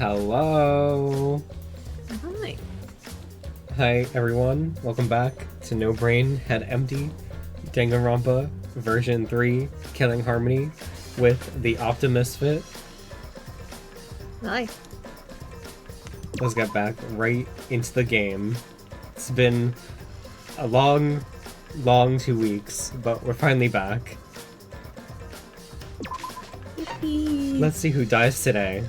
Hello! Hi. Hi everyone, welcome back to No Brain Head Empty, Danganronpa version 3, Killing Harmony, with the theoptimisfit. Hi. Let's get back right into the game. It's been a long 2 weeks, but we're finally back. Yippee. Let's see who dies today.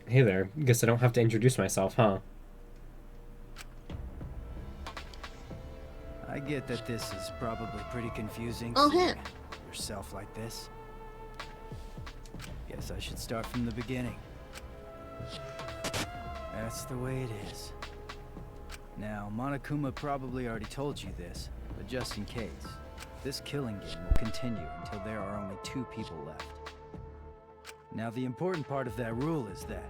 Hey there, guess I don't have to introduce myself, huh? I get that this is probably pretty confusing. Oh, seeing yeah. yourself like this. Guess I should start from the beginning. That's the way it is. Now, Monokuma probably already told you this, but just in case, this killing game will continue until there are only 2 people left. Now, the important part of that rule is that...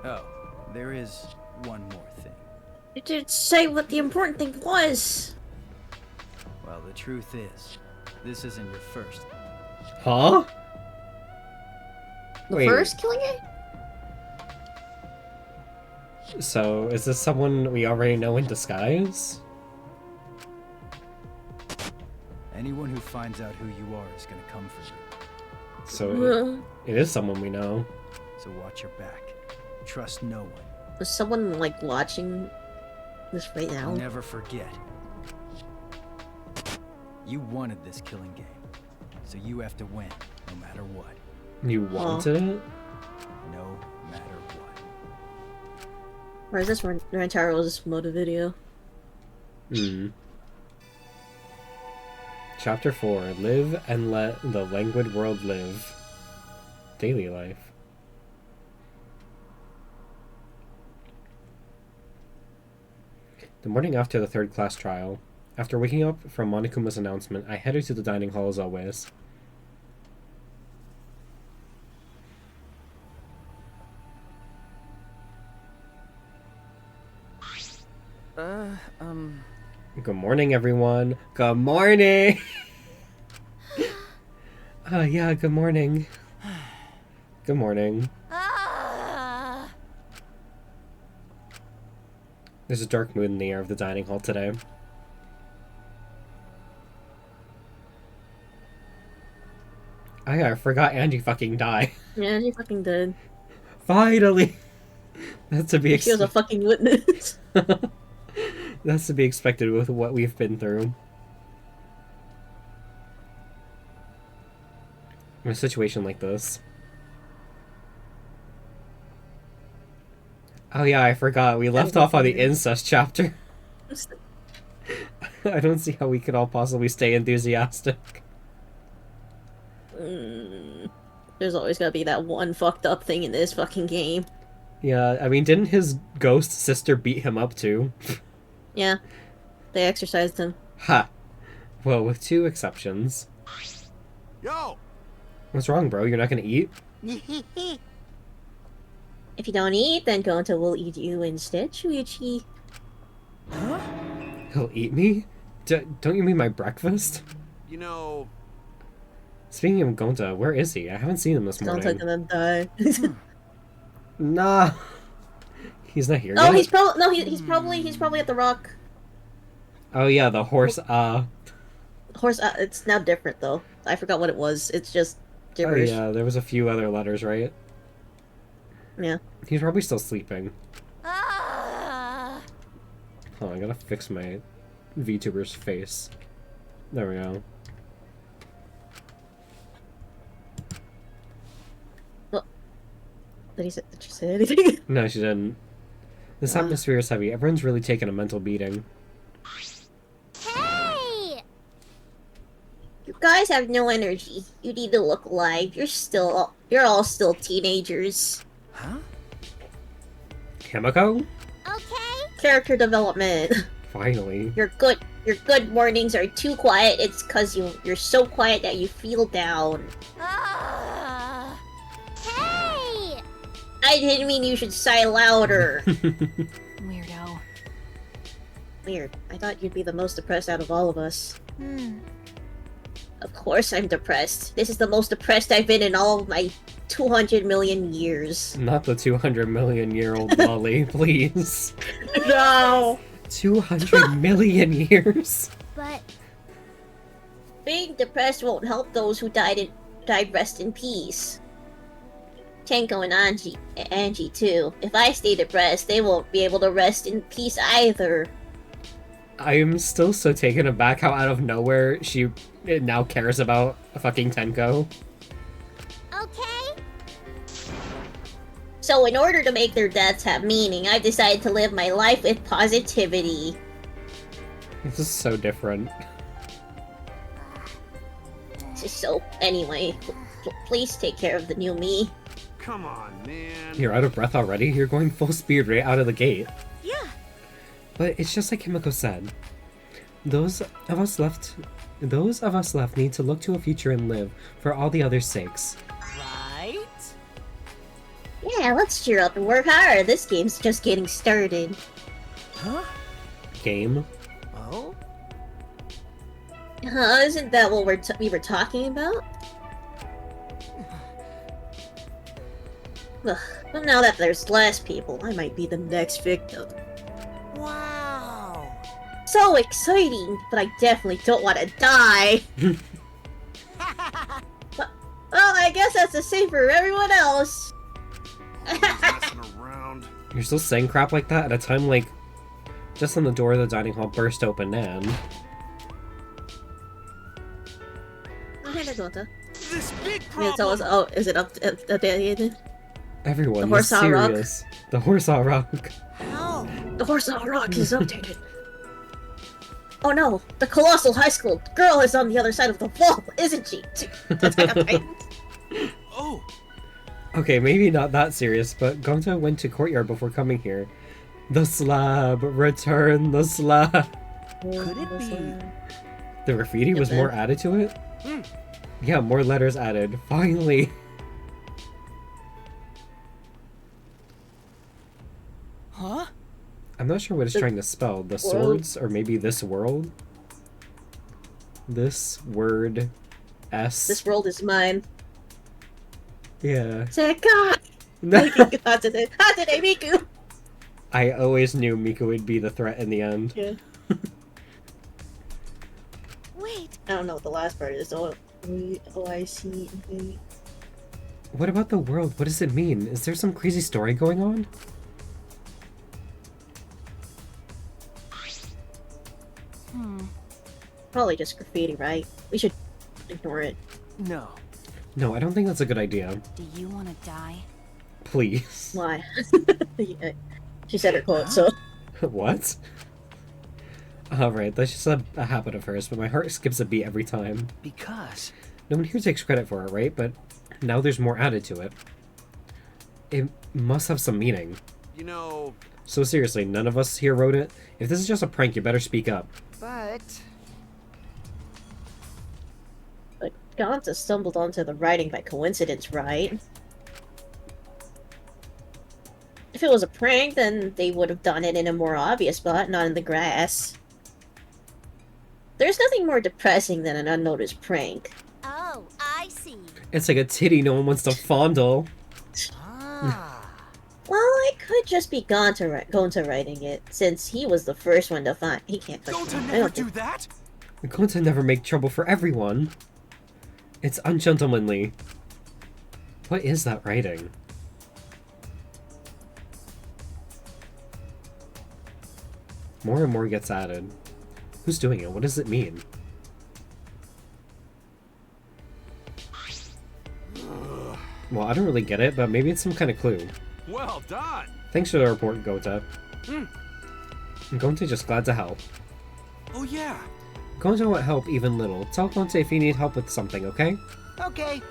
Oh, there is one more thing. You didn't say what the important thing was. Well, the truth is, this isn't your first. Huh? The Wait. first killing game? So, is this someone we already know in disguise? Anyone who finds out who you are is gonna come for you. So, it is someone we know. So watch your back. Trust no one. Was someone, like, watching this right now? Never forget. You wanted this killing game, so you have to win, no matter what. You wanted it? No matter what. Or is this Rantaro's motive video? Hmm. Chapter 4. Live and let the languid world live. Daily life. The morning after the third class trial, after waking up from Monokuma's announcement, I headed to the dining hall as always. Good morning, everyone. Good morning! Yeah, good morning. Good morning. There's a dark mood in the air of the dining hall today. Oh yeah, I forgot Angie fucking died. Yeah, she fucking did. Finally! That's to be She was a fucking witness. That's to be expected with what we've been through. In a situation like this. Oh yeah, I forgot. We left off on the incest chapter. I don't see how we could all possibly stay enthusiastic. There's always gotta be that one fucked up thing in this fucking game. Yeah, I mean, didn't his ghost sister beat him up too? Yeah. They exercised him. Ha! Well, with 2 exceptions. Yo! What's wrong, bro? You're not gonna eat? If you don't eat, then Gonta will eat you instead, Shuichi. Huh? He'll eat me? Don't you mean my breakfast? You know... Speaking of Gonta, where is he? I haven't seen him this morning. Gonta gonna die. Nah. He's not here Oh, yet? he's probably he's probably at the rock. Oh yeah, the horse, Horse. It's now different though. I forgot what it was. It's just Oh gibberish. yeah, there was a few other letters, right? Yeah. He's probably still sleeping. Oh, I gotta fix my VTuber's face. There we go. Did she say anything? No, she didn't. This atmosphere is heavy. Everyone's really taking a mental beating. Hey! You guys have no energy. You need to look alive. You're all still teenagers. Huh? Himiko? Okay? Character development. Finally. Your good mornings are too quiet. It's cause you're so quiet that you feel down. Hey! I didn't mean you should sigh louder. Weirdo. Weird. I thought you'd be the most depressed out of all of us. Of course I'm depressed. This is the most depressed I've been in all of my 200 million years. Not the 200 million year old Lolly, please. No! 200 million years? But Being depressed won't help those who died rest in peace. Tenko and Angie too. If I stay depressed, they won't be able to rest in peace either. I am still so taken aback how out of nowhere she now cares about fucking Tenko. okay. So in order to make their deaths have meaning, I've decided to live my life with positivity. This is so different. So anyway, please take care of the new me. Come on, man. You're out of breath already? You're going full speed right out of the gate. Yeah. But it's just like Himiko said. Those of us left need to look to a future and live for all the others' sakes. Right? Yeah, let's cheer up and work hard. This game's just getting started. Huh? Game? Oh? Isn't that what we were talking about? Ugh, but now that there's less people, I might be the next victim. Wow. So exciting, but I definitely don't want to die. Well, I guess that's the same for everyone else. Messing around. You're still saying crap like that at a time like just when the door of the dining hall burst open and This big Will tell us, problem. oh, is it up to the everyone The was horse on rock. serious. The horse on rock. How? The horse on rock is updated. Oh no, the colossal high school girl is on the other side of the wall, isn't she? Attack on Titan. Oh, Okay, maybe not that serious, but Gonta went to courtyard before coming here. The slab! Return the slab! Could it be? The graffiti was more added to it? Yeah, more letters added. Finally! Huh? I'm not sure what it's The trying to spell. The world? swords? Or maybe this world? This word... S. This world is mine. Yeah. Seka! Hatade Miku! I always knew Miko would be the threat in the end. Yeah. Wait. I don't know what the last part is. I see. What about the world? What does it mean? Is there some crazy story going on? Probably just graffiti, right? We should ignore it. No. No, I don't think that's a good idea. Do you want to die? Please. Why? Yeah, she said her quote, so. What? Alright, that's just a habit of hers, but my heart skips a beat every time. Because No one here takes credit for it, right? But now there's more added to it. It must have some meaning. you know, So seriously, none of us here wrote it? If this is just a prank, you better speak up. But But Gonta stumbled onto the writing by coincidence, right? If it was a prank, then they would have done it in a more obvious spot, not in the grass. There's nothing more depressing than an unnoticed prank. oh, I see. It's like a titty no one wants to fondle. Ah. Well, it could just be Gonta writing it, since he was the first one to find. He can't. don't I never don't do think- that. We're going to never make trouble for everyone. It's ungentlemanly. What is that writing? More and more gets added. Who's doing it? What does it mean? Well, I don't really get it, but maybe it's some kind of clue. Well done. Thanks for the report, Gota. Gonta just glad to help. Oh yeah. Gonta won't help even little. Tell Gonta if you need help with something, okay? Okay.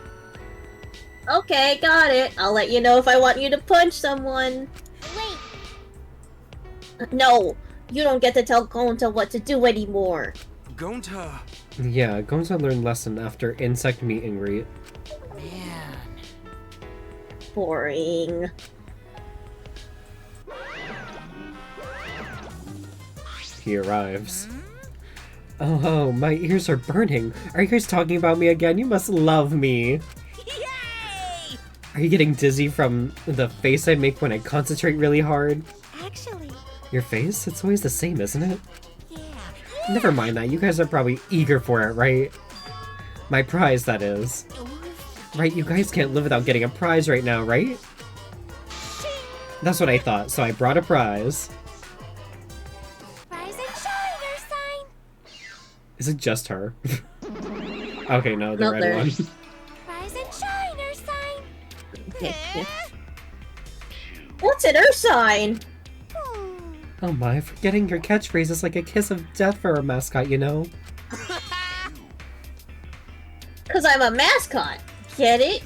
Okay, got it. I'll let you know if I want you to punch someone. Wait. No, you don't get to tell Gonta what to do anymore. Gonta. Yeah, Gonta learned lesson after insect meet and greet. Man. Boring. He arrives. Oh, my ears are burning. Are you guys talking about me again? You must love me. Yay! Are you getting dizzy from the face I make when I concentrate really hard? Actually, Your face? It's always the same, isn't it? yeah. Never mind that. You guys are probably eager for it, right? My prize, that is. Right, you guys can't live without getting a prize right now, right? That's what I thought, so I brought a prize. Rise and shine, Ursine! Is it just her? Okay, no, the Not red there. one. Rise and shine, Ursine! Okay, yeah. What's an Ursine? Oh my, forgetting your catchphrase is like a kiss of death for a mascot, you know? Because I'm a mascot. Get it?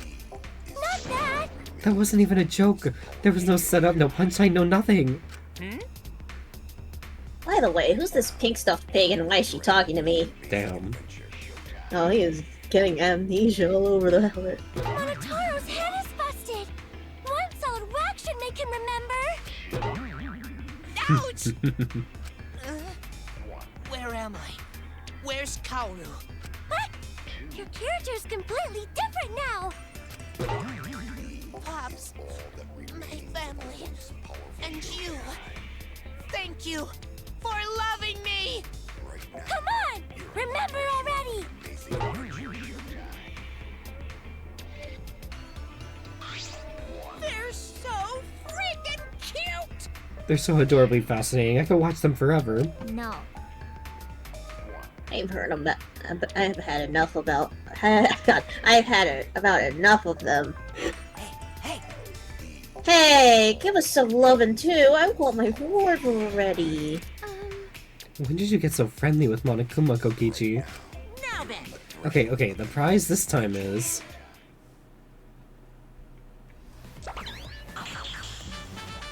Not that! That wasn't even a joke. There was no setup, no punchline, no nothing. By the way, who's this pink stuffed pig and why is she talking to me? Damn. Oh, he is getting amnesia all over the helmet. Monotaro's head is busted! One solid whack should make him remember! Ouch! Where am I? Where's Kaoru? What? Your character's completely different now! Pops, my family, and you. Thank you for loving me! Come on! Remember already! They're so freaking cute! They're so adorably fascinating. I could watch them forever. No. I've heard about. I've had enough about. God, I've had about enough of them. Hey, Hey, give us some loving too. I want my reward already. When did you get so friendly with Monokuma, Kokichi? now then. Okay, the prize this time is...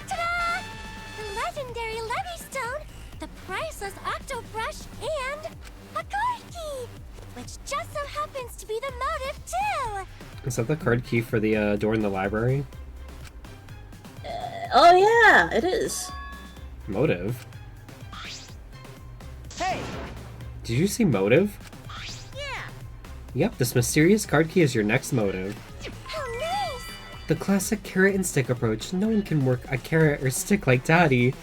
Ta-da! The legendary Levy Stone, the priceless Octo Brush, and a card key! Which just so happens to be the motive, too! Is that the card key for the door in the library? Oh yeah, it is. Motive? Hey, Did you see motive? yeah. Yep, this mysterious card key is your next motive. How nice! The classic carrot and stick approach. No one can work a carrot or stick like Daddy.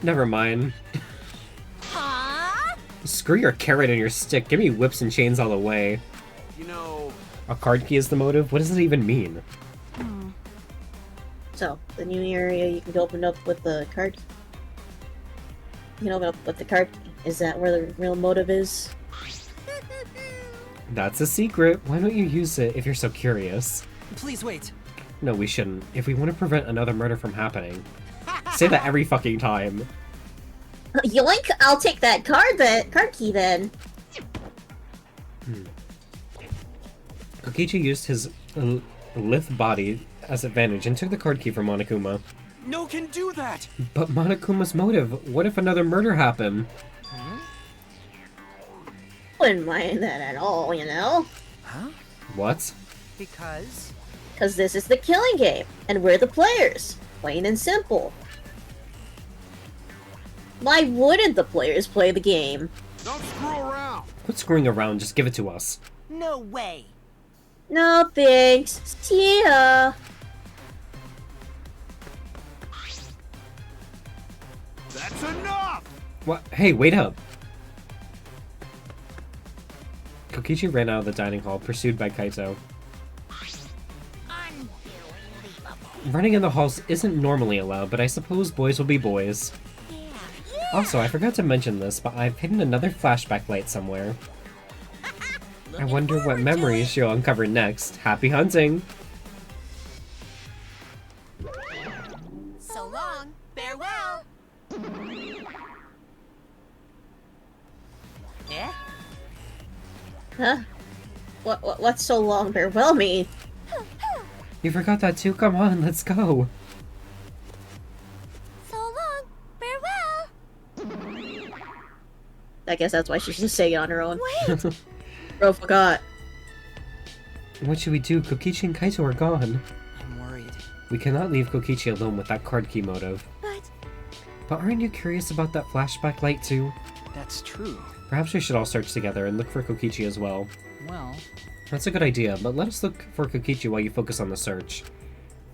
Never mind. Huh? Screw your carrot and your stick. Give me whips and chains all the way. You know, A card key is the motive? What does it even mean? So the new area you can open up with the card. You can open up with the card. Is that where the real motive is? That's a secret. Why don't you use it if you're so curious? Please wait. No, we shouldn't. If we want to prevent another murder from happening. Say that every fucking time. Yoink! I'll take that card key then. Kokichi used his lithe body as advantage and took the card key from Monokuma. no can do that. But Monokuma's motive, what if another murder happened? Wouldn't mind that at all, you know? Huh? What? Because? Because this is the killing game, and we're the players. Plain and simple. Why wouldn't the players play the game? Don't screw around. Quit screwing around, just give it to us. No way. No thanks. See ya. That's enough. What? Hey, wait up! Kokichi ran out of the dining hall, pursued by Kaito. Unbelievable. Running in the halls isn't normally allowed, but I suppose boys will be boys. Yeah. Also, I forgot to mention this, but I've hidden another flashback light somewhere. I wonder what memories she'll uncover next. Happy hunting! So long. Farewell. Eh? Huh? What's so long farewell mean? You forgot that too? Come on, let's go! So long. Farewell. I guess that's why she's just saying it on her own. Wait. Bro, forgot. What should we do? Kokichi and Kaito are gone. I'm worried. We cannot leave Kokichi alone with that card key motive. But But aren't you curious about that flashback light too? That's true. Perhaps we should all search together and look for Kokichi as well. Well, That's a good idea, but let us look for Kokichi while you focus on the search.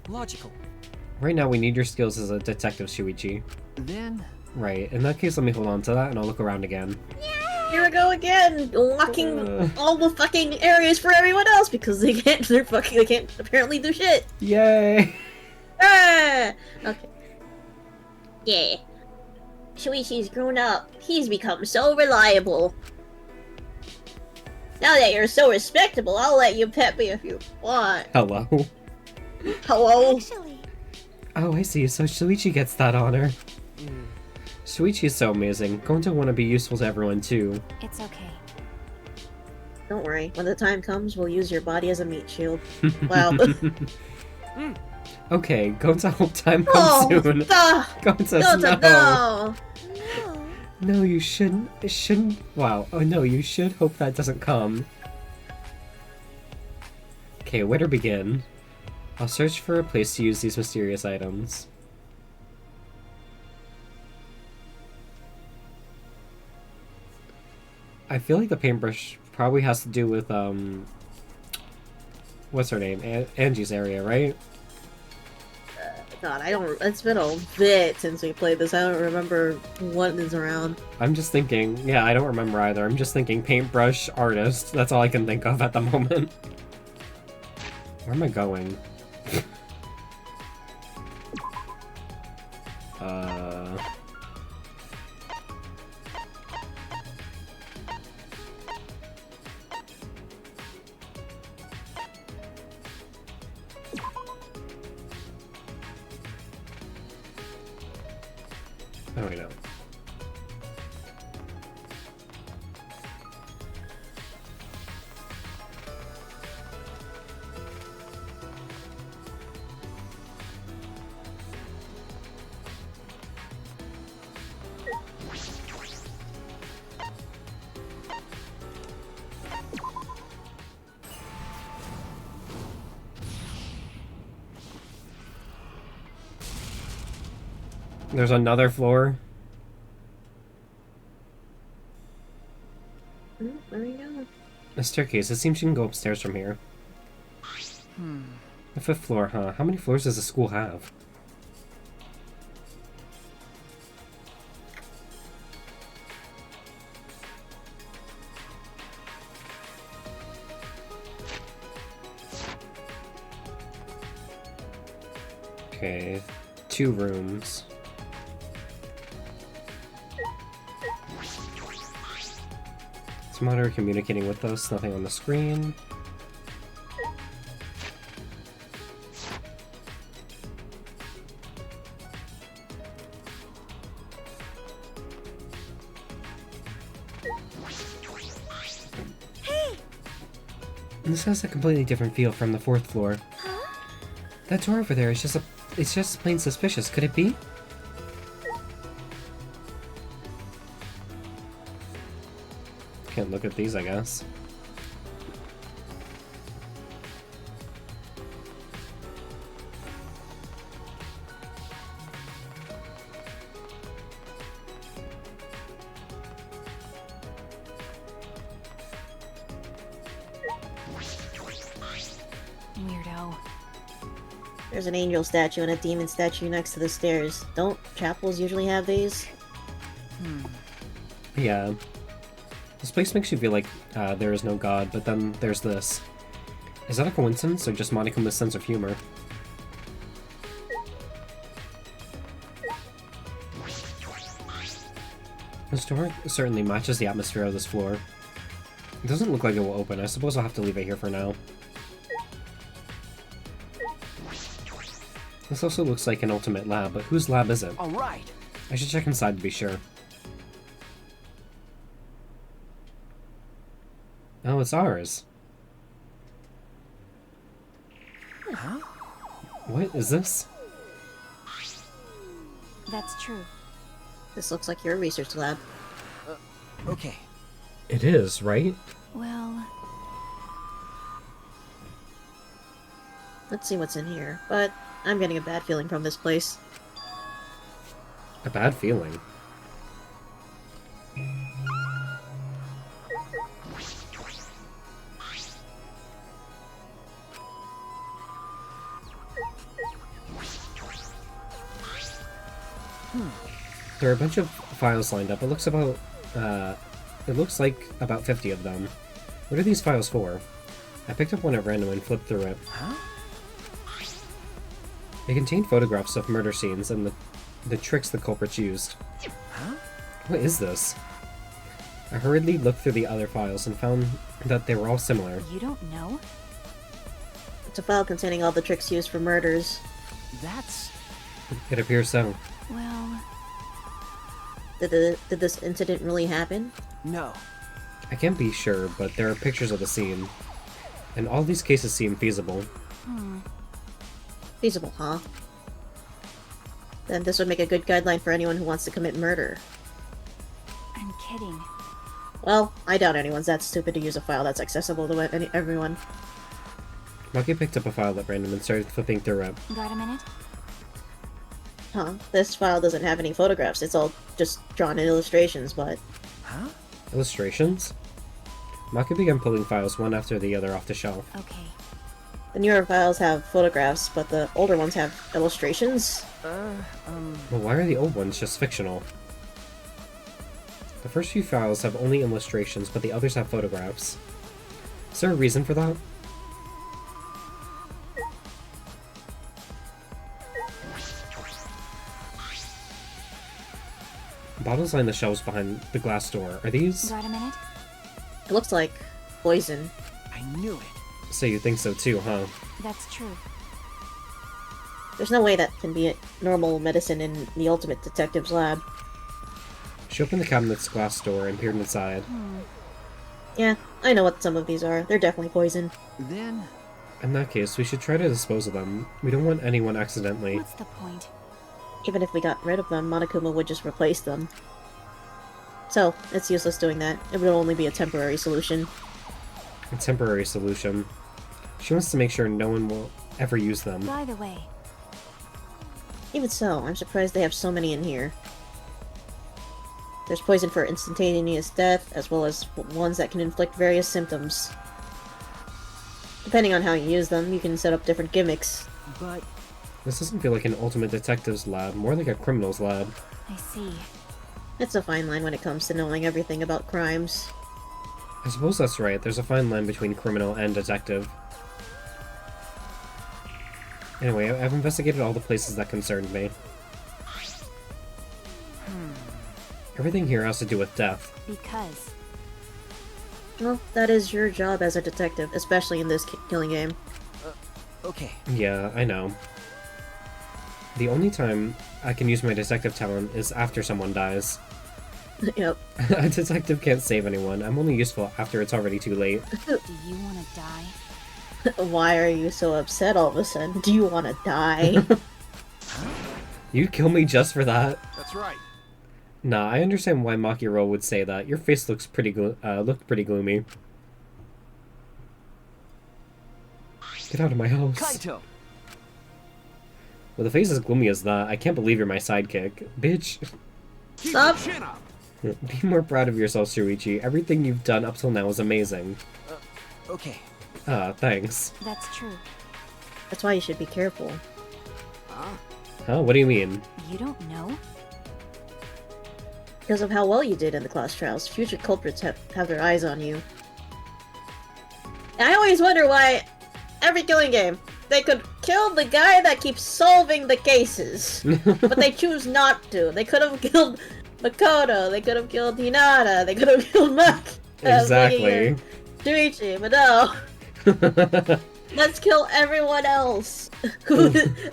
logical. Right now we need your skills as a detective, Shuichi. Then, Right, in that case let me hold on to that and I'll look around again. Here we go again, walking all the fucking areas for everyone else because they can't apparently do shit. Yay! Ah! Okay. Yeah. Shuichi's grown up. He's become so reliable. Now that you're so respectable, I'll let you pet me if you want. Hello. Hello? Actually, Oh, I see, so Shuichi gets that honor. Shuichi is so amazing. Going to want to be useful to everyone too. it's okay. Don't worry. When the time comes, we'll use your body as a meat shield. Wow. Okay, Gonta, hope time comes Oh, soon. Gonta, no. No. No, you shouldn't. It shouldn't. Wow. Oh no, you should hope that doesn't come. Okay, where to begin? I'll search for a place to use these mysterious items. I feel like the paintbrush probably has to do with, what's her name? Angie's area, right? God, I don't. It's been a bit since we played this. I don't remember what is around. I'm just thinking, yeah, I don't remember either. I'm just thinking paintbrush artist. That's all I can think of at the moment. Where am I going? Oh, wait, no. There's another floor. Where are we going? A staircase. It seems you can go upstairs from here. The 5th floor, huh? How many floors does the school have? Okay, 2 rooms. Is monitor communicating with us? Nothing on the screen. This has a completely different feel from the 4th floor. That door over there is it's just plain suspicious. Could it be? Can't look at these, I guess. Weirdo. There's an angel statue and a demon statue next to the stairs. Don't chapels usually have these? Yeah. This place makes you feel like there is no god, but then there's this. Is that a coincidence or just Monikuma's sense of humor? This door certainly matches the atmosphere of this floor. It doesn't look like it will open. I suppose I'll have to leave it here for now. This also looks like an ultimate lab, but whose lab is it? all right. I should check inside to be sure. Oh, it's ours. Huh? What is this? That's true. This looks like your research lab. Okay. It is, right? Well, Let's see what's in here. But I'm getting a bad feeling from this place. A bad feeling. There are a bunch of files lined up. It looks like about 50 of them. What are these files for? I picked up one at random and flipped through it. Huh? They contain photographs of murder scenes and the tricks the culprits used. Huh? What is this? I hurriedly looked through the other files and found that they were all similar. You don't know? It's a file containing all the tricks used for murders. That's... It appears so. Well, Did this incident really happen? No. I can't be sure, but there are pictures of the scene. And all these cases seem feasible. Feasible, huh? Then this would make a good guideline for anyone who wants to commit murder. I'm kidding. Well, I doubt anyone's that stupid to use a file that's accessible to everyone. Maki picked up a file at random and started flipping through it. Got a minute? Huh? This file doesn't have any photographs. It's all just drawn in illustrations, but... Huh? Illustrations? Maki began pulling files one after the other off the shelf. Okay. The newer files have photographs, but the older ones have illustrations. Well, why are the old ones just fictional? The first few files have only illustrations, but the others have photographs. Is there a reason for that? Bottles line the shelves behind the glass door. Are these? Got a minute? It looks like poison. I knew it. So you think so too, huh? That's true. There's no way that can be a normal medicine in the Ultimate Detective's lab. She opened the cabinet's glass door and peered inside. Yeah, I know what some of these are. They're definitely poison. Then... In that case, we should try to dispose of them. We don't want anyone accidentally. What's the point? Even if we got rid of them, Monokuma would just replace them. So, it's useless doing that. It would only be a temporary solution. A temporary solution. She wants to make sure no one will ever use them. By the way, Even so, I'm surprised they have so many in here. There's poison for instantaneous death, as well as ones that can inflict various symptoms. Depending on how you use them, you can set up different gimmicks. But... This doesn't feel like an ultimate detective's lab, more like a criminal's lab. I see. It's a fine line when it comes to knowing everything about crimes. I suppose that's right, there's a fine line between criminal and detective. Anyway, I've investigated all the places that concerned me. Everything here has to do with death. Because Well, that is your job as a detective, especially in this killing game. Okay. Yeah, I know. The only time I can use my detective talent is after someone dies. Yep. A detective can't save anyone. I'm only useful after it's already too late. do you want to die? Why are you so upset all of a sudden? Do you want to die? You'd kill me just for that? That's right. Nah, I understand why Makiro would say that. Your face looks pretty looked pretty gloomy. Get out of my house. Kaito! With a face as gloomy as that, I can't believe you're my sidekick. Bitch. Keep Stop. your chin up. Be more proud of yourself, Shuichi. Everything you've done up till now is amazing. Okay. Thanks. That's true. That's why you should be careful. Huh? Huh? What do you mean? You don't know? Because of how well you did in the class trials, future culprits have their eyes on you. And I always wonder why every killing game, they could kill the guy that keeps solving the cases. But they choose not to. They could have killed Makoto, they could have killed Hinata, they could have killed Mak. Exactly. Shuichi, but no. Let's kill everyone else.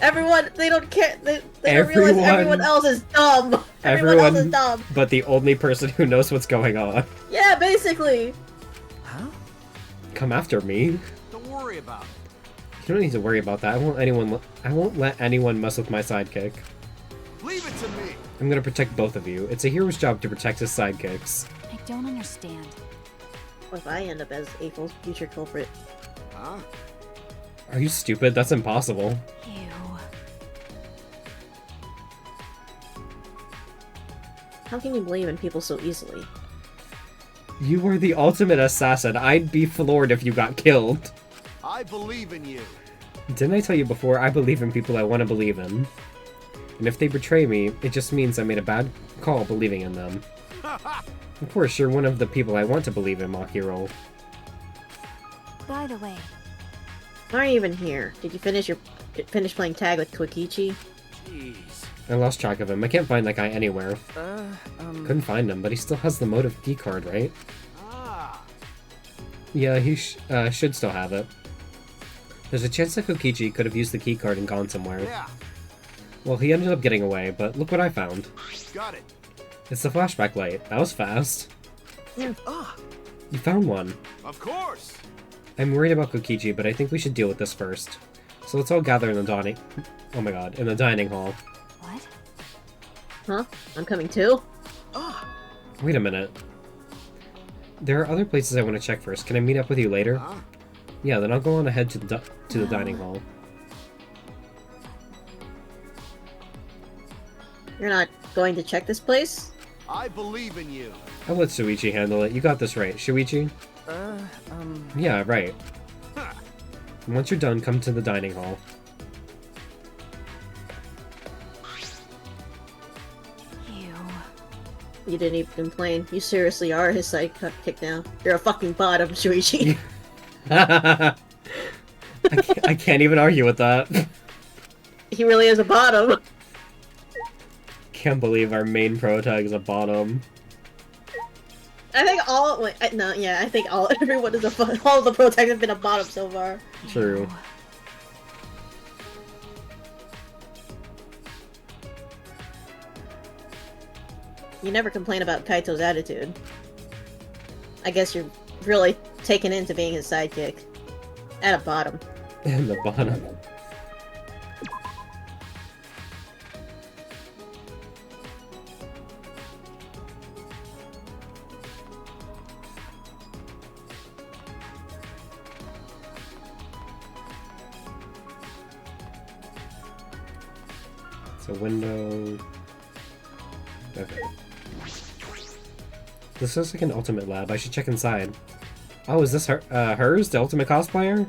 Everyone, they don't care. They don't realize everyone else is dumb. Everyone else is dumb. But the only person who knows what's going on. Yeah, basically. Huh? Come after me. Don't worry about it. You don't need to worry about that. I won't let anyone mess with my sidekick. Leave it to me. I'm gonna protect both of you. It's a hero's job to protect his sidekicks. I don't understand. What if I end up as a future culprit? Huh? Are you stupid? That's impossible. Ew. How can you believe in people so easily? You were the ultimate assassin. I'd be floored if you got killed. I believe in you. Didn't I tell you before, I believe in people I want to believe in. And if they betray me, it just means I made a bad call believing in them. Of course, you're one of the people I want to believe in, Makiro. By the way, Why are you even here? Did you finish playing tag with Kokichi? Jeez. I lost track of him. I can't find that guy anywhere. Couldn't find him, but he still has the motive key card, right? Ah. Yeah, he should still have it. There's a chance that Kokichi could have used the key card and gone somewhere. Yeah. Well, he ended up getting away, but look what I found. Got it. It's the flashback light. That was fast. Ah. You found one. Of course. I'm worried about Kokichi, but I think we should deal with this first. So let's all gather in the dining... Oh my god, in the dining hall. what? Huh? I'm coming too? Ah. Wait a minute. There are other places I want to check first. Can I meet up with you later? Huh? Yeah, then I'll go on ahead to the dining hall. You're not going to check this place? I believe in you. I'll let Shuichi handle it. You got this right. Shuichi? Yeah, right. Huh. Once you're done, come to the dining hall. You. You didn't even complain. You seriously are his sidekick now. You're a fucking bottom, Shuichi. I can't even argue with that. He really is a bottom. Can't believe our main protag is a bottom. I think all wait, no, yeah, I think everyone is all the protagonists have been a bottom so far. True. You never complain about Kaito's attitude. I guess you're really taken into being his sidekick. At a bottom. And the bottom. It's a window. Okay. This looks like an ultimate lab. I should check inside. Oh, is this hers? The ultimate cosplayer?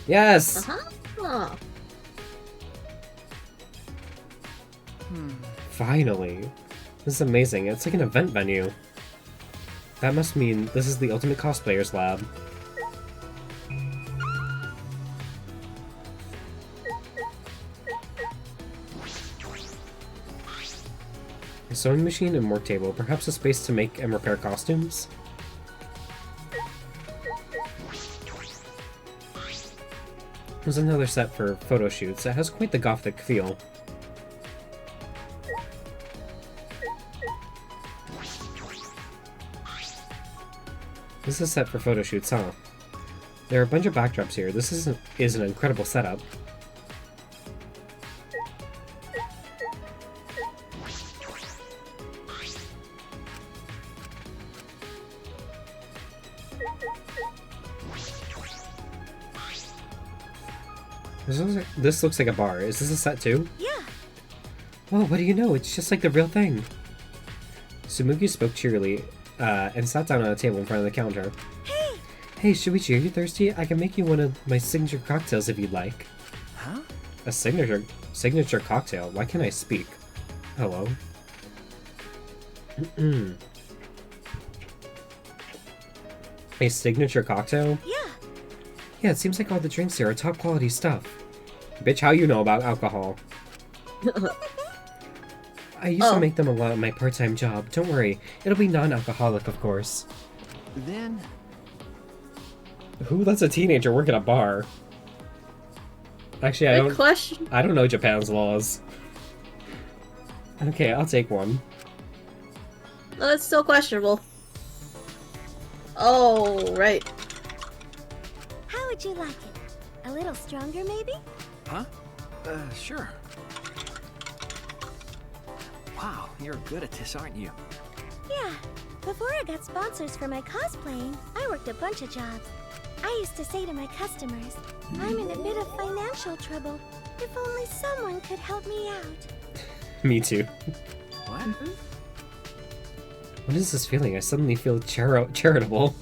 Yes! Uh-huh. Finally. This is amazing. It's like an event venue. That must mean this is the ultimate cosplayer's lab. A sewing machine and work table. Perhaps a space to make and repair costumes? There's another set for photo shoots. It has quite the gothic feel. This is a set for photo shoots, huh? There are a bunch of backdrops here. This is an incredible setup. This looks like a bar. Is this a set too? Yeah. Well, what do you know? It's just like the real thing. Sumugi spoke cheerily, and sat down on a table in front of the counter. Hey! Hey, Shuichi, are you thirsty? I can make you one of my signature cocktails if you'd like. Huh? A signature cocktail? Why can't I speak? Hello? A signature cocktail? Yeah. Yeah, it seems like all the drinks here are top quality stuff. Bitch, how you know about alcohol? I used to make them a lot at my part-time job. Don't worry, it'll be non-alcoholic, of course. Then Who lets a teenager work at a bar? Actually, Good question. I don't know Japan's laws. Okay, I'll take one. Well, it's still questionable. Oh, right. How would you like it? A little stronger, maybe? Huh? Sure. Wow, you're good at this, aren't you? Yeah. Before I got sponsors for my cosplaying, I worked a bunch of jobs. I used to say to my customers, I'm in a bit of financial trouble. If only someone could help me out. Me too. What? What is this feeling? I suddenly feel charitable.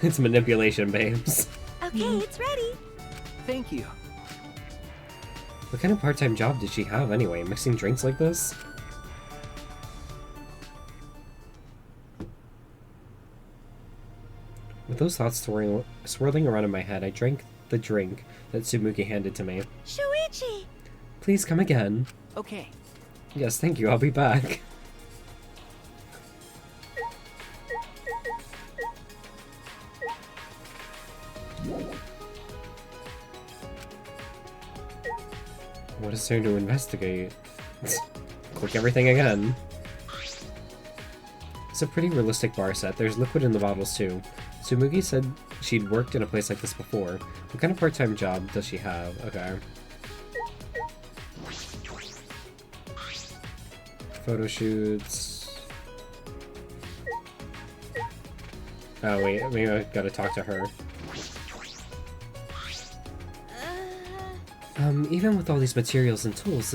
It's manipulation, babes. Okay, it's ready. Thank you. What kind of part-time job did she have anyway? Mixing drinks like this? With those thoughts swirling around in my head, I drank the drink that Tsumugi handed to me. Shuichi! Please come again. Okay. Yes, thank you. I'll be back. What is there to investigate? Click everything again. It's a pretty realistic bar set. There's liquid in the bottles too. Tsumugi said she'd worked in a place like this before. What kind of part-time job does she have? Okay. Photo shoots. Oh wait, maybe I gotta talk to her. Even with all these materials and tools,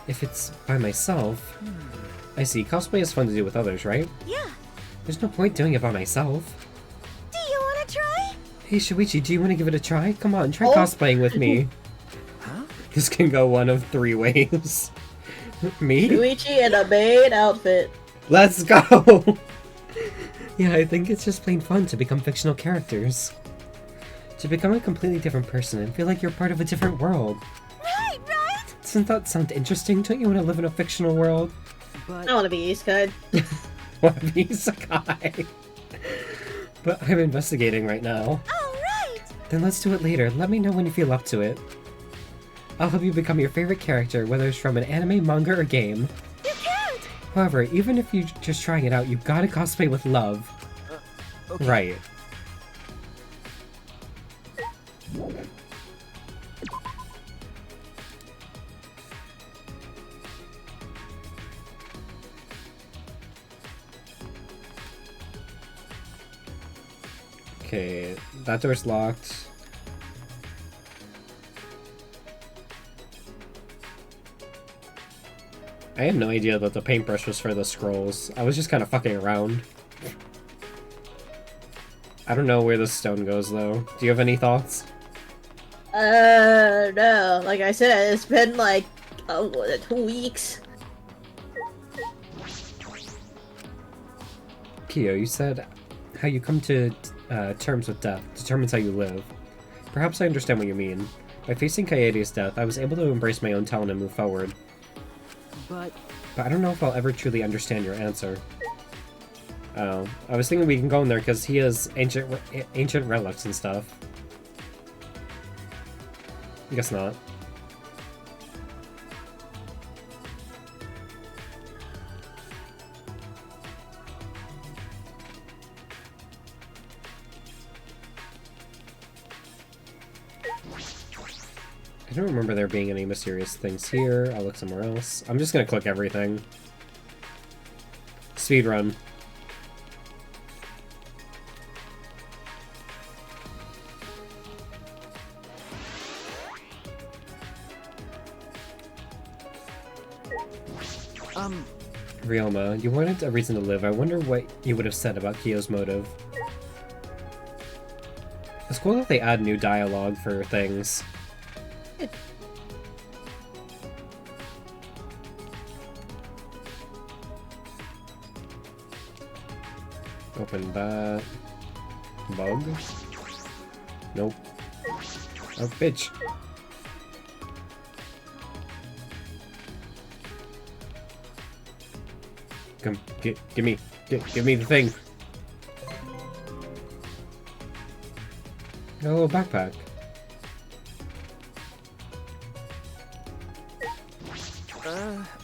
if it's by myself... I see, cosplay is fun to do with others, right? Yeah. There's no point doing it by myself. Do you want to try? Hey Shuichi, do you want to give it a try? Come on, try cosplaying with me. Huh? This can go one of 3 ways. Me? Shuichi in a maid outfit. Let's go! Yeah, I think it's just plain fun to become fictional characters. To become a completely different person and feel like you're part of a different world. Right, right? Doesn't that sound interesting? Don't you want to live in a fictional world? But I want to be Isekai. Want to be Sakai? But I'm investigating right now. All right. Then let's do it later. Let me know when you feel up to it. I'll help you become your favorite character, whether it's from an anime, manga, or game. You can't. However, even if you're just trying it out, you gotta cosplay with love. okay. Right. Okay, that door's locked. I had no idea that the paintbrush was for the scrolls. I was just kind of fucking around. I don't know where this stone goes, though. Do you have any thoughts? No. Like I said, it's been like, 2 weeks. Kyo, you said how you come to terms with death determines how you live. Perhaps I understand what you mean. By facing Kaede's death, I was able to embrace my own talent and move forward. But But I don't know if I'll ever truly understand your answer. Oh, I was thinking we can go in there because he has ancient relics and stuff. I guess not. I don't remember there being any mysterious things here. I'll look somewhere else. I'm just gonna click everything. Speedrun. Ryoma, you wanted a reason to live. I wonder what you would have said about Kyo's motive. It's cool that they add new dialogue for things. Open that. Bug? Nope. Oh, bitch. Come, give me the thing. Got a little backpack.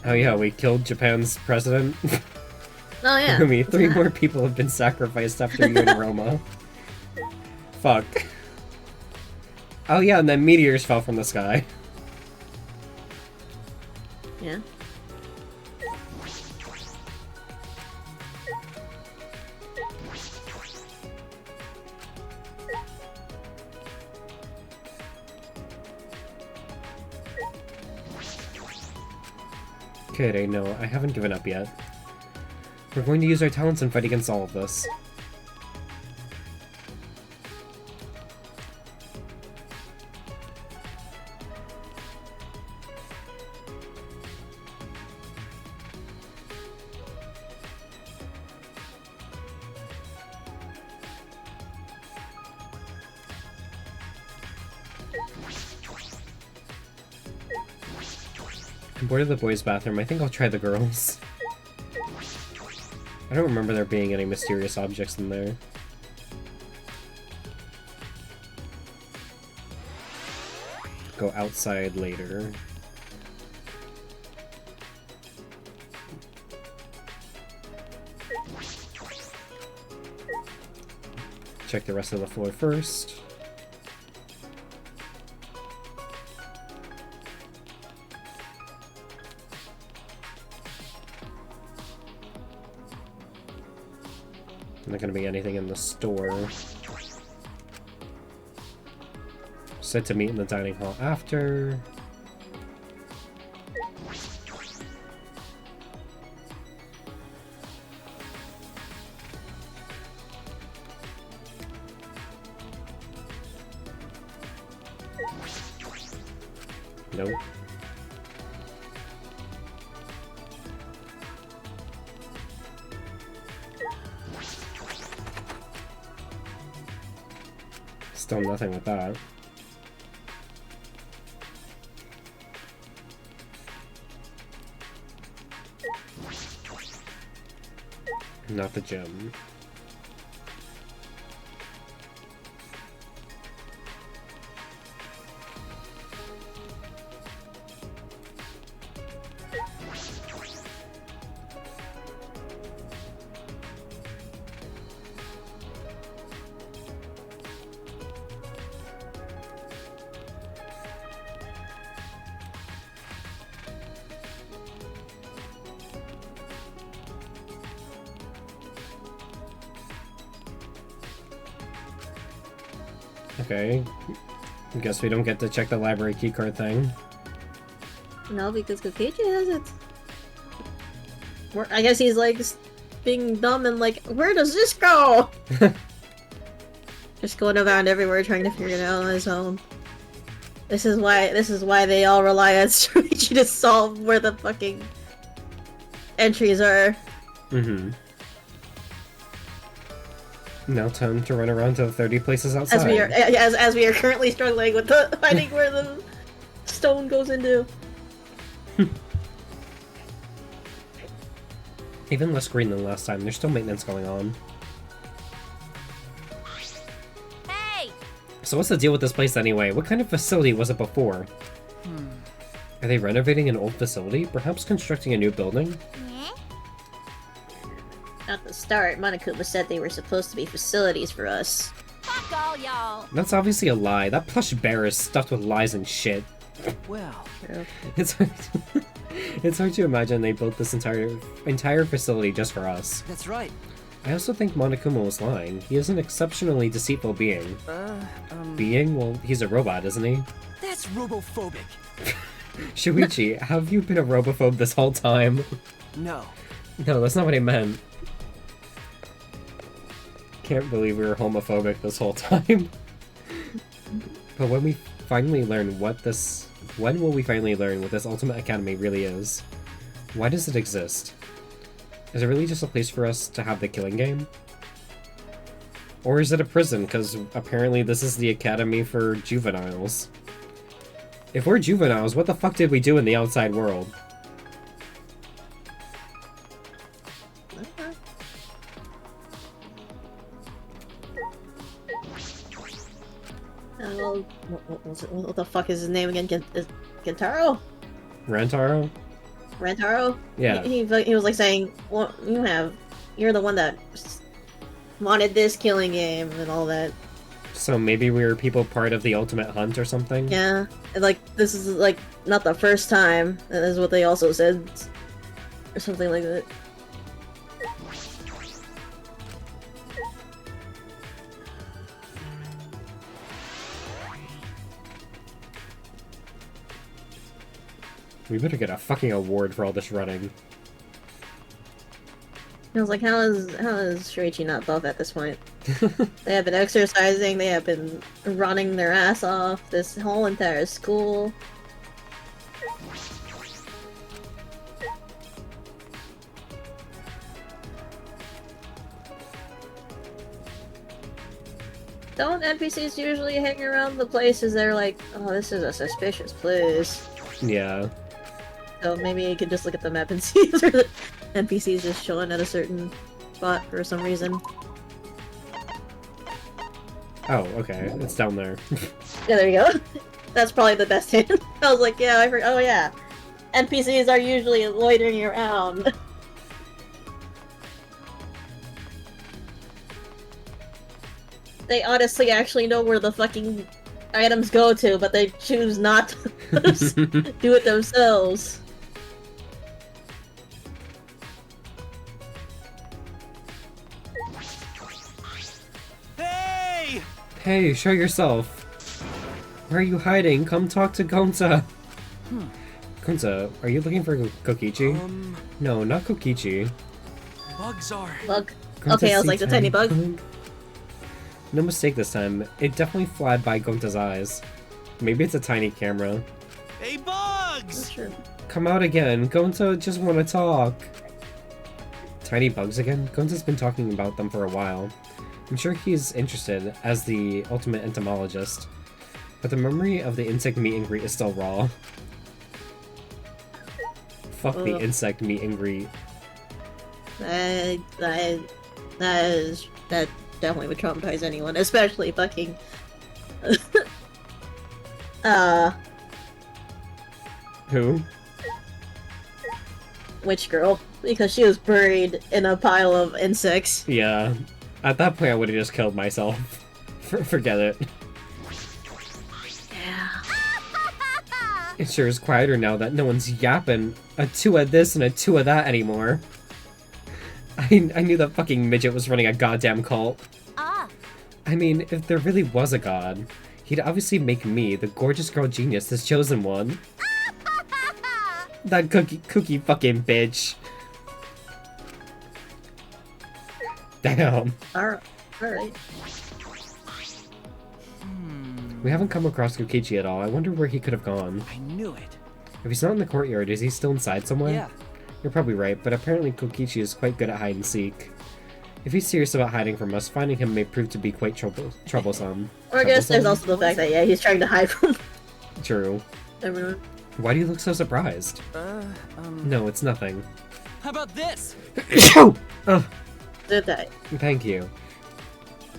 Oh yeah, we killed Japan's president. Oh yeah. Rumi, 3 more people have been sacrificed after you and Roma. Fuck. Oh yeah, and then meteors fell from the sky. Yeah. Okay, no, I haven't given up yet. We're going to use our talents and fight against all of this. I'm bored of the boys' bathroom. I think I'll try the girls'. I don't remember there being any mysterious objects in there. Go outside later. Check the rest of the floor first. Not gonna be anything in the store. Set to meet in the dining hall after. Nope. Still nothing with that. Not the gym. Okay. I guess we don't get to check the library keycard thing. No, because Kakashi has it. I guess he's like being dumb and like, where does this go? Just going around everywhere trying to figure it out on his own. This is why they all rely on Shuichi to solve where the fucking entries are. Mm-hmm. Now time to run around to the 30 places outside. As we are currently struggling with finding where the stone goes into. Even less green than last time. There's still maintenance going on. Hey! So what's the deal with this place anyway? What kind of facility was it before? Are they renovating an old facility? Perhaps constructing a new building? At the start, Monokuma said they were supposed to be facilities for us. Fuck all y'all! That's obviously a lie. That plush bear is stuffed with lies and shit. Well, It's hard to, it's hard to imagine they built this entire facility just for us. that's right. I also think Monokuma was lying. He is an exceptionally deceitful being. Being? Well, he's a robot, isn't he? That's robophobic. Shuichi, have you been a robophobe this whole time? No. No, that's not what I meant. Can't believe we were homophobic this whole time. But when we finally learn what this... When will we finally learn what this Ultimate Academy really is? Why does it exist? Is it really just a place for us to have the killing game? Or is it a prison, because apparently this is the academy for juveniles? If we're juveniles, what the fuck did we do in the outside world? What the fuck is his name again? Gentaro? Rantaro? Rantaro? Yeah. He was like saying, well, you're the one that wanted this killing game and all that. So maybe we were people part of the Ultimate Hunt or something? Yeah. And like, this is like, not the first time. That is what they also said. Or something like that. We better get a fucking award for all this running. I was like, how is Shuichi not buff at this point? They have been exercising, they have been running their ass off this whole entire school. Don't NPCs usually hang around the places they're like, oh, this is a suspicious place? Yeah. So maybe you could just look at the map and see if the NPCs just chilling at a certain spot for some reason. Oh, okay. It's down there. Yeah, there you go. That's probably the best hint. I was like, yeah, I forgot. Oh yeah, NPCs are usually loitering around. They honestly actually know where the fucking items go to, but they choose not to do it themselves. Hey! Hey, show yourself. Where are you hiding? Come talk to Gonta. Gonta, are you looking for Kokichi? No, not Kokichi. Bugs are. Bug. Gonta, Okay, I was see like, the tiny bug. No mistake this time. It definitely flied by Gonta's eyes. Maybe it's a tiny camera. Hey, bugs! That's true. Come out again. Gonta just want to talk. Tiny bugs again? Gonta's been talking about them for a while. I'm sure he's interested as the ultimate entomologist. But the memory of the insect meet and greet is still raw. Fuck the Ugh. insect meet and greet. That definitely would traumatize anyone, especially fucking Who? witch girl, because she was buried in a pile of insects. Yeah. At that point I would have just killed myself. Forget it. Yeah. It sure is quieter now that no one's yapping a 2 of this and a 2 of that anymore. I knew that fucking midget was running a goddamn cult. Ah, I mean, if there really was a god, he'd obviously make me, the gorgeous girl genius, his chosen one. That cookie fucking bitch. Damn. Alright. We haven't come across Kokichi at all. I wonder where he could have gone. I knew it. If he's not in the courtyard, is he still inside somewhere? Yeah. You're probably right, but apparently Kokichi is quite good at hide and seek. If he's serious about hiding from us, finding him may prove to be quite troublesome. Or I guess there's Troublesome? also the fact that, yeah, he's trying to hide from True. everyone. Why do you look so surprised? No, it's nothing. How about this? Oh, Did that. thank you.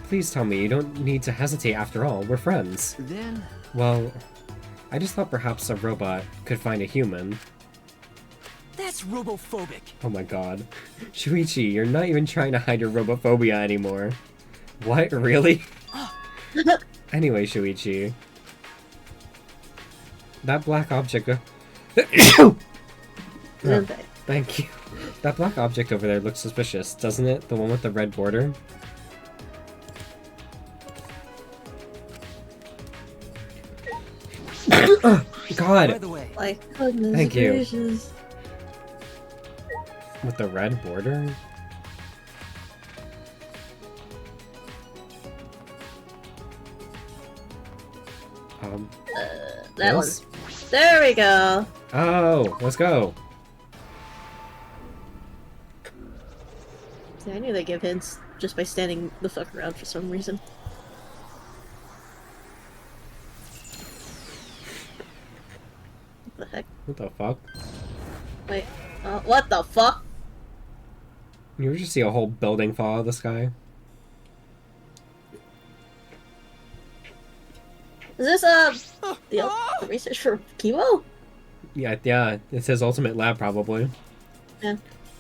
Please tell me you don't need to hesitate after all. We're friends. Then Well, I just thought perhaps a robot could find a human. that's robophobic. Oh my god. Shuichi, you're not even trying to hide your robophobia anymore. What, really? Anyway, Shuichi. That black object... Oh, Did that. thank you. That black object over there looks suspicious, doesn't it? The one with the red border? By God! the way, Like, goodness Thank you. gracious. With the red border? That one. this? There we go. Oh, let's go. See, I knew they give hints just by standing the fuck around for some reason. What the heck? What the fuck? Wait. What the fuck? You just see a whole building fall out of the sky? Is this, the research for Kibo? Yeah, it's his ultimate lab, probably. Yeah.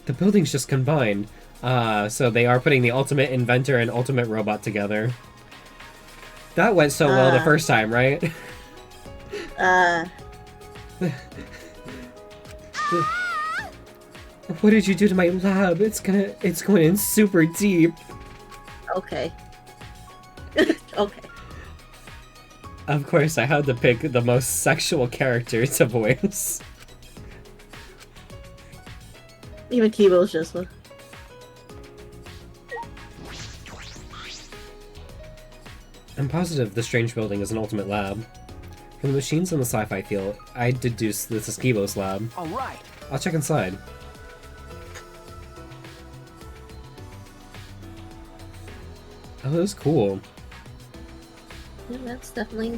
The buildings just combined. So they are putting the ultimate inventor and ultimate robot together. That went so well the first time, right? What did you do to my lab? It's going in super deep. Okay. Okay. Of course, I had to pick the most sexual character to voice. Even Kibo's just I'm positive the strange building is an ultimate lab. From the machines in the sci-fi field, I deduce this is Kibo's lab. All right. I'll check inside. Oh, that was cool. Yeah, that's definitely.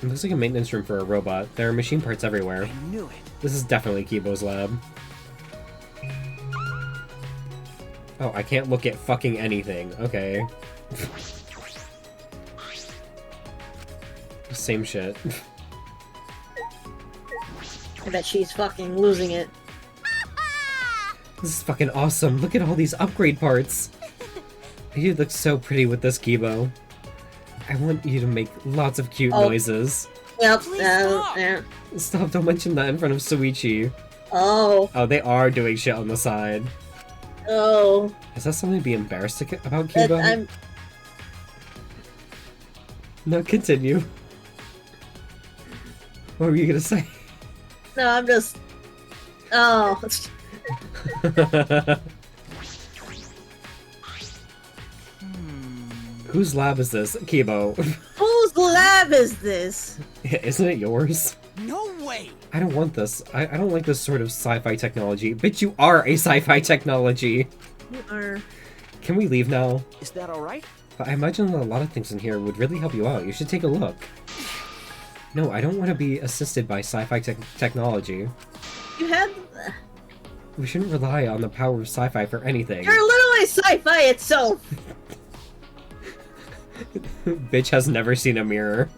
It looks like a maintenance room for a robot. There are machine parts everywhere. I knew it. This is definitely Kibo's lab. Oh, I can't look at fucking anything. Okay. Same shit. I bet she's fucking losing it. This is fucking awesome. Look at all these upgrade parts. You look so pretty with this Kibo. I want you to make lots of cute noises. Yep. Please stop. Yeah. Stop, don't mention that in front of Suichi. Oh. Oh, they are doing shit on the side. Oh. Is that something to be embarrassed about, Kibo? I'm. No, continue. What were you gonna say? No, I'm just. Oh. Whose lab is this, Kibo? Whose lab is this? Isn't it yours? No way. I don't want this. I don't like this sort of sci-fi technology. Bitch, you are a sci-fi technology! You are. Can we leave now? Is that all right? But I imagine that a lot of things in here would really help you out. You should take a look. No, I don't want to be assisted by sci-fi technology. You had. We shouldn't rely on the power of sci-fi for anything. You're literally sci-fi itself. Bitch has never seen a mirror.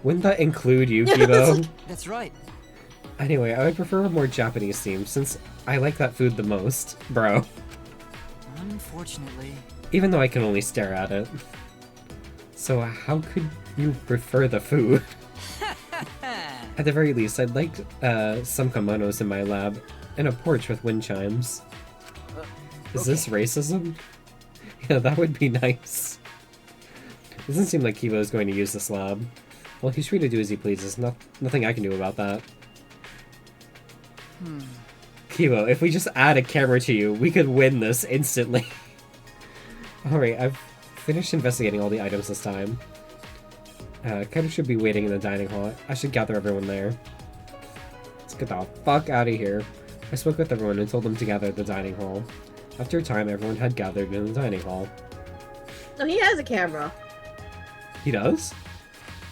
Wouldn't that include you, Yeah, Kibo? That's right. Anyway, I would prefer a more Japanese theme, since I like that food the most, bro. Unfortunately. Even though I can only stare at it. So how could you prefer the food? At the very least, I'd like some kimonos in my lab, and a porch with wind chimes. Is this racism? Yeah, that would be nice. Doesn't seem like Kibo is going to use this lab. Well, he's free to do as he pleases. Nothing I can do about that. Kibo, if we just add a camera to you, we could win this instantly. Alright, I've finished investigating all the items this time. Kind of should be waiting in the dining hall. I should gather everyone there. Let's get the fuck out of here. I spoke with everyone and told them to gather at the dining hall. After a time, everyone had gathered in the dining hall. No, he has a camera. He does?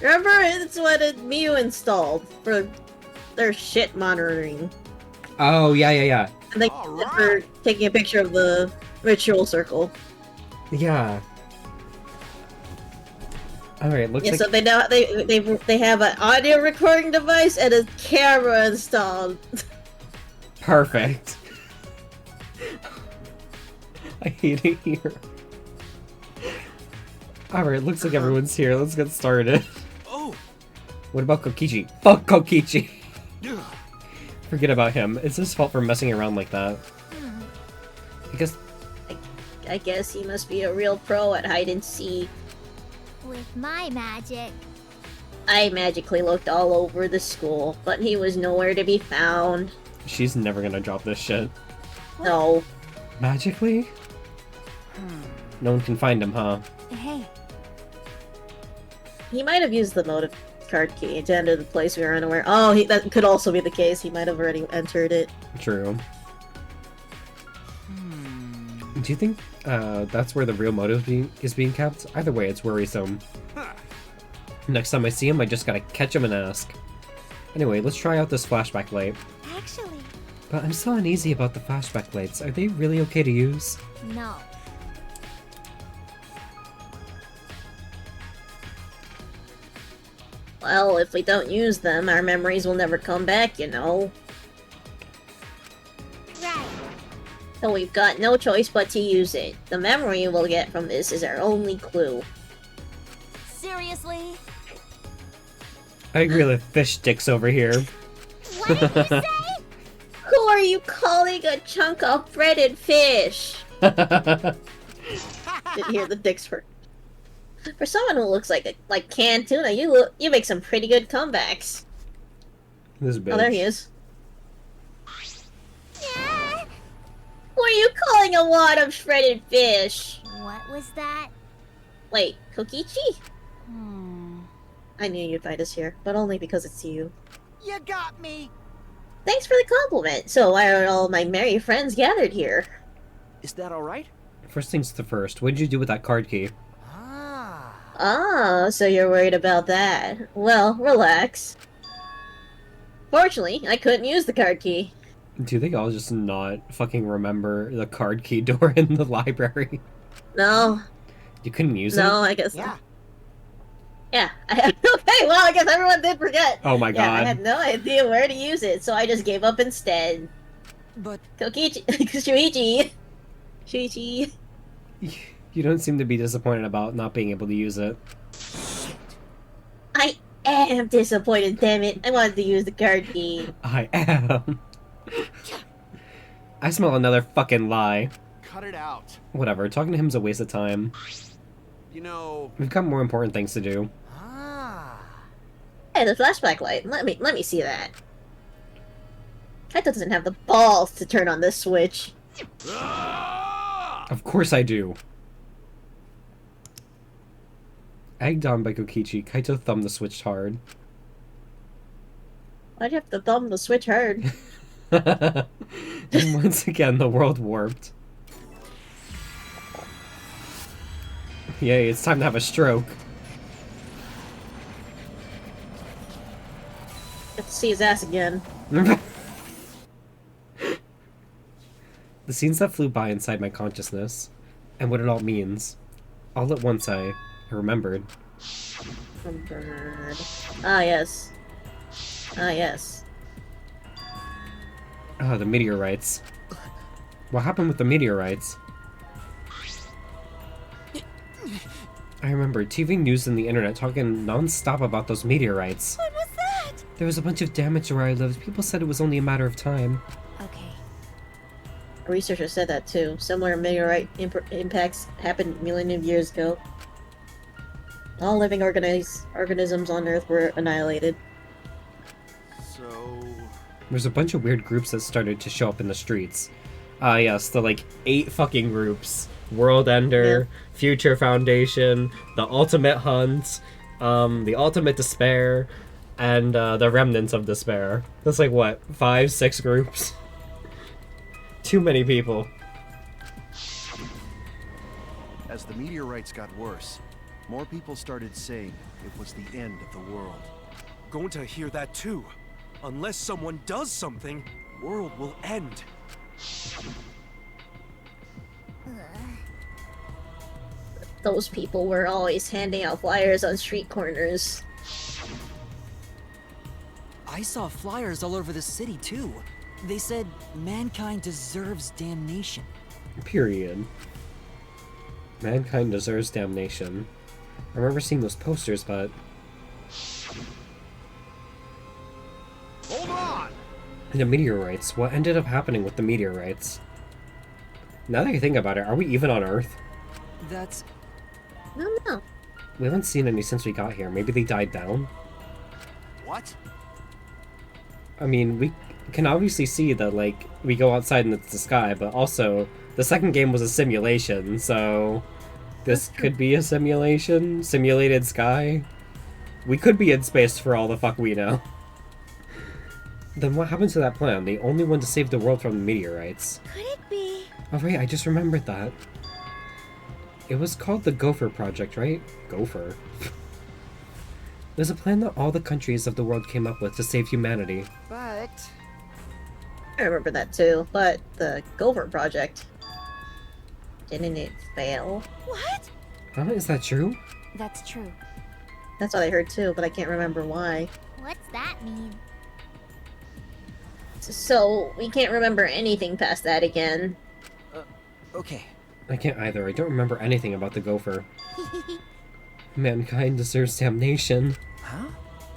Remember, it's what Miu installed for their shit monitoring. Oh, yeah. And they for taking a picture of the ritual circle. Yeah. Alright, looks Yeah, like... so they now they have an audio recording device and a camera installed. Perfect. I hate it here. Alright, looks like everyone's here. Let's get started. Oh. What about Kokichi? Fuck Kokichi! Ugh. Forget about him. It's his fault for messing around like that. Because... I guess he must be a real pro at hide and seek. With my magic. I magically looked all over the school, but he was nowhere to be found. she's never gonna drop this shit. No. Magically? No one can find him, huh? Hey, He might have used the motive card key to enter the place we were unaware. Oh, that could also be the case. He might have already entered it. True. Do you think that's where the real motive is being kept? Either way, it's worrisome. Next time I see him, I just gotta catch him and ask. Anyway, let's try out this flashback light. actually, But I'm so uneasy about the flashback lights. Are they really okay to use? no. Well, if we don't use them, our memories will never come back, you know. Right. So we've got no choice but to use it. The memory we'll get from this is our only clue. Seriously? I agree with fish sticks over here. What did you say? Who are you calling a chunk of breaded fish? Didn't hear the dicks for someone who looks like canned tuna. You make some pretty good comebacks. This bitch. Oh, there he is. Yeah. Who are you calling a wad of shredded fish? What was that? Wait, Kokichi? Hmm. I knew you'd find us here, but only because it's you. You got me. Thanks for the compliment. So why are all my merry friends gathered here? Is that alright? First things the first, what did you do with that card key? Ah. Ah, so you're worried about that. Well, relax. Fortunately, I couldn't use the card key. Do they all just not fucking remember the card key door in the library? No, You couldn't use it? no, I guess Yeah. Yeah. Okay, well, I guess everyone did forget. Oh my Yeah, I god. had no idea where to use it, so I just gave up instead. But Kokichi... Shuichi! Shuichi... You don't seem to be disappointed about not being able to use it. I am disappointed, damn it. I wanted to use the card key. I am. I smell another fucking lie. Cut it out. Whatever, talking to him's a waste of time. You know, We've got more important things to do. ah. Hey, the flashback light. Let me see that. Kaito doesn't have the balls to turn on this switch. Of course I do. Egged on by Kokichi, Kaito thumbed the switch hard. Why'd you have to thumb the switch hard? And once again, the world warped. Yay, it's time to have a stroke. Get to see his ass again. The scenes that flew by inside my consciousness, and what it all means. All at once I remembered. Bird. Ah, yes. Ah, yes. Ah, the meteorites. What happened with the meteorites? I remember TV news and the internet talking non-stop about those meteorites. What was that? There was a bunch of damage where I lived. People said it was only a matter of time. Okay. A researcher said that too. Similar meteorite impacts happened millions of years ago. All living organisms on Earth were annihilated. so There's a bunch of weird groups that started to show up in the streets. Ah, yes, the 8 fucking groups. World Ender, Future Foundation, the Ultimate Hunt, the Ultimate Despair, and the Remnants of Despair. That's what, 5, 6 groups? Too many people. As the meteorites got worse, more people started saying it was the end of the world. Going to hear that too. Unless someone does something, world will end. Those people were always handing out flyers on street corners. I saw flyers all over the city too. They said mankind deserves damnation. Period. Mankind deserves damnation. I remember seeing those posters, but... hold on. The meteorites. What ended up happening with the meteorites? Now that I think about it, are we even on Earth? That's No. We haven't seen any since we got here. Maybe they died down? What? I mean, we can obviously see that, we go outside and it's the sky, but also, the second game was a simulation, so... This could be a simulation? Simulated sky? We could be in space for all the fuck we know. Then what happened to that plan? The only one to save the world from the meteorites. Could it be? Oh right, I just remembered that. It was called the Gopher Project, right? Gopher. There's a plan that all the countries of the world came up with to save humanity. But I remember that too, but the Gopher Project... Didn't it fail? What? Is that true? That's true. That's what I heard too, but I can't remember why. What's that mean? So, we can't remember anything past that again. okay. I can't either. I don't remember anything about the Gopher. Mankind deserves damnation. Huh?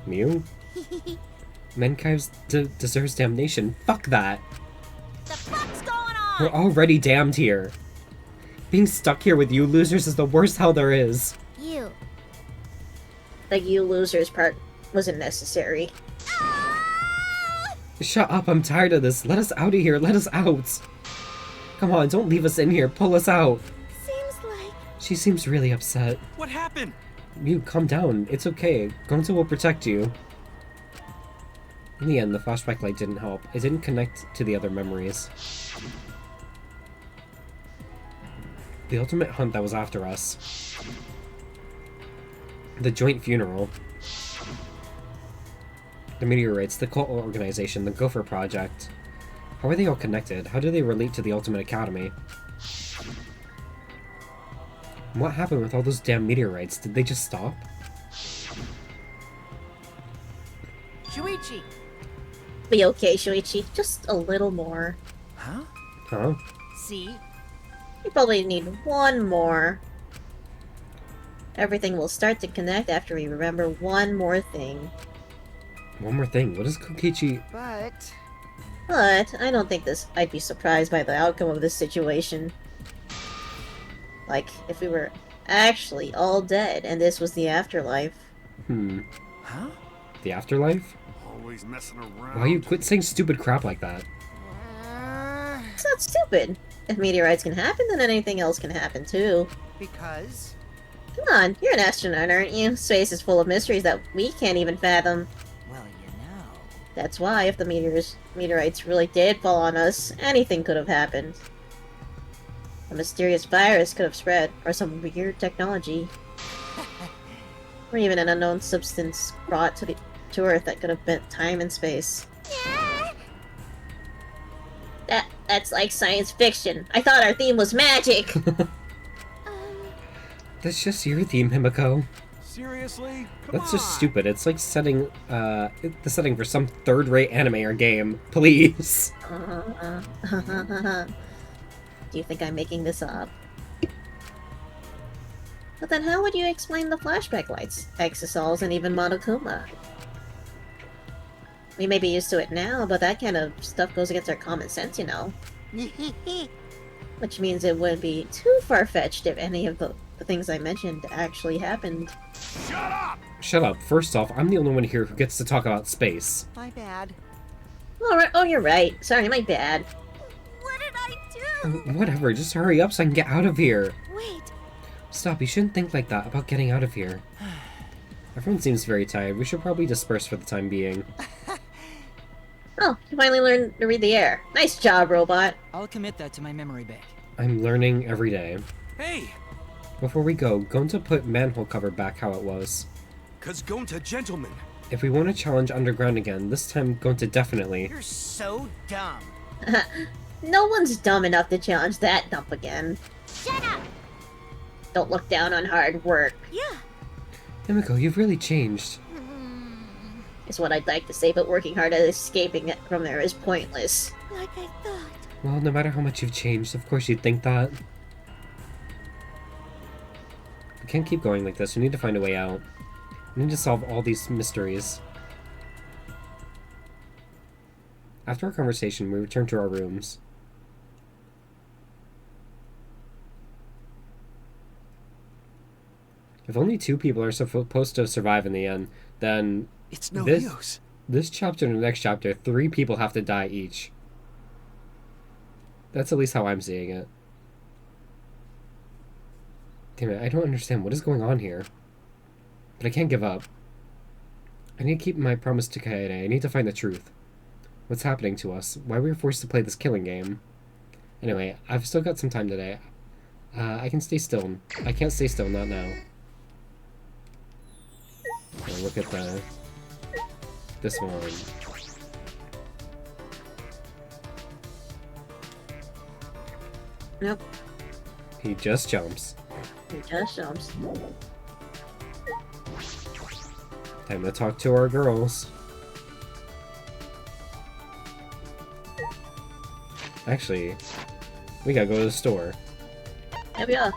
Mew? Mankind deserves damnation. Fuck that. the fuck's going on? We're already damned here. Being stuck here with you losers is the worst hell there is. You. The you losers part wasn't necessary. Shut up, I'm tired of this. Let us out of here. Let us out. Come on, don't leave us in here. Pull us out. Seems like She seems really upset. What happened? You, calm down. It's okay. Gonzo will protect you. In the end, the flashback light didn't help. It didn't connect to the other memories. The ultimate hunt that was after us. The joint funeral. The meteorites, the cult organization, the Gopher Project. How are they all connected? How do they relate to the Ultimate Academy? What happened with all those damn meteorites? Did they just stop? Shuichi! Be okay, Shuichi. Just a little more. Huh? Huh? See? You probably need one more. Everything will start to connect after we remember one more thing. One more thing. What is Kokichi? But... But I don't think I'd be surprised by the outcome of this situation. Like, if we were actually all dead and this was the afterlife. Huh? The afterlife? Always messing around. Why you quit saying stupid crap like that? It's not stupid. If meteorites can happen, then anything else can happen too. because... Come on, you're an astronaut, aren't you? Space is full of mysteries that we can't even fathom. Well, you know... That's why, if the meteorites really did fall on us, anything could have happened. A mysterious virus could have spread, or some weird technology. Or even an unknown substance brought to Earth that could have bent time and space. That's like science fiction. I thought our theme was magic! That's just your theme, Himiko. Seriously? Come That's just on. stupid. It's like setting, the setting for some third-rate anime or game. Please. Do you think I'm making this up? But then how would you explain the flashback lights, exosols, and even Monokuma? We may be used to it now, but that kind of stuff goes against our common sense, you know. Which means it wouldn't be too far-fetched if any of the things I mentioned actually happened. Shut up! Shut up. First off, I'm the only one here who gets to talk about space. My bad. Oh, you're right. Sorry, my bad. What did I do? Whatever, just hurry up so I can get out of here. Wait, Stop, you shouldn't think like that about getting out of here. Everyone seems very tired. We should probably disperse for the time being. Oh, you finally learned to read the air. Nice job, robot. I'll commit that to my memory bank. I'm learning every day. Hey! Before we go, going to put manhole cover back how it was. Cause Gonta, gentlemen. If we want to challenge underground again, this time going to definitely. You're so dumb. No one's dumb enough to challenge that dump again. shut up! Don't look down on hard work, Yeah. Himiko, you've really changed. is what I'd like to say, but working hard at escaping from there is pointless. Like I thought. Well, no matter how much you've changed, of course you'd think that. We can't keep going like this. We need to find a way out. We need to solve all these mysteries. After our conversation, we returned to our rooms. If only 2 people are supposed to survive in the end, then It's no This- use. this chapter and the next chapter, 3 people have to die each. That's at least how I'm seeing it. Damn it, I don't understand what is going on here. But I can't give up. I need to keep my promise to Kaede. I need to find the truth. What's happening to us? Why we were forced to play this killing game? Anyway, I've still got some time today. I can stay still. I can't stay still, not now. Oh, look at this one. Nope, He just jumps. it just jumps. Time to talk to our girls. Actually, we gotta go to the store. Here we are.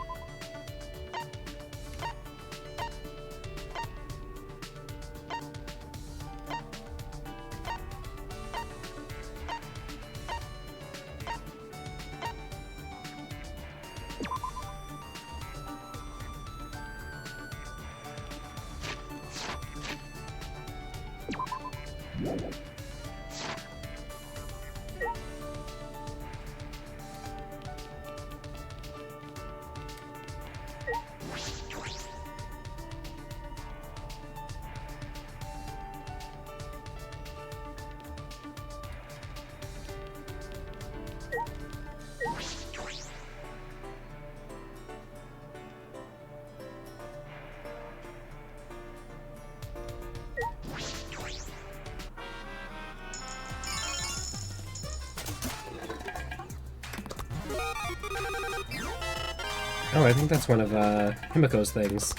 Oh, I think that's one of Himiko's things.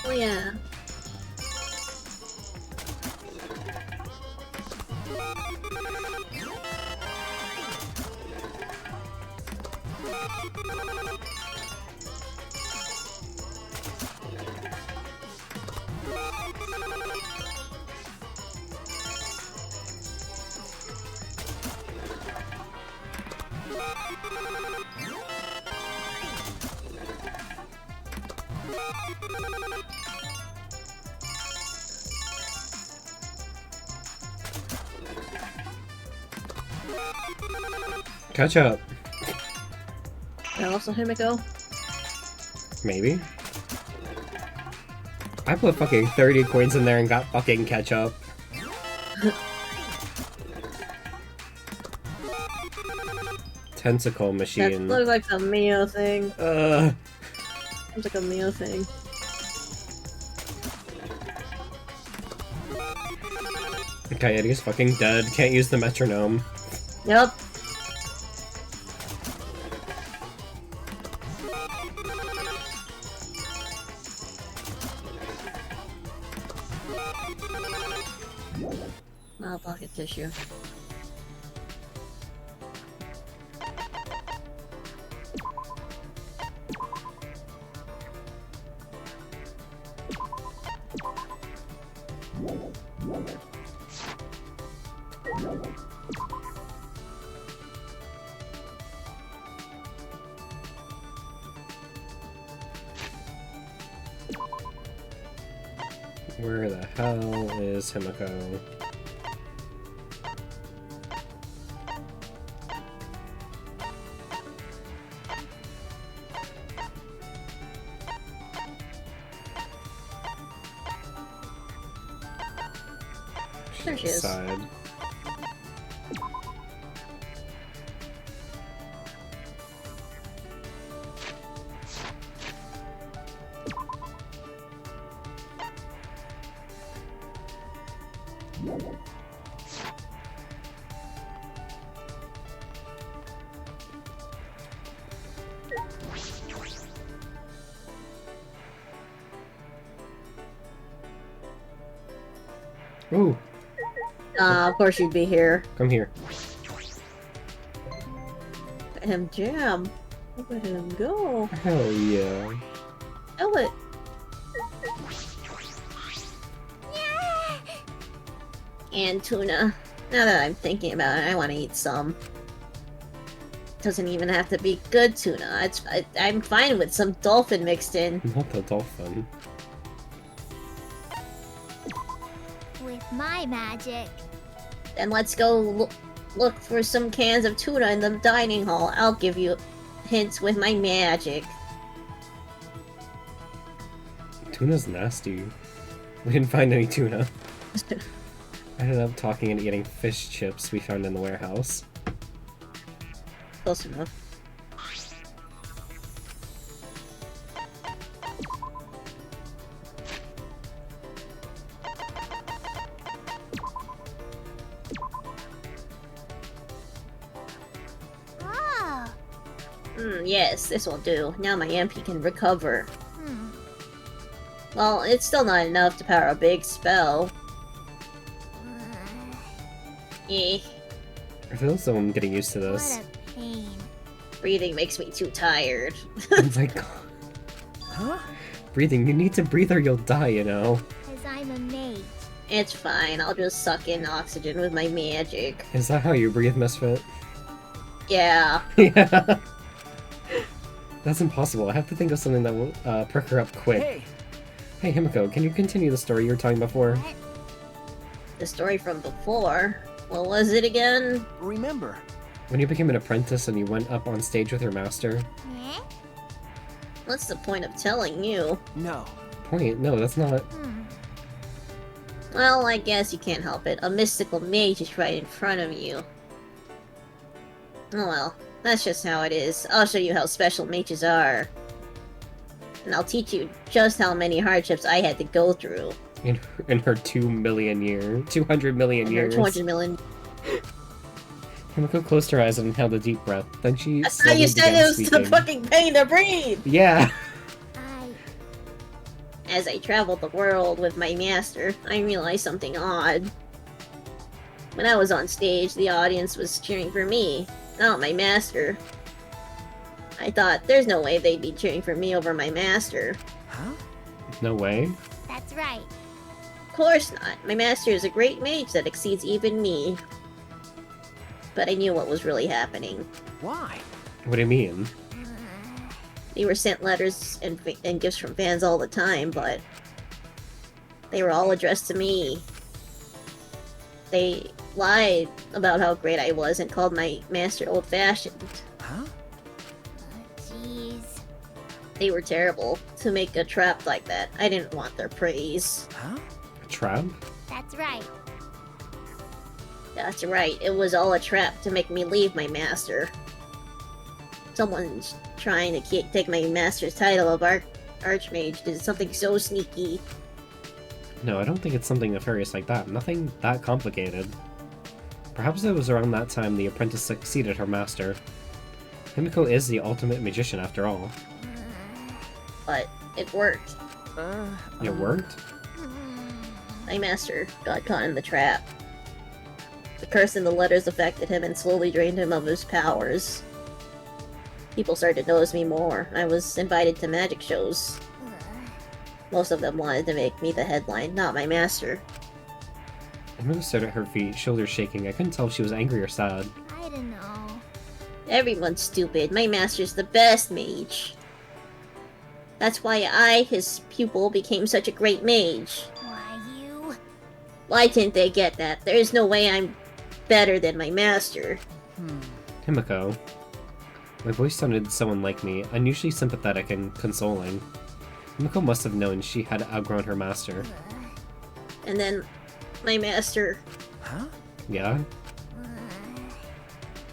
Oh yeah. Catch up. And also Himiko. Maybe. I put fucking 30 coins in there and got fucking ketchup. Tentacle That machine. looks like a Mio thing. Looks like a Mio thing. Okay, Eddie's fucking dead. Can't use the metronome. Yep. Oh, pocket tissue. Where the hell is Himiko? There she is. Side. Ooh, Of course you'd be here. come here. Let him jam. Look at him go. Hell yeah. Kill it. And tuna. Now that I'm thinking about it, I want to eat some. Doesn't even have to be good tuna. I'm fine with some dolphin mixed in. Not the dolphin. With my magic. Then let's go look for some cans of tuna in the dining hall. I'll give you hints with my magic. Tuna's nasty. We didn't find any tuna. I ended up talking and eating fish chips we found in the warehouse. Close enough. Oh. Yes, this will do. Now my MP can recover. Hmm. Well, it's still not enough to power a big spell. Eh, I feel as though I'm getting used to this. What a pain. breathing makes me too tired. Oh my god. Huh? Breathing, you need to breathe or you'll die, you know. Cause I'm a mage. It's fine, I'll just suck in oxygen with my magic. Is that how you breathe, Misfit? Yeah. Yeah. That's impossible. I have to think of something that will perk her up quick. Hey, Hey, Himiko, can you continue the story you were telling before? What? The story from before. What was it again? remember, When you became an apprentice and you went up on stage with your master? Eh? What's the point of telling you? no. Point? No, that's not. Well, I guess you can't help it. A mystical mage is right in front of you. Oh well, that's just how it is. I'll show you how special mages are. And I'll teach you just how many hardships I had to go through. In her 2 million years. 200 million years. 200 million. Himiko closed her eyes and inhaled a deep breath. Then she That's how slowly you said began it was the speaking. fucking pain to breathe! Yeah. As I traveled the world with my master, I realized something odd. When I was on stage, the audience was cheering for me, not my master. I thought, there's no way they'd be cheering for me over my master. Huh? No way. That's right. Of course not. My master is a great mage that exceeds even me. But I knew what was really happening. Why? What do you mean? We were sent letters and gifts from fans all the time, but they were all addressed to me. They lied about how great I was and called my master old-fashioned. Huh? Jeez. They were terrible. To make a trap like that, I didn't want their praise. Huh? A trap? That's right. That's right, it was all a trap to make me leave my master. Someone's trying to take my master's title of Archmage did something so sneaky. No, I don't think it's something nefarious like that. Nothing that complicated. Perhaps it was around that time the apprentice succeeded her master. Himiko is the ultimate magician after all. But it worked. It worked? My master got caught in the trap. The curse in the letters affected him and slowly drained him of his powers. People started to notice me more. I was invited to magic shows. Most of them wanted to make me the headline, not my master. Himiko stood at her feet, shoulders shaking. I couldn't tell if she was angry or sad. I don't know. Everyone's stupid. My master's the best mage. That's why I, his pupil, became such a great mage. Why you? Why didn't they get that? There's no way I'm better than my master. Himiko. My voice sounded so unlike me, unusually sympathetic and consoling. Himiko must have known she had outgrown her master. And then, my master... Huh? Yeah?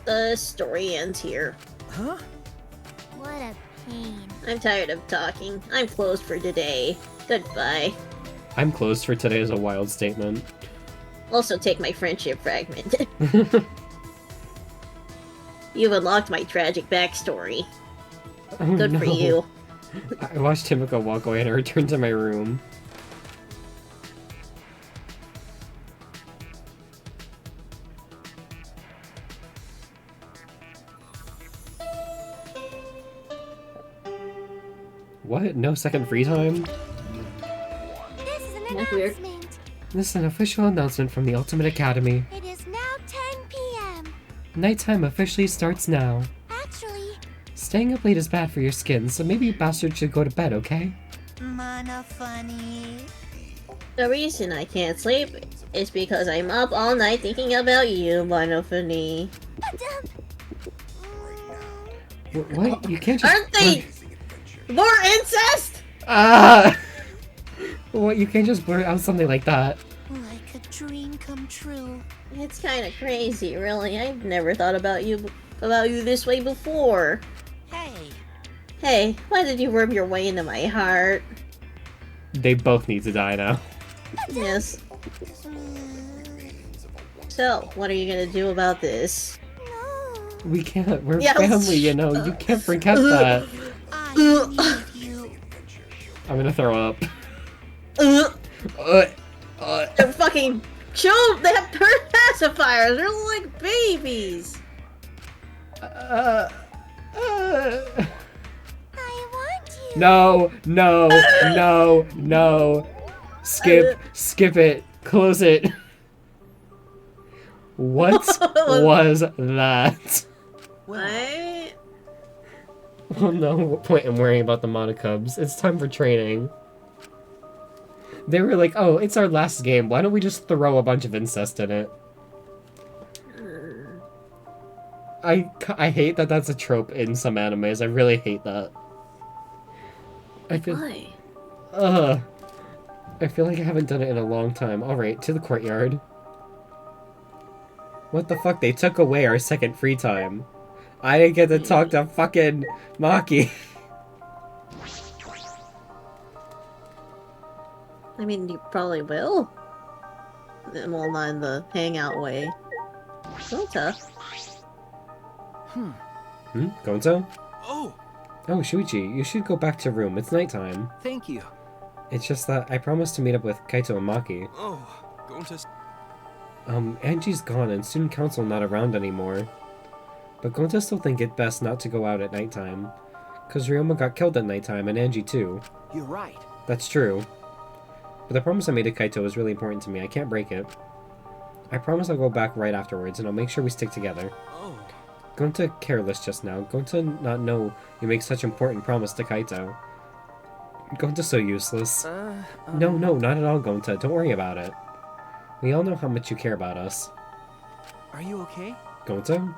The story ends here. Huh? What a pain. I'm tired of talking. I'm closed for today. Goodbye. I'm closed for today is a wild statement. Also take my friendship fragment. You've unlocked my tragic backstory. Oh, Good for no. you. I watched Himiko walk away and I returned to my room. What? No second free time? This is an That's weird. announcement. This is an official announcement from the Ultimate Academy. It is now 10 p.m. Nighttime officially starts now. Actually, Staying up late is bad for your skin, so maybe you bastards should go to bed, okay? Mana funny. The reason I can't sleep is because I'm up all night thinking about you, Monofony. What? You can't just... Aren't they more incest? Ah! What? You can't just blurt out something like that. Like a dream come true. It's kind of crazy, really. I've never thought about you this way before. Hey, Hey, why did you worm your way into my heart? They both need to die now. Yes. So, what are you gonna do about this? We can't. We're Yes. family, you know. You can't forget that. I need you. I'm gonna throw up. Ugh. Uh, They're fucking children. They have pacifiers. They're like babies. uh, I want you. no, no, no, no. Skip it. Close it. What was that? What? Well, no point in worrying about the Monocubs. It's time for training. They were like, oh, it's our last game. Why don't we just throw a bunch of incest in it? I hate that that's a trope in some animes. I really hate that. I feel... Why? I feel like I haven't done it in a long time. Alright, to the courtyard. What the fuck? They took away our second free time. I didn't get to talk to fucking Maki. I mean, you probably will. Well, not in the hangout way. Sota. Hmm? Gonzo? Oh, Oh, Shuichi, you should go back to your room. It's nighttime. Thank you. It's just that I promised to meet up with Kaito and Maki. oh, going to... Angie's gone and student council not around anymore. But Gonta still think it best not to go out at nighttime. Cause Ryoma got killed at nighttime and Angie too. You're right. That's true. But the promise I made to Kaito is really important to me. I can't break it. I promise I'll go back right afterwards and I'll make sure we stick together. Oh, Gonta careless just now. Gonta not know you make such important promise to Kaito. Gonta's so useless. No, not at all, Gonta. Don't worry about it. We all know how much you care about us. Are you okay? Gonta?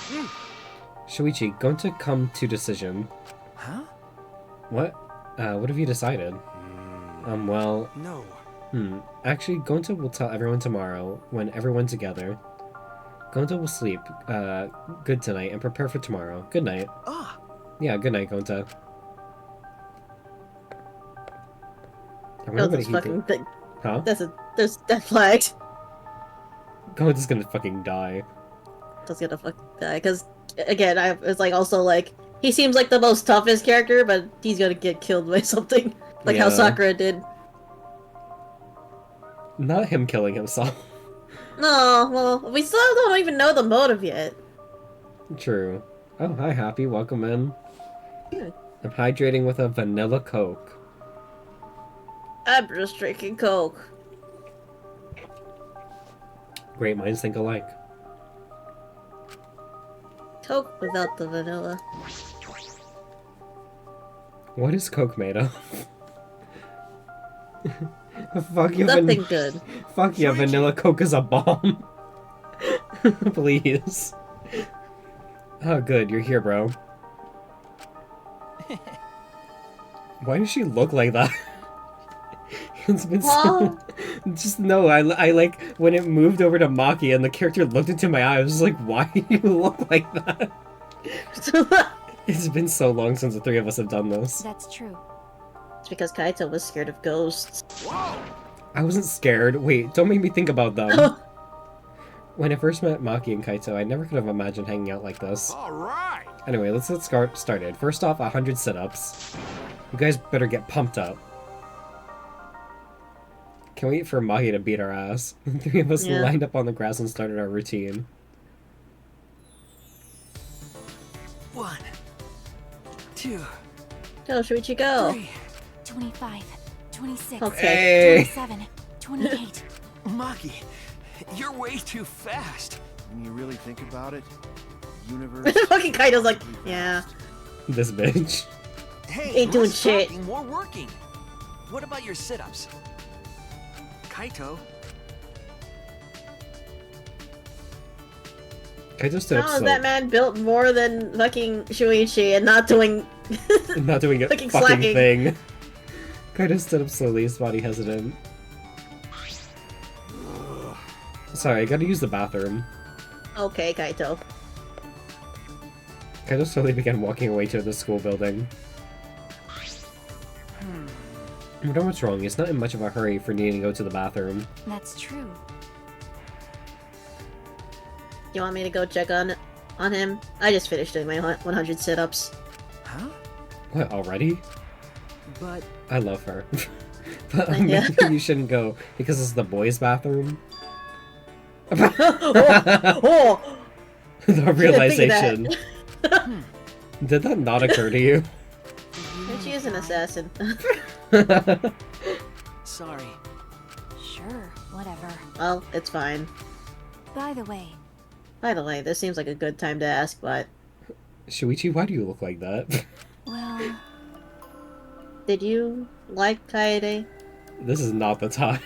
Shuichi, Gonta come to decision. Huh? What? What have you decided? Well... no. Actually, Gonta will tell everyone tomorrow, when everyone's together. Gonta will sleep, good tonight, and prepare for tomorrow. Good night. Ah! Yeah, good night, Gonta. I wonder what Gonta's he fucking did. thing. Huh? There's death flags. Gonta's gonna fucking die. Gonta's gonna fucking die, because, again, it's like, also, like, he seems like the most toughest character, but he's gonna get killed by something. Like how Yeah. Sakura did. Not him killing himself. No, well, we still don't even know the motive yet. True. Oh, hi, Happy. Welcome in. Hmm. I'm hydrating with a vanilla Coke. I'm just drinking Coke. Great minds think alike. Coke without the vanilla. What is Coke made of? Fuck you, Nothing good. Fuck yeah, vanilla Coke is a bomb. Please. Oh, good, you're here, bro. Why does she look like that? It's been so... Just no, I like, when it moved over to Maki and the character looked into my eye, I was just like, why do you look like that? It's been so long since the three of us have done this. That's true. It's because Kaito was scared of ghosts. Whoa! I wasn't scared. Wait, don't make me think about them. When I first met Maki and Kaito, I never could have imagined hanging out like this. All right. Anyway, let's get started. First off, 100 sit-ups. You guys better get pumped up. Can't wait for Maki to beat our ass. The three of us lined up on the grass and started our routine. 1, 2, Go, Shuichi, go. 3. 25, 26, Okay. 27, 28. Maki, you're way too fast. When you really think about it, the universe... Fucking Kaito's like, yeah. This bitch. Hey, Ain't doing less shit. talking, more working. What about your sit-ups? Kaito? Kaito stood up How is slow. that man built more than fucking Shuichi and not doing... Not doing a fucking fucking slacking. thing. Kaito stood up slowly, his body hesitant. Sorry, I gotta use the bathroom. Okay, Kaito. Kaito slowly began walking away to the school building. I wonder what's wrong. He's not in much of a hurry for needing to go to the bathroom. That's true. You want me to go check on him? I just finished doing my 100 sit-ups. Huh? What, already? But I love her. But Yeah. maybe you shouldn't go because it's the boys' bathroom. Oh! The realization. that. Did that not occur to you? Shuichi is an assassin. sorry. Sure, whatever. Well, it's fine. By the way, By the way, this seems like a good time to ask, but... Shuichi, why do you look like that? well, Did you like Kaede? This is not the time.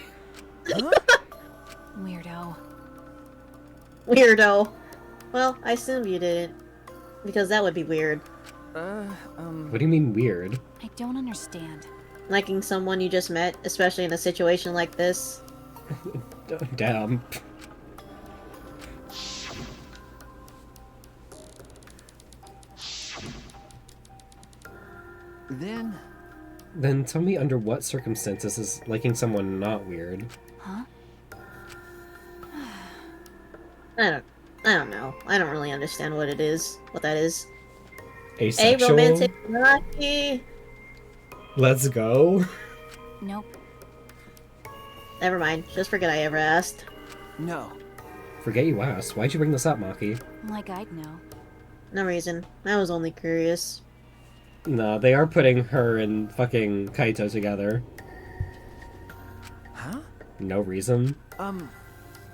weirdo. Weirdo. Well, I assume you didn't. Because that would be weird. What do you mean weird? I don't understand. Liking someone you just met, especially in a situation like this. Damn. Then tell me under what circumstances is liking someone not weird? Huh? I I don't know. I don't really understand what it is. What that is. Asexual? Romantic Rocky. Let's go. Nope. Never mind. Just forget I ever asked. No. Forget you asked. Why'd you bring this up, Maki? Like I'd know. No reason. I was only curious. No, they are putting her and fucking Kaito together. Huh? No reason.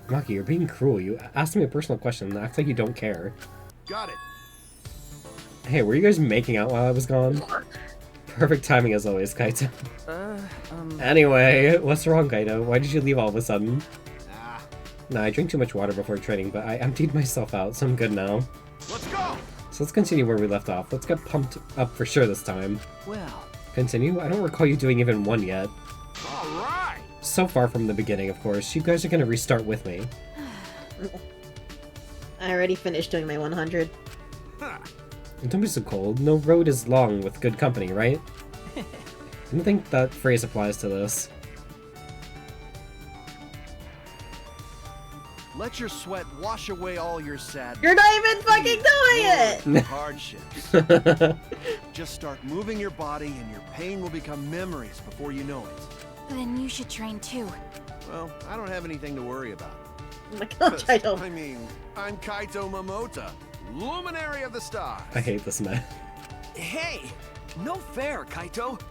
Maki, you're being cruel. You asked me a personal question and act like you don't care. Got it. Hey, were you guys making out while I was gone? Perfect timing as always, Kaito. Anyway, what's wrong, Kaito? Why did you leave all of a sudden? Nah, I drank too much water before training, but I emptied myself out, so I'm good now. Let's go. So let's continue where we left off. Let's get pumped up for sure this time. Well. Continue? I don't recall you doing even one yet. All right. So far from the beginning, of course. You guys are gonna restart with me. I already finished doing my 100. Huh. Don't be so cold. No road is long with good company, right? I don't think that phrase applies to this. Let your sweat wash away all your sadness. You're not even fucking doing it! and hardships. Just start moving your body and your pain will become memories before you know it. Then you should train too. Well, I don't have anything to worry about. Oh my gosh, I don't. I mean, I'm Kaito Momota, luminary of the stars. I hate this man. Hey! No fair, Kaito!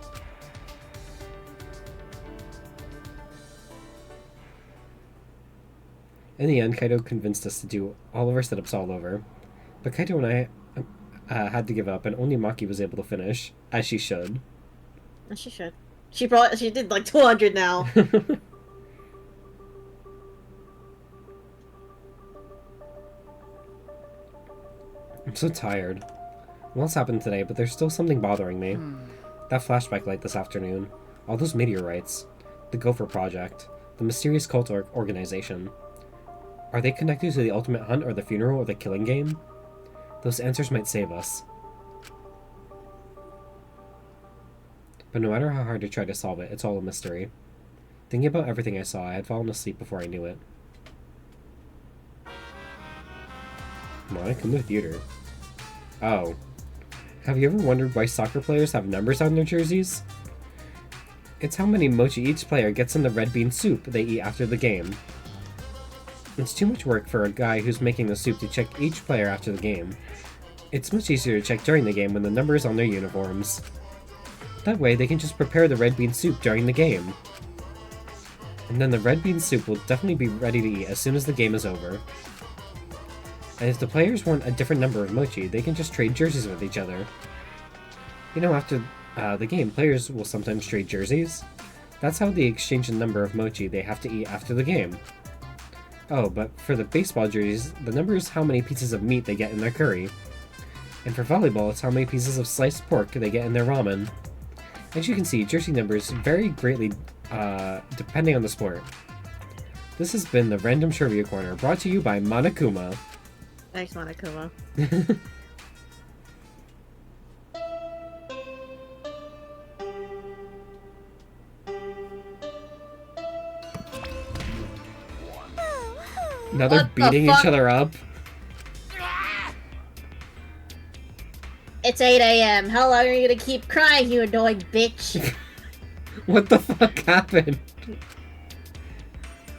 In the end, Kaito convinced us to do all of our setups all over. But Kaito and I had to give up, and only Maki was able to finish, as she should. She should. She did like 200 now. I'm so tired. Lots happened today, but there's still something bothering me. That flashback light this afternoon, all those meteorites, the Gopher Project, the mysterious cult organization. Are they connected to the ultimate hunt or the funeral or the killing game? Those answers might save us. But no matter how hard I try to solve it, it's all a mystery. Thinking about everything I saw, I had fallen asleep before I knew it. Monokuma Theater. Oh. Have you ever wondered why soccer players have numbers on their jerseys? It's how many mochi each player gets in the red bean soup they eat after the game. It's too much work for a guy who's making the soup to check each player after the game. It's much easier to check during the game when the number is on their uniforms. That way they can just prepare the red bean soup during the game. And then the red bean soup will definitely be ready to eat as soon as the game is over. And if the players want a different number of mochi, they can just trade jerseys with each other. You know, after the game, players will sometimes trade jerseys. That's how they exchange the number of mochi they have to eat after the game. Oh, but for the baseball jerseys, the number is how many pieces of meat they get in their curry. And for volleyball, it's how many pieces of sliced pork they get in their ramen. As you can see, jersey numbers vary greatly depending on the sport. This has been the Random Trivia Corner, brought to you by Monokuma. Thanks, Monokuma. Now they're beating each other up. It's 8 a.m. How long are you gonna keep crying, you annoying bitch? What the fuck happened?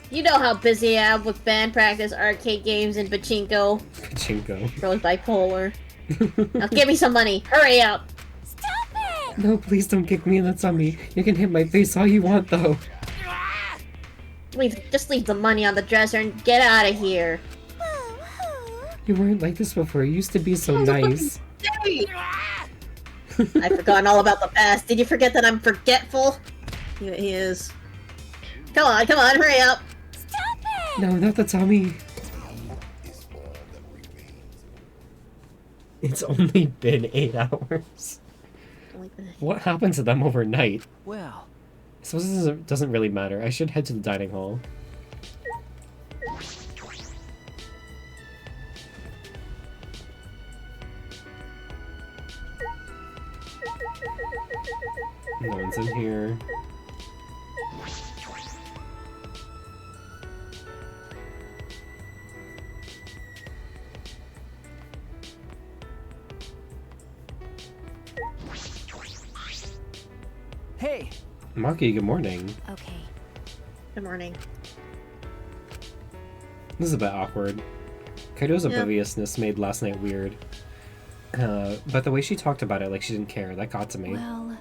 You know how busy I am with band practice, arcade games, and pachinko. Pachinko. Girl's bipolar. Now give me some money. Hurry up. Stop it! No, please don't kick me in the tummy. You can hit my face all you want, though. Just leave the money on the dresser and get out of here. You weren't like this before. You used to be so nice. I've forgotten all about the past. Did you forget that I'm forgetful? He is. Come on, hurry up. Stop it! No, not the tummy. It's only been 8 hours. What happened to them overnight? Well, I suppose this doesn't really matter. I should head to the dining hall. No one's in here. Hey! Maki, good morning. Okay. Good morning. This is a bit awkward. Kaido's Yeah. obliviousness made last night weird. But the way she talked about it like she didn't care, that got to me. Well,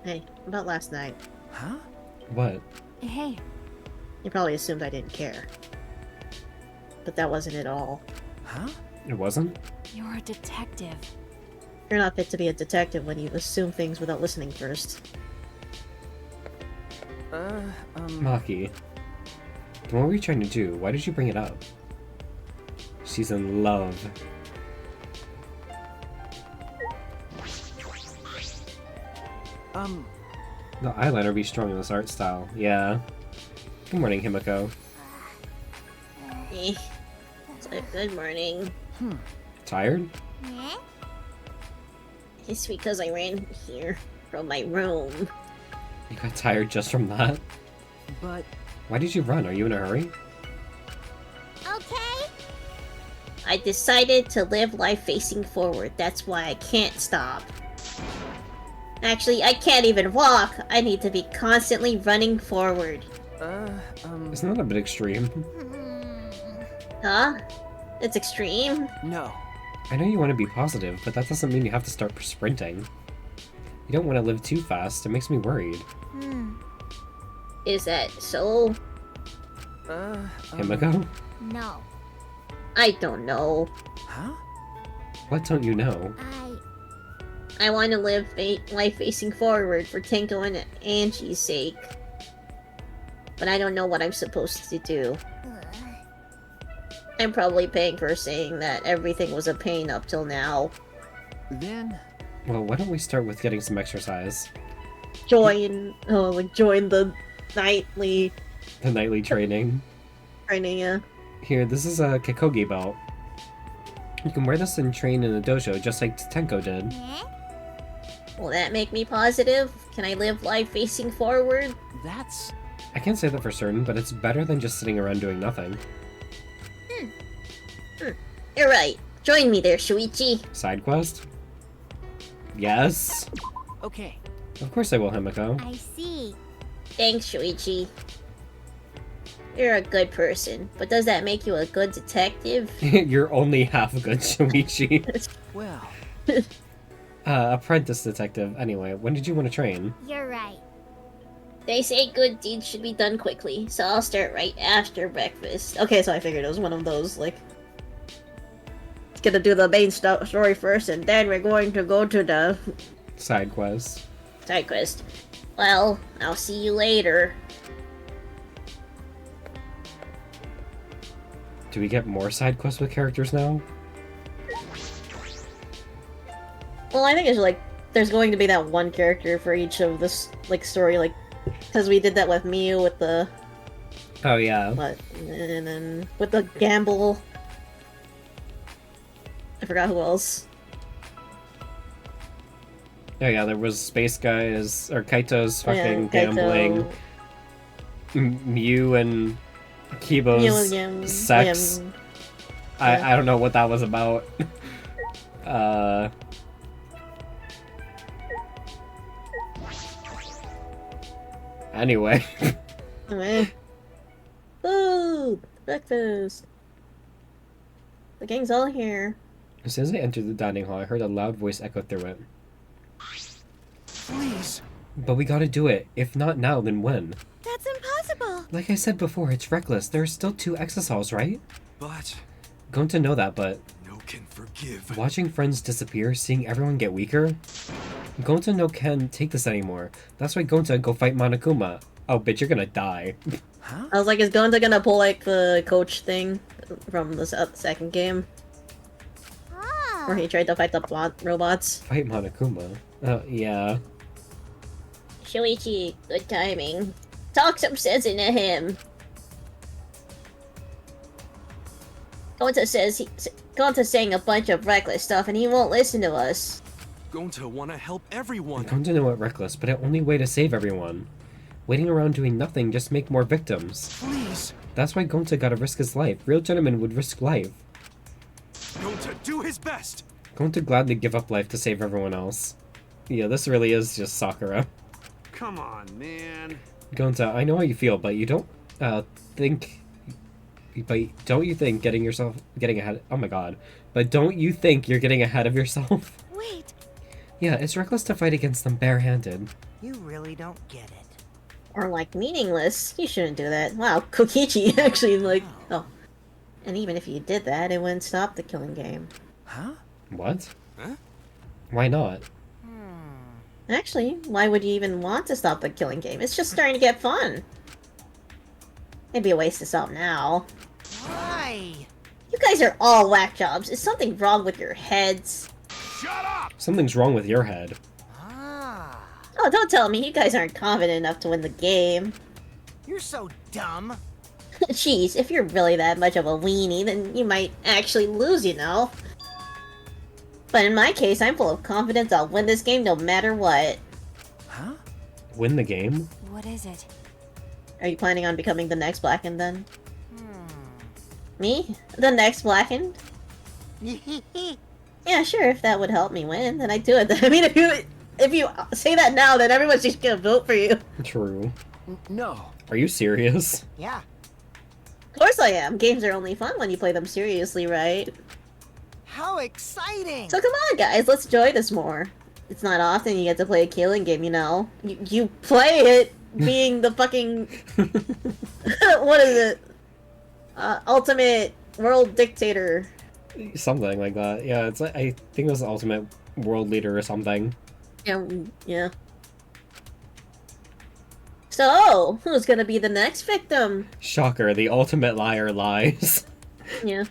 Hey, about last night. Huh? What? hey. You probably assumed I didn't care. But that wasn't it all. Huh? It wasn't? You're a detective. You're not fit to be a detective when you assume things without listening first. Maki. What were you trying to do? Why did you bring it up? She's in love. The eyeliner be strong in this art style. Yeah. Good morning, Himiko. Eh. So, good morning. Tired? Yeah? It's because I ran here from my room. You got tired just from that? But Why did you run? Are you in a hurry? Okay. I decided to live life facing forward. That's why I can't stop. Actually, I can't even walk. I need to be constantly running forward. Isn't that a bit extreme? Huh? It's extreme. No. I know you want to be positive, but that doesn't mean you have to start sprinting. You don't want to live too fast. It makes me worried. Is that so? Himiko? No. I don't know. Huh? What don't you know? I want to live life facing forward for Tenko and Angie's sake. But I don't know what I'm supposed to do. I'm probably paying for saying that everything was a pain up till now. Then Well, why don't we start with getting some exercise? Join the nightly The nightly training. training, yeah. Here, this is a Kikogi belt. You can wear this and train in the dojo just like Tenko did. Will that make me positive? Can I live life facing forward? that's I can't say that for certain, but it's better than just sitting around doing nothing. You're right. Join me there, Shuichi. Side quest? Yes? okay. Of course I will, Himiko. I see. Thanks, Shuichi. You're a good person, but does that make you a good detective? You're only half good, Shuichi. Well, Apprentice detective. Anyway, when did you want to train? You're right. They say good deeds should be done quickly, so I'll start right after breakfast. Okay, so I figured it was one of those, like... It's gonna do the main story first, and then we're going to go to the Side quest. side quest. Well, I'll see you later. Do we get more side quests with characters now? Well, I think it's like, there's going to be that one character for each of this, like, story, like... Because we did that with Miu with the... Oh yeah. What? And then with the gamble... I forgot who else. Oh yeah, there was Space Guys, or Kaito's Oh, yeah, fucking Kaito. gambling. Mew and Kibo's Miu and Gam- sex. Gam- I don't know what that was about. Anyway. Anyway. Food! Breakfast! The gang's all here. As soon as I entered the dining hall, I heard a loud voice echo through it. Please. But we gotta do it. If not now, then when? That's impossible. Like I said before, it's reckless. There are still 2 exosols, right? But Going to know that, but no can forgive. watching friends disappear, seeing everyone get weaker? Gonta no can take this anymore. That's why Gonta go fight Monokuma. Oh, bitch, you're gonna die. huh? I was like, is Gonta gonna pull like the coach thing from the second game? Where he tried to fight the robots? Fight Monokuma? Yeah. Shuichi, good timing. Talk some sense into him. Gonta's saying a bunch of reckless stuff and he won't listen to us. Going to want to help everyone. Gonta know it reckless, but the only way to save everyone. Waiting around doing nothing just make more victims. Please. That's why Gonta gotta risk his life. Real gentlemen would risk life. Going to do his best. Gonta gladly give up life to save everyone else. Yeah, this really is just Sakura. Come on, man. Gonta, I know how you feel, but you don't think. But don't you think getting ahead? Oh my god! But don't you think you're getting ahead of yourself? Wait, Yeah, it's reckless to fight against them barehanded. you really don't get it. Or like meaningless. You shouldn't do that. Wow, Kokichi actually like. Oh, and even if you did that, it wouldn't stop the killing game. Huh? What? Huh? Why not? Actually, why would you even want to stop the killing game? It's just starting to get fun. It'd be a waste to stop now. Why? You guys are all whack jobs. Is something wrong with your heads? Shut up! Something's wrong with your head. Ah, Oh, don't tell me you guys aren't confident enough to win the game. you're so dumb. Jeez, if you're really that much of a weenie, then you might actually lose, you know? But in my case, I'm full of confidence I'll win this game no matter what. Huh? Win the game? What is it? Are you planning on becoming the next Blackened then? Me? The next Blackened? Yeah, sure, if that would help me win, then I'd do it. I mean, if you say that now, then everyone's just gonna vote for you. True. No. Are you serious? Yeah. Of course I am. Games are only fun when you play them seriously, right? How exciting! So come on, guys, let's enjoy this more. It's not often you get to play a killing game, you know? You play it being the fucking... what is it? Ultimate world dictator. Something like that. Yeah, it's like, I think it was the ultimate world leader or something. Yeah. So, who's gonna be the next victim? Shocker, the ultimate liar lies. Yeah.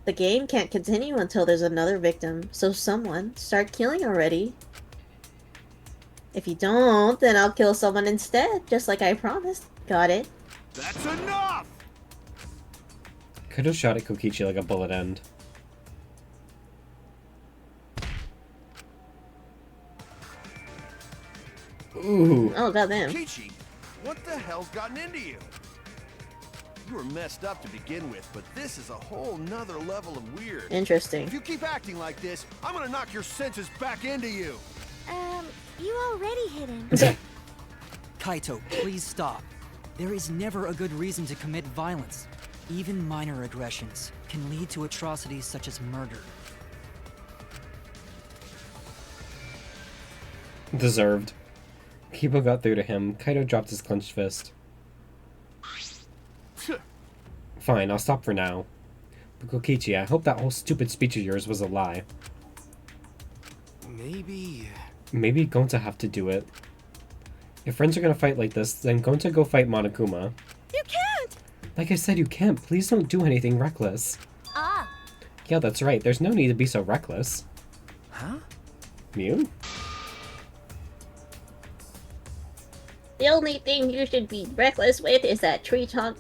The game can't continue until there's another victim, so someone start killing already. If you don't, then I'll kill someone instead, just like I promised. Got it? That's enough! Could have shot at Kokichi like a bullet end. Ooh. Oh, goddamn. Kichi, what the hell's gotten into you? You were messed up to begin with, but this is a whole nother level of weird. Interesting. If you keep acting like this, I'm gonna knock your senses back into you. You already hit him. Kaito, please stop. There is never a good reason to commit violence. Even minor aggressions can lead to atrocities such as murder. Deserved. Kiba got through to him. Kaito dropped his clenched fist. Fine, I'll stop for now. But Kokichi, I hope that whole stupid speech of yours was a lie. Maybe... Maybe going to have to do it. If friends are gonna fight like this, then going to go fight Monokuma. You can't! Like I said, you can't. Please don't do anything reckless. Ah. Yeah, that's right. There's no need to be so reckless. Huh? Mew? The only thing you should be reckless with is that tree trunk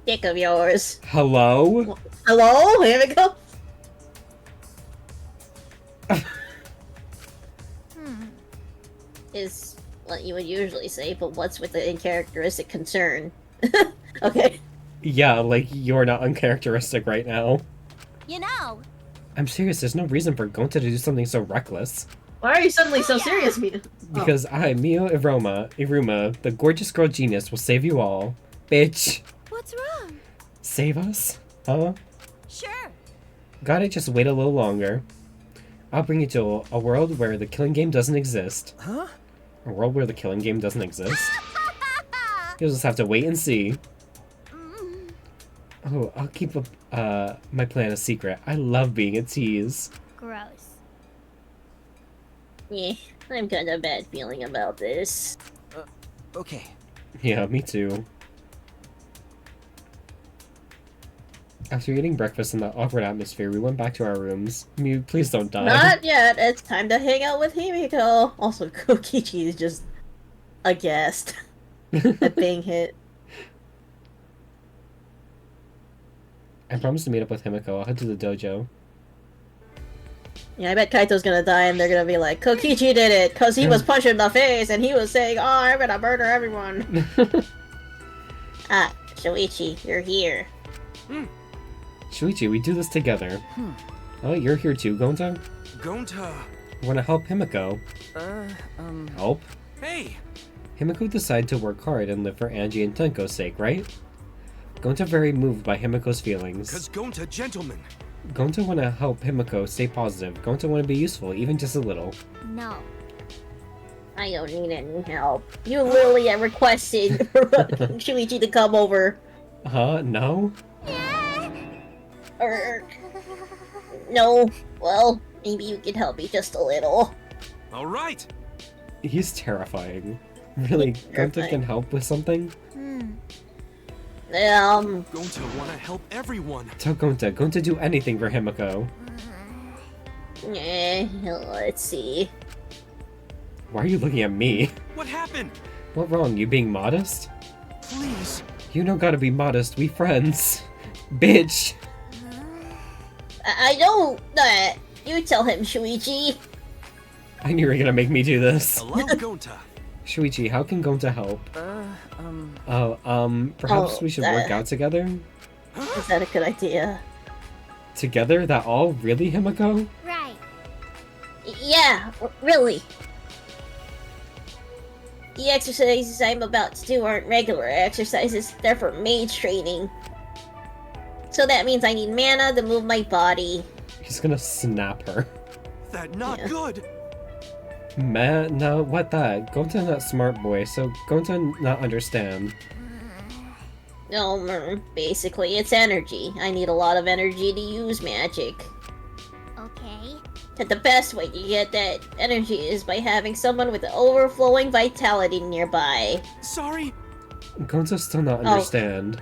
dick of yours. Hello? Hello? Here we go. Is what you would usually say, but what's with the uncharacteristic concern? Okay. Yeah, like, you're not uncharacteristic right now. You know. I'm serious, there's no reason for Gonta to do something so reckless. Why are you suddenly so serious, Mia? Because I, Mio Iruma, the gorgeous girl genius, will save you all. Bitch. What's wrong? Save us? Huh? Sure. Gotta just wait a little longer. I'll bring you to a world where the killing game doesn't exist. Huh? A world where the killing game doesn't exist? You'll just have to wait and see. Oh, I'll keep my plan a secret. I love being a tease. Gross. Yeah, I'm got a bad feeling about this. Okay. Yeah, me too. After eating breakfast in that awkward atmosphere, we went back to our rooms. Mew, please don't die. Not yet. It's time to hang out with Himiko. Also, Kokichi is just a guest at being hit. I promised to meet up with Himiko. I'll head to the dojo. Yeah, I bet Kaito's gonna die and they're gonna be like, Kokichi did it, cause he was punched in the face and he was saying, oh, I'm gonna murder everyone. Ah, Shuichi, you're here. Shuichi, we do this together. Oh, you're here too, Gonta? Gonta... Wanna help Himiko? Help? Hey! Himiko decided to work hard and live for Angie and Tenko's sake, right? Gonta very moved by Himiko's feelings. Cause Gonta, gentlemen. Gonta wanna help Himiko stay positive. Gonta wanna be useful, even just a little. No. I don't need any help. You literally have requested Shuichi to come over. No? Or... No. Well, maybe you can help me just a little. Alright! He's terrifying. Really, Gonta can help with something? Gonta wanna help everyone. Tell Gonta. Gonta do anything for Himiko. Let's see. Why are you looking at me? What happened? What wrong? You being modest? Please. You don't gotta be modest. We friends. Bitch. I don't... you tell him, Shuichi. I knew you were gonna make me do this. Allow Gonta. Shuichi, how can Gonta help? Perhaps we should work out together? Is that a good idea? Together? That all? Really, Himiko? Right. Yeah, really. The exercises I'm about to do aren't regular exercises, they're for mage training. So that means I need mana to move my body. He's gonna snap her. That not good. Man, no, what that? Gonta not smart boy, so Gonta not understand. No, basically it's energy. I need a lot of energy to use magic. Okay. And the best way to get that energy is by having someone with overflowing vitality nearby. Sorry? Gonta still not understand.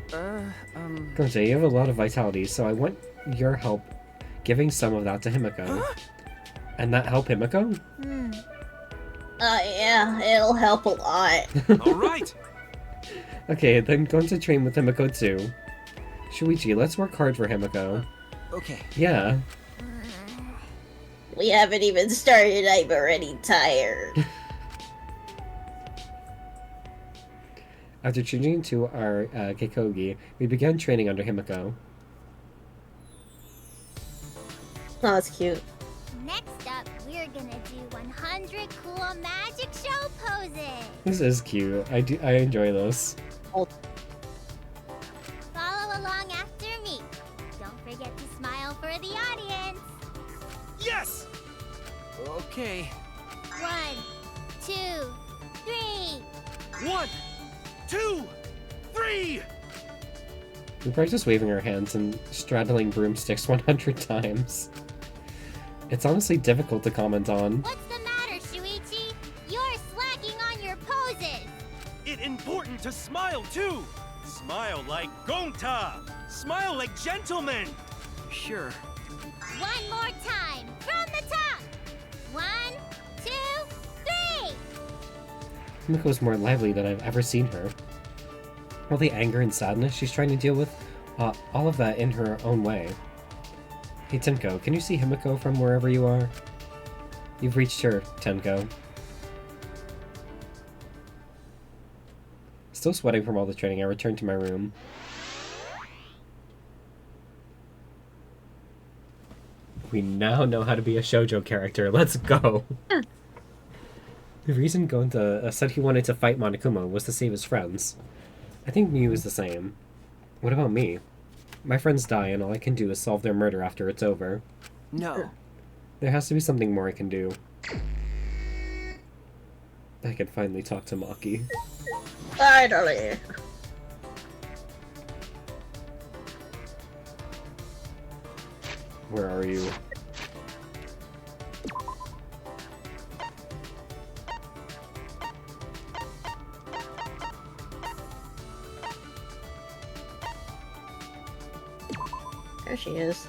Gonta, you have a lot of vitality, so I want your help giving some of that to Himiko. And that help Himiko? Yeah, it'll help a lot. Alright! Okay, then Gonta train with Himiko too. Shuichi, let's work hard for Himiko. Okay. Yeah. We haven't even started, I'm already tired. After changing to our Keikogi, we began training under Himiko. Oh, that's cute. Next up, we're gonna do 100 cool magic show poses. This is cute. I enjoy this. Follow along after me. Don't forget to smile for the audience. Yes! Okay. 1, 2, 3. 1, 2, 3! We practice waving our hands and straddling broomsticks 100 times. It's honestly difficult to comment on. What's the matter, Shuichi? You're slacking on your poses. It's important to smile too! Smile like Gonta! Smile like gentlemen! Sure. One more time, from the top. 1, 2, 3. Himiko's more lively than I've ever seen her. All the anger and sadness she's trying to deal with, all of that in her own way. Hey Tenko, can you see Himiko from wherever you are? You've reached her, Tenko. Still sweating from all the training, I returned to my room. We now know how to be a shoujo character. Let's go! The reason Gonta said he wanted to fight Monokuma was to save his friends. I think Miu is the same. What about me? My friends die and all I can do is solve their murder after it's over. No. There has to be something more I can do. I can finally talk to Maki. Finally! Where are you? There she is.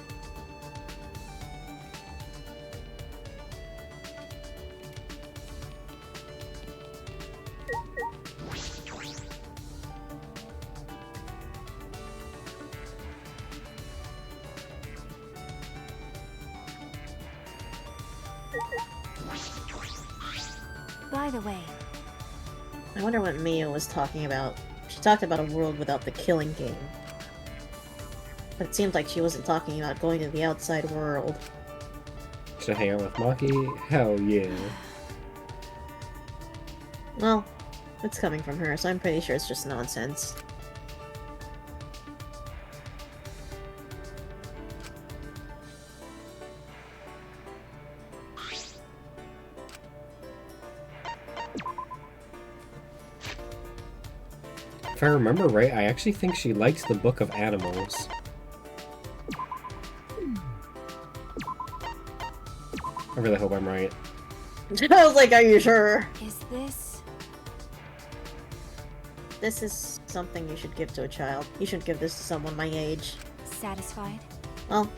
By the way, I wonder what Mio was talking about. She talked about a world without the killing game. But it seemed like she wasn't talking about going to the outside world. Should I hang out with Maki? Hell yeah. Well, it's coming from her, so I'm pretty sure it's just nonsense. If I remember right, I actually think she likes the Book of Animals. I really hope I'm right. I was like, are you sure? Is this... This is something you should give to a child. You shouldn't give this to someone my age. satisfied? Well,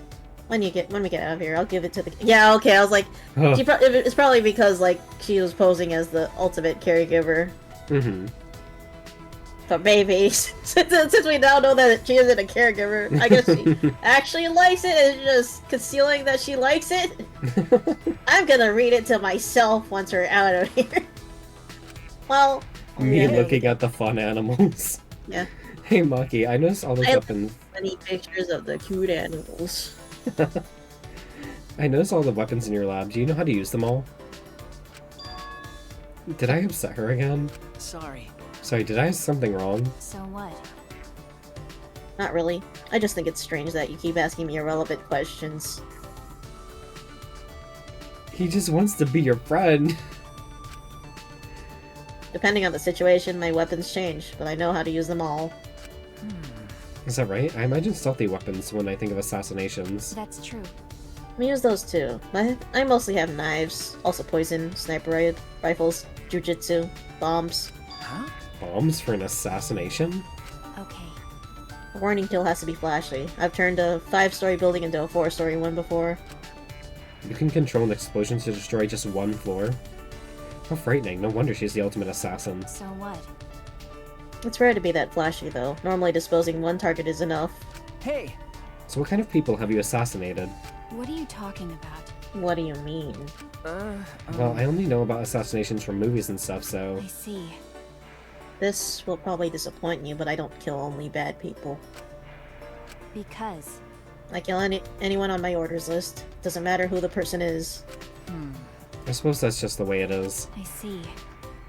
when we get out of here, I'll give it to the... Yeah, okay, I was like... Oh. It's probably because, like, she was posing as the ultimate caregiver Mm-hmm. for babies. Since we now know that she isn't a caregiver, I guess she actually likes it and is just concealing that she likes it. I'm gonna read it to myself once we're out of here. Well... Me yeah. looking at the fun animals. Yeah. Hey Maki, I noticed all those weapons. Many pictures of the cute animals. I noticed all the weapons in your lab. Do you know how to use them all? Did I upset her again? Sorry. Sorry, did I have something wrong? So what? Not really. I just think it's strange that you keep asking me irrelevant questions. He just wants to be your friend. Depending on the situation, my weapons change, but I know how to use them all. Is that right? I imagine stealthy weapons when I think of assassinations. That's true. I use those too. I mostly have knives, also poison, sniper rifles, jujitsu, bombs. Huh? Bombs for an assassination? Okay. A warning kill has to be flashy. I've turned a 5-story building into a 4-story one before. You can control an explosion to destroy just one floor? How frightening. No wonder she's the ultimate assassin. So what? It's rare to be that flashy though. Normally disposing one target is enough. Hey! So what kind of people have you assassinated? What are you talking about? What do you mean? Well, I only know about assassinations from movies and stuff, so... I see. This will probably disappoint you, but I don't kill only bad people. Because... I kill anyone on my orders list. Doesn't matter who the person is. I suppose that's just the way it is. I see.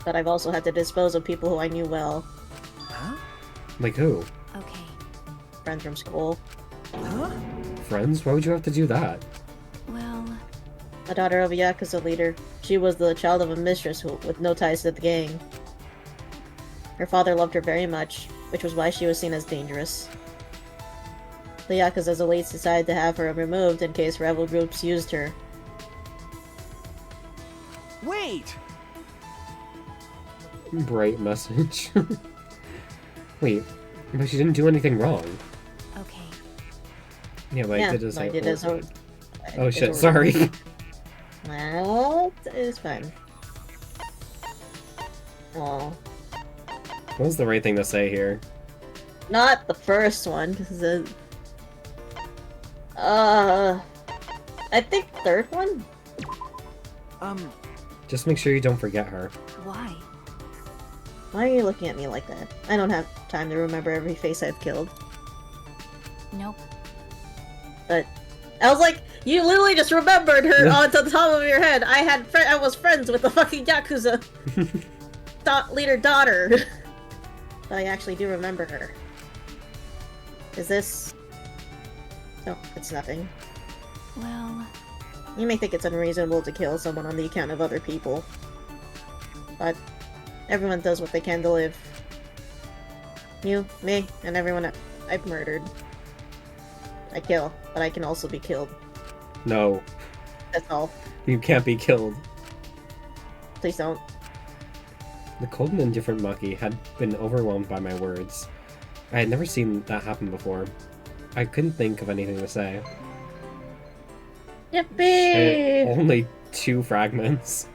But I've also had to dispose of people who I knew well. Huh? Like who? Okay. Friends from school. Huh? Friends? Why would you have to do that? Well... A daughter of a Yakuza leader. She was the child of a mistress with no ties to the gang. Her father loved her very much, which was why she was seen as dangerous. The Yakuza's elites decided to have her removed in case rebel groups used her. Wait! Bright message. Wait, but she didn't do anything wrong. Okay. Yeah, but I did as I I did as ordered. I- Oh as shit, ordered. sorry. Well, it's fine. Oh, What was the right thing to say here? not the first one, because I think third one? Just make sure you don't forget her. Why? Why are you looking at me like that? I don't have time to remember every face I've killed. Nope. But I was like, you literally just remembered her onto the top of your head. I was friends with the fucking Yakuza leader daughter. But I actually do remember her. Is this... No, it's nothing. Well... You may think it's unreasonable to kill someone on the account of other people. But everyone does what they can to live. You, me, and everyone I've murdered. I kill, but I can also be killed. No, That's all. you can't be killed. Please don't. The cold and indifferent Maki had been overwhelmed by my words. I had never seen that happen before. I couldn't think of anything to say. Yippee! Only 2 fragments.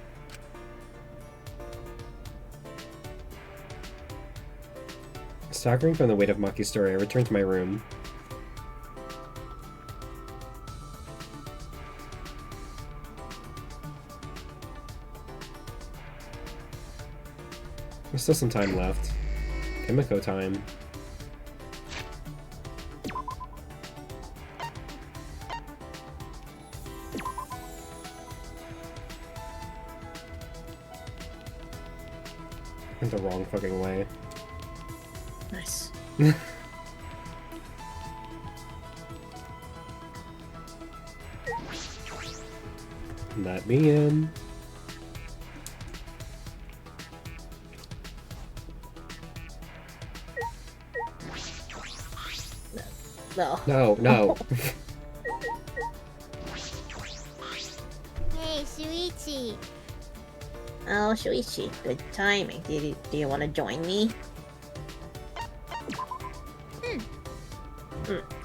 Staggering from the weight of Maki's story, I returned to my room. There's still some time left. Kimiko time. In the wrong fucking way. Nice. Let me in. No. No, no. Hey, Shuichi. Oh, Shuichi, good timing. Do you want to join me?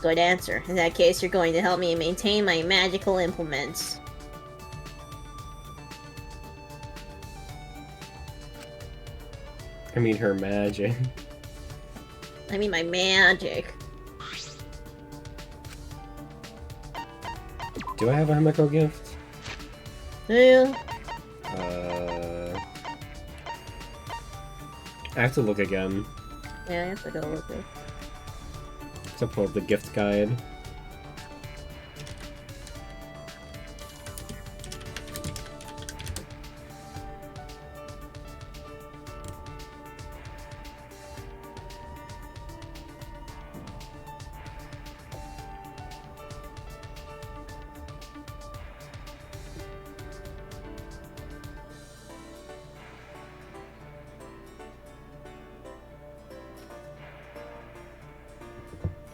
Good answer. In that case, you're going to help me maintain my magical implements. I mean her magic. I mean my magic. Do I have a Himeko gift? Yeah. I have to look again Yeah, I have to go with it. to pull up the gift guide.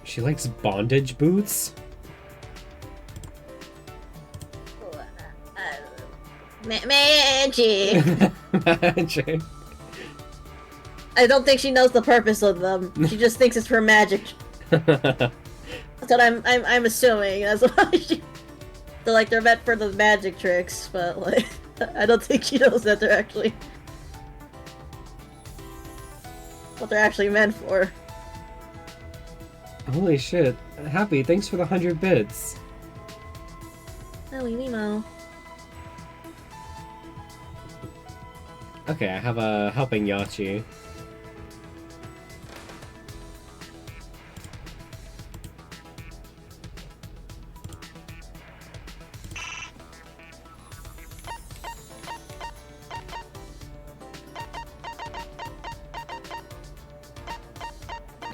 She likes bondage boots? Magic! Magic. I don't think she knows the purpose of them. She just thinks it's for magic. That's what I'm assuming. That's why they're meant for the magic tricks, but like I don't think she knows that they're actually what they're actually meant for. Holy shit. Happy, thanks for the 100 bits. Oh, Mimo. Okay, I have a helping Yachi.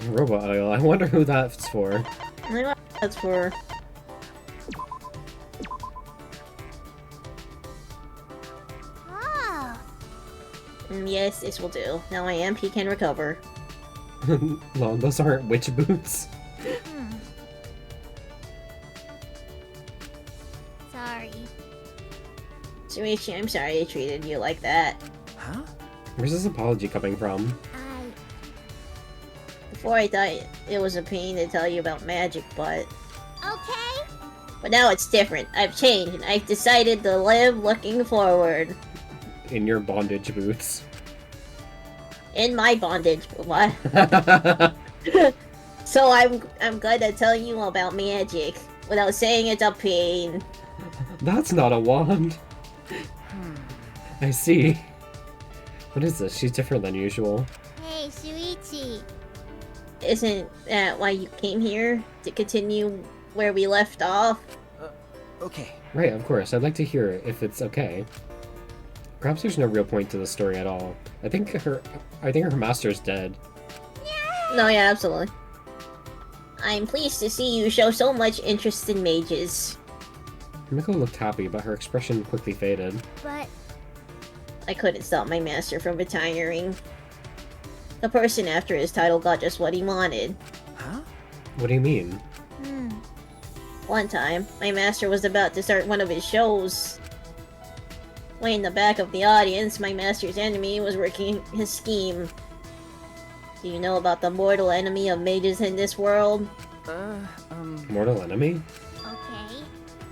Robot oil, I wonder who that's for. I know what that's for. Oh, Yes, this will do. Now my MP can recover. Lol, those aren't witch boots. sorry. Shuichi, I'm sorry I treated you like that. Huh? Where's this apology coming from? Before I thought it was a pain to tell you about magic, but Okay. now it's different. I've changed and I've decided to live looking forward. In your bondage boots. In my bondage, what? So I'm gonna tell you about magic without saying it's a pain. That's not a wand. I see. What is this? She's different than usual. Hey, Shuichi. Isn't that why you came here? To continue where we left off? Okay. Right, of course. I'd like to hear it, if it's okay. Perhaps there's no real point to the story at all. I think her master's dead. No, yeah, absolutely. I'm pleased to see you show so much interest in mages. Miko looked happy, but her expression quickly faded. But I couldn't stop my master from retiring. The person after his title got just what he wanted. Huh? What do you mean? One time, my master was about to start one of his shows. Way in the back of the audience, my master's enemy was working his scheme. Do you know about the mortal enemy of mages in this world? Mortal enemy? okay.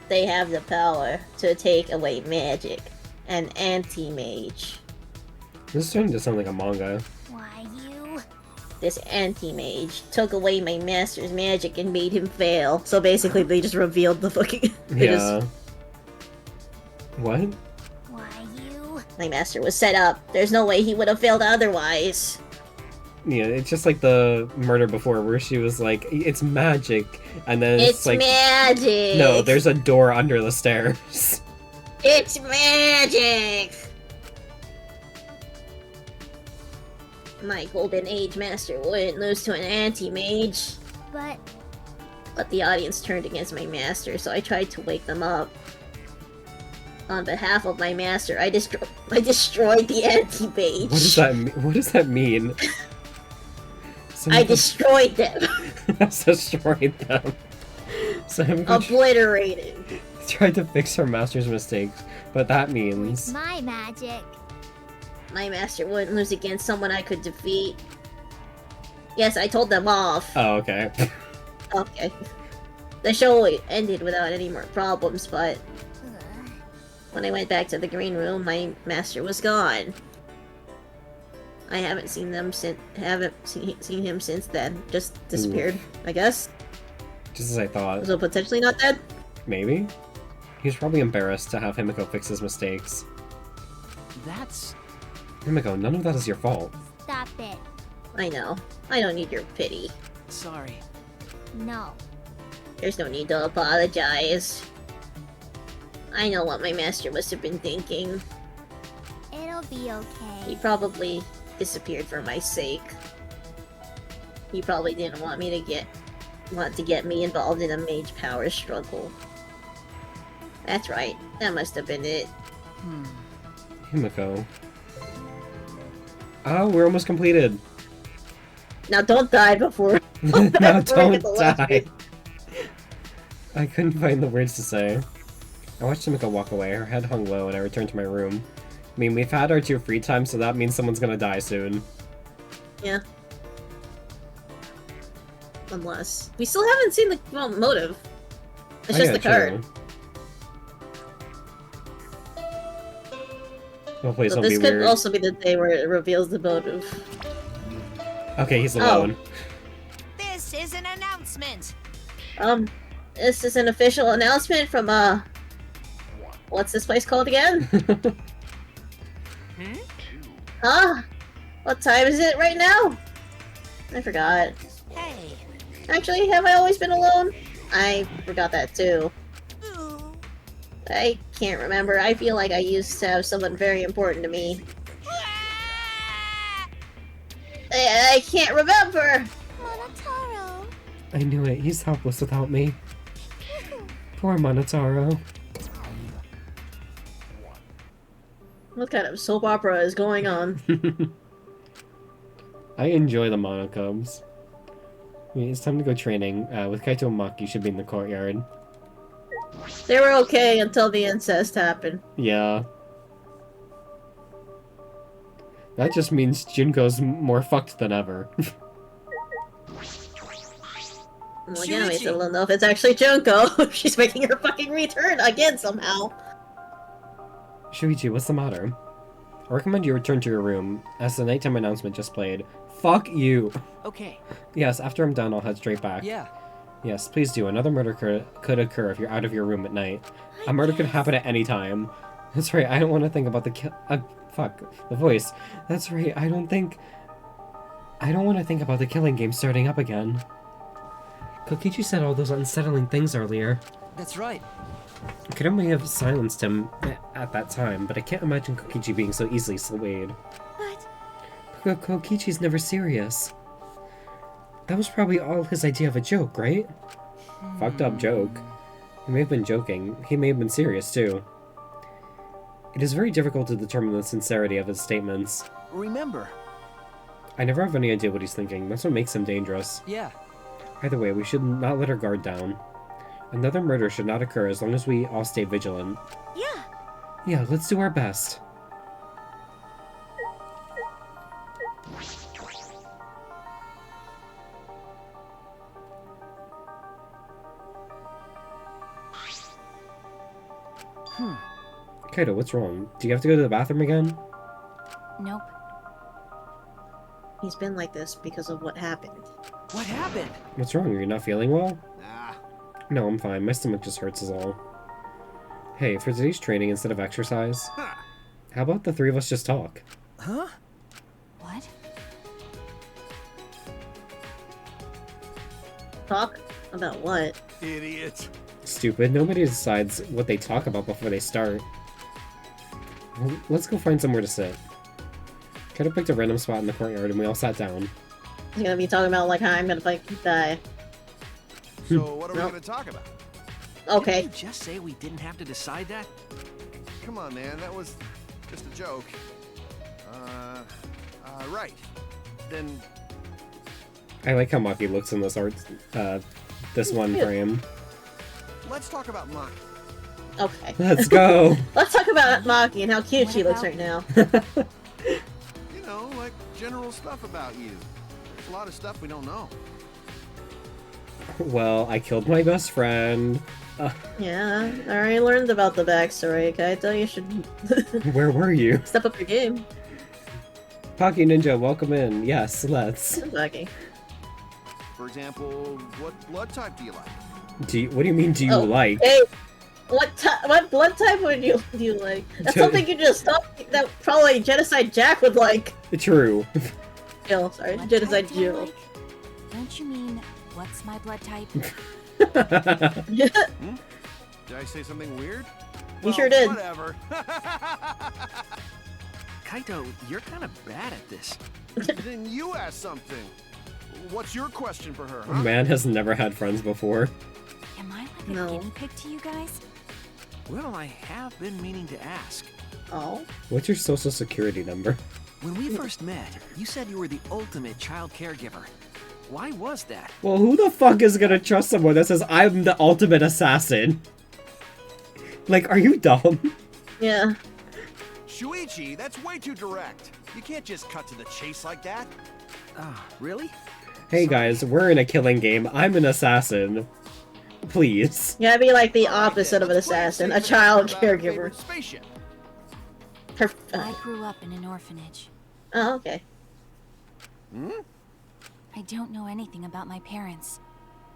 They have the power to take away magic. An anti-mage. This is starting to sound like a manga. Why you? This anti-mage took away my master's magic and made him fail. So basically, they just revealed the fucking... Yeah. What? Why you? My master was set up. There's no way he would have failed otherwise. Yeah, it's just like the murder before where she was like, it's magic, and then It's like, magic! no, there's a door under the stairs. It's magic! My Golden Age master wouldn't lose to an anti-mage. But But the audience turned against my master, so I tried to wake them up. On behalf of my master, I destroyed the anti-mage. What does that mean? What does that mean? I destroyed them. destroyed them. Samiko Obliterated. tried to fix her master's mistakes, but that means... my magic. My master wouldn't lose against someone I could defeat. Yes, I told them off. Oh, okay. Okay. The show ended without any more problems, but when I went back to the green room, my master was gone. I haven't seen them since. Seen him since then. Just disappeared, I guess. Just as I thought. So potentially not dead. Maybe? He was probably embarrassed to have Himiko fix his mistakes. That's... Himiko, none of that is your fault. Stop it. I know. I don't need your pity. sorry. No. There's no need to apologize. I know what my master must have been thinking. It'll be He okay. probably disappeared for my sake. He probably didn't want me to get me involved in a mage power struggle. That's right. That must have been it. Himiko. Oh, we're almost completed. Now don't die before. Now before I don't get the last die. bit. I couldn't find the words to say. I watched Himiko walk away, her head hung low, and I returned to my room. I mean, we've had our 2 free time, so that means someone's gonna die soon. Yeah. Unless we still haven't seen the motive. It's Oh, just yeah, the card. true. Hopefully So it'll this be could weird. also be the day where it reveals the motive. Okay, he's Oh. alone. This is an announcement. This is an official announcement from what's this place called again? Huh? What time is it right now? I forgot. Hey. Actually, have I always been alone? I forgot that too. I can't remember. I feel like I used to have someone very important to me. I can't remember! Monotaro. I knew it. He's helpless without me. Poor Monotaro. What kind of soap opera is going on? I enjoy the monocubs. It's time to go training. With Kaito and Maki should be in the courtyard. They were okay until the incest happened. Yeah. That just means Junko's more fucked than ever. Well, again, I still don't know if it's actually Junko. She's making her fucking return again somehow. Shuichi, what's the matter? I recommend you return to your room, as the nighttime announcement just played. Fuck you! Okay. Yes, after I'm done, I'll head straight back. Yeah. Yes, please do. Another murder could occur if you're out of your room at night. A murder could happen at any time. That's right, I don't want to think about the fuck. The voice. That's right, I don't want to think about the killing game starting up again. Kokichi said all those unsettling things earlier. That's right. I could only have silenced him at that time, but I can't imagine Kokichi being so easily swayed. But Kokichi's never serious. That was probably all his idea of a joke, right? Fucked up joke. He may have been joking. He may have been serious, too. It is very difficult to determine the sincerity of his statements. Remember, I never have any idea what he's thinking. That's what makes him dangerous. Yeah. Either way, we should not let our guard down. Another murder should not occur as long as we all stay vigilant. yeah. Yeah, let's do our best. Kaito, what's wrong? Do you have to go to the bathroom again? Nope. He's been like this because of what happened. What happened? What's wrong? Are you not feeling well? nah. No, I'm fine. My stomach just hurts is all. Hey, for today's training instead of exercise, Huh. how about the 3 of us just talk? Huh? What? Talk? About what? Idiot. Stupid. Nobody decides what they talk about before they start. Well, let's go find somewhere to sit. Could have picked a random spot in the courtyard and we all sat down. He's gonna be talking about like how I'm gonna fight die. So what are we Nope. gonna talk about? Okay. Didn't you just say we didn't have to decide that? Come on, man, that was just a joke. Right. Then I like how Maki looks in this art, this one Cute. frame. let's talk about Maki. Okay. Let's go! Let's talk about Maki and how cute What she looks about- right now. You know, like general stuff about you. There's a lot of stuff we don't know. Well, I killed my best friend. Yeah, I already learned about the backstory. Kaito, you should Where were you? step up your game. Pocky Ninja, welcome in. Yes, let's. Maki. For example, what blood type do you like? What do you mean, do you Oh, like? Hey, what blood type do you like? That's something you just thought that probably Genocide Jack would like. True. Jill, sorry, Blood Genocide type do you Jill. like? Don't you mean, what's my blood type? Yeah, Did I say something weird? you sure did. Whatever. Kaito, you're kind of bad at this. Then you ask something. What's your question for her, huh? Man has never had friends before. Am I like No. a guinea pig to you guys? Well, I have been meaning to ask. Oh, What's your social security number? When we first met, you said you were the ultimate child caregiver. Why was that? Well, who the fuck is gonna trust someone that says I'm the ultimate assassin? Like, are you dumb? yeah. Shuichi, that's way too direct. You can't just cut to the chase like that. Ah, really? Hey guys, we're in a killing game. I'm an assassin. Please. You gotta be like the All right, opposite then, of an let's play assassin, a segment child about our caregiver. favorite Spaceship. I grew up in an orphanage. Oh, okay. Hmm? I don't know anything about my parents.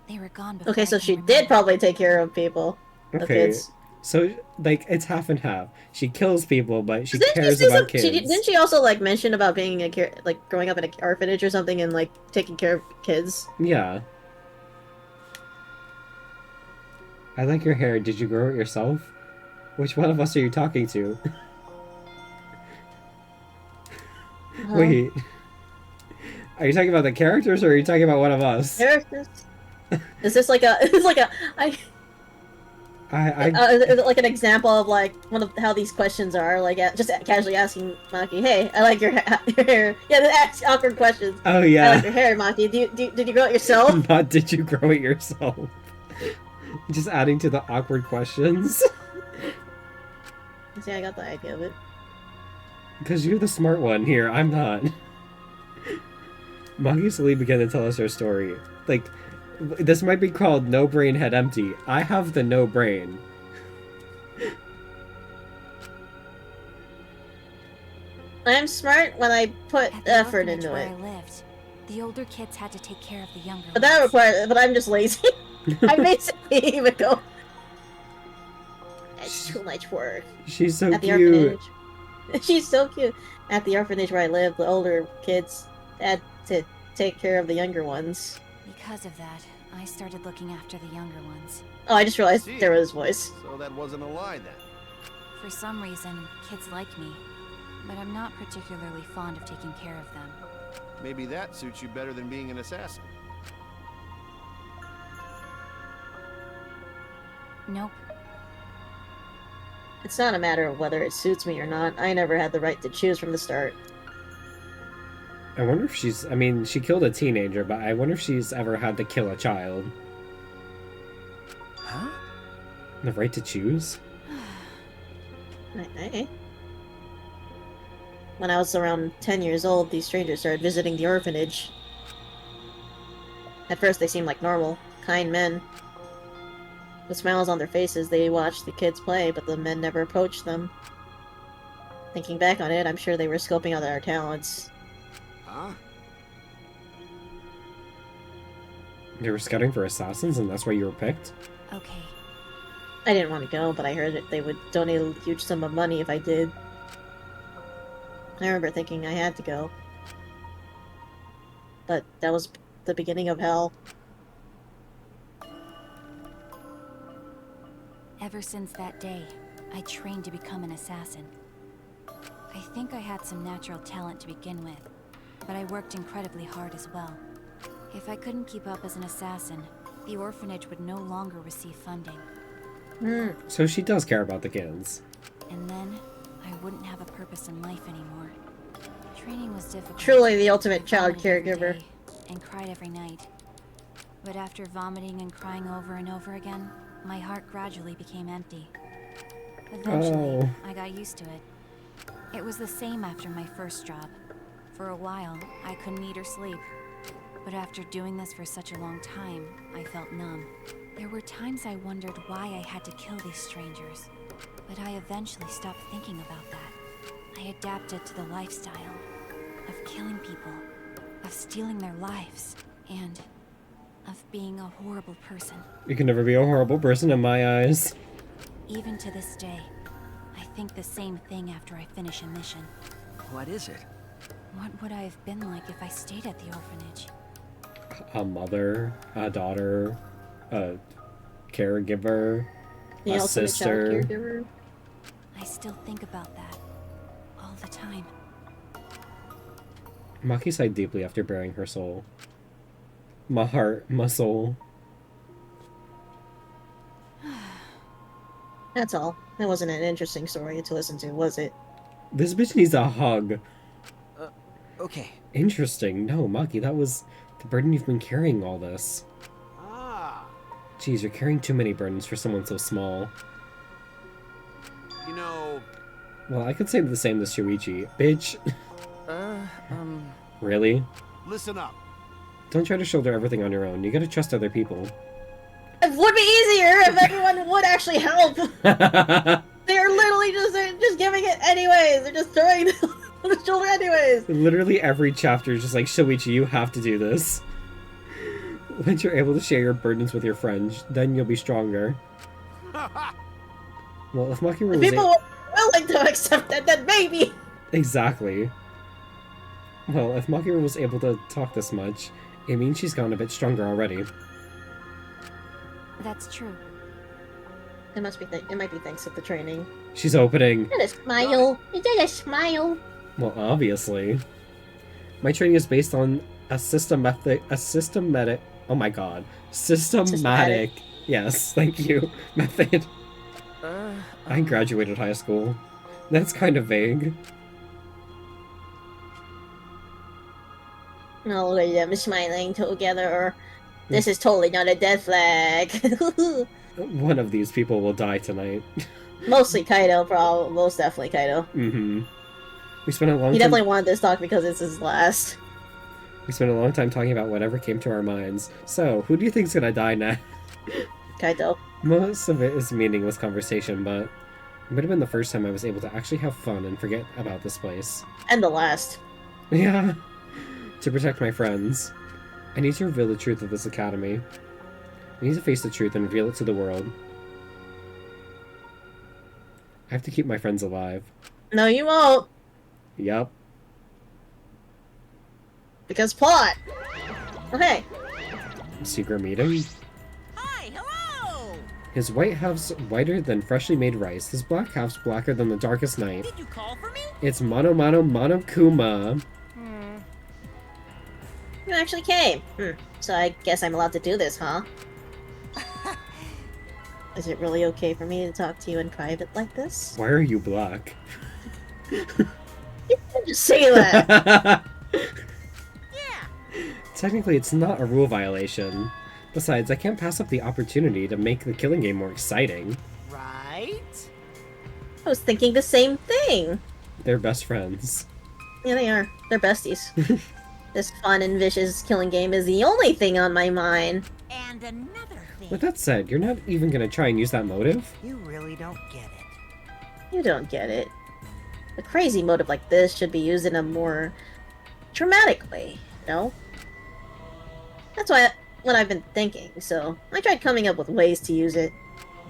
They were gone before Okay, I so can she remember. did probably take care of people. Of Okay. kids. So, like, it's half and half. She kills people, but she Didn't cares say about some- kids. didn't she also like mention about being like growing up in an orphanage or something and like taking care of kids? Yeah. I like your hair. Did you grow it yourself? Which one of us are you talking to? Wait. Are you talking about the characters or are you talking about one of us? Characters? Is this like a? It's like a. Is it like an example of like one of how these questions are? Like just casually asking Maki, "Hey, I like your hair." Yeah, ask awkward questions. Oh I yeah. like your hair, Maki. Did you grow it yourself? Not did you grow it yourself? Just adding to the awkward questions. See, I got the idea of it. Because you're the smart one here, I'm not. Maki slowly began to tell us her story. Like, this might be called No Brain Head Empty. I have the no brain. I'm smart when I put At the effort orphanage into where it. I lived, the older kids had to take care of the younger But that ones. requires. But I'm just lazy. I basically even go. It's too much work. She's so At the cute. orphanage. She's so cute. At the orphanage where I live, the older kids had to take care of the younger ones. Because of that, I started looking after the younger ones. Oh, I just realized See. there was his voice. So that wasn't a lie then. For some reason, kids like me, but I'm not particularly fond of taking care of them. Maybe that suits you better than being an assassin. Nope. It's not a matter of whether it suits me or not. I never had the right to choose from the start. I wonder if she's... I mean, she killed a teenager, but I wonder if she's ever had to kill a child. Huh? The right to choose? Hey. When I was around 10 years old, these strangers started visiting the orphanage. At first, they seemed like normal, kind men. With smiles on their faces, they watched the kids play, but the men never approached them. Thinking back on it, I'm sure they were scoping out our talents. Huh? You were scouting for assassins and that's why you were picked? Okay. I didn't want to go, but I heard that they would donate a huge sum of money if I did. I remember thinking I had to go. But that was the beginning of hell. Ever since that day, I trained to become an assassin. I think I had some natural talent to begin with, but I worked incredibly hard as well. If I couldn't keep up as an assassin, the orphanage would no longer receive funding. So she does care about the kids. And then, I wouldn't have a purpose in life anymore. Training was difficult. Truly the ultimate child Vomited every caregiver. day and cried every night. But after vomiting and crying over and over again, my heart gradually became empty. Eventually, I got used to it. It was the same after my first job. For a while, I couldn't eat or sleep. But after doing this for such a long time, I felt numb. There were times I wondered why I had to kill these strangers. But I eventually stopped thinking about that. I adapted to the lifestyle of killing people, of stealing their lives, and of being a horrible person. You can never be a horrible person in my eyes. Even to this day, I think the same thing after I finish a mission. What is it? What would I have been like if I stayed at the orphanage? A mother, a daughter, a caregiver, The a ultimate sister. child caregiver. I still think about that all the time. Maki sighed deeply after bearing her soul. My heart, my soul. That's all. That wasn't an interesting story to listen to, was it? This bitch needs a hug. Okay. Interesting. No, Maki, that was the burden you've been carrying all this. Ah. Jeez, you're carrying too many burdens for someone so small. You know... Well, I could say the same to Shuichi. Bitch. Really? Listen up. Don't try to shoulder everything on your own. You gotta trust other people. It would be easier if everyone would actually help. They're literally just giving it anyways. They're just throwing it on the shoulder anyways. Literally every chapter is just like, Shuichi, you have to do this. Once you're able to share your burdens with your friends, then you'll be stronger. Well, if Maki was People were willing to accept it, then maybe. Exactly. Well, if Maki was able to talk this much, it means she's gotten a bit stronger already. That's true. It must be. It might be thanks to the training. She's opening. Is that a smile? Is that a smile? Well, obviously. My training is based on a systematic. Oh my god. Systematic. Yes, thank you. Method. I graduated high school. That's kind of vague. No, look at them smiling together. This is totally not a death flag. One of these people will die tonight. Mostly Kaido, probably. Most definitely Kaido. Mm-hmm. We spent a long He time. definitely wanted this talk because it's his last. We spent a long time talking about whatever came to our minds. So, who do you think's gonna die now? Kaido. Most of it is meaningless conversation, but it would have been the first time I was able to actually have fun and forget about this place. And the last. Yeah. To protect my friends. I need to reveal the truth of this academy. I need to face the truth and reveal it to the world. I have to keep my friends alive. No, you won't. Yup. Because plot. Okay. Secret meeting? Hi, hello! His white half's whiter than freshly made rice. His black half's blacker than the darkest night. Did you call for me? It's Monokuma. You actually came. So I guess I'm allowed to do this, huh? Is it really okay for me to talk to you in private like this? Why are you black? You can't just say that. Yeah. Technically, it's not a rule violation. Besides, I can't pass up the opportunity to make the killing game more exciting. Right? I was thinking the same thing. They're best friends. Yeah, they are. They're besties. This fun and vicious killing game is the only thing on my mind. And another thing. With that said, you're not even gonna try and use that motive? You really don't get it. You don't get it. A crazy motive like this should be used in a more dramatic way, no? That's what I've been thinking, so I tried coming up with ways to use it.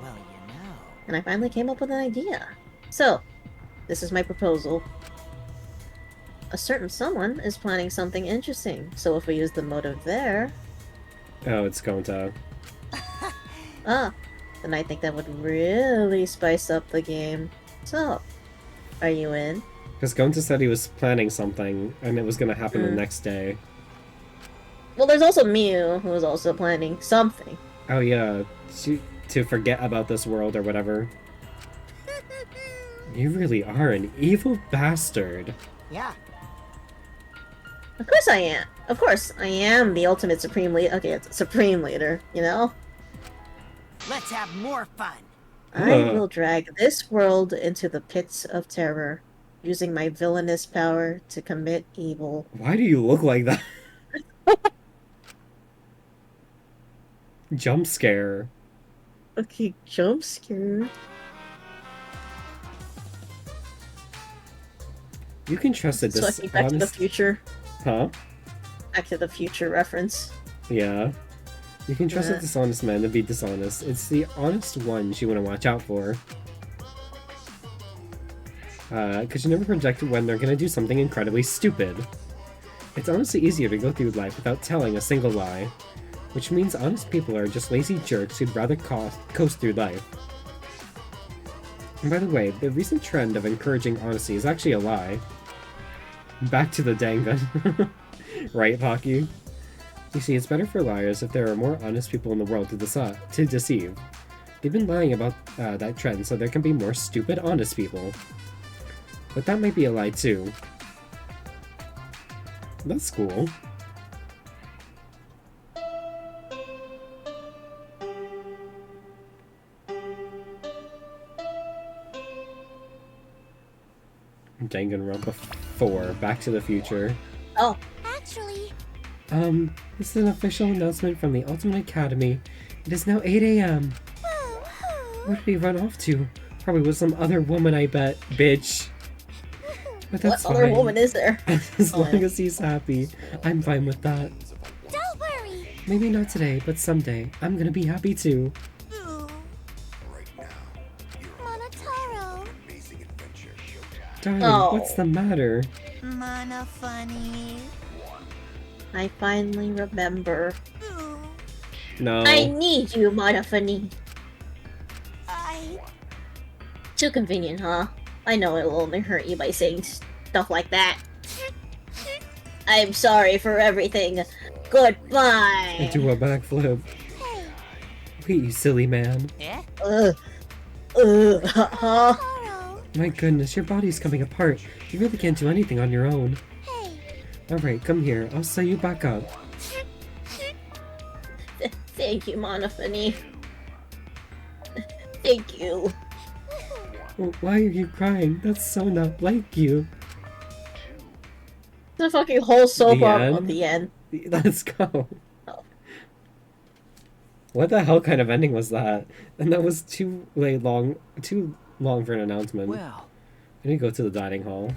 Well, you know. And I finally came up with an idea. So, this is my proposal. A certain someone is planning something interesting, so if we use the motive there... Oh, it's Gonta. Then I think that would really spice up the game. So, are you in? Because Gonta said he was planning something, and it was gonna happen the Mm. next day. Well, there's also Mew, who was also planning something. Oh yeah, to forget about this world or whatever. You really are an evil bastard. Yeah. Of course I am. Of course, I am the ultimate supreme leader. Okay, it's supreme leader, you know? Let's have more fun. I will drag this world into the pits of terror, using my villainous power to commit evil. Why do you look like that? Jump scare. Okay, jump scare. You can trust that So I this think Back to the honest... Future. Huh? Back to the Future reference. Yeah. You can trust a Yeah. dishonest man to be dishonest. It's the honest ones you want to watch out for. Because you never project when they're gonna do something incredibly stupid. It's honestly easier to go through life without telling a single lie. Which means honest people are just lazy jerks who'd rather coast through life. And by the way, the recent trend of encouraging honesty is actually a lie. Back to the Dangan. Right, Pocky? You see, it's better for liars if there are more honest people in the world to deceive. They've been lying about that trend so there can be more stupid honest people. But that might be a lie too. That's cool. Danganronpa 4, Back to the Future. Oh. Actually, This is an official announcement from the Ultimate Academy. It is now 8 a.m. Where did he run off to? Probably with some other woman, I bet. Bitch. But that's What other fine. woman is there? As long as he's happy, I'm fine with that. don't worry. Maybe not today, but someday. I'm gonna be happy too. Monotaro. Darling, Oh. what's the matter? Mana funny. I finally remember. No. I need you, Monofany. I... Too convenient, huh? I know it'll only hurt you by saying stuff like that. I'm sorry for everything. Goodbye. Do a backflip. Wait, you silly man. Eh? Huh? My goodness, your body's coming apart. You really can't do anything on your own. Alright, come here. I'll sew you back up. Thank you, Monofany. Thank you. Why are you crying? That's so not like you. The fucking whole soap The opera end? at the end. Let's go. Oh. What the hell kind of ending was that? And that was too long for an announcement. Well, I need to go to the dining hall.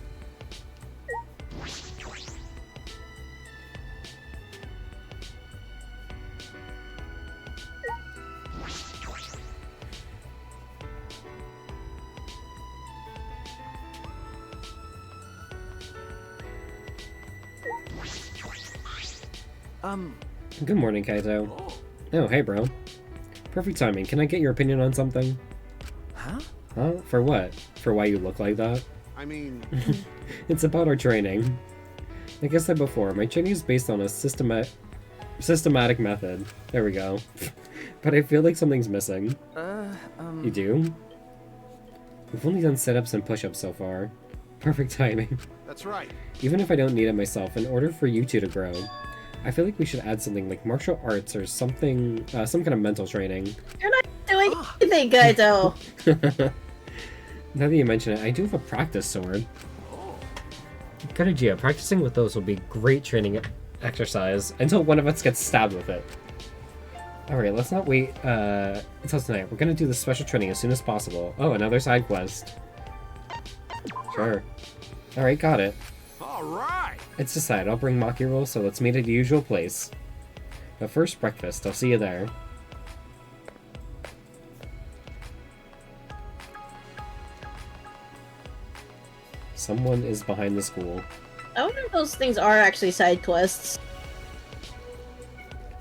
Good morning, Kaito. Oh, hey, bro. Perfect timing. Can I get your opinion on something? huh? Huh? For what? For why you look like that? I mean, It's about our training. Like I said before, my training is based on a systematic method. There we go. But I feel like something's missing. You do? We've only done sit-ups and push-ups so far. Perfect timing. that's right. Even if I don't need it myself, in order for you two to grow, I feel like we should add something like martial arts or something, some kind of mental training. You're not doing anything, Kaito. Now that you mention it, I do have a practice sword. Good idea. Practicing with those will be great training exercise until one of us gets stabbed with it. Alright, let's not wait until tonight. We're gonna do this special training as soon as possible. Oh, another side quest. Sure. Alright, got it. All right. It's decided. I'll bring Maki roll, so let's meet at the usual place. But first, breakfast. I'll see you there. Someone is behind the school. I wonder if those things are actually side quests.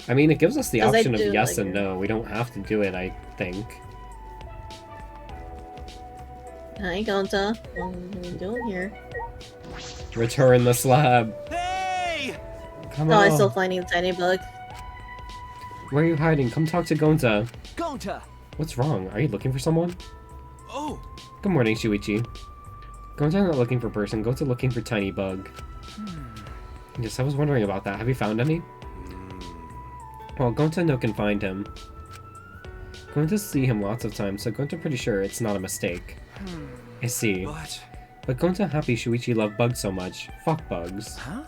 I mean, it gives us the 'Cause I option of do yes like and it. no. We don't have to do it, I think. Hi, Gonta. What are you doing here? Return the slab. Hey! Come Oh, on. I'm still finding the tiny bug. Where are you hiding? Come talk to Gonta. Gonta! What's wrong? Are you looking for someone? Oh, Good morning, Shuichi. Gonta not looking for person. Gonta looking for tiny bug. Yes, I was wondering about that. Have you found any? Well, Gonta no can find him. Gonta see him lots of times, so Gonta pretty sure it's not a mistake. I see. but... But Gonta happy Shuichi love bugs so much. Fuck bugs. Huh?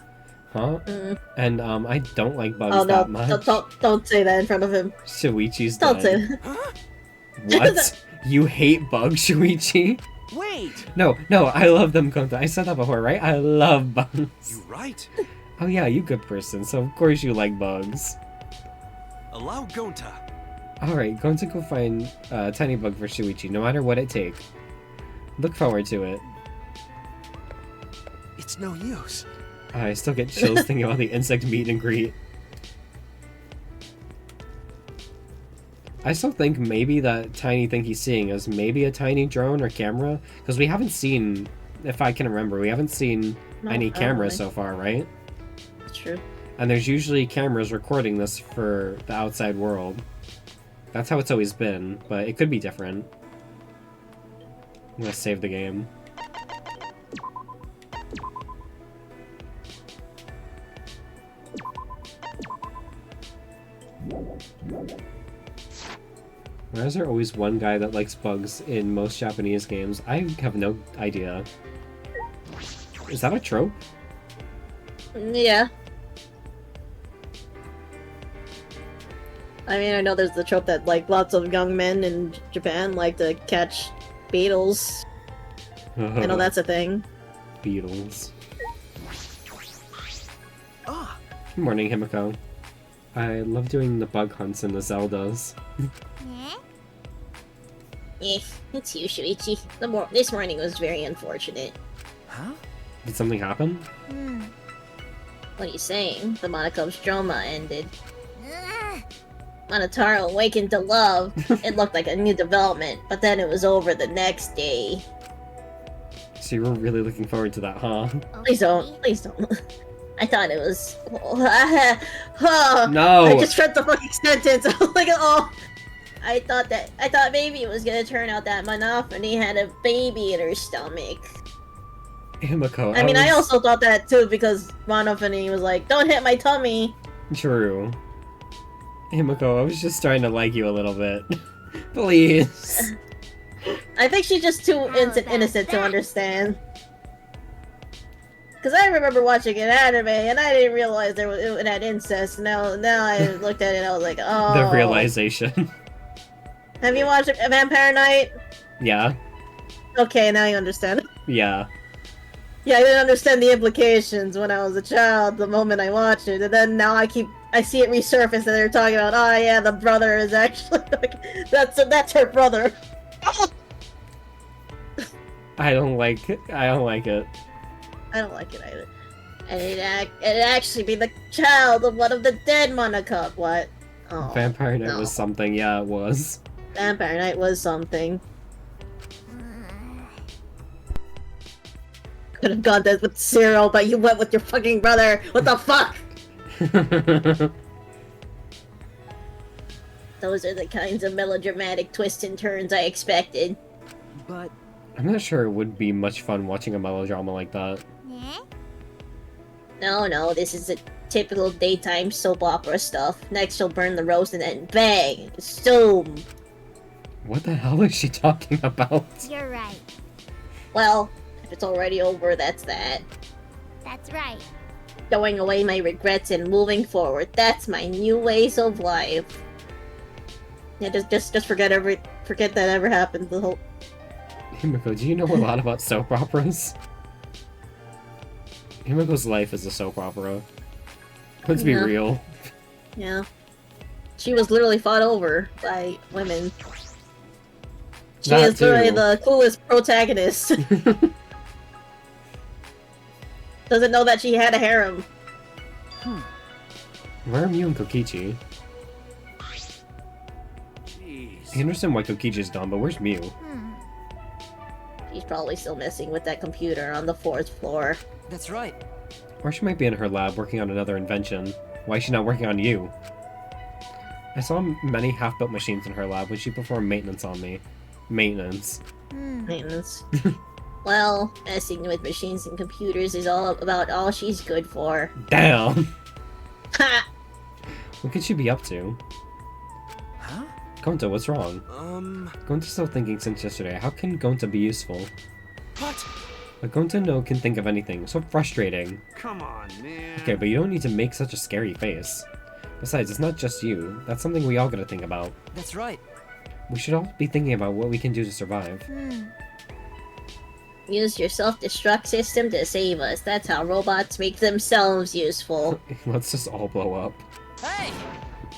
Huh? And I don't like bugs Oh no! that much. Don't say that in front of him. Shuichi's Don't say dead. that. What? You hate bugs, Shuichi? Wait! No, I love them, Gonta. I said that before, right? I love bugs. You right. Oh yeah, you good person, so of course you like bugs. Allow Gonta. Alright, going to go find a tiny bug for Shuichi, no matter what it takes. Look forward to it. It's no use. I still get chills thinking about the insect meet and greet. I still think maybe that tiny thing he's seeing is maybe a tiny drone or camera, because we haven't seen, if I can remember, we haven't seen any cameras so far, right? That's true. And there's usually cameras recording this for the outside world. That's how it's always been, but it could be different. I'm gonna save the game. Why is there always one guy that likes bugs in most Japanese games? I have no idea. Is that a trope? Yeah. I mean, I know there's the trope that, like, lots of young men in Japan like to catch beetles. I know that's a thing. Beetles. Ah! Good morning, Himiko. I love doing the bug hunts in the Zeldas. It's you, Shuichi. This morning was very unfortunate. Huh? Did something happen? What are you saying? The Monokub's drama ended. Monotaro awakened to love. It looked like a new development, but then it was over the next day. So you were really looking forward to that, huh? Please don't. Please don't. I thought it was... No! I just read the fucking sentence. I was like, oh... I thought maybe it was gonna turn out that Monophony had a baby in her stomach. Himiko, I mean, I also thought that too, because Monophony was like, don't hit my tummy! True. Himiko, I was just trying to like you a little bit. Please. I think she's just too innocent to understand. Because I remember watching an anime, and I didn't realize it had incest. Now I looked at it and I was like, oh... The realization. Have you watched Vampire Knight? Yeah. Okay, now you understand. Yeah. Yeah, I didn't understand the implications when I was a child, the moment I watched it, and then now I see it resurface and they're talking about, oh yeah, the brother is actually, like, that's her brother. I don't like it. I don't like it either. And it'd actually be the child of one of the dead Monokub. What? Oh, Vampire Knight no. was something, yeah, it was. Vampire Knight was something. Could have gone this with Zero, but you went with your fucking brother. What the fuck? Those are the kinds of melodramatic twists and turns I expected. But... I'm not sure it would be much fun watching a melodrama like that. No, this is a typical daytime soap opera stuff. Next she'll burn the roast and then bang! Stoom! What the hell is she talking about? You're right. Well, if it's already over, that's that. That's right. Throwing away my regrets and moving forward, that's my new ways of life. Yeah, just forget that ever happened. The whole... Himiko, do you know a lot about soap operas? Himiko's life is a soap opera. Let's be real. Yeah. She was literally fought over by women. She That is literally too. the coolest protagonist. Doesn't know that she had a harem. Where are Mew and Kokichi? Jeez. I understand why Kokichi's dumb, but where's Mew? She's probably still messing with that computer on the 4th floor. That's right. Or she might be in her lab working on another invention. Why is she not working on you? I saw many half-built machines in her lab when she performed maintenance on me. Maintenance. Maintenance. Well, messing with machines and computers is about all she's good for. Damn! Ha! What could she be up to? Huh? Gonta, what's wrong? Gonta's still thinking since yesterday. How can Gonta be useful? What? But Gonta no can think of anything. So frustrating. Come on, man. Okay, but you don't need to make such a scary face. Besides, it's not just you. That's something we all gotta think about. That's right. We should all be thinking about what we can do to survive. Use your self-destruct system to save us. That's how robots make themselves useful. Let's just all blow up. Hey!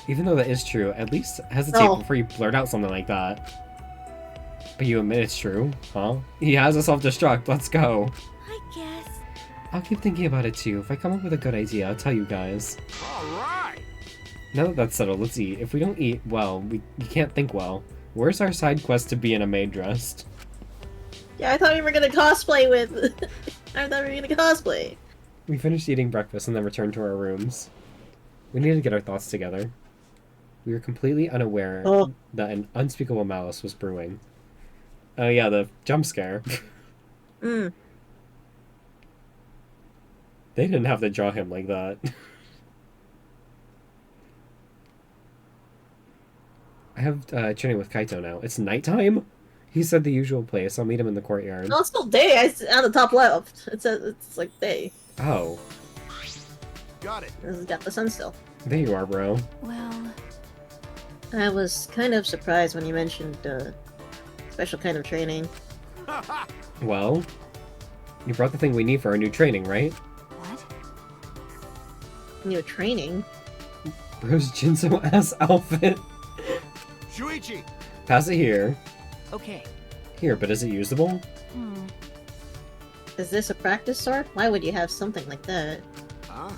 Even though that is true, at least hesitate before you blurt out something like that. But you admit it's true, huh? He has a self-destruct, let's go. I guess. I'll keep thinking about it too. If I come up with a good idea, I'll tell you guys. Alright! Now that that's settled, let's eat. If we don't eat well, you can't think well. Where's our side quest to be in a maid dressed? Yeah, I thought we were gonna cosplay with... I thought we were gonna cosplay. We finished eating breakfast and then returned to our rooms. We needed to get our thoughts together. We were completely unaware that an unspeakable malice was brewing. Oh yeah, the jump scare. They didn't have to draw him like that. I have training with Kaito now. It's nighttime? He said the usual place. I'll meet him in the courtyard. No, it's still day. It's on the top left. It's like day. Oh. Got it. It's got the sun still. There you are, bro. Well, I was kind of surprised when you mentioned special kind of training. Well, you brought the thing we need for our new training, right? what? New training? Bro's Jinzo-ass outfit. Shuichi! Pass it here. Okay. Here, but is it usable? Is this a practice sword? Why would you have something like that? Huh?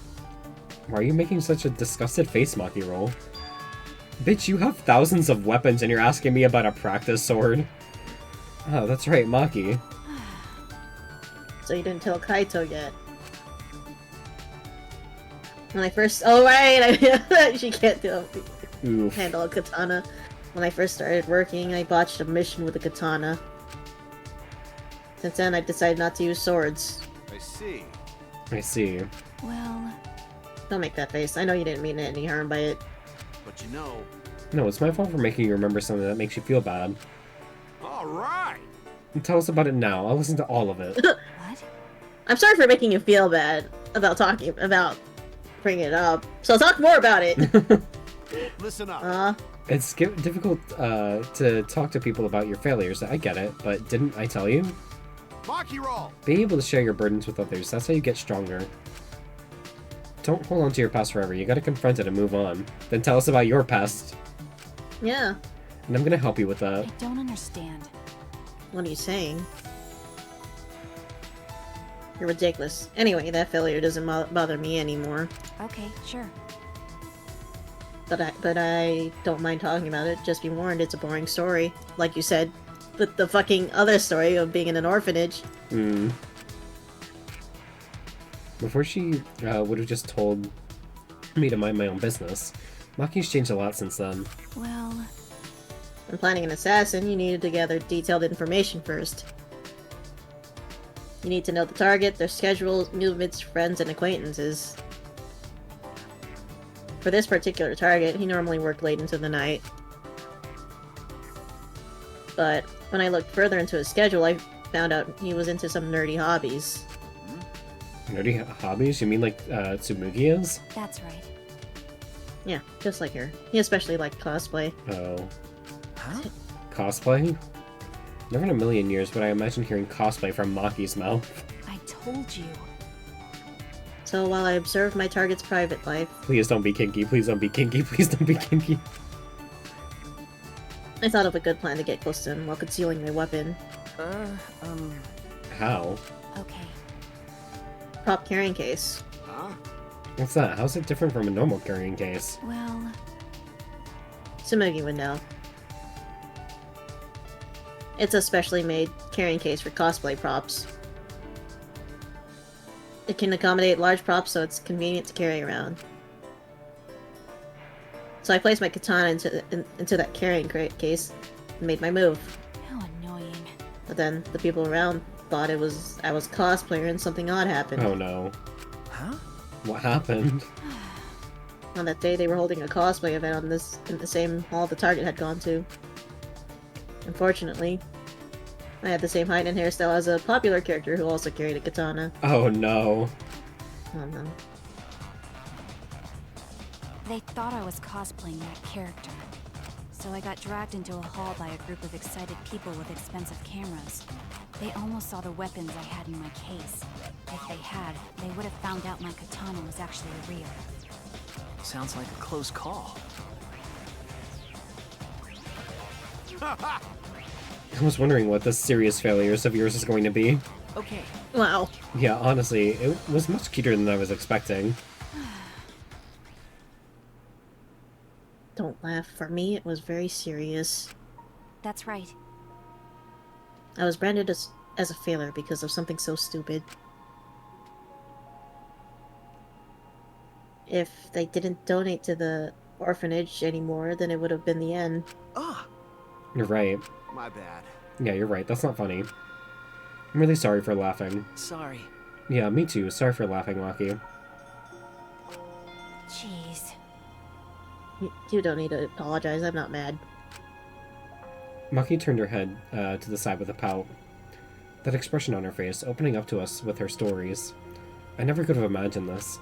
Why are you making such a disgusted face, Maki roll? Bitch, you have thousands of weapons and you're asking me about a practice sword? Oh, that's right, Maki. So you didn't tell Kaito yet. When I first... Oh, right! She can't handle a katana. When I first started working, I botched a mission with a katana. Since then, I've decided not to use swords. I see. I see. Well, Don't make that face. I know you didn't mean any harm by it. But you know... No, it's my fault for making you remember something that makes you feel bad. Alright! Tell us about it now. I'll listen to all of it. what? I'm sorry for making you feel bad about bringing it up. So talk more about it. Listen up. It's difficult to talk to people about your failures. I get it, but didn't I tell you? Maki roll! Being able to share your burdens with others, that's how you get stronger. Don't hold on to your past forever. You gotta confront it and move on. Then tell us about your past. Yeah. And I'm gonna help you with that. I don't understand. What are you saying? You're ridiculous. Anyway, that failure doesn't bother me anymore. Okay, sure. But I don't mind talking about it. Just be warned, it's a boring story. Like you said, the fucking other story of being in an orphanage. Before she would have just told me to mind my own business. Maki's changed a lot since then. Well, When planning an assassin, you needed to gather detailed information first. You need to know the target, their schedules, movements, friends, and acquaintances. For this particular target, he normally worked late into the night. But when I looked further into his schedule, I found out he was into some nerdy hobbies. Nerdy hobbies? You mean like Tsumugi is? that's right. Yeah, just like her. He especially liked cosplay. Oh. Huh? Cosplay? Never in a million years would I imagine hearing cosplay from Maki's mouth. I told you. So while I observed my target's private life, Please don't be kinky, please don't be kinky, please don't be kinky. I thought of a good plan to get close to him while concealing my weapon. How? Okay. Prop carrying case. Huh? What's that? How's it different from a normal carrying case? Well, Tsumugi would know. It's a specially made carrying case for cosplay props. It can accommodate large props, so it's convenient to carry around. So I placed my katana into that carrying case and made my move. How annoying. But then the people around thought I was cosplayer and something odd happened. Oh no. Huh? What happened? On that day, they were holding a cosplay event in the same hall the target had gone to. Unfortunately, I had the same height and hairstyle as a popular character who also carried a katana. Oh no. Oh no. They thought I was cosplaying that character. So I got dragged into a hall by a group of excited people with expensive cameras. They almost saw the weapons I had in my case. If they had, they would have found out my katana was actually real. Sounds like a close call. I was wondering what the serious failures of yours is going to be. Okay. Wow. Yeah, honestly, it was much cuter than I was expecting. Don't laugh. For me, it was very serious. That's right. I was branded as a failure because of something so stupid. If they didn't donate to the orphanage anymore, then it would have been the end. Ah! You're right. My bad. Yeah, you're right. That's not funny. I'm really sorry for laughing. Sorry. Yeah, me too. Sorry for laughing, Maki. Jeez. You don't need to apologize. I'm not mad. Maki turned her head to the side with a pout. That expression on her face, opening up to us with her stories. I never could have imagined this.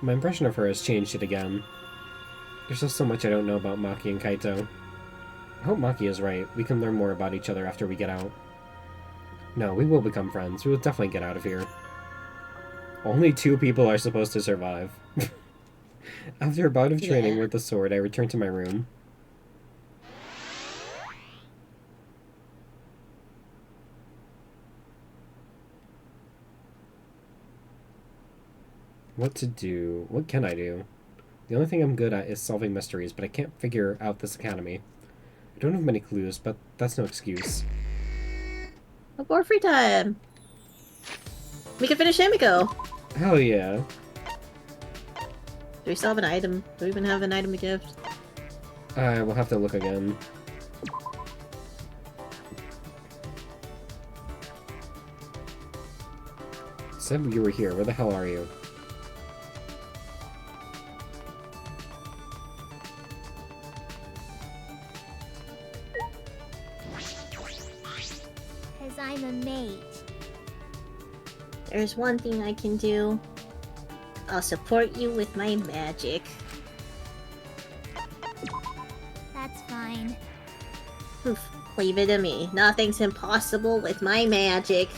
My impression of her has changed yet again. There's just so much I don't know about Maki and Kaito. I hope Maki is right. We can learn more about each other after we get out. No, we will become friends. We will definitely get out of here. Only 2 people are supposed to survive. After a bout of training with the sword, I returned to my room. What to do? What can I do? The only thing I'm good at is solving mysteries, but I can't figure out this academy. I don't have many clues, but that's no excuse. More free time! We can finish Himiko! Hell yeah. Do we still have an item? Do we even have an item to gift? I will have to look again. Said you were here. Where the hell are you? Cause I'm a mage. There's one thing I can do. I'll support you with my magic. That's fine. Oof, leave it to me. Nothing's impossible with my magic.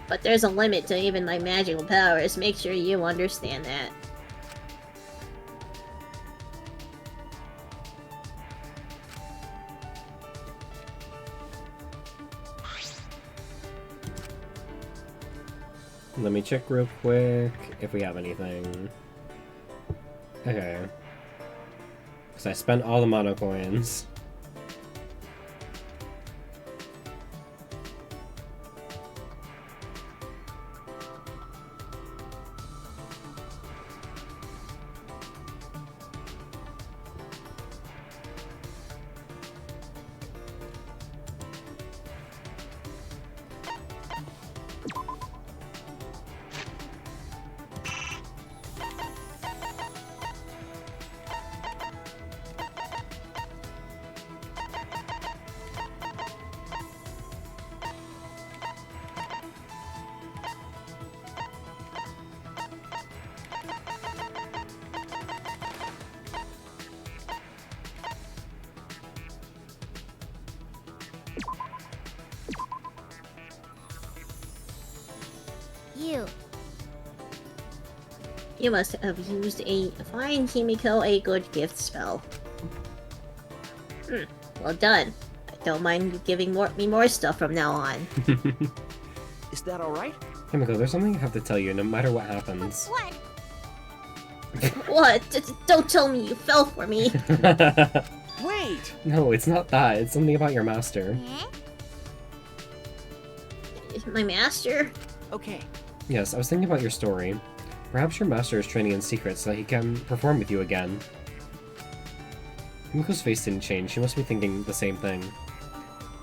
But there's a limit to even my magical powers. Make sure you understand that. Let me check real quick if we have anything. Okay. Because I spent all the mono coins. You must have used a Find Himiko a good gift spell. Well done. I don't mind you giving me more stuff from now on. Is that alright? Himiko, there's something I have to tell you no matter what happens. What? What? Don't tell me you fell for me. Wait! No, it's not that. It's something about your master. My master? Okay. Yes, I was thinking about your story. Perhaps your master is training in secret so that he can perform with you again. Himiko's face didn't change. She must be thinking the same thing.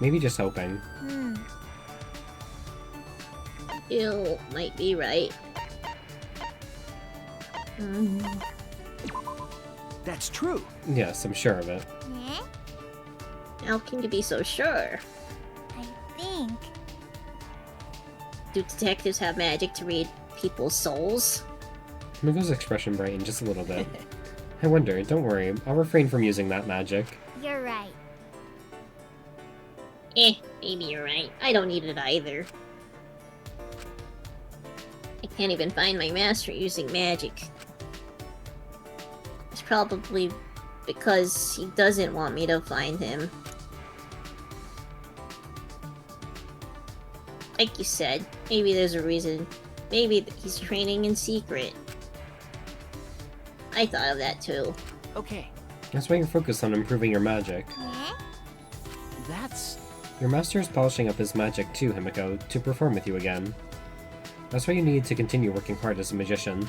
Maybe just hoping. You might be right. That's true. Yes, I'm sure of it. How can you be so sure? I think. Do detectives have magic to read people's souls? Himiko's expression brightened just a little bit. I wonder, don't worry, I'll refrain from using that magic. You're right. Maybe you're right. I don't need it either. I can't even find my master using magic. It's probably because he doesn't want me to find him. Like you said, maybe there's a reason. Maybe he's training in secret. I thought of that too. Okay. That's why you're focused on improving your magic. That's... Your master is polishing up his magic too, Himiko, to perform with you again. That's why you need to continue working hard as a magician.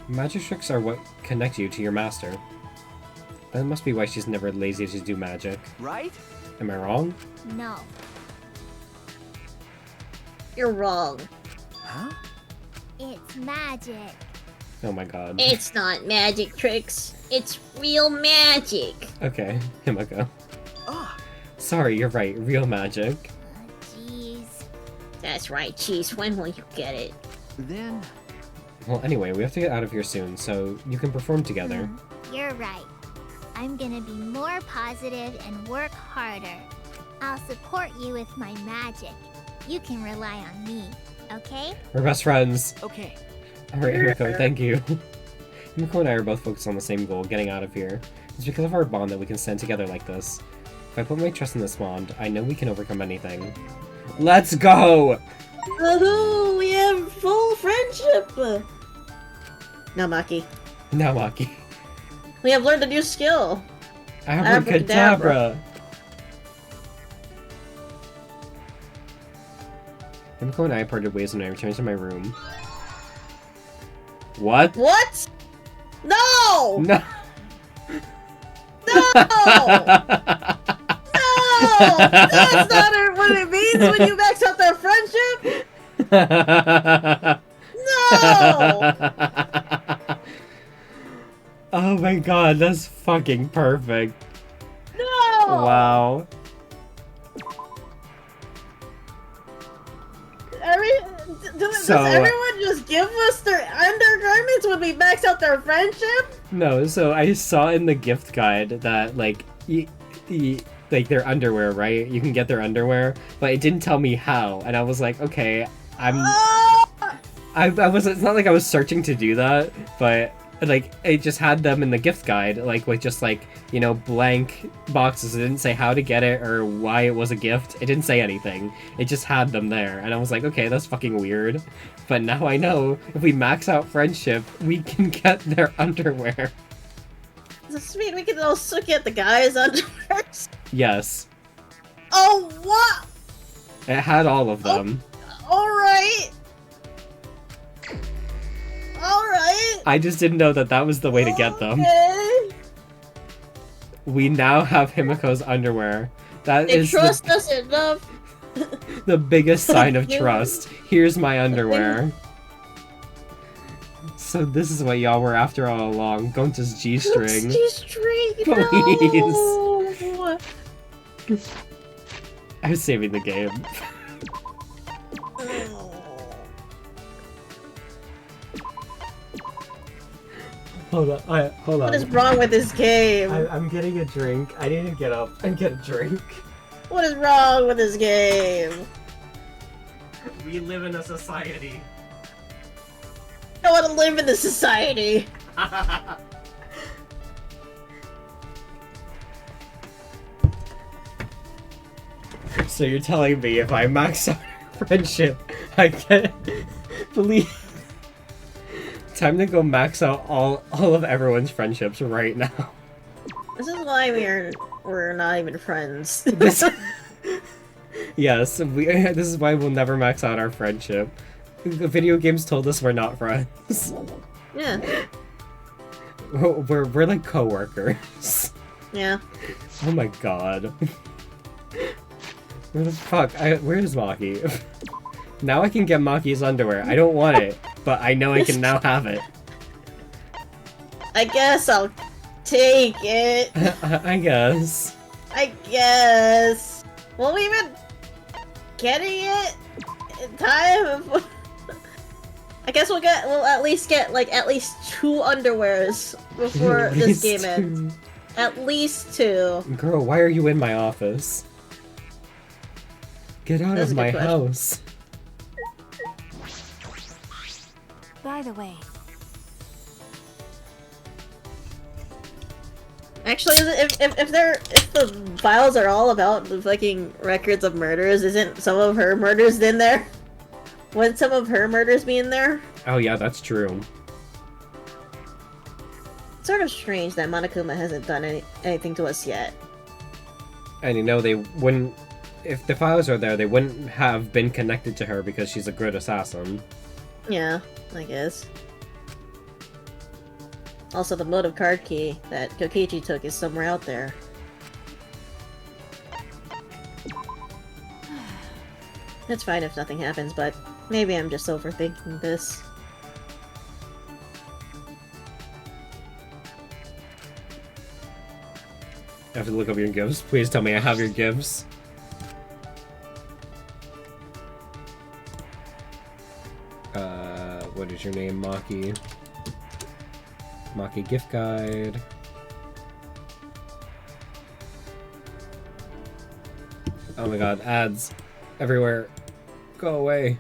Magic tricks are what connect you to your master. That must be why she's never lazy to do magic. Right? Am I wrong? No. You're wrong. Huh? It's magic. Oh my god. It's not magic tricks. It's real magic. Okay, Himiko. Ah. Sorry, you're right, real magic. Jeez. That's right, Cheese. When will you get it? Then... Well, anyway, we have to get out of here soon, so you can perform together. You're right. I'm gonna be more positive and work harder. I'll support you with my magic. You can rely on me, okay? We're best friends. Okay. Alright, Himiko, thank you. Himiko and I are both focused on the same goal, getting out of here. It's because of our bond that we can stand together like this. If I put my trust in this bond, I know we can overcome anything. Let's go! Woohoo! We have full friendship! Namaki. Now, Maki. We have learned a new skill. Abracadabra! Himiko and I parted ways when I returned to my room. What? What? No! No! No! No! That's not what it means when you max out their friendship! No! Oh my god, that's fucking perfect. No! Wow. Does everyone just give us their undergarments when we max out their friendship? No, so I saw in the gift guide that, like, like their underwear, right? You can get their underwear, but it didn't tell me how, and I was like, okay, I was, it's not like I was searching to do that, but, like, it just had them in the gift guide, like, with just, like, you know, blank boxes. It didn't say how to get it or why it was a gift. It didn't say anything. It just had them there, and I was like, okay, that's fucking weird. But now I know, if we max out friendship, we can get their underwear. Does this mean we can also get the guys' underwear? Yes. Oh, what? It had all of them. Alright. Alright. I just didn't know that that was the way to get them. Okay. We now have Himiko's underwear. That They is trust us enough. the biggest sign of trust. Here's my underwear. So this is what y'all were after all along. Gonta's G-string. G-string, Please. no. I was saving the game. Hold on, hold on. What is wrong with this game? I'm getting a drink. I need to get up and get a drink. What is wrong with this game? We live in a society. I don't want to live in this society. So you're telling me if I max out friendship, I get believe Time to go max out all of everyone's friendships right now. This is why we're not even friends. Yes, this is why we'll never max out our friendship. The video games told us we're not friends. Yeah. We're like co-workers. Yeah. Oh my god. Where the fuck? Where is Maki? Now I can get Maki's underwear. I don't want it, but I know I can now have it. I guess I'll take it. I guess. I guess. Will we even getting it in time? I guess we'll at least get like at least 2 underwears before this game ends. At least 2. Girl, why are you in my office? Get out of my house. By the way, actually, if the files are all about the fucking records of murders, isn't some of her murders in there? Wouldn't some of her murders be in there? Oh yeah, that's true. It's sort of strange that Monokuma hasn't done anything to us yet. And you know, they wouldn't... If the files are there, they wouldn't have been connected to her because she's a good assassin. Yeah, I guess. Also, the motive card key that Kokichi took is somewhere out there. It's fine if nothing happens, but maybe I'm just overthinking this. I have to look up your gifts. Please tell me I have your gifts. What is your name? Maki. Maki gift guide. Oh my god, ads everywhere. Go away.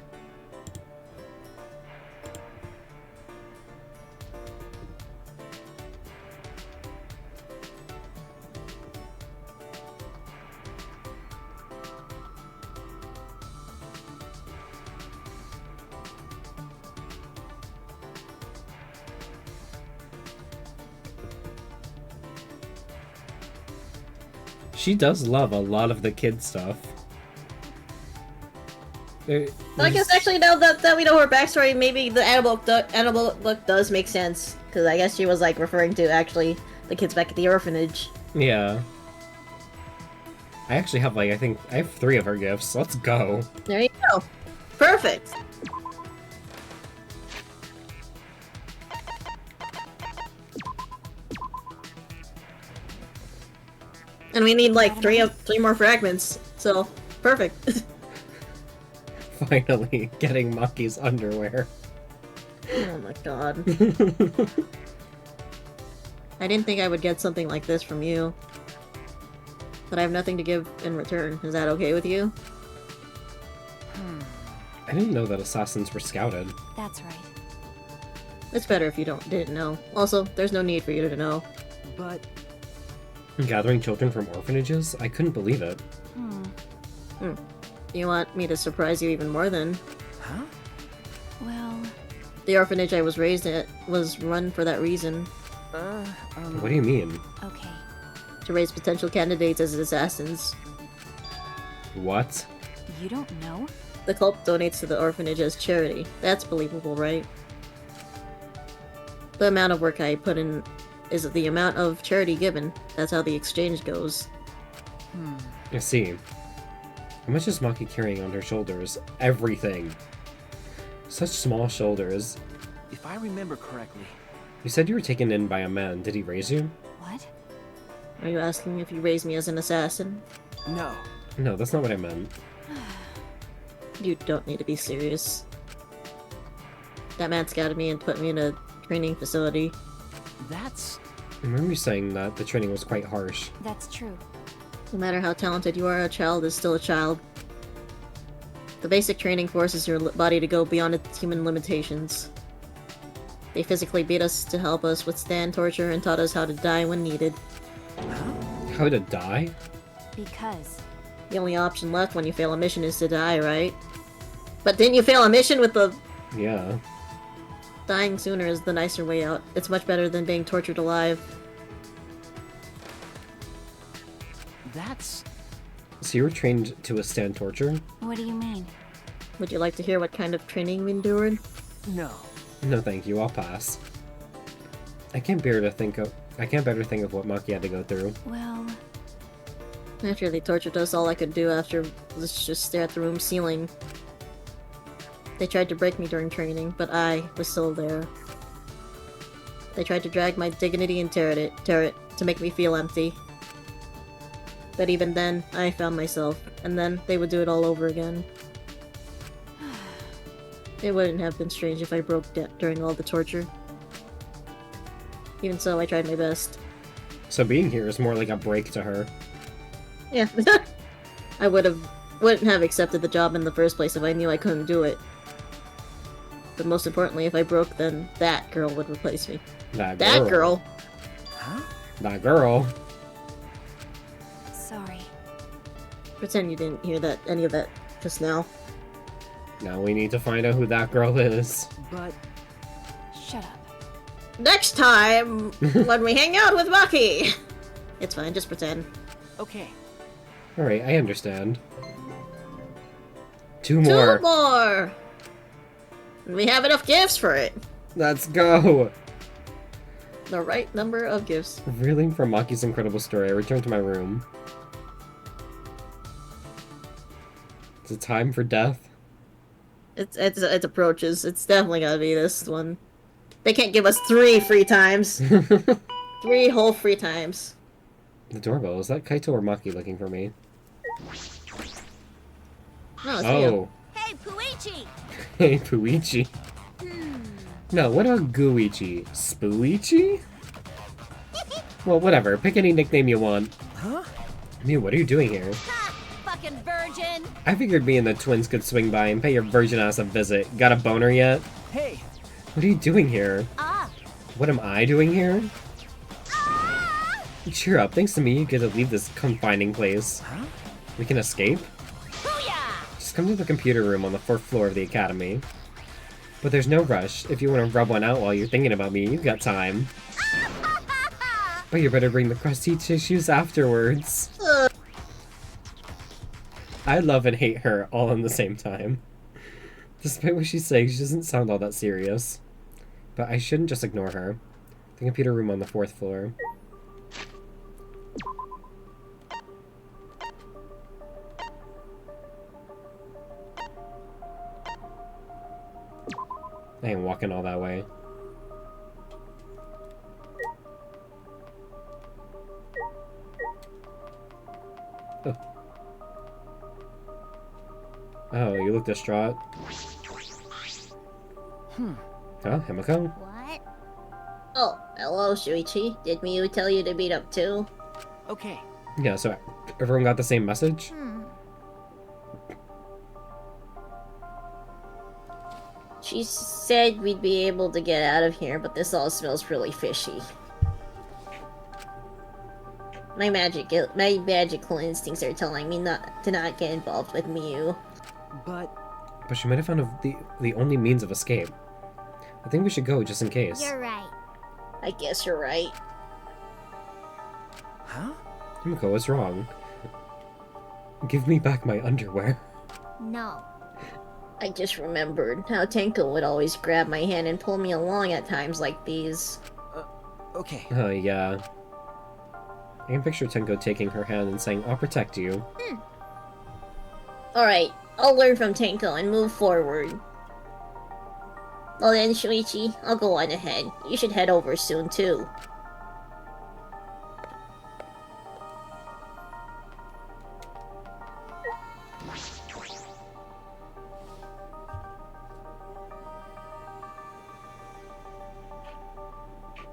She does love a lot of the kid stuff. I guess actually now that we know her backstory, maybe the animal book does make sense. Because I guess she was like referring to actually the kids back at the orphanage. Yeah. I actually have like, I have 3 of her gifts. Let's go. There you go. Perfect. And we need like 3 more fragments, so perfect. Finally, getting Maki's underwear. Oh my god. I didn't think I would get something like this from you. But I have nothing to give in return. Is that okay with you? I didn't know that assassins were scouted. that's right. It's better if you didn't know. Also, there's no need for you to know. But Gathering children from orphanages? I couldn't believe it. You want me to surprise you even more then? huh? Well, The orphanage I was raised at was run for that reason. What do you mean? okay. To raise potential candidates as assassins. What? You don't know? The cult donates to the orphanage as charity. That's believable, right? The amount of work I put in is the amount of charity given. That's how the exchange goes. I see. How much is Maki carrying on her shoulders? Everything. Such small shoulders. If I remember correctly, You said you were taken in by a man. Did he raise you? What? Are you asking if you raised me as an assassin? no. No, that's not what I meant. You don't need to be serious. That man scouted me and put me in a training facility. That's I remember you saying that the training was quite harsh. That's true. No matter how talented you are, a child is still a child. The basic training forces your body to go beyond its human limitations. They physically beat us to help us withstand torture and taught us how to die when needed. How to die? Because The only option left when you fail a mission is to die, right? But didn't you fail a mission with the... Yeah. Dying sooner is the nicer way out. It's much better than being tortured alive. That's... So you were trained to withstand torture? What do you mean? Would you like to hear what kind of training we endured? no. No thank you, I'll pass. I can't better think of what Maki had to go through. Well, After they tortured us, all I could do after was just stare at the room ceiling. They tried to break me during training, but I was still there. They tried to drag my dignity and tear it to make me feel empty. But even then, I found myself, and then they would do it all over again. It wouldn't have been strange if I broke during all the torture. Even so, I tried my best. So being here is more like a break to her. Yeah, I wouldn't have accepted the job in the first place if I knew I couldn't do it. But most importantly, if I broke, then that girl would replace me. That girl! Huh? That girl. sorry. Pretend you didn't hear any of that just now. Now we need to find out who that girl is. But... Shut up. Next time, when we hang out with Maki! It's fine, just pretend. Okay. Alright, I understand. Two more! 2 more! We have enough gifts for it. Let's go! The right number of gifts. Reeling from Maki's incredible story, I return to my room. Is it time for death? It approaches. It's definitely gotta be this one. They can't give us 3 free times. 3 whole free times. The doorbell, is that Kaito or Maki looking for me? No, it's Oh. you. Hey, Puichi! Hey, Puichi. No, what about Guichi? Spooichi? Well, whatever. Pick any nickname you want. Huh? Mew, what are you doing here? Ha! Fucking virgin! I figured me and the twins could swing by and pay your virgin ass a visit. Got a boner yet? Hey! What are you doing here? Ah! What am I doing here? Ah! Cheer up. Thanks to me, you get to leave this confining place. Huh? We can escape? Booyah! Just come to the computer room on the 4th floor of the academy. But there's no rush. If you want to rub one out while you're thinking about me, you've got time. But you better bring the crusty tissues afterwards. I love and hate her all in the same time. Despite what she's saying, she doesn't sound all that serious. But I shouldn't just ignore her. The computer room on the 4th floor. I ain't walking all that way. Oh. Oh, you look distraught. Huh, Himiko? What? Oh, hello, Shuichi. Did Miyu tell you to meet up too? Okay. Yeah, so everyone got the same message? She said we'd be able to get out of here, but this all smells really fishy. My magical instincts are telling me not to get involved with Miyu. But she might have found the only means of escape. I think we should go just in case. You're right. I guess you're right. Huh? Himiko, what's wrong? Give me back my underwear. No. I just remembered how Tenko would always grab my hand and pull me along at times like these. Okay. Oh, yeah. I can picture Tenko taking her hand and saying, I'll protect you. Alright, I'll learn from Tenko and move forward. Well then, Shuichi, I'll go on ahead. You should head over soon, too.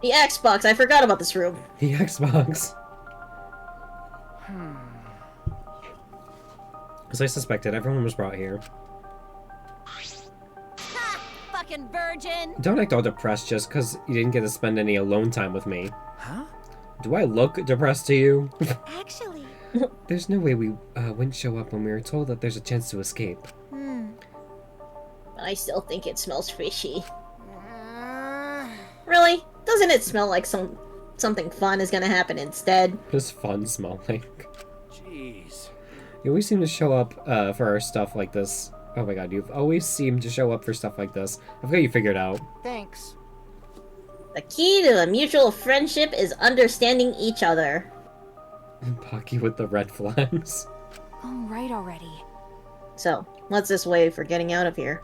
The Xbox, I forgot about this room. The Xbox. As I suspected, everyone was brought here. Ha! Fucking virgin! Don't act all depressed just because you didn't get to spend any alone time with me. Huh? Do I look depressed to you? Actually... There's no way we wouldn't show up when we were told that there's a chance to escape. I still think it smells fishy. doesn't it smell like something fun is gonna happen instead? Just fun smelling. Jeez. You always seem to show up for our stuff like this. Oh my god, you've always seemed to show up for stuff like this. I've got you figured out. Thanks. The key to a mutual friendship is understanding each other. Pocky with the red flags. Oh, right already. So, what's this way for getting out of here?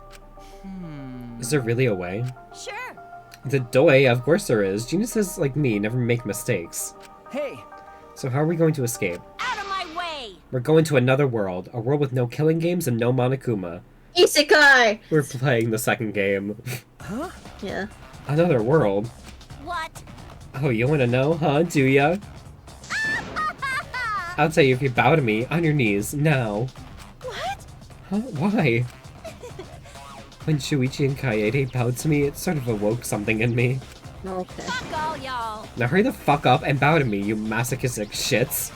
Is there really a way? Sure. The way, of course there is. Geniuses like me never make mistakes. Hey! So how are we going to escape? Out of my way! We're going to another world. A world with no killing games and no Monokuma. Isekai! We're playing the second game. Huh? Yeah. Another world? What? Oh, you want to know, huh? Do ya? I'll tell you if you bow to me, on your knees, now. What? Huh? Why? When Shuichi and Kaede bowed to me, it sort of awoke something in me. Okay. Fuck all y'all. Now hurry the fuck up and bow to me, you masochistic shits.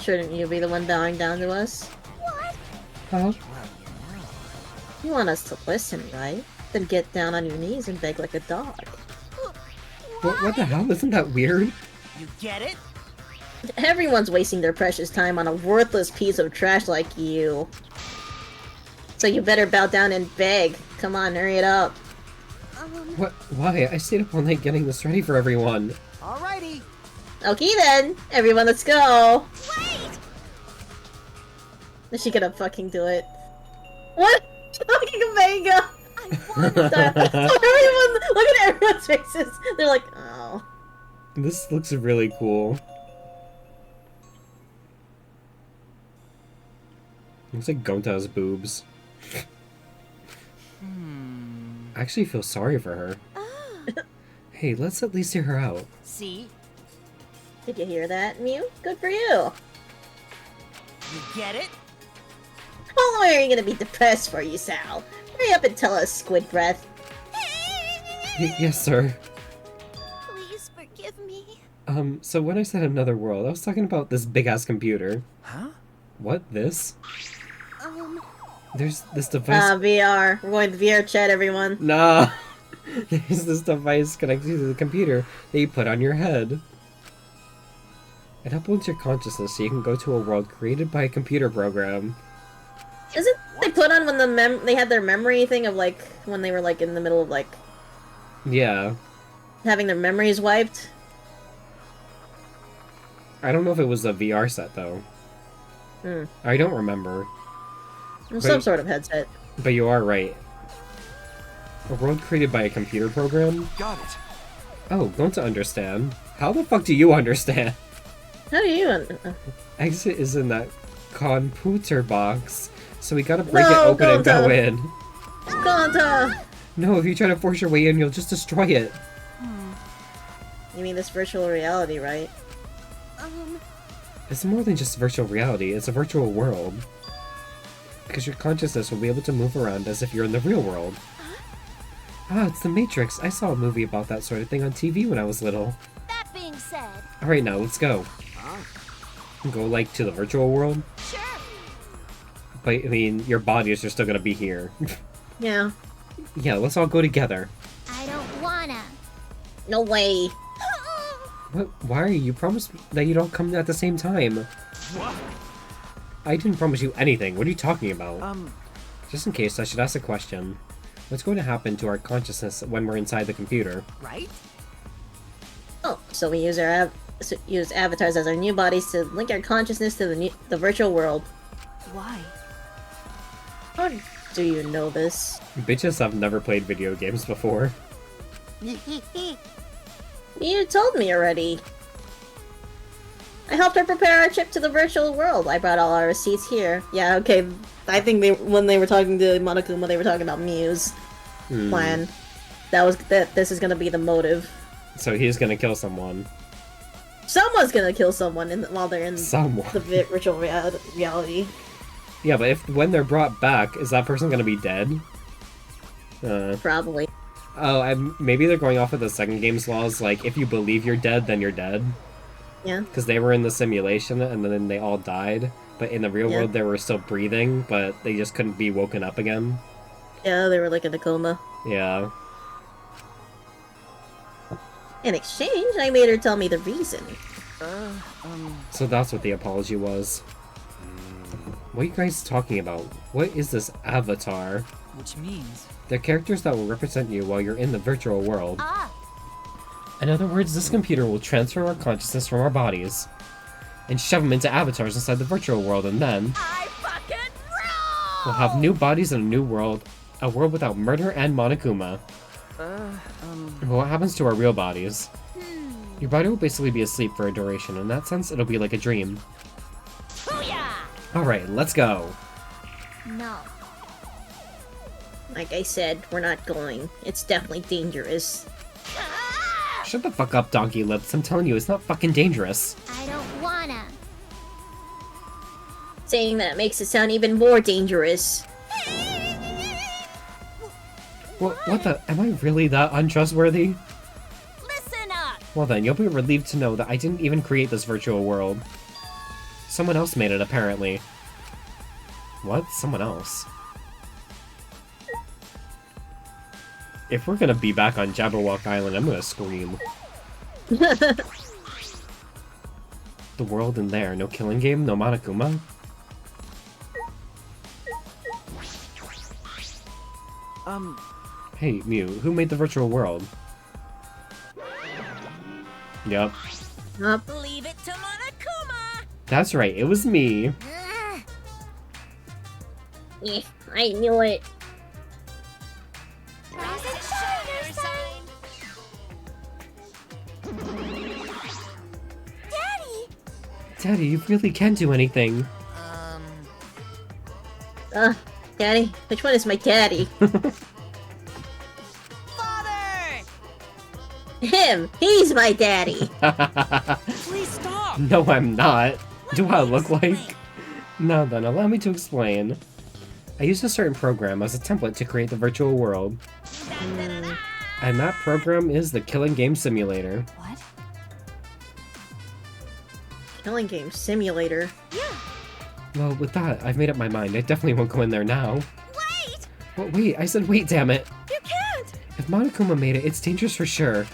Shouldn't you be the one bowing down to us? What? Huh? You want us to listen, right? Then get down on your knees and beg like a dog. What the hell? Isn't that weird? You get it? Everyone's wasting their precious time on a worthless piece of trash like you. So you better bow down and beg. Come on, hurry it up. What? Why? I stayed up all night getting this ready for everyone. Alrighty. Okay then, everyone let's go. Wait! Is she gonna fucking do it? What? Fucking Omega! I want Everyone, look at everyone's faces. They're like, oh. This looks really cool. Looks like Gonta's boobs. I actually feel sorry for her. Hey, let's at least hear her out. See? Did you hear that, Mew? Good for you. You get it? How long are you gonna be depressed for, you Sal? Hurry up and tell us, Squid Breath. Yes, sir. Please forgive me. So when I said another world, I was talking about this big-ass computer. Huh? What, this? There's this device... VR. We're going to VR chat, everyone. Nah! There's this device connected to the computer that you put on your head. It uploads your consciousness so you can go to a world created by a computer program. Isn't they put on when they had their memory thing of like when they were like in the middle of like Yeah. having their memories wiped? I don't know if it was a VR set though. I don't remember. Some sort of headset. But you are right. A world created by a computer program? Got it. Oh, going to understand. How the fuck do you understand? How do you? Exit is in that computer box, so we gotta break it No, open and go Gonta. in. Gonta! No, if you try to force your way in, you'll just destroy it. You mean this virtual reality, right? It's more than just virtual reality, it's a virtual world. Because your consciousness will be able to move around as if you're in the real world. Ah, it's the Matrix. I saw a movie about that sort of thing on TV when I was little. That being said, Alright, now let's go. Go, like, to the virtual world? sure. But, I mean, your bodies are still gonna be here. Yeah. Yeah, let's all go together. I don't wanna. No way. What? Why? You promised that you'd all come at the same time. What? I didn't promise you anything. What are you talking about? Just in case, I should ask a question. What's going to happen to our consciousness when we're inside the computer? Right? Oh, so we use our use avatars as our new bodies to link our consciousness to the virtual world. Why? How do you know this? Bitches have never played video games before. You told me already. I helped her prepare our trip to the virtual world. I brought all our receipts here. Yeah, okay. I think when they were talking to Monokuma, they were talking about Mew's plan. That this is gonna be the motive. So he's gonna kill someone. Someone's gonna kill someone while they're in Someone. the virtual reality. Yeah, but when they're brought back, is that person gonna be dead? Probably. Oh, maybe they're going off of the second game's laws, like, if you believe you're dead, then you're dead. Yeah. Because they were in the simulation, and then they all died. But in the real world, they were still breathing, but they just couldn't be woken up again. Yeah, they were like in a coma. Yeah. In exchange, I made her tell me the reason. So that's what the apology was. What are you guys talking about? What is this avatar? Which means... They're characters that will represent you while you're in the virtual world. Ah, In other words, this computer will transfer our consciousness from our bodies and shove them into avatars inside the virtual world, and then I fucking rule! we'll have new bodies in a new world, a world without murder and Monokuma. What happens to our real bodies? Your body will basically be asleep for a duration. In that sense, it'll be like a dream. Booyah! Alright, let's go. No. Like I said, we're not going. It's definitely dangerous. Shut the fuck up, Donkey Lips. I'm telling you, it's not fucking dangerous. I don't wanna. Saying that makes it sound even more dangerous. What the? Am I really that untrustworthy? Listen up! Well then, you'll be relieved to know that I didn't even create this virtual world. Someone else made it, apparently. What? Someone else? If we're gonna be back on Jabberwock Island, I'm gonna scream. The world in there. No killing game? No Monokuma? Hey, Mew, who made the virtual world? Yup. Leave it to Monokuma! That's right, it was me. Yeah, I knew it. Rise and shine, Ursine! Daddy! Daddy, you really can do anything. Daddy? Which one is my daddy? Father! Him! He's my daddy! Please stop! No, I'm not. Do I look like? Now then, allow me to explain. I used a certain program as a template to create the virtual world. And that program is the Killing Game Simulator. What? Killing game simulator. Well, with that, I've made up my mind. I definitely won't go in there now. Wait! Well, wait, I said wait, damn it! You can't! If Monokuma made it, it's dangerous for sure.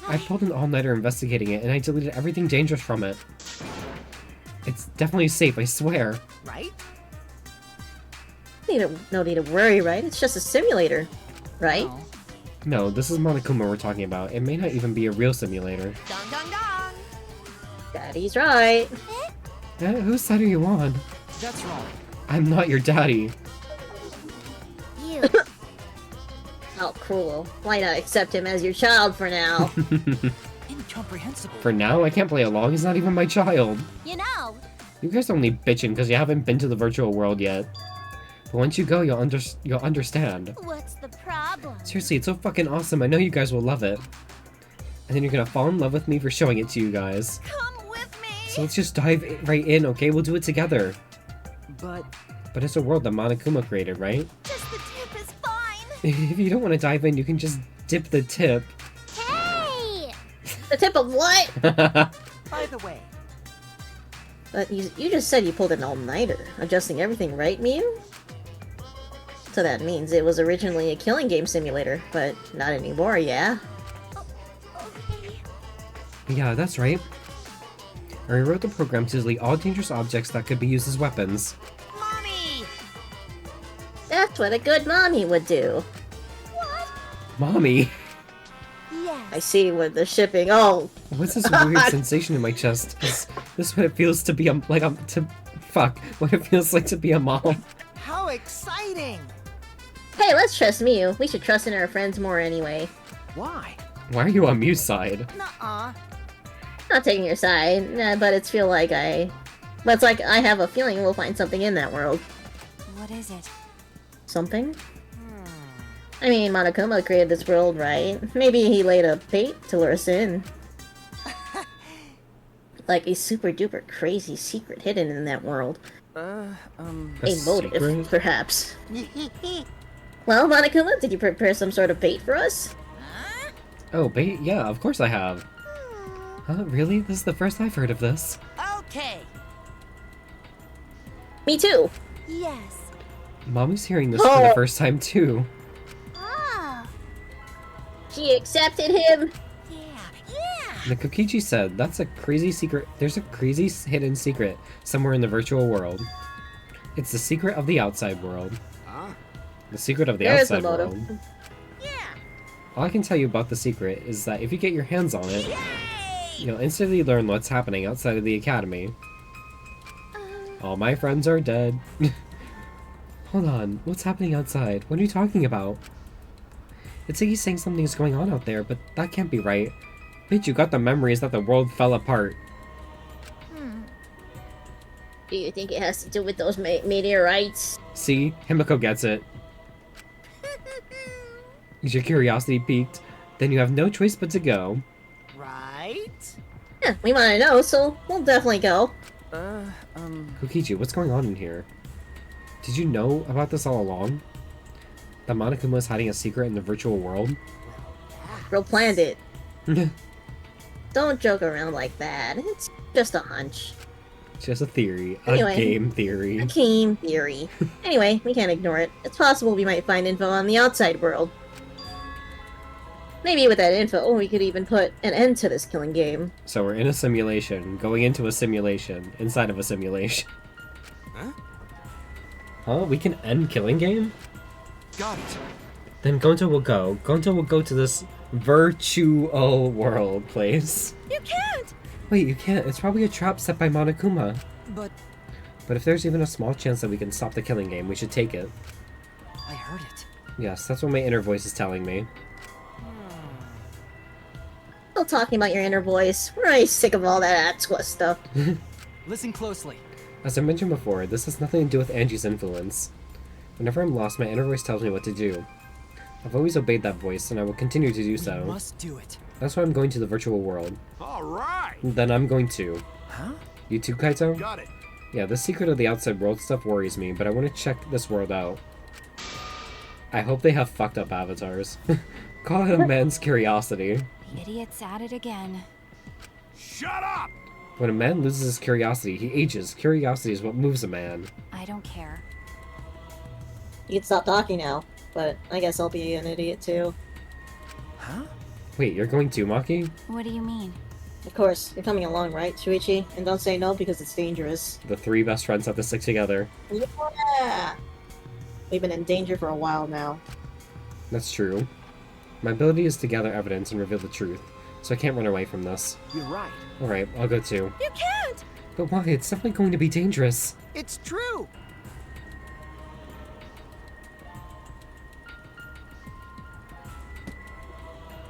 I pulled an all-nighter investigating it, and I deleted everything dangerous from it. It's definitely safe, I swear. Right? No need to worry, right? It's just a simulator, right? No. No, this is Monokuma we're talking about. It may not even be a real simulator. Dong dong dong! Daddy's right. Whose side are you on? That's wrong. I'm not your daddy. You. How cruel. Why not accept him as your child for now? Incomprehensible. For now, I can't play along. He's not even my child. You know, You guys only bitching because you haven't been to the virtual world yet. But once you go, you'll understand. what's the problem? Seriously, it's so fucking awesome. I know you guys will love it. And then you're gonna fall in love with me for showing it to you guys. Come with me! So let's just dive right in, okay? We'll do it together. But But it's a world that Monokuma created, right? Just the tip is fine! If you don't want to dive in, you can just dip the tip. Hey! The tip of what? By the way, But you just said you pulled an all-nighter, adjusting everything, right, Mew? So that means it was originally a killing game simulator, but not anymore, yeah? okay. Yeah, that's right. I rewrote the program to delete all dangerous objects that could be used as weapons. Mommy! That's what a good mommy would do. What? Mommy! Yes. I see with the shipping. Oh, What's this weird sensation in my chest? Is this what it feels to be a what it feels like to be a mom? How exciting! hey, let's trust Mew. We should trust in our friends more anyway. Why? Why are you on Mew's side? Nuh-uh. Not taking your side, but it's like I have a feeling we'll find something in that world. What is it? Something? I mean, Monokuma created this world, right? Maybe he laid a bait to lure us in. Like a super duper crazy secret hidden in that world. A motive, secret? perhaps. Well, Monokuma, did you prepare some sort of bait for us? Oh, bait? Yeah, of course I have. Huh, really? This is the first I've heard of this. Okay. Me too. Yes. Mommy's hearing this for the first time too. Ah. She accepted him. Yeah. The Kokichi said that's a crazy secret. There's a crazy hidden secret somewhere in the virtual world. It's the secret of the outside world. Huh? The secret of the There is the outside motive. world. Yeah. All I can tell you about the secret is that if you get your hands on it, you'll instantly learn what's happening outside of the academy. All my friends are dead. Hold on, what's happening outside? What are you talking about? It's like he's saying something's going on out there, but that can't be right. Bitch, you got the memories that the world fell apart. Do you think it has to do with those meteorites? See? Himiko gets it. Is your curiosity piqued? Then you have no choice but to go. Right? Yeah, we want to know, so we'll definitely go. Kokichi, what's going on in here? Did you know about this all along? That Monokuma is hiding a secret in the virtual world? Bro planned it. Don't joke around like that. It's just a hunch. Just a theory. Anyway. A game theory. A game theory. Anyway, we can't ignore it. It's possible we might find info on the outside world. Maybe with that info, we could even put an end to this killing game. So we're in a simulation, going into a simulation, inside of a simulation. Huh? Huh? We can end killing game? Got it. Then Gonta will go. Gonta will go to this virtual world place. You can't! Wait, you can't. It's probably a trap set by Monokuma. But But if there's even a small chance that we can stop the killing game, we should take it. I heard it. Yes, that's what my inner voice is telling me. Still talking about your inner voice. We're already sick of all that Atsua stuff. Listen closely. As I mentioned before, this has nothing to do with Angie's influence. Whenever I'm lost, my inner voice tells me what to do. I've always obeyed that voice, and I will continue to do so. We must do it. That's why I'm going to the virtual world. All right. Then I'm going to. Huh? You too, Kaito? Got it. Yeah, the secret of the outside world stuff worries me, but I want to check this world out. I hope they have fucked up avatars. Call it a man's curiosity. The idiot's at it again. Shut up! When a man loses his curiosity, he ages. Curiosity is what moves a man. I don't care. You can stop talking now, but I guess I'll be an idiot too. Huh? Wait, you're going too, Maki? What do you mean? Of course, you're coming along, right, Shuichi? And don't say no because it's dangerous. The three best friends have to stick together. Yeah! We've been in danger for a while now. That's true. My ability is to gather evidence and reveal the truth, so I can't run away from this. You're right. Alright, I'll go too. You can't! But why? It's definitely going to be dangerous. It's true!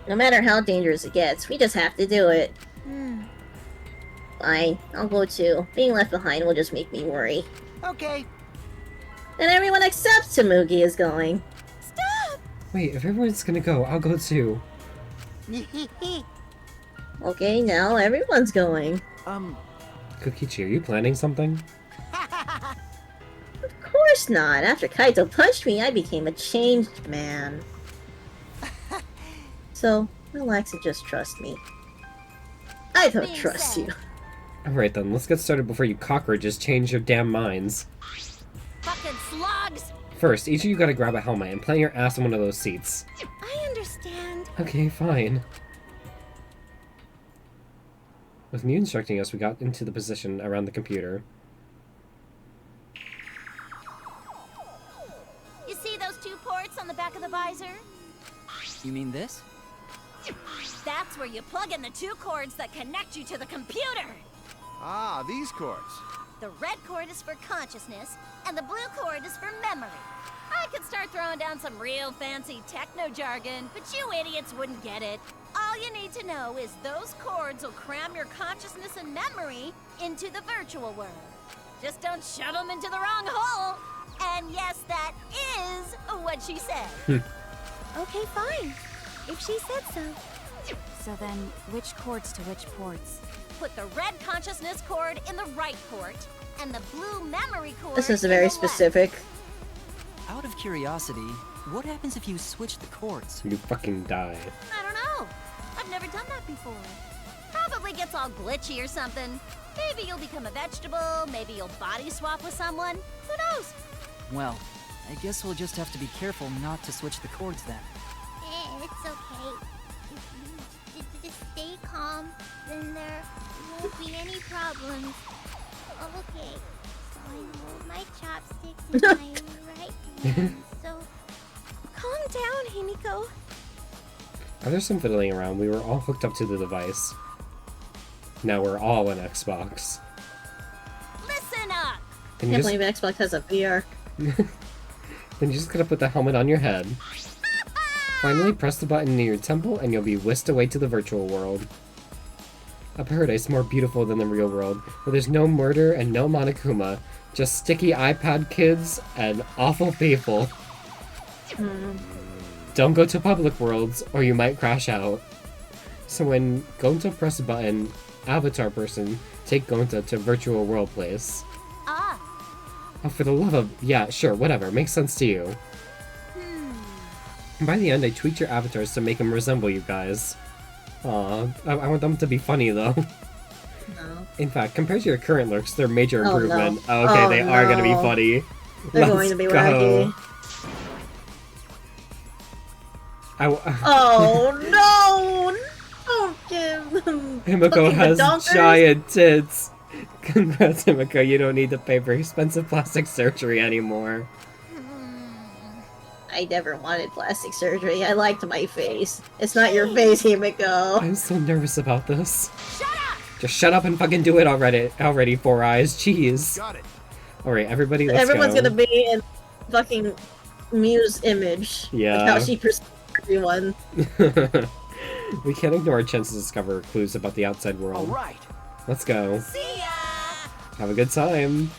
No matter how dangerous it gets, we just have to do it. Fine, I'll go too. Being left behind will just make me worry. Okay. And everyone except Tamugi is going. Stop! Wait, if everyone's gonna go, I'll go too. Okay, now everyone's going. Kokichi, are you planning something? Of course not. After Kaito punched me, I became a changed man. So, relax and just trust me. I don't Being trust said. you. Alright then, let's get started before you cockroaches change your damn minds. Fucking slugs! First, each of you gotta grab a helmet and plant your ass in one of those seats. I understand. Okay, fine. With Mew instructing us, we got into the position around the computer. You see those two ports on the back of the visor? You mean this? That's where you plug in the two cords that connect you to the computer! Ah, these cords. The red cord is for consciousness, and the blue cord is for memory. I could start throwing down some real fancy techno jargon, but you idiots wouldn't get it. All you need to know is those cords will cram your consciousness and memory into the virtual world. Just don't shove them into the wrong hole. And yes, that is what she said. Okay, fine. If she said so. So then, which cords to which ports? Put the red consciousness cord in the right port, and the blue memory cord This is in very the left. specific. Out of curiosity, what happens if you switch the cords? You fucking die. I don't know. I've never done that before. Probably gets all glitchy or something. Maybe you'll become a vegetable, maybe you'll body swap with someone. Who knows? Well, I guess we'll just have to be careful not to switch the cords then. It's okay. Just stay calm, then there won't be any problems. Okay, so I hold my chopsticks in my right hand, so... Calm down, Himiko. There's some fiddling around. We were all hooked up to the device. Now we're all on Xbox. Listen up! Then Can't you believe Xbox has a VR. then you just gotta put the helmet on your head. Finally, press the button near your temple and you'll be whisked away to the virtual world. A paradise more beautiful than the real world, where there's no murder and no Monokuma, just sticky iPad kids and awful people. Don't go to public worlds, or you might crash out. So when Gonta press a button, avatar person, take Gonta to virtual world place. Ah. Oh, for the love of... Yeah, sure, whatever. Makes sense to you. By the end, I tweaked your avatars to make them resemble you guys. Aw, I want them to be funny, though. No. In fact, compared to your current looks, they're major Oh, improvement. no. Oh, okay, Oh, they are gonna be no. funny. They're Let's going to be go. wacky. Oh no! Don't give them. Himiko fucking has badonkers. giant tits. Congrats, Himiko. You don't need to pay for expensive plastic surgery anymore. I never wanted plastic surgery. I liked my face. It's not your face, Himiko. I'm so nervous about this. Just shut up and fucking do it already, Four Eyes. Jeez. Got it. Alright, everybody, let's Everyone's go. gonna be in fucking Muse image. Yeah. Like how she perceives everyone. We can't ignore our chance to discover clues about the outside world. Alright. Let's go. See ya! Have a good time.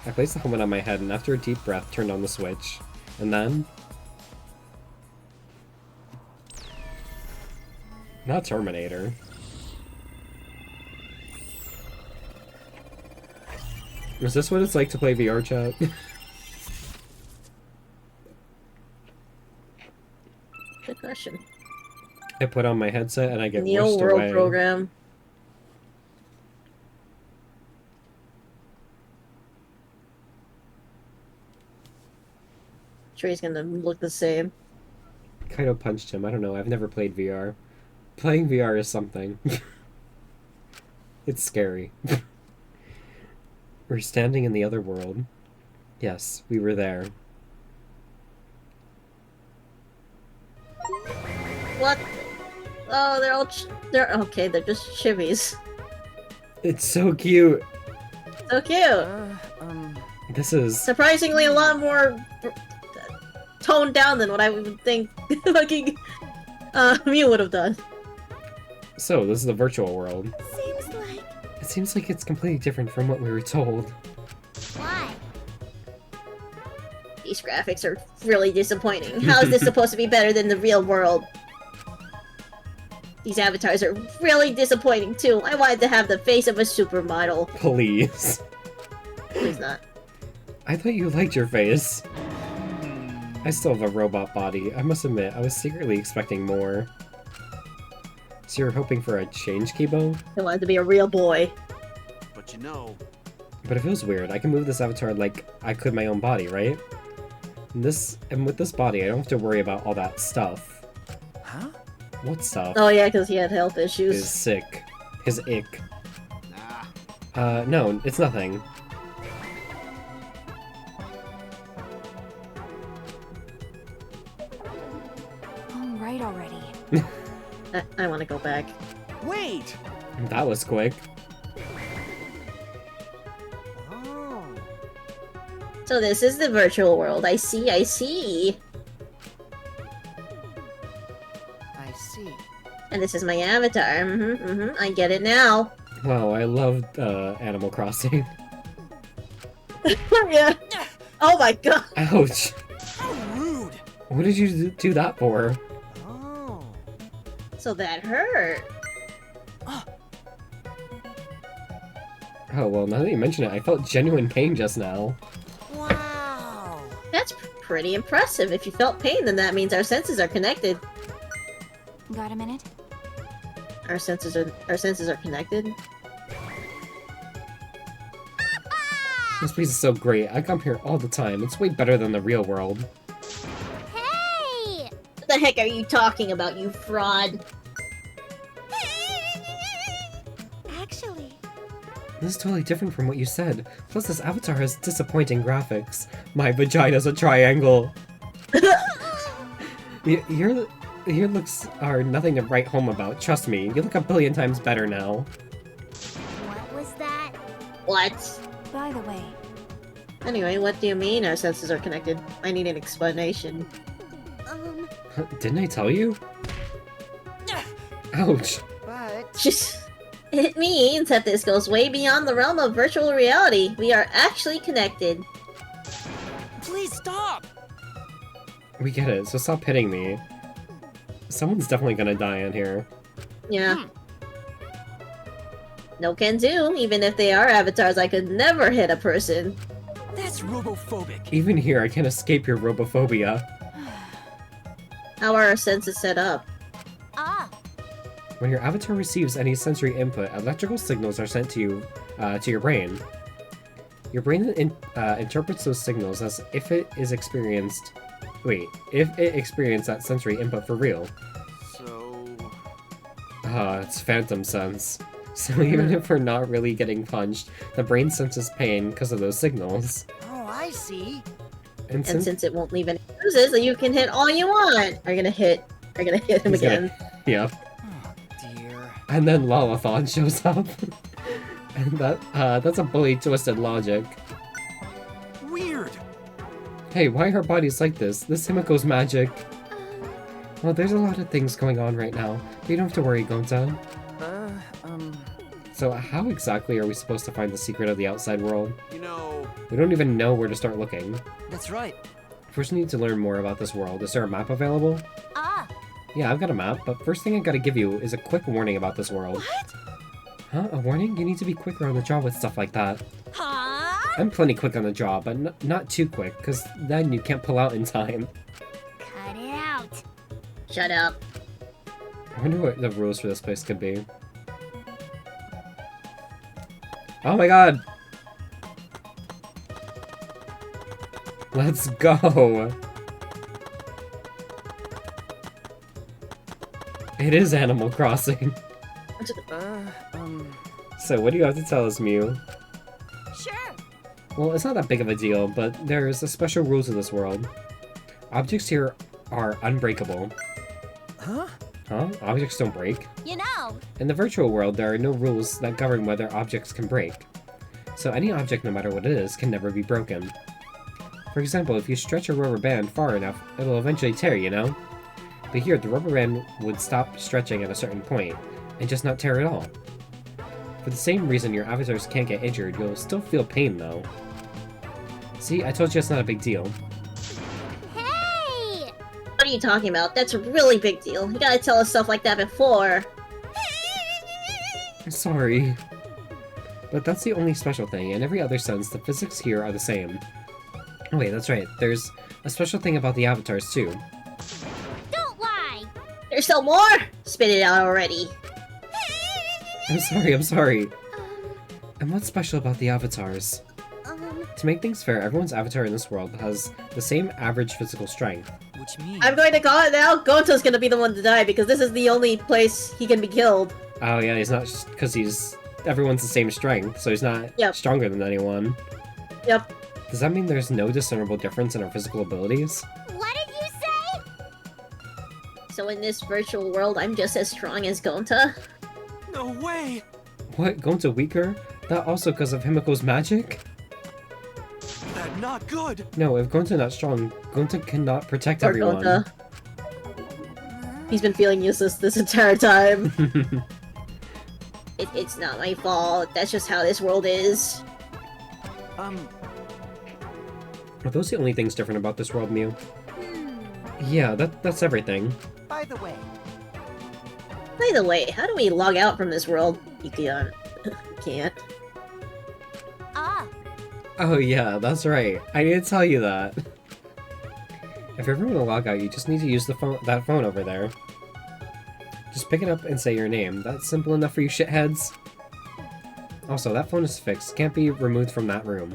I placed the helmet on my head and after a deep breath turned on the switch. And then... Not Terminator. Is this what it's like to play VR chat? Good question. I put on my headset and I get Neo whisked World away. program. Sure he's gonna look the same. Kaido punched him. I don't know. I've never played VR. Playing VR is something. It's scary. We're standing in the other world. Yes, we were there. What? Oh, they're all they're okay. They're just chibis. It's so cute. So cute. This is... Surprisingly, a lot more toned down than what I would think fucking Mew would have done. So, this is the virtual world. Seems like... It seems like it's completely different from what we were told. Why? These graphics are really disappointing. How is this supposed to be better than the real world? These avatars are really disappointing too. I wanted to have the face of a supermodel. Please. Please not. I thought you liked your face. I still have a robot body. I must admit, I was secretly expecting more. So you're hoping for a change, Kibo? I wanted to be a real boy. But you know... But it feels weird. I can move this avatar like I could my own body, right? And with this body, I don't have to worry about all that stuff. Huh? What stuff? Oh yeah, because he had health His issues. sick. His ick. Nah. No, it's nothing. All right already. I want to go back. Wait! That was quick. Oh. So this is the virtual world. I see, I see. I see. And this is my avatar. I get it now. Wow, I loved Animal Crossing. Yeah. Oh my god. Ouch. How rude! What did you do that for? Oh. So that hurt. Oh, well, now that you mention it, I felt genuine pain just now. Wow. That's pretty impressive. If you felt pain, then that means our senses are connected. Got a minute? Our senses are connected. This place is so great. I come here all the time. It's way better than the real world. Hey! What the the heck are you talking about, you fraud? Actually, This is totally different from what you said. Plus, this avatar has disappointing graphics. My vagina's a triangle. Your looks are nothing to write home about. Trust me, you look a billion times better now. What was that? What? By the way, Anyway, what do you mean our senses are connected? I need an explanation. Didn't I tell you? Ouch. Just... It means that this goes way beyond the realm of virtual reality. We are actually connected. Please stop! We get it, so stop hitting me. Someone's definitely gonna die in here. Yeah. No can do. Even if they are avatars, I could never hit a person. That's robophobic. Even here, I can't escape your robophobia. How are our senses set up? Ah, When your avatar receives any sensory input, electrical signals are sent to you, to your brain. Your brain interprets those signals as if it experienced that sensory input for real. So... It's phantom sense. So even if we're not really getting punched, the brain senses pain because of those signals. Oh, I see. And And since it won't leave any bruises, you can hit all you want. Are you gonna hit him He's again? Yeah. Oh, dear. And then Lalathon shows up. And that's a bully twisted logic. Weird. Hey, why are bodies like this? This Himiko's magic. Well, there's a lot of things going on right now, but you don't have to worry, Gonta. So how exactly are we supposed to find the secret of the outside world? You know... We don't even know where to start looking. That's right. First we need to learn more about this world. Is there a map available? ah. Yeah, I've got a map, but first thing I gotta give you is a quick warning about this world. what? Huh? A warning? You need to be quicker on the job with stuff like that. Huh? I'm plenty quick on the job, but not too quick, because then you can't pull out in time. Cut it out. Shut up. I wonder what the rules for this place could be. Oh my god! Let's go! It is Animal Crossing. So what do you have to tell us, Mew? Sure. Well, it's not that big of a deal, but there's a special rule to this world. Objects here are unbreakable. Huh? Huh? Objects don't break? You know. In the virtual world, there are no rules that govern whether objects can break. So any object, no matter what it is, can never be broken. For example, if you stretch a rubber band far enough, it'll eventually tear, you know? But here, the rubber band would stop stretching at a certain point, and just not tear at all. For the same reason your avatars can't get injured, you'll still feel pain though. See, I told you it's not a big deal. Hey! What are you talking about? That's a really big deal. You gotta tell us stuff like that before. Sorry. But that's the only special thing. In every other sense, the physics here are the same. Oh wait, that's right. There's a special thing about the avatars too. Don't lie! There's still more? Spit it out already. I'm sorry. And what's special about the avatars? To make things fair, everyone's avatar in this world has the same average physical strength. Which means... I'm going to call it now. Gonto's gonna be the one to die because this is the only place he can be killed. Oh yeah, he's not because everyone's the same strength, so he's not stronger than anyone. Yep. Does that mean there's no discernible difference in our physical abilities? What did you say? So in this virtual world, I'm just as strong as Gonta? No way! What? Gonta weaker? That also because of Himiko's magic? That not good! No, if Gonta not strong, Gonta cannot protect Poor everyone. Gonta. He's been feeling useless this entire time. It's not my fault. That's just how this world is. Are those the only things different about this world, Mew? Yeah, that's everything. By the way. By the way, how do we log out from this world? You can't. Can't. Ah. Oh yeah, that's right. I need to tell you that. If you ever want to log out, you just need to use that phone over there. Just pick it up and say your name. That's simple enough for you shitheads. Also, that phone is fixed. Can't be removed from that room.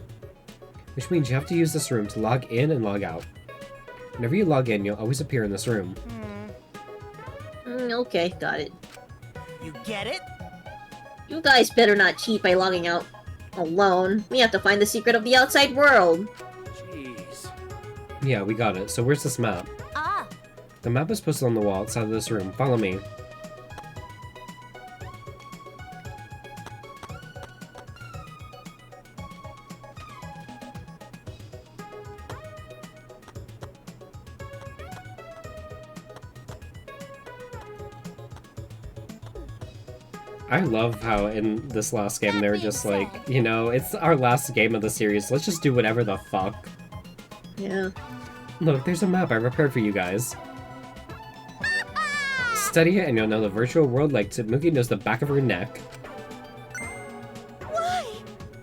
Which means you have to use this room to log in and log out. Whenever you log in, you'll always appear in this room. Okay, got it. You get it? You guys better not cheat by logging out alone. We have to find the secret of the outside world. Jeez. Yeah, we got it. So where's this map? Ah, The map is posted on the wall outside of this room. Follow me. I love how in this last game they were just like, you know, it's our last game of the series, let's just do whatever the fuck. Yeah. Look, there's a map I prepared for you guys. Study it and you'll know the virtual world like Tamuki knows the back of her neck. Why?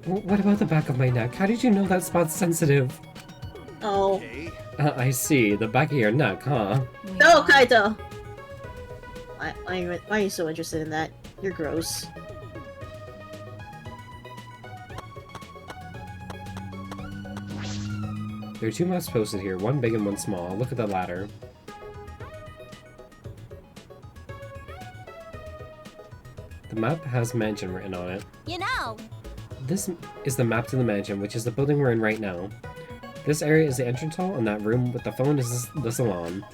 What about the back of my neck? How did you know that spot's sensitive? Oh. Okay. I see. The back of your neck, huh? No, Kaito! Why are you so interested in that? You're gross. There are two maps posted here, one big and one small. Look at the latter. The map has mansion written on it. you know. This is the map to the mansion, which is the building we're in right now. This area is the entrance hall, and that room with the phone is the salon.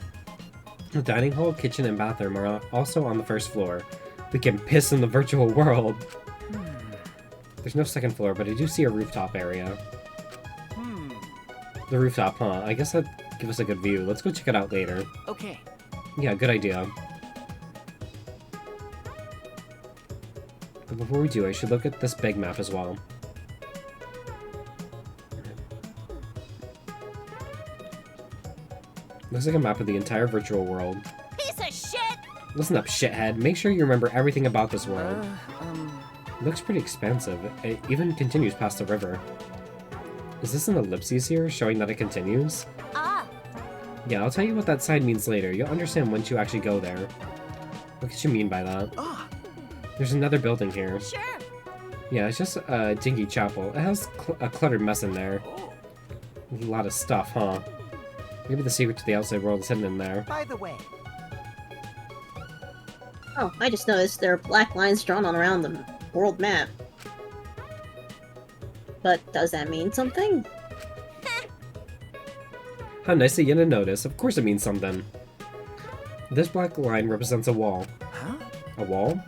The dining hall, kitchen, and bathroom are also on the first floor. We can piss in the virtual world! There's no second floor, but I do see a rooftop area. The rooftop, huh? I guess that'd give us a good view. Let's go check it out later. Okay. Yeah, good idea. But before we do, I should look at this big map as well. Looks like a map of the entire virtual world. Piece of shit! Listen up, shithead. Make sure you remember everything about this world. Looks pretty expansive. It even continues past the river. Is this an ellipses here, showing that it continues? Ah, Yeah, I'll tell you what that sign means later. You'll understand once you actually go there. What could you mean by that? Ah, There's another building here. sure. Yeah, it's just a dingy chapel. It has a cluttered mess in there. A lot of stuff, huh? Maybe the secret to the outside world is hidden in there. by the way, Oh, I just noticed there are black lines drawn on around the world map. But does that mean something? How nice of you to notice. Of course it means something. This black line represents a wall. huh? A wall?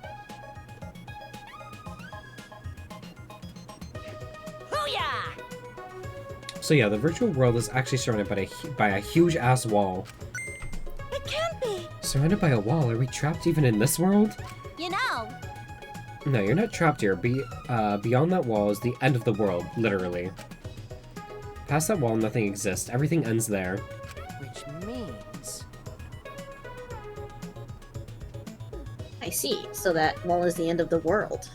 Booyah! So yeah, the virtual world is actually surrounded by a huge-ass wall. It can't be. Surrounded by a wall? Are we trapped even in this world? You know. No, you're not trapped here. Beyond that wall is the end of the world, literally. Past that wall, nothing exists. Everything ends there. Which means I see. So that wall is the end of the world.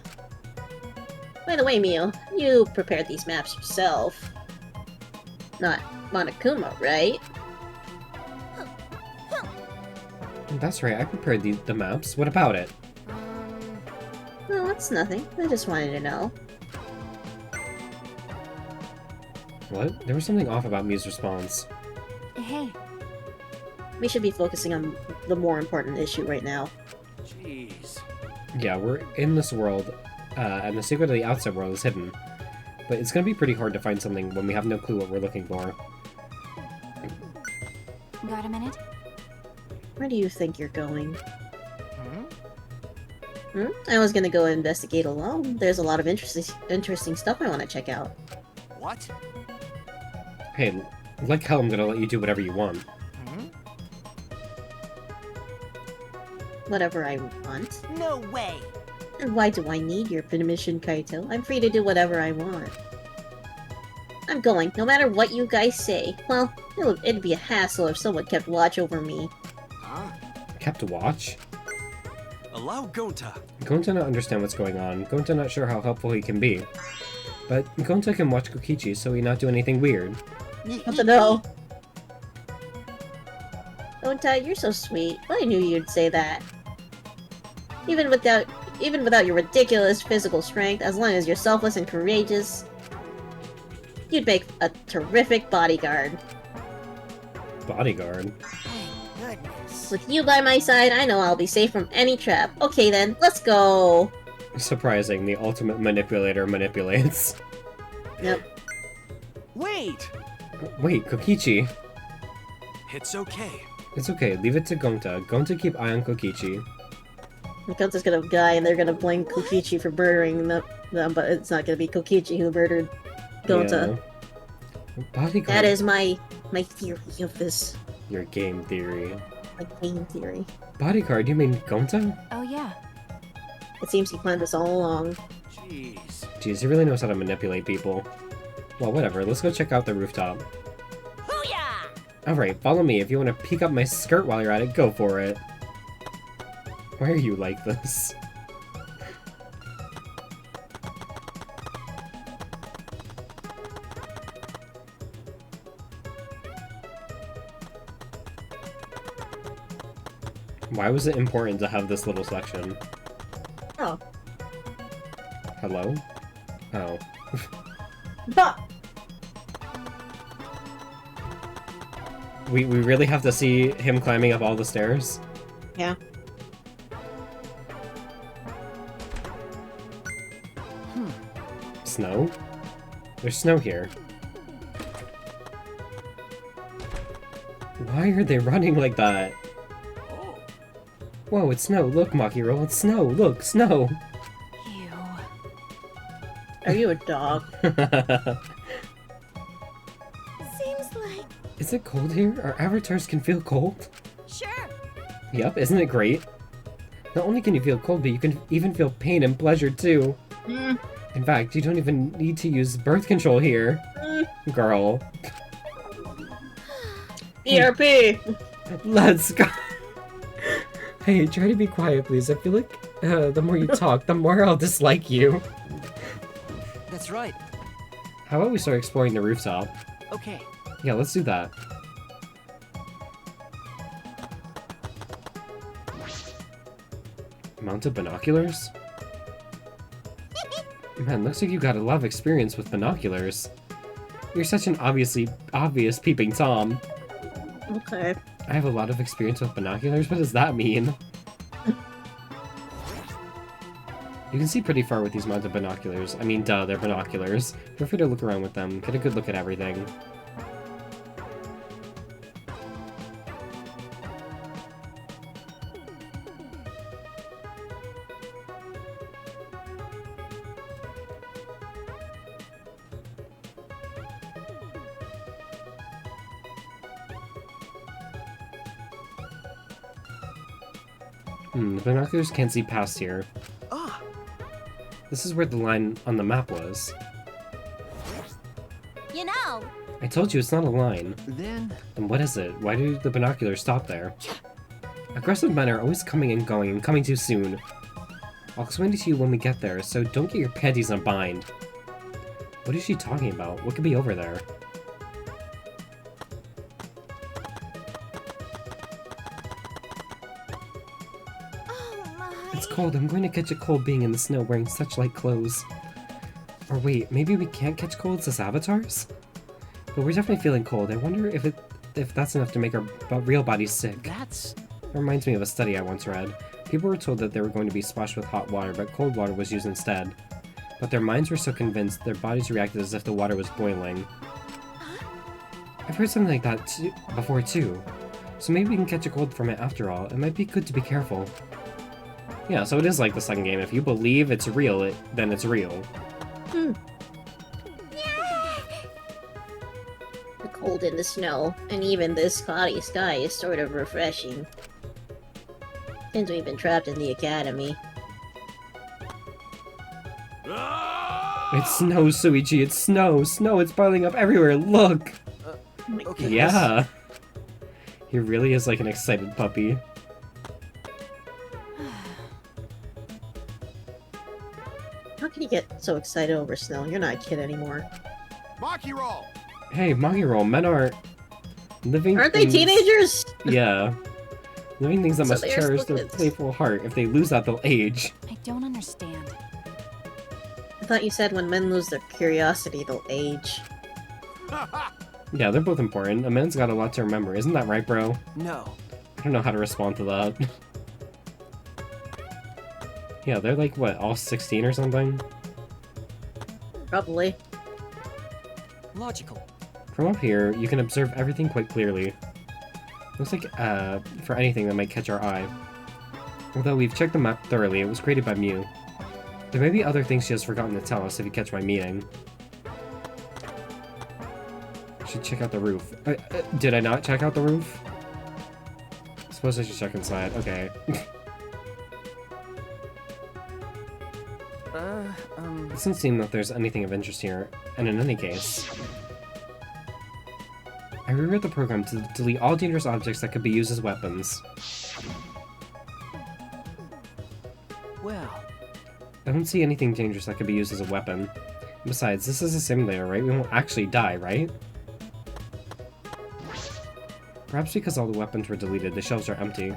By the way, Mio, you prepared these maps yourself. Not Monokuma, right? That's right, I prepared the maps. What about it? No, it's nothing. I just wanted to know. What? There was something off about Miu's response. Hey, We should be focusing on the more important issue right now. Jeez. Yeah, we're in this world, and the secret of the outside world is hidden. But it's gonna be pretty hard to find something when we have no clue what we're looking for. got a minute? Where do you think you're going? Hmm? I was gonna go investigate alone. There's a lot of interesting stuff I want to check out. What? Hey, like hell I'm gonna let you do whatever you want. Hmm? Whatever I want. No way. And why do I need your permission, Kaito? I'm free to do whatever I want. I'm going, no matter what you guys say. Well, it'd be a hassle if someone kept watch over me. Huh? Kept watch? Allow Gonta. Gonta not understand what's going on. Gonta not sure how helpful he can be. But Gonta can watch Kokichi, so he not do anything weird. What to know? Gonta, you're so sweet. I knew you'd say that. Even without your ridiculous physical strength, as long as you're selfless and courageous, you'd make a terrific bodyguard. Bodyguard? Thank goodness. With you by my side, I know I'll be safe from any trap. Okay then, let's go! Surprising, the ultimate manipulator manipulates. Yep. Wait! Wait, Kokichi. It's okay. It's okay, leave it to Gonta. Gonta keep eye on Kokichi. Gonta's gonna die and they're gonna blame Kokichi for murdering them, but it's not gonna be Kokichi who murdered Gonta. Yeah. Bodyguard. That is my theory of this. Your game theory. My game theory. Bodyguard, you mean Gonta? Oh yeah. It seems he planned this all along. Jeez. Jeez, he really knows how to manipulate people. Well, whatever, let's go check out the rooftop. Alright, follow me. If you want to peek up my skirt while you're at it, go for it. Why are you like this? Why was it important to have this little section? Oh. Hello? Oh. We really have to see him climbing up all the stairs? Yeah. Snow? There's snow here. Why are they running like that? Whoa, it's snow. Look, Makiro, it's snow. Look, snow. Ew. Are you a dog? Seems like... Is it cold here? Our avatars can feel cold? Sure. Yep, isn't it great? Not only can you feel cold, but you can even feel pain and pleasure too. In fact, you don't even need to use birth control here. Girl. ERP! Let's go! Hey, try to be quiet, please. I feel like the more you talk, the more I'll dislike you. That's right. How about we start exploring the rooftop? Okay. Yeah, let's do that. Mounted binoculars? Man, looks like you got a lot of experience with binoculars. You're such an obvious peeping Tom. Okay. I have a lot of experience with binoculars? What does that mean? You can see pretty far with these mounted binoculars. I mean, duh, they're binoculars. Feel free to look around with them. Get a good look at everything. The binoculars can't see past here. Ah! This is where the line on the map was. You know, I told you it's not a line. Then... Then what is it? Why do the binoculars stop there? Aggressive men are always coming and going and coming too soon. I'll explain it to you when we get there, so don't get your panties in a bind. What is she talking about? What could be over there? It's cold. I'm going to catch a cold being in the snow wearing such light clothes. Or wait, maybe we can't catch colds as avatars? But we're definitely feeling cold. I wonder if that's enough to make our real bodies sick. That's... It reminds me of a study I once read. People were told that they were going to be splashed with hot water, but cold water was used instead. But their minds were so convinced, their bodies reacted as if the water was boiling. I've heard something like that before too. So maybe we can catch a cold from it after all. It might be good to be careful. Yeah, so it is like the second game. If you believe it's real, then it's real. The cold in the snow, and even this cloudy sky is sort of refreshing. Since we've been trapped in the academy. It snows, Suichi, it's snow! Snow, it's piling up everywhere, look! Okay. Yeah! He really is like an excited puppy. How can you get so excited over snow? You're not a kid anymore. Maki roll! Hey, Magiro, men are living Aren't they things... teenagers? Yeah. Living things that So must they are cherish still their kids. playful heart. If they lose that, they'll age. I don't understand. I thought you said when men lose their curiosity, they'll age. Yeah, they're both important. A man's got a lot to remember. Isn't that right, bro? No. I don't know how to respond to that. Yeah, they're like, what, all 16 or something? Probably. Logical. From up here, you can observe everything quite clearly. Looks like, for anything that might catch our eye. Although we've checked the map thoroughly, it was created by Mew. There may be other things she has forgotten to tell us if you catch my meaning. Should check out the roof. Did I not check out the roof? Suppose I should check inside. Okay. It doesn't seem that there's anything of interest here, and in any case... I rewrote the program to delete all dangerous objects that could be used as weapons. Well, I don't see anything dangerous that could be used as a weapon. Besides, this is a simulator, right? We won't actually die, right? Perhaps because all the weapons were deleted, the shelves are empty.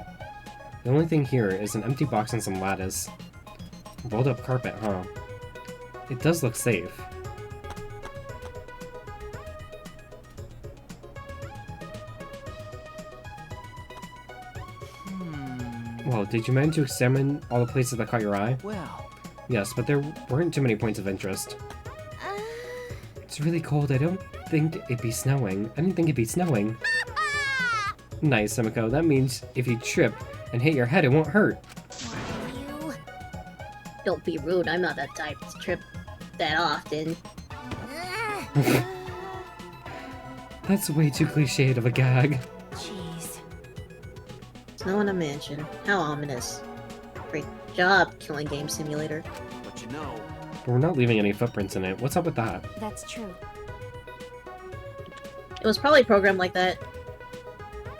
The only thing here is an empty box and some lattice. Rolled up carpet, huh? It does look safe. Well, did you manage to examine all the places that caught your eye? well. Yes, but there weren't too many points of interest. It's really cold. I don't think it'd be snowing. I didn't think it'd be snowing. Nice, Emiko. That means if you trip and hit your head, it won't hurt. You. Don't be rude, I'm not that type to trip that often. That's way too cliched of a gag. Jeez. Snow in a mansion. How ominous. Great job, Killing Game Simulator. But you know, But we're not leaving any footprints in it. What's up with that? That's true. It was probably programmed like that.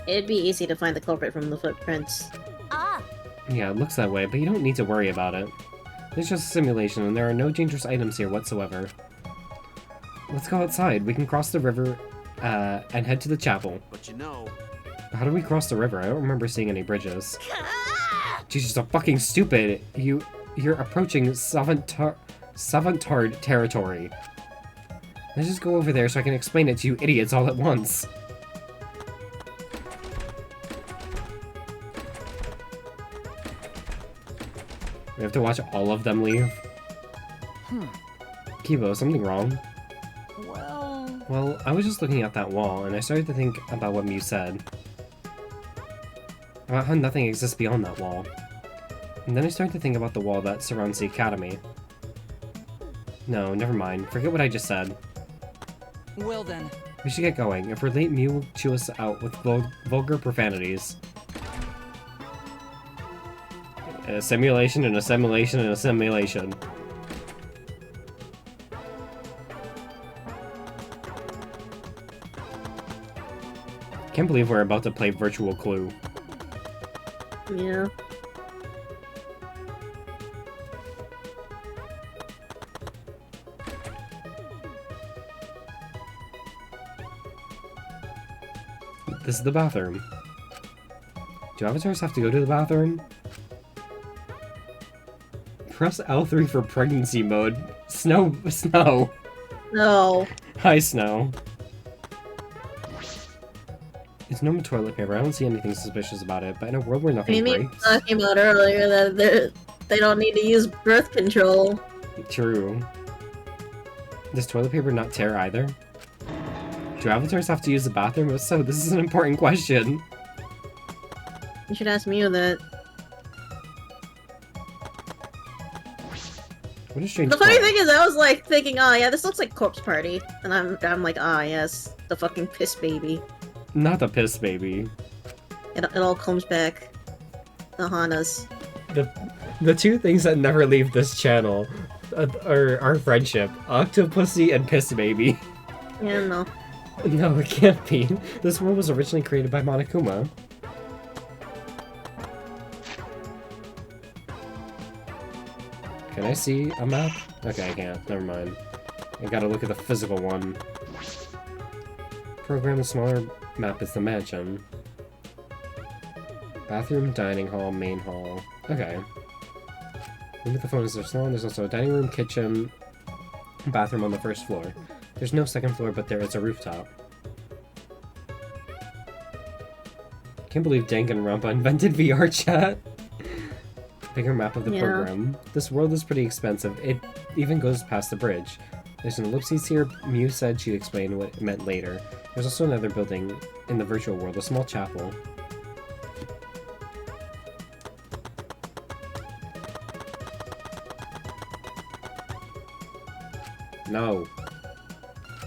It'd be easy to find the culprit from the footprints. Ah, Yeah, it looks that way, but you don't need to worry about it. It's just a simulation, and there are no dangerous items here whatsoever. Let's go outside. We can cross the river, and head to the chapel. but you know, How do we cross the river? I don't remember seeing any bridges. Jesus, so fucking stupid. You're approaching Savantard territory. Let's just go over there so I can explain it to you idiots all at once. We have to watch all of them leave. Kibo, something wrong? Well, I was just looking at that wall, and I started to think about what Mew said. About how nothing exists beyond that wall. And then I started to think about the wall that surrounds the academy. No, never mind. Forget what I just said. Well then, We should get going. If we're late, Mew will chew us out with vulgar profanities. A simulation and a simulation and a simulation. Can't believe we're about to play Virtual Clue. Yeah. This is the bathroom. Do avatars have to go to the bathroom? Press L3 for pregnancy mode. Snow. No. Hi, Snow. It's no toilet paper. I don't see anything suspicious about it, but in a world where nothing Amy was breaks... talking about earlier that they don't need to use birth control. True. Does toilet paper not tear either? Do avatars have to use the bathroom? If so, this is an important question. You should ask Mew that. What a strange The funny thought. thing is, I was like thinking, oh yeah, this looks like Corpse Party, and I'm like, ah yes, the fucking piss baby. Not the piss baby. It all comes back. The Hanas. The two things that never leave this channel are our friendship. Octopussy and piss baby. Yeah, no. No, it can't be. This world was originally created by Monokuma. Can I see a map? Okay, I can't. Never mind. I gotta look at the physical one. Program the smaller map is the mansion. Bathroom, dining hall, main hall. Okay. Maybe the phone is their salon. There's also a dining room, kitchen, bathroom on the first floor. There's no second floor, but there is a rooftop. Can't believe Danganronpa invented VR chat. Bigger map of the Yeah. program. This world is pretty expensive. It even goes past the bridge. There's an ellipses here. Mew said she'd explain what it meant later. There's also another building in the virtual world, a small chapel. No.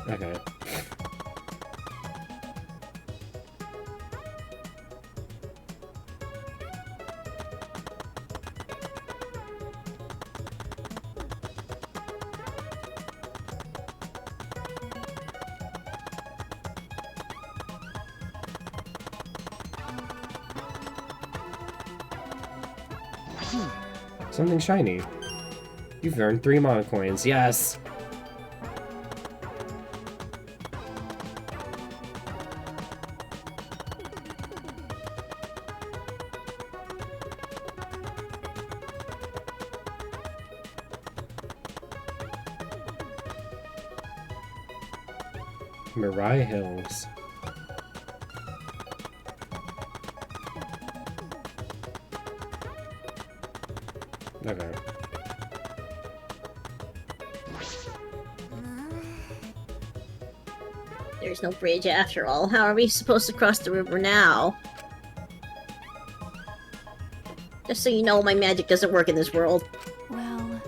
Okay. Something shiny. You've earned 3 mana coins. Yes! Mirai Hills. Okay. There's no bridge after all. How are we supposed to cross the river now? Just so you know, my magic doesn't work in this world. Well,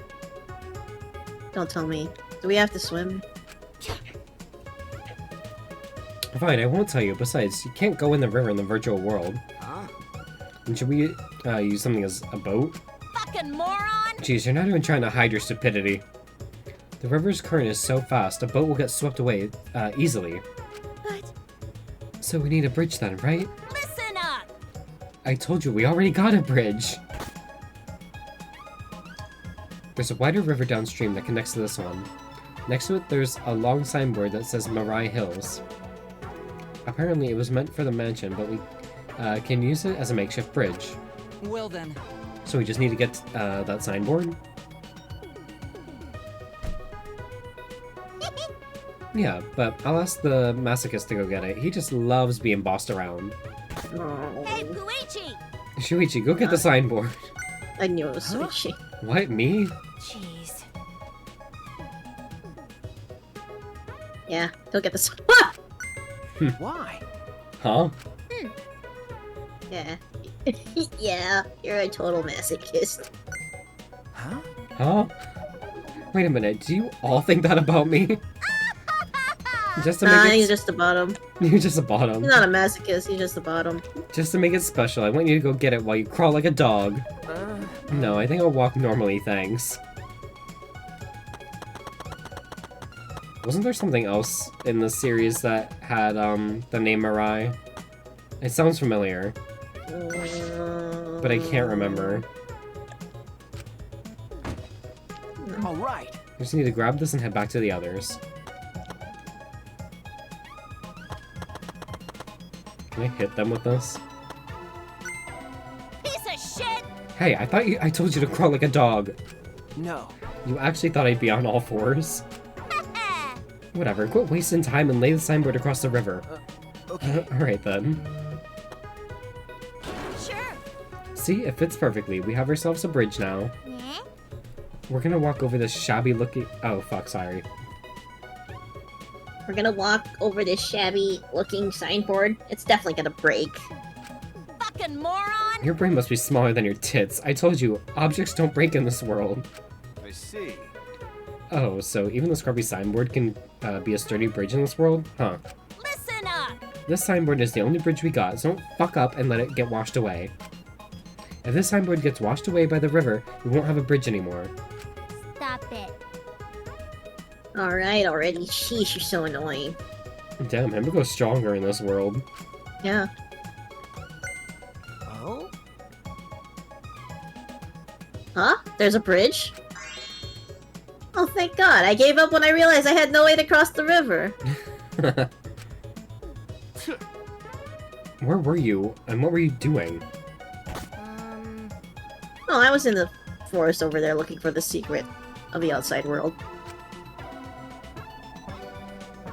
Don't tell me. Do we have to swim? Fine, I won't tell you. Besides, you can't go in the river in the virtual world. Huh? And should we use something as a boat? Fucking moron! Jeez, you're not even trying to hide your stupidity. The river's current is so fast, a boat will get swept away easily. But So we need a bridge then, right? listen up! I told you, we already got a bridge! There's a wider river downstream that connects to this one. Next to it, there's a long signboard that says Mirai Hills. Apparently, it was meant for the mansion, but we can use it as a makeshift bridge. Well then, So we just need to get that signboard? Yeah, but I'll ask the masochist to go get it. He just loves being bossed around. Oh, Hey, Puichi! Shuichi, go get the signboard. I knew it was Sushi. What, me? jeez. Yeah, go get this. Why? Huh? Yeah. Yeah, you're a total masochist. Huh? Huh? Wait a minute, do you all think that about me? Just to Nah, make he's it... just the bottom. You're just a bottom. He's not a masochist, he's just the bottom. Just to make it special, I want you to go get it while you crawl like a dog. No, I think I'll walk normally, thanks. Wasn't there something else in the series that had, the name Mirai? It sounds familiar, but I can't remember. All right. I just need to grab this and head back to the others. Can I hit them with this? Piece of shit! Hey, I told you to crawl like a dog. No. You actually thought I'd be on all fours? Whatever, quit wasting time and lay the signboard across the river. Okay. Alright then. Sure. See, it fits perfectly. We have ourselves a bridge now. Yeah? We're gonna walk over this shabby looking... Oh, fuck, sorry. We're gonna walk over this shabby looking signboard. It's definitely gonna break. Fucking moron! Your brain must be smaller than your tits. I told you, objects don't break in this world. I see. Oh, so even the scrubby signboard can be a sturdy bridge in this world? Huh. Listen up! This signboard is the only bridge we got, so don't fuck up and let it get washed away. If this signboard gets washed away by the river, we won't have a bridge anymore. Stop it. Alright, already. Sheesh, you're so annoying. Damn, him goes stronger in this world. Yeah. Oh? Huh? There's a bridge? Oh, thank God. I gave up when I realized I had no way to cross the river. Where were you, and what were you doing? Oh, I was in the forest over there looking for the secret of the outside world.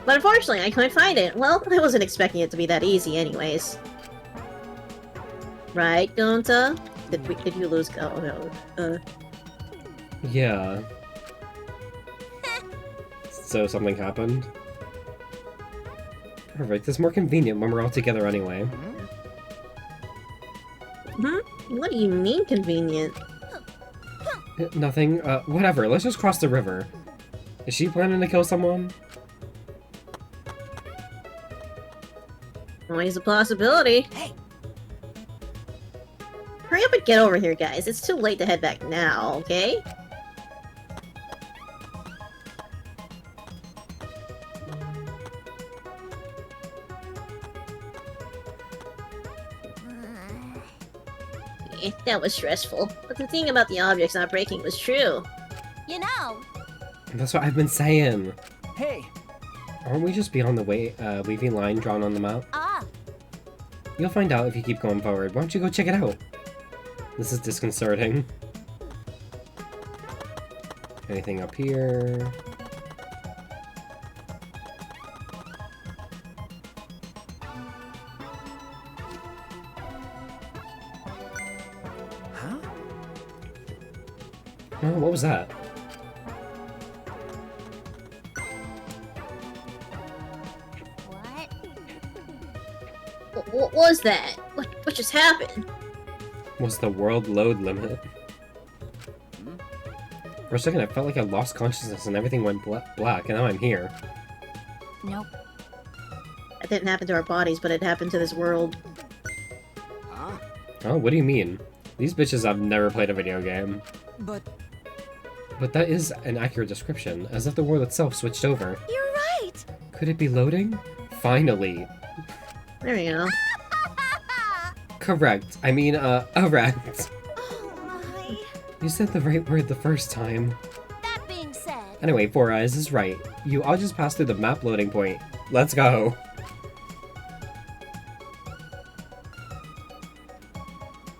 But unfortunately, I couldn't find it. Well, I wasn't expecting it to be that easy anyways. Right, Gonta? Did you lose? Oh no. Yeah. So something happened? Perfect. It's more convenient when we're all together anyway. What do you mean convenient? Nothing. Whatever. Let's just cross the river. Is she planning to kill someone? Always a possibility. Hey. Hurry up and get over here, guys. It's too late to head back now, okay? That was stressful. But the thing about the objects not breaking was true. You know, That's what I've been saying. Hey, Aren't we just beyond the wavy line drawn on the map? You'll find out if you keep going forward. Why don't you go check it out? This is disconcerting. Anything up here? Huh? Oh, what was that? What was that? What just happened? Was the world load limit? For a second, I felt like I lost consciousness and everything went black, and now I'm here. Nope. That didn't happen to our bodies, but it happened to this world. Huh? Oh, what do you mean? These bitches have never played a video game. but But that is an accurate description, as if the world itself switched over. You're right! Could it be loading? Finally. There we go. Correct. I mean, erect. Oh my. You said the right word the first time. that being said, Anyway, Four Eyes is right. You all just passed through the map loading point. Let's go.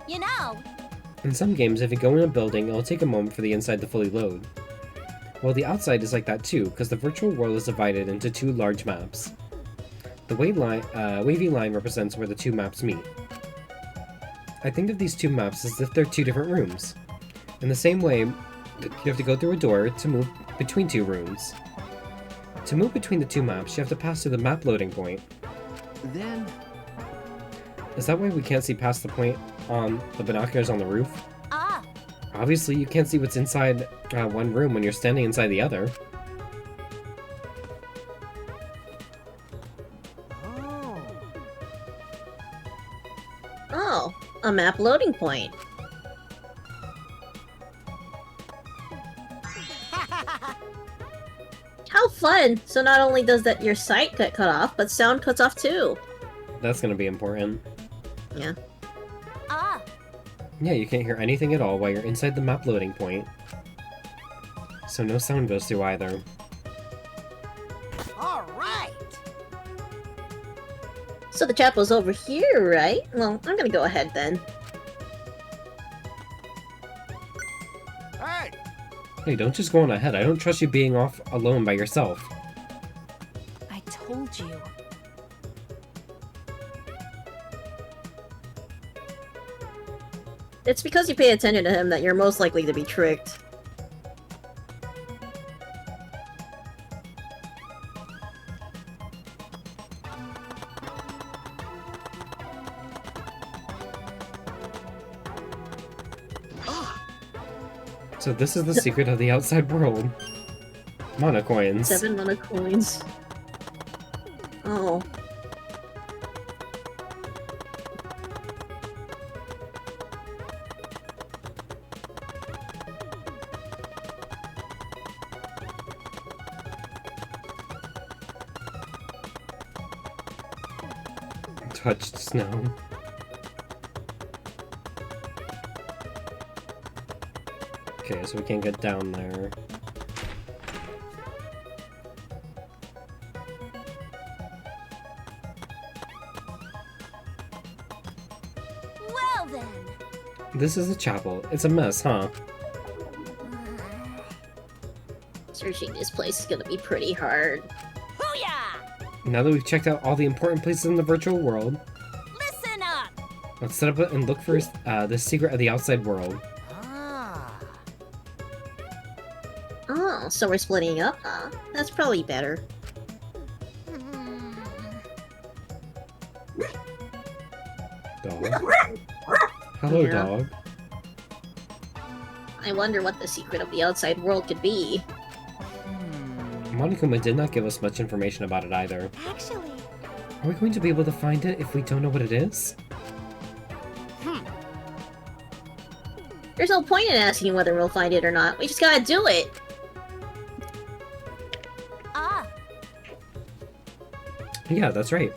you know, In some games, if you go in a building, it'll take a moment for the inside to fully load. Well, the outside is like that too, because the virtual world is divided into two large maps. The wavy line represents where the two maps meet. I think of these two maps as if they're two different rooms. In the same way, you have to go through a door to move between two rooms. To move between the two maps, you have to pass through the map loading point. Then, Is that why we can't see past the point on the binoculars on the roof? Obviously, you can't see what's inside one room when you're standing inside the other. Oh, a map loading point. How fun! So not only does that your sight get cut off, but sound cuts off too. That's gonna be important. Yeah. Yeah, you can't hear anything at all while you're inside the map loading point. So no sound goes through either. All right. So the chapel's over here, right? Well, I'm gonna go ahead then. hey, Hey, don't just go on ahead. I don't trust you being off alone by yourself. I told you. It's because you pay attention to him that you're most likely to be tricked. So this is the secret of the outside world. Mana coins. 7 mana coins. Oh. Touched snow. Okay, so we can't get down there. well then. This is a chapel. It's a mess, huh? Searching this place is gonna be pretty hard. Hoo-yah! Now that we've checked out all the important places in the virtual world, Listen up! Let's set up and look for the secret of the outside world. Oh, so we're splitting up, huh? That's probably better. Dog. Hello, Yeah. dog. I wonder what the secret of the outside world could be. Monokuma did not give us much information about it either. Actually, Are we going to be able to find it if we don't know what it is? There's no point in asking whether we'll find it or not. We just gotta do it. Yeah, that's right.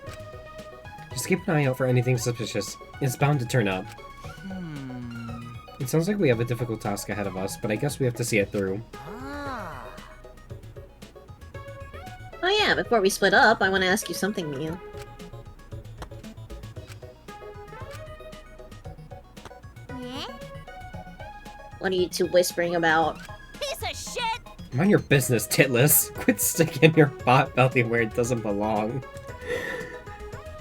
Just keep an eye out for anything suspicious. It's bound to turn up. It sounds like we have a difficult task ahead of us, but I guess we have to see it through. Oh yeah, before we split up, I want to ask you something, Mia. What are you two whispering about? Piece of shit! Mind your business, titless. Quit sticking your pot belly where it doesn't belong.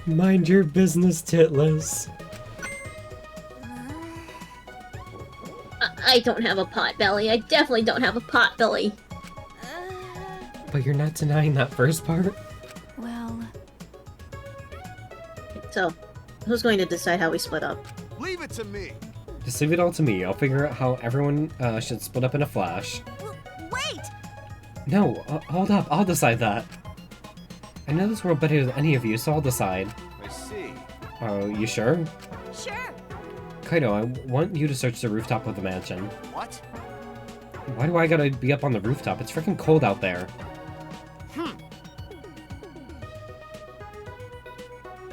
Mind your business, titless. I don't have a pot belly. I definitely don't have a pot belly. But you're not denying that first part? Well, So, who's going to decide how we split up? Leave it to me. Just leave it all to me. I'll figure out how everyone should split up in a flash. wait! No, hold up. I'll decide that. I know this world better than any of you, so I'll decide. I see. Oh, you sure? Sure. Kaido, I want you to search the rooftop of the mansion. What? Why do I gotta be up on the rooftop? It's freaking cold out there.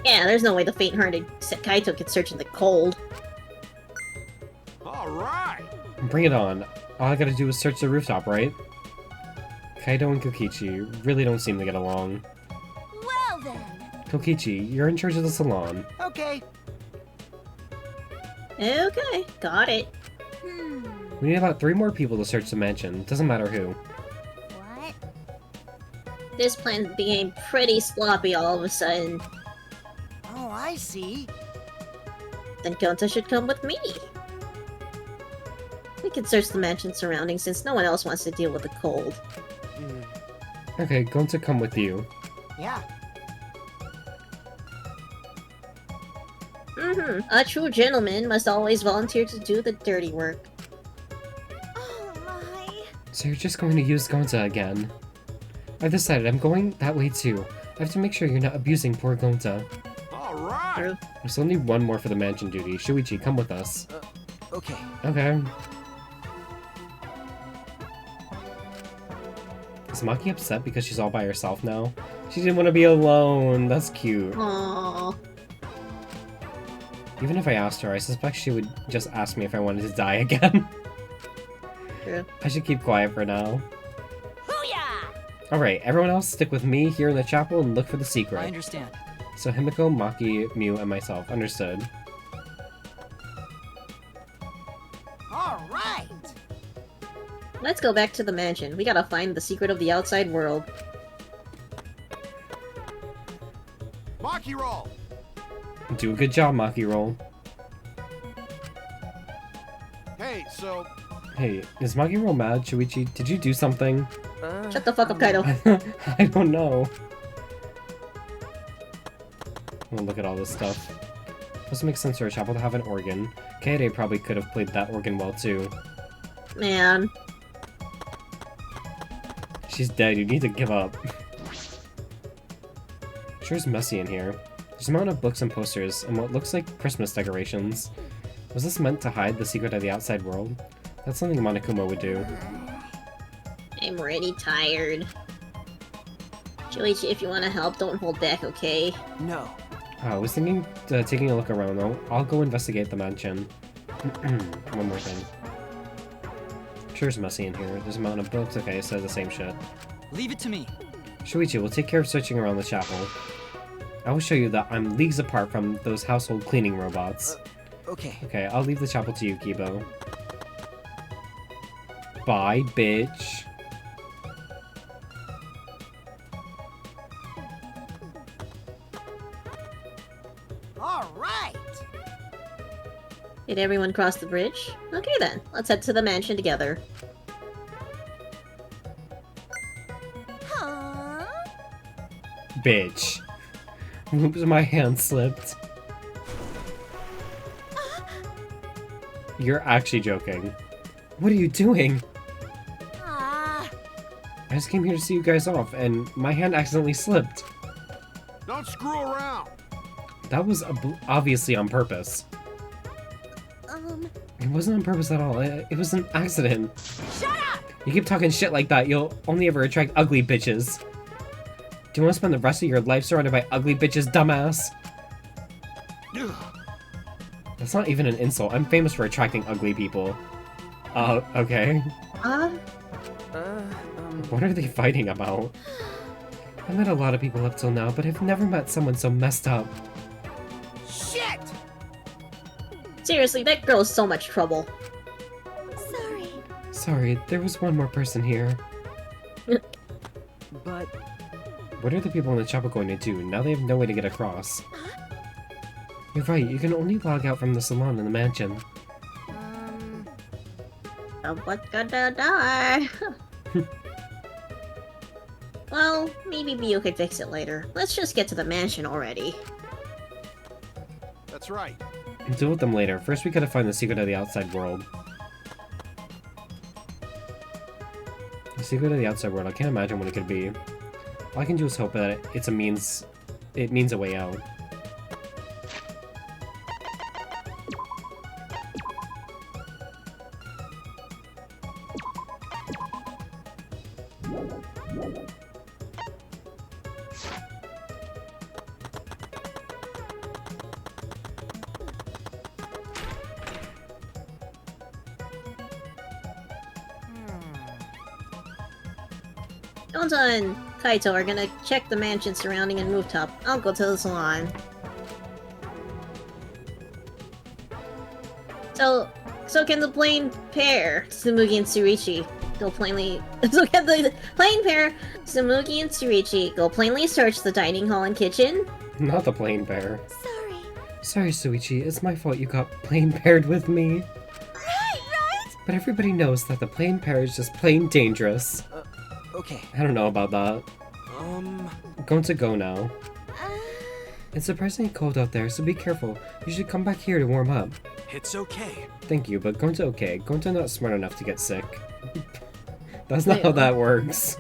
Yeah, there's no way the faint-hearted Kaito could search in the cold. All right. Bring it on. All I gotta do is search the rooftop, right? Kaido and Kokichi really don't seem to get along. Well then. Kokichi, you're in charge of the salon. Okay. Okay, got it. We need about 3 more people to search the mansion. Doesn't matter who. What? This plan became pretty sloppy all of a sudden. Oh, I see. Then Gonta should come with me. We can search the mansion surroundings since no one else wants to deal with the cold. Okay, going to come with you. Yeah. A true gentleman must always volunteer to do the dirty work. Oh my. So you're just going to use Gonza again. I've decided I'm going that way too. I have to make sure you're not abusing poor Gonza. All right. We still need 1 more for the mansion duty. Shuichi, come with us. Okay. Okay. Is Maki upset because she's all by herself now? She didn't want to be alone. That's cute. Aww. Even if I asked her, I suspect she would just ask me if I wanted to die again. True. I should keep quiet for now. Booyah! Alright, everyone else stick with me here in the chapel and look for the secret. I understand. So Himiko, Maki, Mew, and myself. Understood. All right. Let's go back to the mansion. We gotta find the secret of the outside world. Maki roll. Do a good job, Maki roll. Hey, so Hey, is Maki roll mad? Shuichi, did you do something? Shut the fuck up, Kaido. I don't know. Oh, look at all this stuff. Doesn't make sense for a chapel to have an organ. Kaede probably could have played that organ well too. Man. She's dead, you need to give up. Sure is messy in here. There's a mountain of books and posters, and what looks like Christmas decorations. Was this meant to hide the secret of the outside world? That's something Monokuma would do. I'm already tired. Joichi, if you want to help, don't hold back, okay? No. I was thinking taking a look around though. I'll go investigate the mansion. One more thing. Sure is messy in here. There's a mountain of books. Okay, it says the same shit. Leave it to me. Shuichi will take care of searching around the chapel. I will show you that I'm leagues apart from those household cleaning robots. Okay. Okay, I'll leave the chapel to you, Kibo. Bye, bitch. All right. Did everyone cross the bridge? Okay then, let's head to the mansion together. Huh? Bitch. Oops, my hand slipped. You're actually joking. What are you doing? Ah. I just came here to see you guys off, and my hand accidentally slipped. Don't screw around. That was obviously on purpose. It wasn't on purpose at all. It was an accident. Shut up! You keep talking shit like that, you'll only ever attract ugly bitches. Do you want to spend the rest of your life surrounded by ugly bitches, dumbass? That's not even an insult. I'm famous for attracting ugly people. Okay. What are they fighting about? I met a lot of people up till now, but I've never met someone so messed up. Shit! Seriously, that girl is so much trouble. Sorry. Sorry, there was one more person here. But What are the people in the chapel going to do? Now they have no way to get across. You're right, you can only log out from the salon in the mansion. Someone's gonna die. Well, maybe Bio could fix it later. Let's just get to the mansion already. That's right. We'll deal with them later. First we gotta find the secret of the outside world. The secret of the outside world, I can't imagine what it could be. All I can do is hope that it means a way out. Gonza and Kaito are gonna check the mansion surrounding and rooftop. I'll go to the salon. So can the plain pair, Tsumugi and Tsuichi, go plainly... So can the plain pair, Tsumugi and Tsuichi, go plainly search the dining hall and kitchen? Not the plain bear. Sorry. Sorry, Suichi, it's my fault you got plain paired with me. Right? But everybody knows that the plain pair is just plain dangerous. okay. I don't know about that. Going to go now. It's surprisingly cold out there, so be careful. You should come back here to warm up. It's okay. Thank you, but Gonta okay. Gonta not smart enough to get sick. That's not how that works.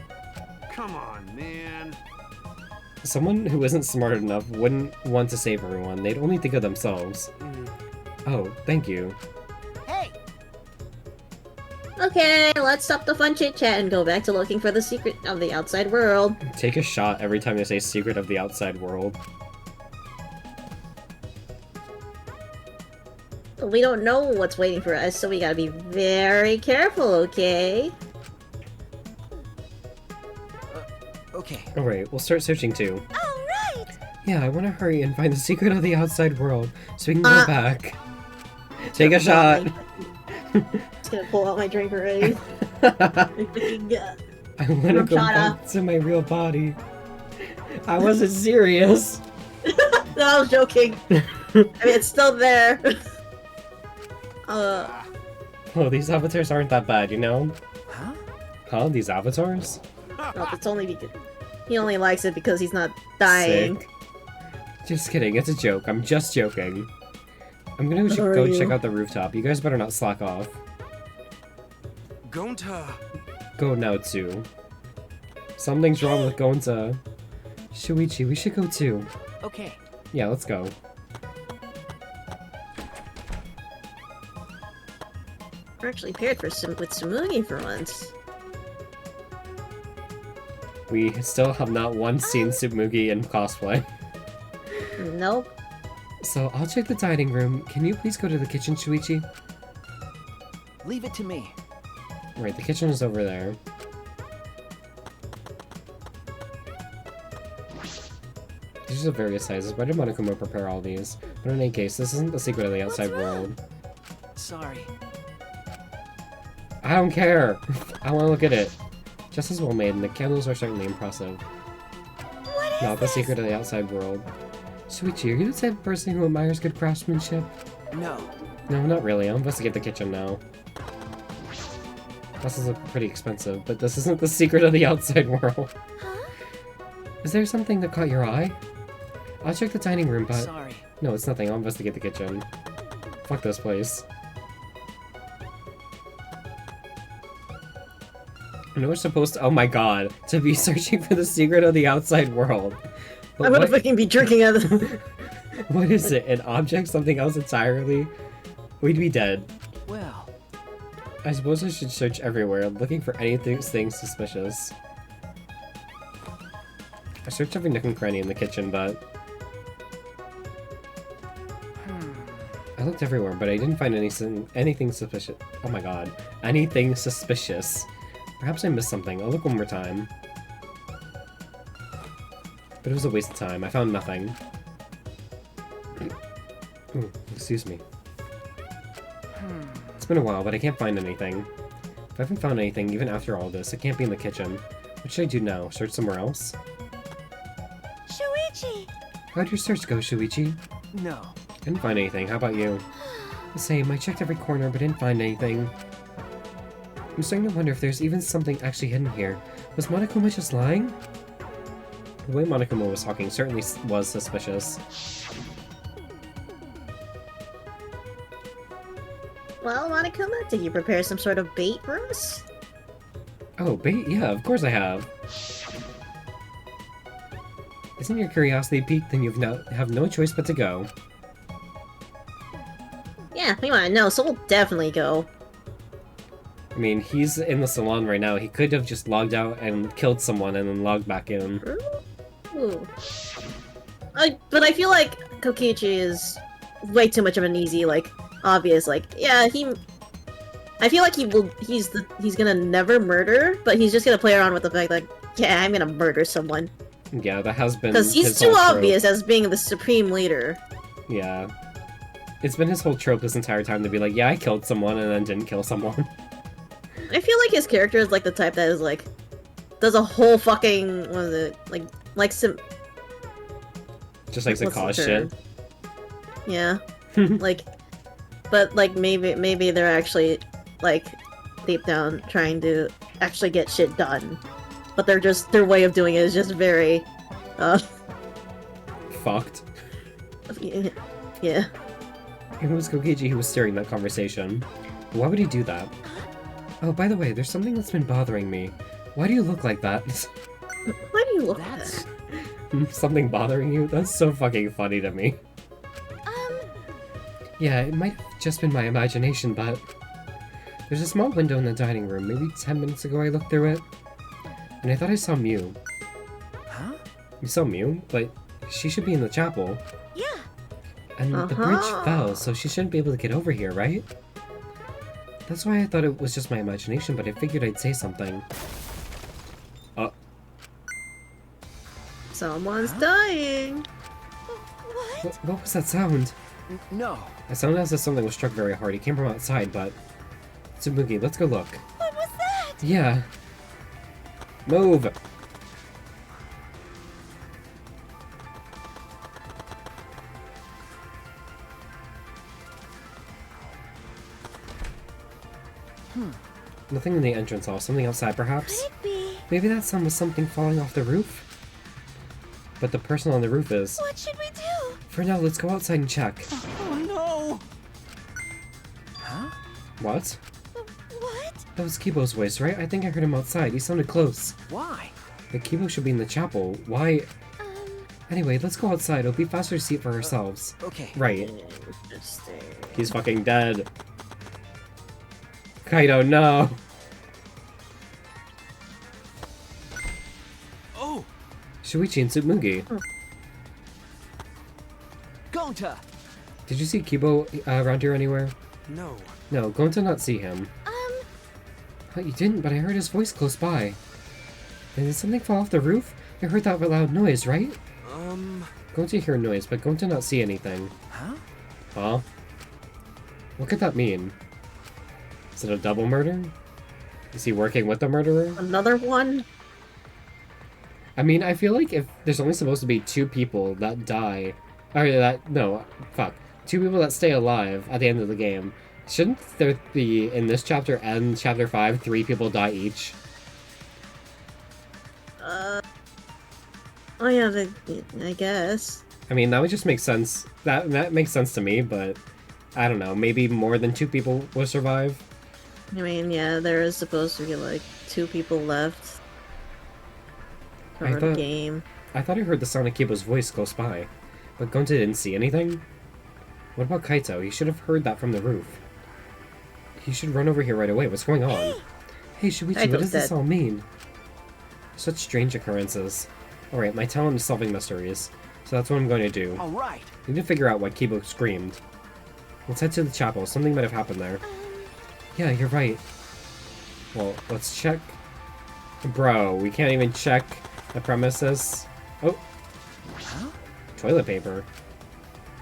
Come on, man. Someone who isn't smart enough wouldn't want to save everyone. They'd only think of themselves. Oh, thank you. Hey! Okay, let's stop the fun chit-chat and go back to looking for the secret of the outside world. Take a shot every time you say secret of the outside world. We don't know what's waiting for us, so we gotta be very careful, okay? Okay. Alright, we'll start searching too. Alright! Yeah, I want to hurry and find the secret of the outside world so we can go back. Take a shot! Just gonna pull out my drink already. I want to go back to my real body. I wasn't serious. No, I was joking. I mean, it's still there. Oh, these avatars aren't that bad, you know? Huh? Huh? These avatars? No, it's only because he only likes it because he's not dying. Sick. Just kidding, it's a joke. I'm just joking. I'm gonna go check out the rooftop. You guys better not slack off. Gonta. Go now, too. Something's wrong with Gonta. Shuichi, we should go too. Okay. Yeah, let's go. We're actually paired with Tsumugi for once. We still have not once seen Tsumugi in cosplay. Nope. So, I'll check the dining room. Can you please go to the kitchen, Shuichi? Leave it to me. Right, the kitchen is over there. These are various sizes. Why did Monokuma prepare all these? But in any case, this isn't the secret of the outside world. Sorry. I don't care! I want to look at it. Just as well made, and the candles are certainly impressive. What is Not the secret of the outside world. Shuichi, are you the type of person who admires good craftsmanship? No. No, not really. I'll investigate the kitchen now. This is pretty expensive, but this isn't the secret of the outside world. Huh? Is there something that caught your eye? I'll check the dining room, but... Sorry. No, it's nothing. I'll investigate the kitchen. Fuck this place. I know we're supposed to... Oh my god. To be searching for the secret of the outside world. But I'm gonna fucking be drinking out of the... What is it? An object? Something else entirely? We'd be dead. Well, I suppose I should search everywhere, looking for anything suspicious. I searched every nook and cranny in the kitchen, but... I looked everywhere, but I didn't find anything suspicious. Oh my god. Anything suspicious. Perhaps I missed something. I'll look one more time. But it was a waste of time. I found nothing. Ooh, excuse me. It's been a while, but I can't find anything. If I haven't found anything, even after all this, it can't be in the kitchen. What should I do now? Search somewhere else? Shuichi! How'd your search go, Shuichi? no. Didn't find anything. How about you? The same. I checked every corner, but didn't find anything. I'm starting to wonder if there's even something actually hidden here. Was Monokuma just lying? The way Monokuma was talking certainly was suspicious. Well, Monokuma, did you prepare some sort of bait for us? Oh, bait? Yeah, of course I have. Isn't your curiosity piqued? Then you have no choice but to go. Yeah, we wanna know, so we'll definitely go. I mean, he's in the salon right now. He could have just logged out and killed someone and then logged back in. Ooh. But I feel like Kokichi is way too much of an easy, like, obvious, like, yeah, I feel like he's gonna never murder, but he's just gonna play around with the fact that, yeah, I'm gonna murder someone. Yeah, that has been Because he's his too whole trope. obvious as being the supreme leader. Yeah. It's been his whole trope this entire time to be like, yeah, I killed someone and then didn't kill someone. I feel like his character is like the type that is like, does a whole fucking, what is it, like some... Just likes to what's the cause term? shit. Yeah. Like, but like maybe they're actually, like, deep down trying to actually get shit done. But their way of doing it is just very, Fucked. yeah. It was Kokichi who was steering that conversation. Why would he do that? Oh, by the way, there's something that's been bothering me. Why do you look like that? Why do you look like That's... that? Something bothering you? That's so fucking funny to me. Yeah, it might have just been my imagination, but... There's a small window in the dining room. Maybe 10 minutes ago I looked through it. And I thought I saw Mew. Huh? You saw Mew? But she should be in the chapel. Yeah. And the bridge fell, so she shouldn't be able to get over here, right? That's why I thought it was just my imagination, but I figured I'd say something. Someone's dying. What was that sound? No. It sounded as if something was struck very hard. It came from outside, but... Tsumugi, let's go look. What was that? Yeah. Move! Nothing in the entrance hall. Something outside, perhaps? Could it be? Maybe that sound was something falling off the roof? But the person on the roof is... What should we do? For now, let's go outside and check. Oh no! Huh? What? What? That was Kibo's voice, right? I think I heard him outside. He sounded close. Why? The Kibo should be in the chapel. Why? Anyway, let's go outside. It'll be faster to see it for ourselves. Okay. Right. He's fucking dead. Kaido, no! Oh! Shuichi and Tsumugi. Gonta! Did you see Kibo around here anywhere? No. No, going to not see him. Oh, you didn't, but I heard his voice close by. And did something fall off the roof? I heard that loud noise, right? Going to hear a noise, but going to not see anything. Huh? Huh? What could that mean? Is it a double murder? Is he working with the murderer? Another one? I mean, I feel like if there's only supposed to be 2 people that die... Or that... No, fuck. 2 people that stay alive at the end of the game. Shouldn't there be, in this chapter and chapter 5, 3 people die each? Oh yeah, I guess. I mean, that would just make sense. That makes sense to me, but I don't know. Maybe more than 2 people will survive. I mean, yeah, there is supposed to be like 2 people left for the game. I thought I heard the sound of Kibo's voice close by, but Gonta didn't see anything. What about Kaito? He should have heard that from the roof. He should run over here right away. What's going on? Hey, Shuichi, what does this all mean? Such strange occurrences. Alright, my talent is solving mysteries, so that's what I'm going to do. Alright. I need to figure out what Kibo screamed. Let's head to the chapel. Something might have happened there. Yeah, you're right. Well, let's check. Bro, we can't even check the premises. Oh. Huh? Toilet paper.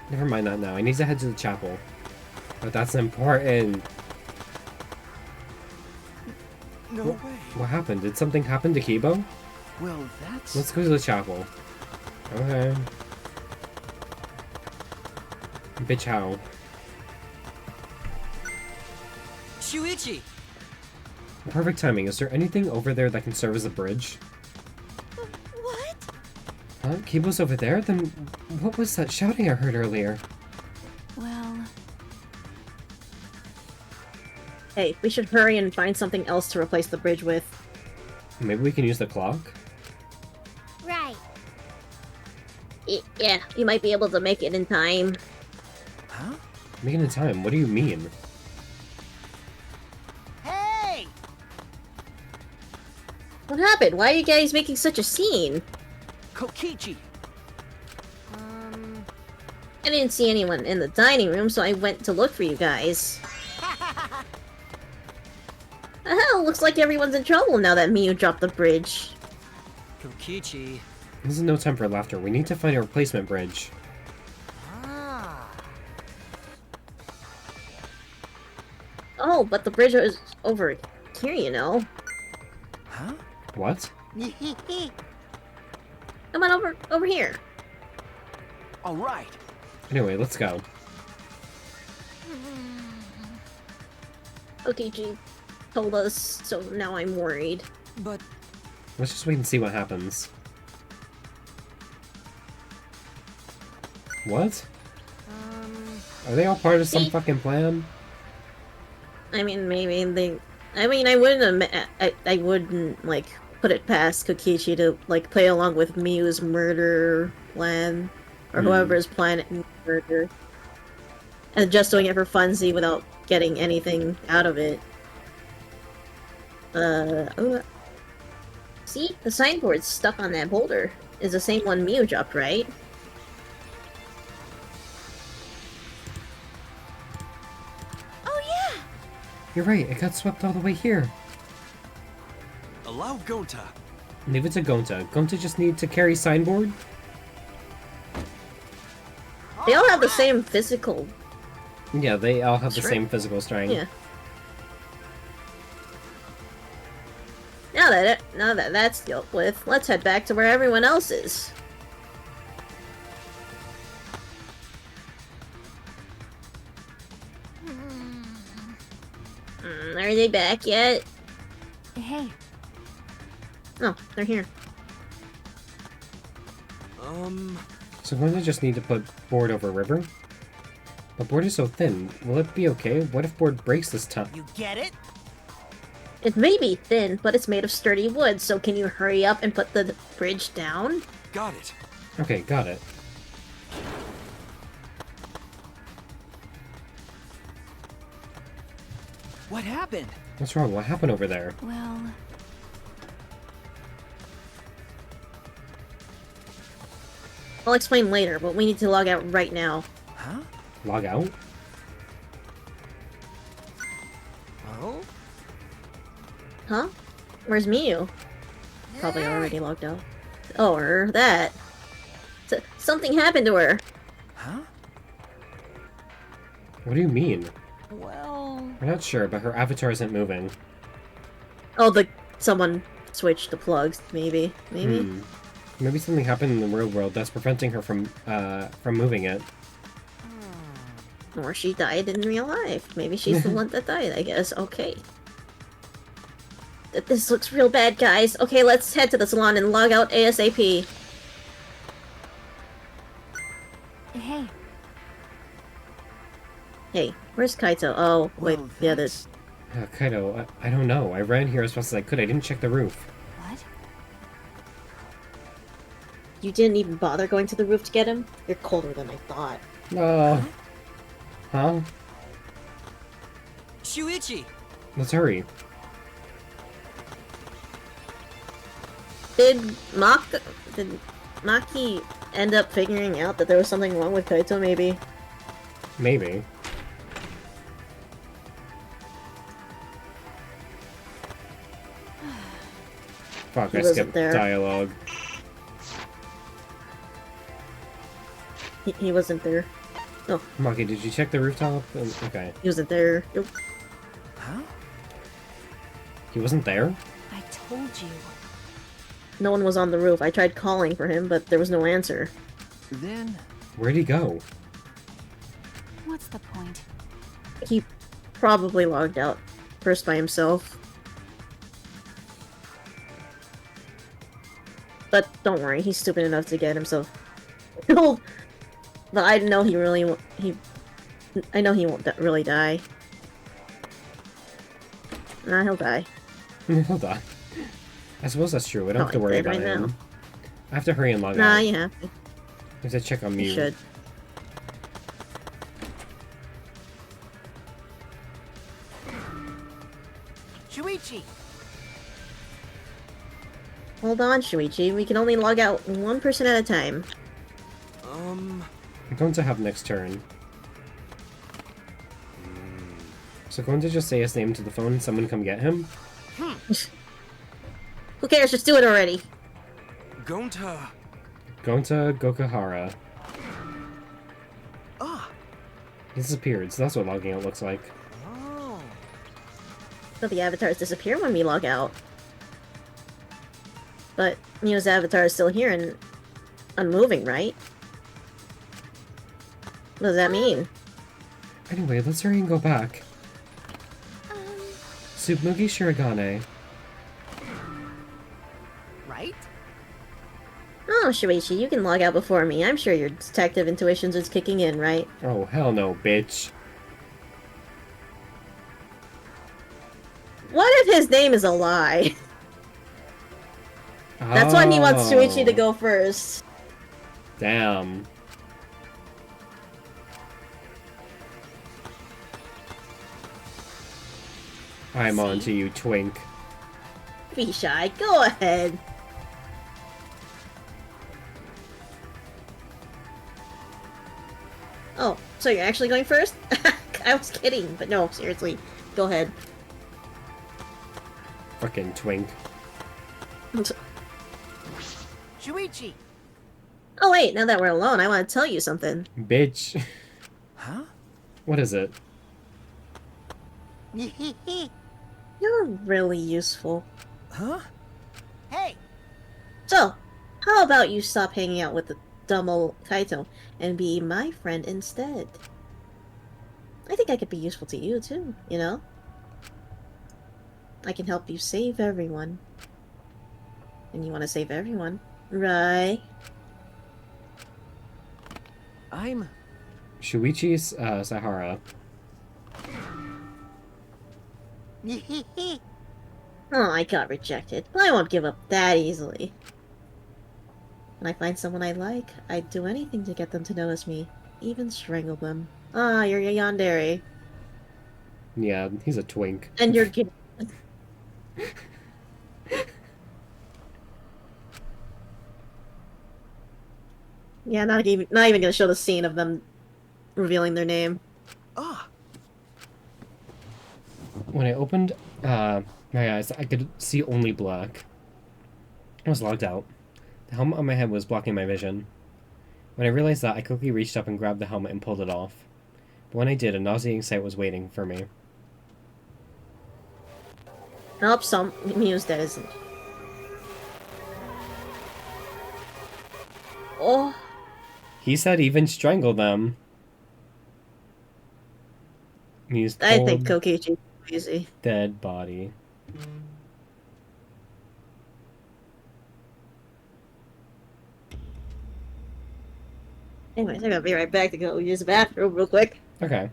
Never mind that now. I need to head to the chapel. But that's important. No way. What happened? Did something happen to Kibo? Well, that's... Let's go to the chapel. Okay. Bitch, how? Shuichi! Perfect timing. Is there anything over there that can serve as a bridge? What? Huh? Kibo's over there? Then what was that shouting I heard earlier? Well, Hey, we should hurry and find something else to replace the bridge with. Maybe we can use the clock? Right. Yeah, you might be able to make it in time. Huh? Making the time? What do you mean? Hey! What happened? Why are you guys making such a scene? Kokichi! I didn't see anyone in the dining room, so I went to look for you guys. The hell, looks like everyone's in trouble now that Miyu dropped the bridge. Kokichi. This is no time for laughter. We need to find a replacement bridge. Ah. Oh, but the bridge is over here, you know. Huh? What? Come on over here. Alright. Anyway, let's go. Okichi told us, so now I'm worried. But Let's just wait and see what happens. What? Are they all part of some See? fucking plan? I mean, maybe they... I mean, I wouldn't I wouldn't, like, put it past Kokichi to, like, play along with Miyu's murder plan. Or whoever's planning murder. And just doing it for funsies without getting anything out of it. Oh. See? The signboard stuck on that boulder is the same one Miyu dropped, right? Oh yeah! You're right, it got swept all the way here. Allow Gonta. Leave it to Gonta. Gonta just need to carry signboard? They all have the same physical. Yeah, they all have the Strength. same physical strength. Yeah. Now that that's dealt with, let's head back to where everyone else is. Are they back yet? hey, Oh, they're here. So Gonta just need to put board over river? But board is so thin. Will it be okay? What if board breaks this time? You get it? It may be thin, but it's made of sturdy wood, so can you hurry up and put the bridge down? Got it. Okay, got it. What happened? What's wrong? What happened over there? well, I'll explain later, but we need to log out right now. Huh? Log out? Oh? Huh? Where's Miyu? Probably already logged out. Oh, or that. Something happened to her. Huh? What do you mean? Well... We're not sure, but her avatar isn't moving. Oh, someone switched the plugs, maybe. Maybe? Maybe something happened in the real world that's preventing her from moving it. Or she died in real life. Maybe she's the one that died, I guess. Okay. This looks real bad, guys. Okay, let's head to the salon and log out ASAP. Hey, Hey, where's Kaito? Oh, wait, Well, yeah, there's... Kaido, I don't know. I ran here as fast as I could. I didn't check the roof. what? You didn't even bother going to the roof to get him? You're colder than I thought. Oh. Huh? Shuichi! Let's hurry. Did Maki end up figuring out that there was something wrong with Kaito, maybe? Maybe. Fuck, He I wasn't skipped there. dialogue. He wasn't there. Oh, Maki, did you check the rooftop? Okay. he wasn't there. Nope. Huh? He wasn't there? I told you. No one was on the roof. I tried calling for him, but there was no answer. Then Where'd he go? What's the point? He probably logged out first by himself. But don't worry, he's stupid enough to get himself killed. But I know he really I know he won't really die. Nah, he'll die. Hold on. I suppose that's true. I don't have to Not worry like about that right him. now. I have to hurry and log Nah, out. you have to. I have to check on You mute. should. Shuichi! Hold on, Shuichi. We can only log out one person at a time. I'm going to have next turn. So going to just say his name to the phone and someone come get him? Who cares? Just do it already. Gonta. Going to Gokahara. Ah! He disappeared, so that's what logging out looks like. Oh! So the avatars disappear when we log out. But Mio's avatar is still here and unmoving, right? What does that mean? Anyway, let's hurry and go back. Tsumugi Shirogane. Right? Oh, Shuichi, you can log out before me. I'm sure your detective intuitions is kicking in, right? Oh, hell no, bitch. What if his name is a lie? That's why he wants Shuichi to go first. Damn. I'm on to you, Twink. Be shy. Go ahead. Oh, so you're actually going first? I was kidding, but no, seriously. Go ahead. Fucking Twink. Shuichi! Oh wait, now that we're alone, I want to tell you something. Bitch. Huh? What is it? You're really useful. Huh? Hey! So, how about you stop hanging out with the dumb old Kaito and be my friend instead? I think I could be useful to you too, you know? I can help you save everyone. And you want to save everyone, right? I'm... Shuichi Sahara. Oh, I got rejected, but I won't give up that easily. When I find someone I like, I'd do anything to get them to notice me, even strangle them. Ah, you're a yandere. Yeah, he's a twink. And you're gay. Yeah, not even gonna show the scene of them revealing their name. Ah! When I opened my eyes, I could see only black. I was logged out. The helmet on my head was blocking my vision. When I realized that, I quickly reached up and grabbed the helmet and pulled it off. But when I did, a nauseating sight was waiting for me. Nope, some Muse that isn't. Oh, He said even strangle them. He's I think cold, Kokichi's crazy. dead body. Anyways, I gotta be right back to go use the bathroom real quick. Okay.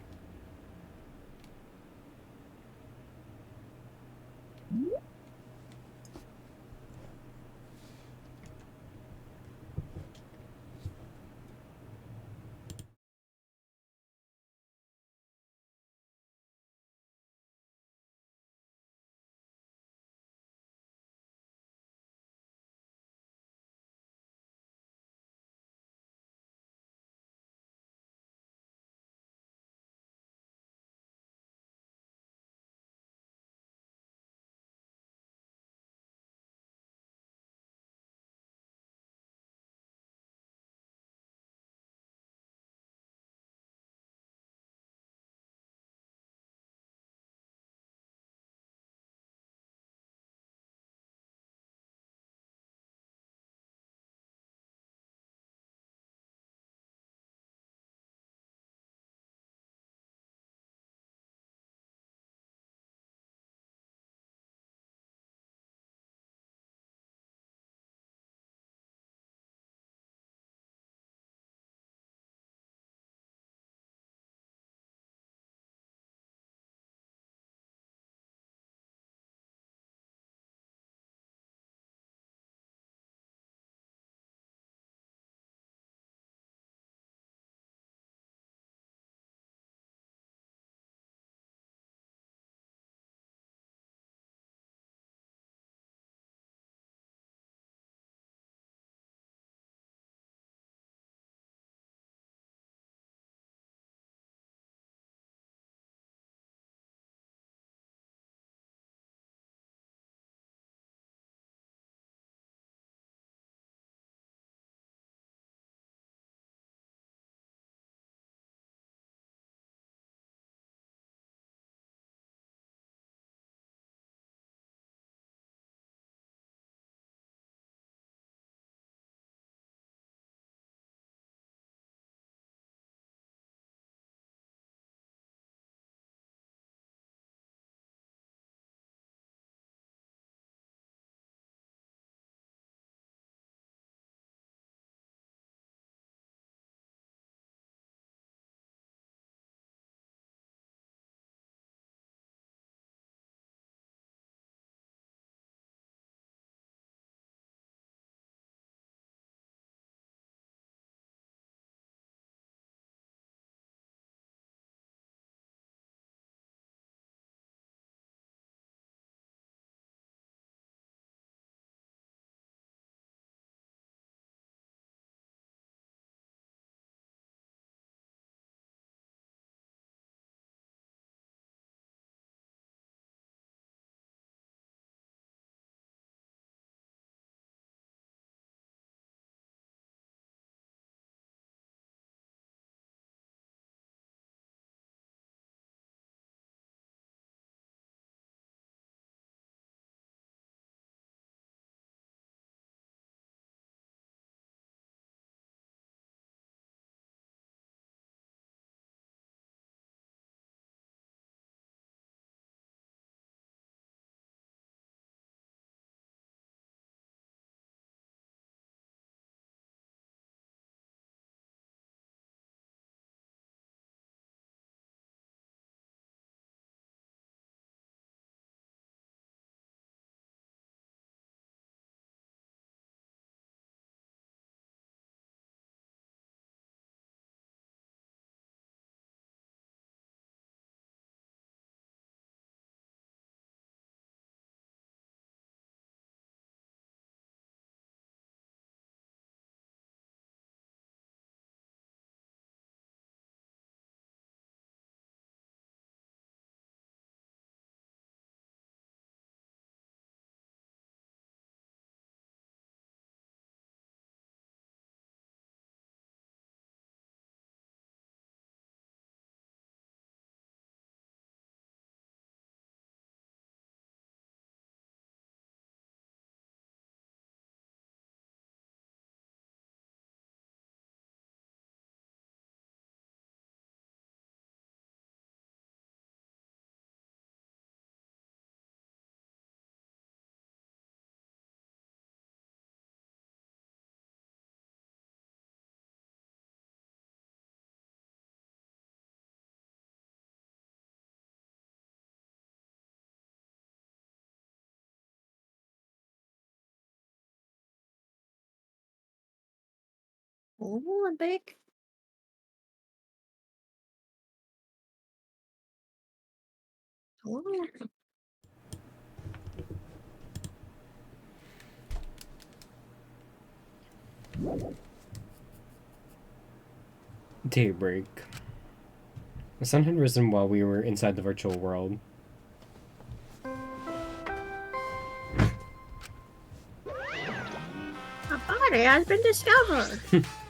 Oh, I'm back. Oh. Daybreak. The sun had risen while we were inside the virtual world. A body has been discovered.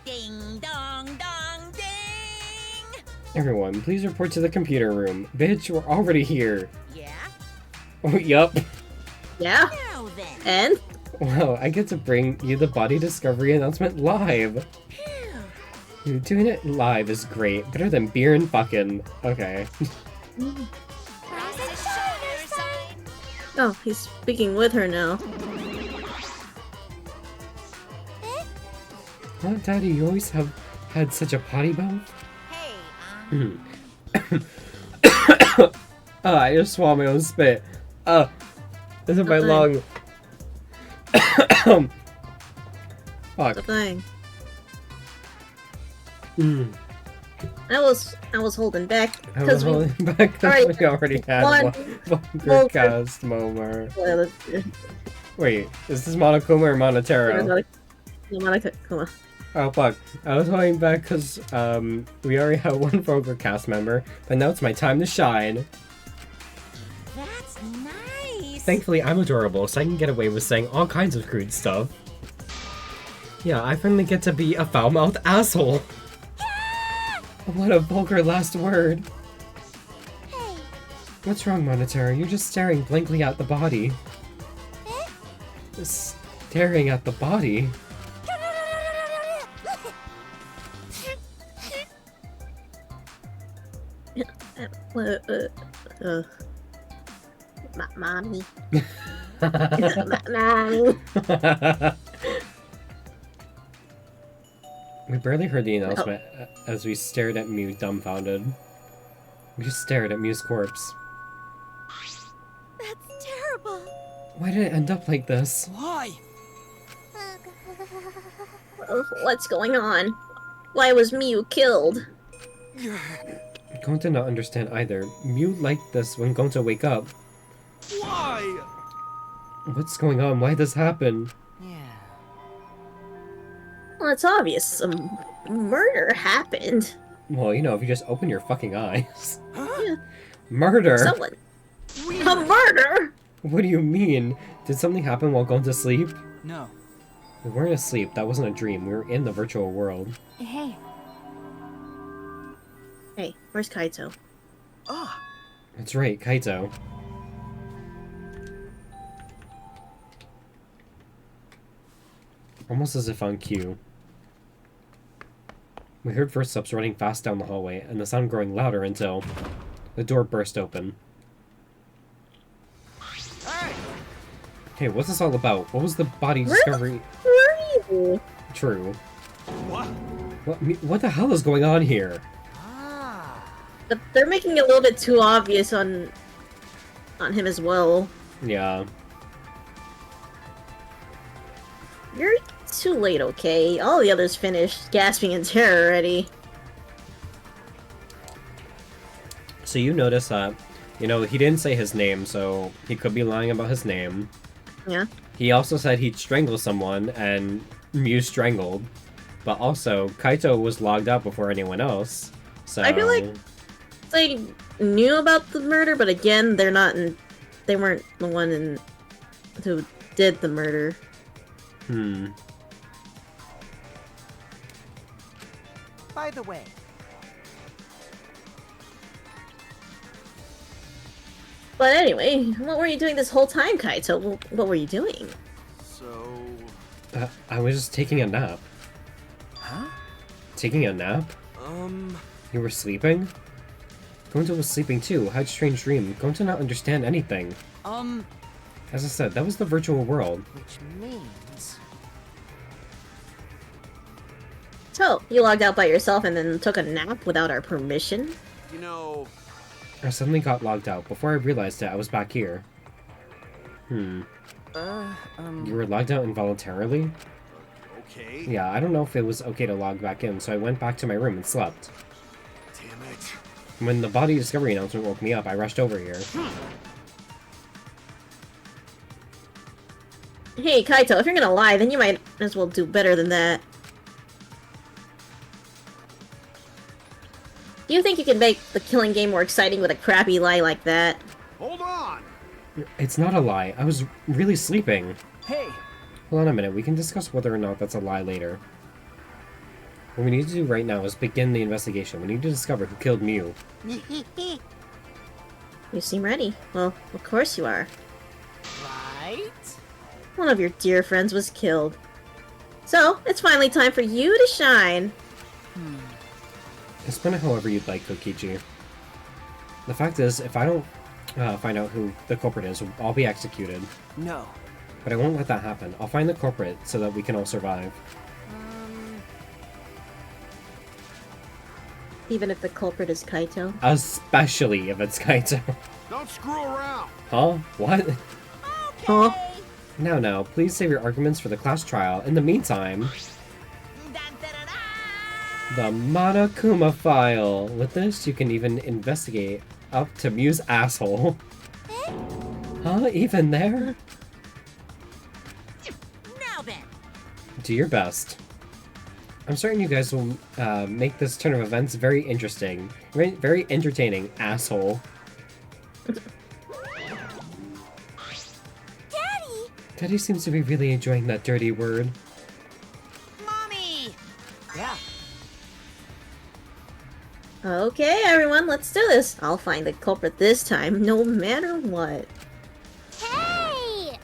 Ding dong dong ding! Everyone, please report to the computer room. Bitch, we're already here. Yeah? Oh, yup. Yeah? Now then. And? Wow, I get to bring you the body discovery announcement live. Dude, doing it live is great. Better than beer and fucking. Okay. Oh, he's speaking with her now. Huh, Daddy, you always have had such a potty mouth? Hey, I just swallowed my own spit. This is my lung. Fuck. The thing. Mm. I was holding back I was because we holding back because we already had one cast moment. Wait, is this Monokuma or Monotero? Monokuma. Oh fuck. I was holding back because we already have one Vulgar cast member, but now it's my time to shine. that's nice. Thankfully, I'm adorable, so I can get away with saying all kinds of crude stuff. Yeah, I finally get to be a foul-mouthed asshole. What a vulgar last word. Hey. What's wrong, Monotero? You're just staring blankly at the body. Staring at the body? Mommy. Mommy. We barely heard the announcement as we stared at Mew dumbfounded. We just stared at Mew's corpse. That's terrible. Why did it end up like this? Why? What's going on? Why was Mew killed? Gon did not understand either. Mew liked this when Gon to wake up. Why? What's going on? Why this happen? Yeah. Well, it's obvious. Some murder happened. Well, you know, if you just open your fucking eyes. Yeah. Murder? Someone. A murder? What do you mean? Did something happen while going to sleep? No. We weren't asleep. That wasn't a dream. We were in the virtual world. Hey, Hey, where's Kaito? Ah, That's right, Kaito. Almost as if on cue. We heard footsteps running fast down the hallway, and the sound growing louder until the door burst open. hey! Hey, what's this all about? What was the body discovery? Where are you? True. What? What the hell is going on here? They're making it a little bit too obvious on him as well. Yeah. You're too late, okay? All the others finished gasping in terror already. So you notice that, you know, he didn't say his name, so he could be lying about his name. Yeah. He also said he'd strangle someone, and Mew strangled. But also, Kaito was logged out before anyone else. So I feel like they knew about the murder, but again, they weren't the one who did the murder. By the way, But anyway, what were you doing this whole time, Kaito? What were you doing? So... I was just taking a nap. huh? Taking a nap? You were sleeping? Gonta was sleeping too. Had a strange dream. Gonta not understand anything. As I said, that was the virtual world. Which means... So, you logged out by yourself and then took a nap without our permission? You know... I suddenly got logged out. Before I realized it, I was back here. You were logged out involuntarily? okay. Yeah, I don't know if it was okay to log back in, so I went back to my room and slept. Damn it. When the body discovery announcement woke me up, I rushed over here. Hey, Kaito, if you're gonna lie, then you might as well do better than that. Do you think you can make the killing game more exciting with a crappy lie like that? Hold on! It's not a lie. I was really sleeping. Hey! Hold on a minute. We can discuss whether or not that's a lie later. What we need to do right now is begin the investigation. We need to discover who killed Mew. You seem ready. Well, of course you are. Right? One of your dear friends was killed. So, it's finally time for you to shine. Spin it however you'd like, Kokichi. The fact is, if I don't find out who the culprit is, I'll be executed. No. But I won't let that happen. I'll find the culprit so that we can all survive. Even if the culprit is Kaito. Especially if it's Kaito. Don't screw around! Huh? What? Huh? Now, please save your arguments for the class trial. In the meantime... The Monokuma file! With this, you can even investigate up to Mew's asshole. Huh? Even there? Now then. Do your best. I'm certain you guys will make this turn of events very interesting. Very entertaining, asshole. Daddy! Daddy seems to be really enjoying that dirty word. Mommy! Yeah. Okay, everyone, let's do this. I'll find the culprit this time, no matter what. Hey!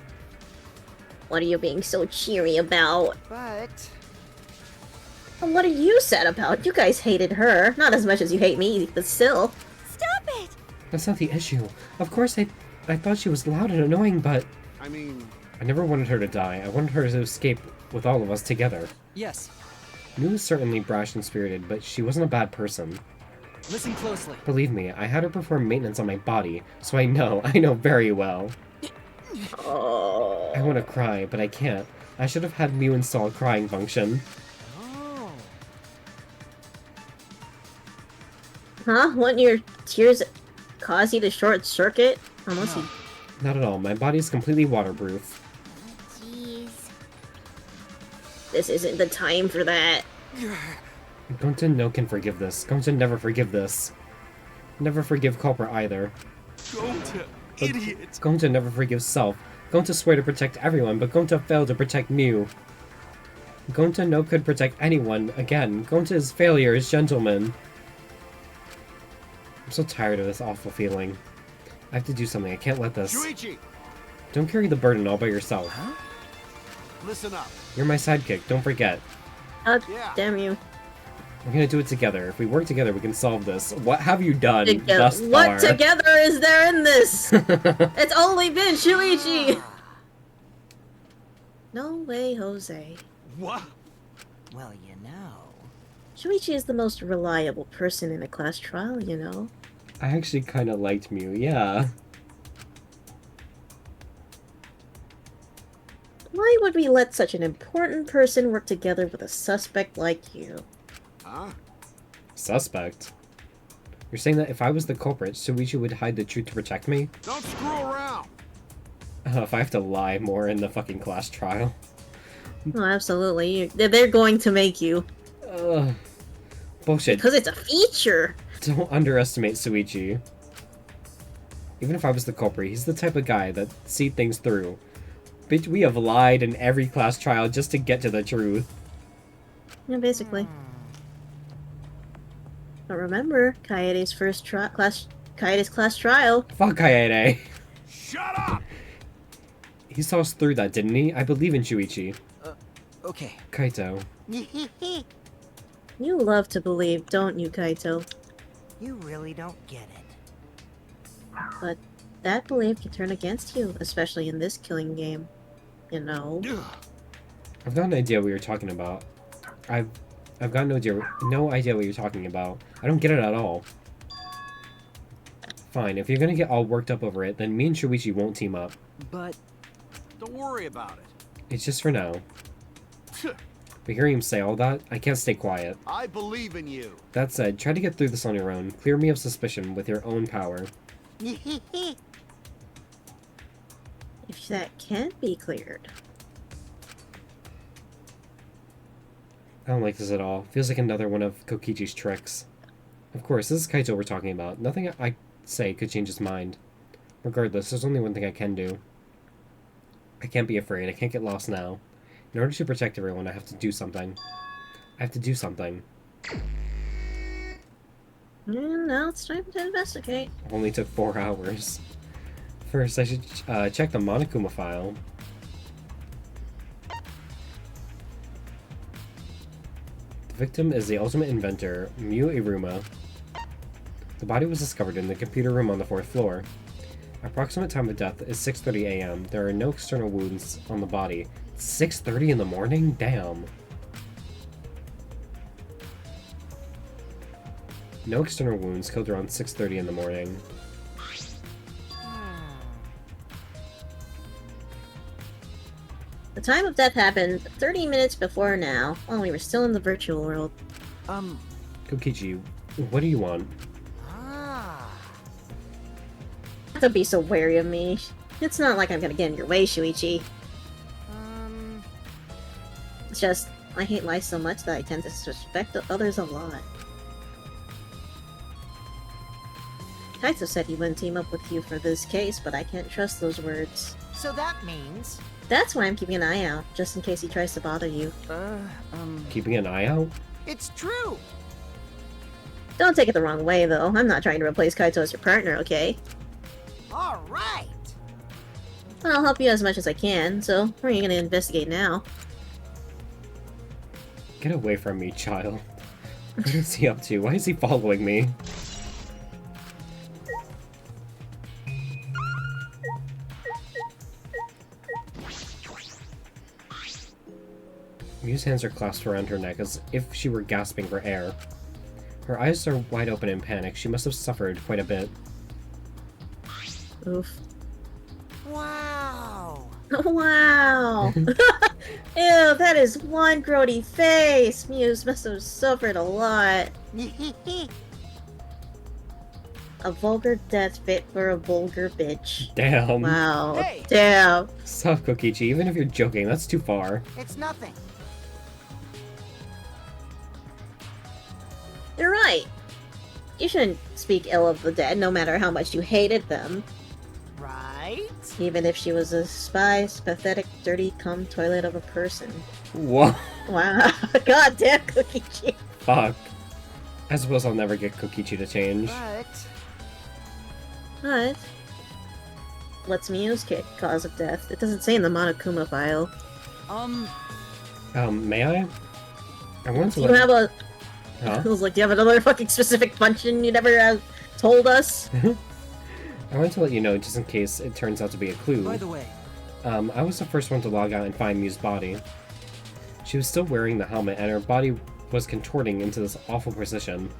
What are you being so cheery about? But... And what are you sad about? You guys hated her. Not as much as you hate me, but still. Stop it! That's not the issue. Of course, I thought she was loud and annoying, but... I mean... I never wanted her to die. I wanted her to escape with all of us together. Yes. Mew was certainly brash and spirited, but she wasn't a bad person. Listen closely. Believe me, I had her perform maintenance on my body, so I know very well. Oh. I want to cry, but I can't. I should have had Mew install a crying function. Oh. Huh? Wouldn't your tears cause you to short circuit? Unless you... Not at all. My body's completely waterproof. Jeez. This isn't the time for that. Gonta no can forgive this. Gonta never forgive this. Never forgive culprit either. Gonta, idiot! Gonta never forgives self. Gonta swear to protect everyone, but Gonta failed to protect Mew. Gonta no could protect anyone again. Gonta is failure as gentleman. I'm so tired of this awful feeling. I have to do something. I can't let this. Shuichi, Don't carry the burden all by yourself. Huh? listen up. You're my sidekick. Don't forget. Oh, Yeah. damn you. We're gonna do it together. If we work together, we can solve this. What have you done Together. thus far? What together is there in this? It's only been Shuichi! No way, Jose. What? Well, you know. Shuichi is the most reliable person in a class trial, you know. I actually kind of liked Mew, yeah. Why would we let such an important person work together with a suspect like you? Huh? Suspect? You're saying that if I was the culprit, Shuichi would hide the truth to protect me? Don't screw around! If I have to lie more in the fucking class trial. Oh, absolutely. They're going to make you. Bullshit. Because it's a feature! Don't underestimate Shuichi. Even if I was the culprit, he's the type of guy that sees things through. Bitch, we have lied in every class trial just to get to the truth. Yeah, basically. But remember, Kaede's Kaede's class trial. Fuck Kaede. Shut up! He saw us through that, didn't he? I believe in Shuichi. Okay. Kaito. You love to believe, don't you, Kaito? You really don't get it. But that belief can turn against you, especially in this killing game. You know. I've got no idea what you're talking about. I've got no idea what you're talking about. I don't get it at all. Fine, if you're gonna get all worked up over it, then me and Shuichi won't team up. But... Don't worry about it. It's just for now. But hearing him say all that, I can't stay quiet. I believe in you. That said, try to get through this on your own. Clear me of suspicion with your own power. If that can't be cleared. I don't like this at all. Feels like another one of Kokichi's tricks. Of course, this is Kaito we're talking about. Nothing I say could change his mind. Regardless, there's only one thing I can do. I can't be afraid. I can't get lost now. In order to protect everyone, I have to do something. I have to do something. And now it's time to investigate. Only took 4 hours. First, I should check the Monokuma file. The victim is the ultimate inventor, Miu Iruma. The body was discovered in the computer room on the 4th floor. Approximate time of death is 6:30 a.m. There are no external wounds on the body. 6:30 in the morning? Damn. No external wounds, killed around 6:30 in the morning. The time of death happened 30 minutes before now, while we were still in the virtual world. Kokichi, what do you want? Don't be so wary of me. It's not like I'm gonna get in your way, Shuichi. It's just, I hate life so much that I tend to suspect others a lot. Kaito said he wouldn't team up with you for this case, but I can't trust those words. So that means... That's why I'm keeping an eye out, just in case he tries to bother you. Keeping an eye out? It's true! Don't take it the wrong way, though. I'm not trying to replace Kaito as your partner, okay? Alright! I'll help you as much as I can, so where are you gonna investigate now? Get away from me, child. What is he up to? Why is he following me? Miu's hands are clasped around her neck as if she were gasping for air. Her eyes are wide open in panic. She must have suffered quite a bit. Oof. Wow! Wow! Ew, that is one grody face! Muse must have suffered a lot. A vulgar death fit for a vulgar bitch. Damn. Wow. Hey. Damn. Stop, Kokichi. Even if you're joking, that's too far. It's nothing. You're right. You shouldn't speak ill of the dead, no matter how much you hated them. Right? Even if she was a spy, pathetic, dirty cum toilet of a person. Whoa. Wow. God damn, Kokichi. Fuck. I suppose I'll never get Kokichi to change. But what's Miu's cause of death? It doesn't say in the Monokuma file. May I? I want to Do you have a... Huh? I was like, do you have another fucking specific function you never told us? I wanted to let you know, just in case it turns out to be a clue. By the way, I was the first one to log out and find Miu's body. She was still wearing the helmet, and her body was contorting into this awful position.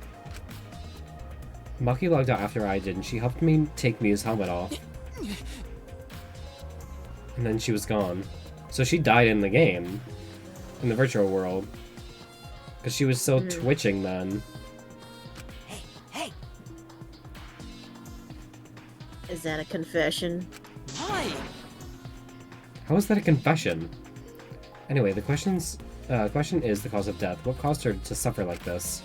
Maki logged out after I did, and she helped me take Miu's helmet off. And then she was gone. So she died in the game. In the virtual world. Because she was still twitching then. Hey! Is that a confession? Hi! How is that a confession? Anyway, the question is the cause of death. What caused her to suffer like this?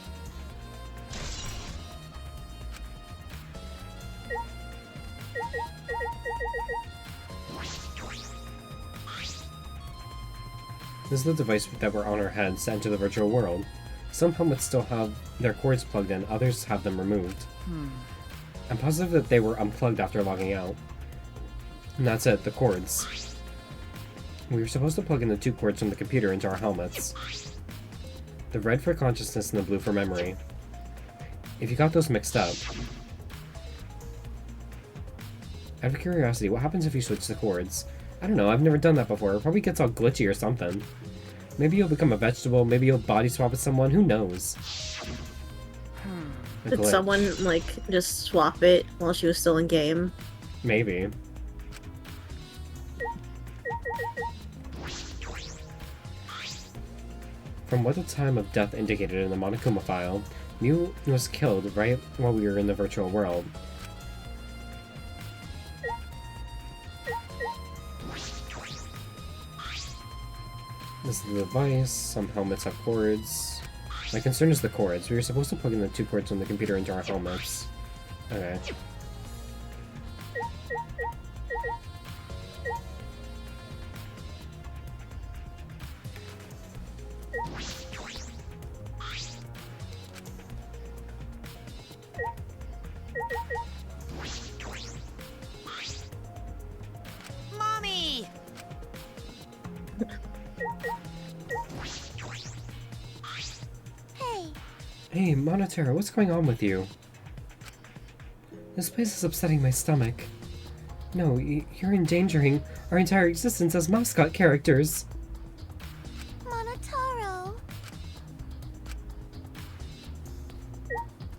This is the device that were on our heads to enter the virtual world. Some helmets still have their cords plugged in, others have them removed. I'm positive that they were unplugged after logging out. And that's it, the cords. We were supposed to plug in the 2 cords from the computer into our helmets. The red for consciousness and the blue for memory. If you got those mixed up... Out of curiosity, what happens if you switch the cords? I don't know, I've never done that before. It probably gets all glitchy or something. Maybe you'll become a vegetable, maybe you'll body swap with someone, who knows? A Did glitch. someone, like, just swap it while she was still in game? Maybe. From what the time of death indicated in the Monokuma file, Mew was killed right while we were in the virtual world. This is the device. Some helmets have cords. My concern is the cords. We were supposed to plug in the 2 cords from the computer into our helmets. Okay. Mommy! Hey, Hey, Monotera, what's going on with you? This place is upsetting my stomach. No, you're endangering our entire existence as mascot characters. Monotaro.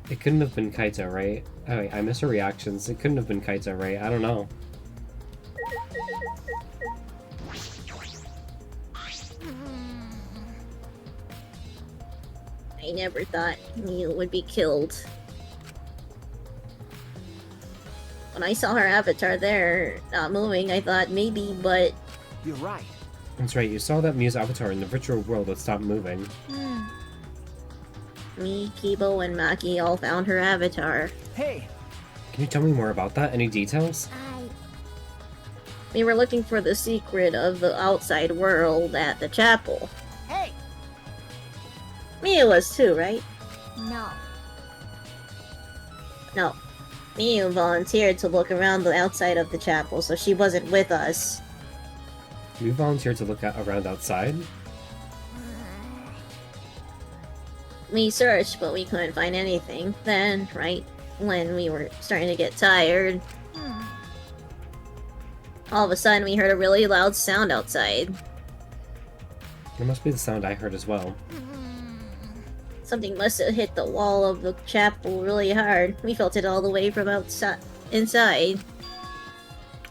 It couldn't have been Kaito, right? Oh, wait, I miss her reactions. It couldn't have been Kaito, right? I don't know. I never thought Mew would be killed. When I saw her avatar there, not moving, I thought maybe, but You're right. That's right, you saw that Mew's avatar in the virtual world that stopped moving. me, Kibo, and Maki all found her avatar. Hey! Can you tell me more about that? Any details? We were looking for the secret of the outside world at the chapel. Hey! Mew was too, right? No. No. Mew volunteered to look around the outside of the chapel, so she wasn't with us. You volunteered to look around outside? We searched, but we couldn't find anything. Then, right when we were starting to get tired, all of a sudden we heard a really loud sound outside. It must be the sound I heard as well. Something must have hit the wall of the chapel really hard. We felt it all the way from outside, inside.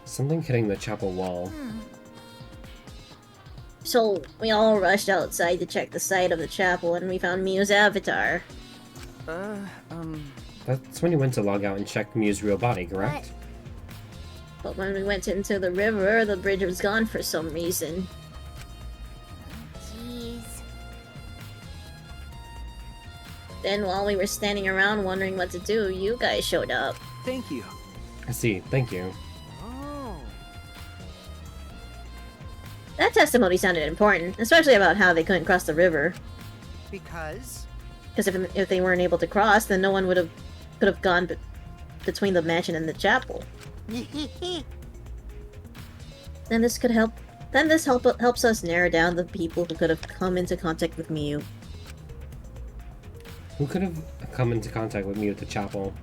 Something hitting the chapel wall. So we all rushed outside to check the side of the chapel, and we found Mew's avatar. That's when you went to log out and check Mew's real body, correct? But when we went into the river, the bridge was gone for some reason. Jeez. Then while we were standing around wondering what to do, you guys showed up. Thank you. I see, thank you. Oh. That testimony sounded important, especially about how they couldn't cross the river. Because? Because if they weren't able to cross, then no one could have gone between the mansion and the chapel. Then this could help. Then this helps us narrow down the people who could have come into contact with Mew. Who could have come into contact with Mew at the chapel?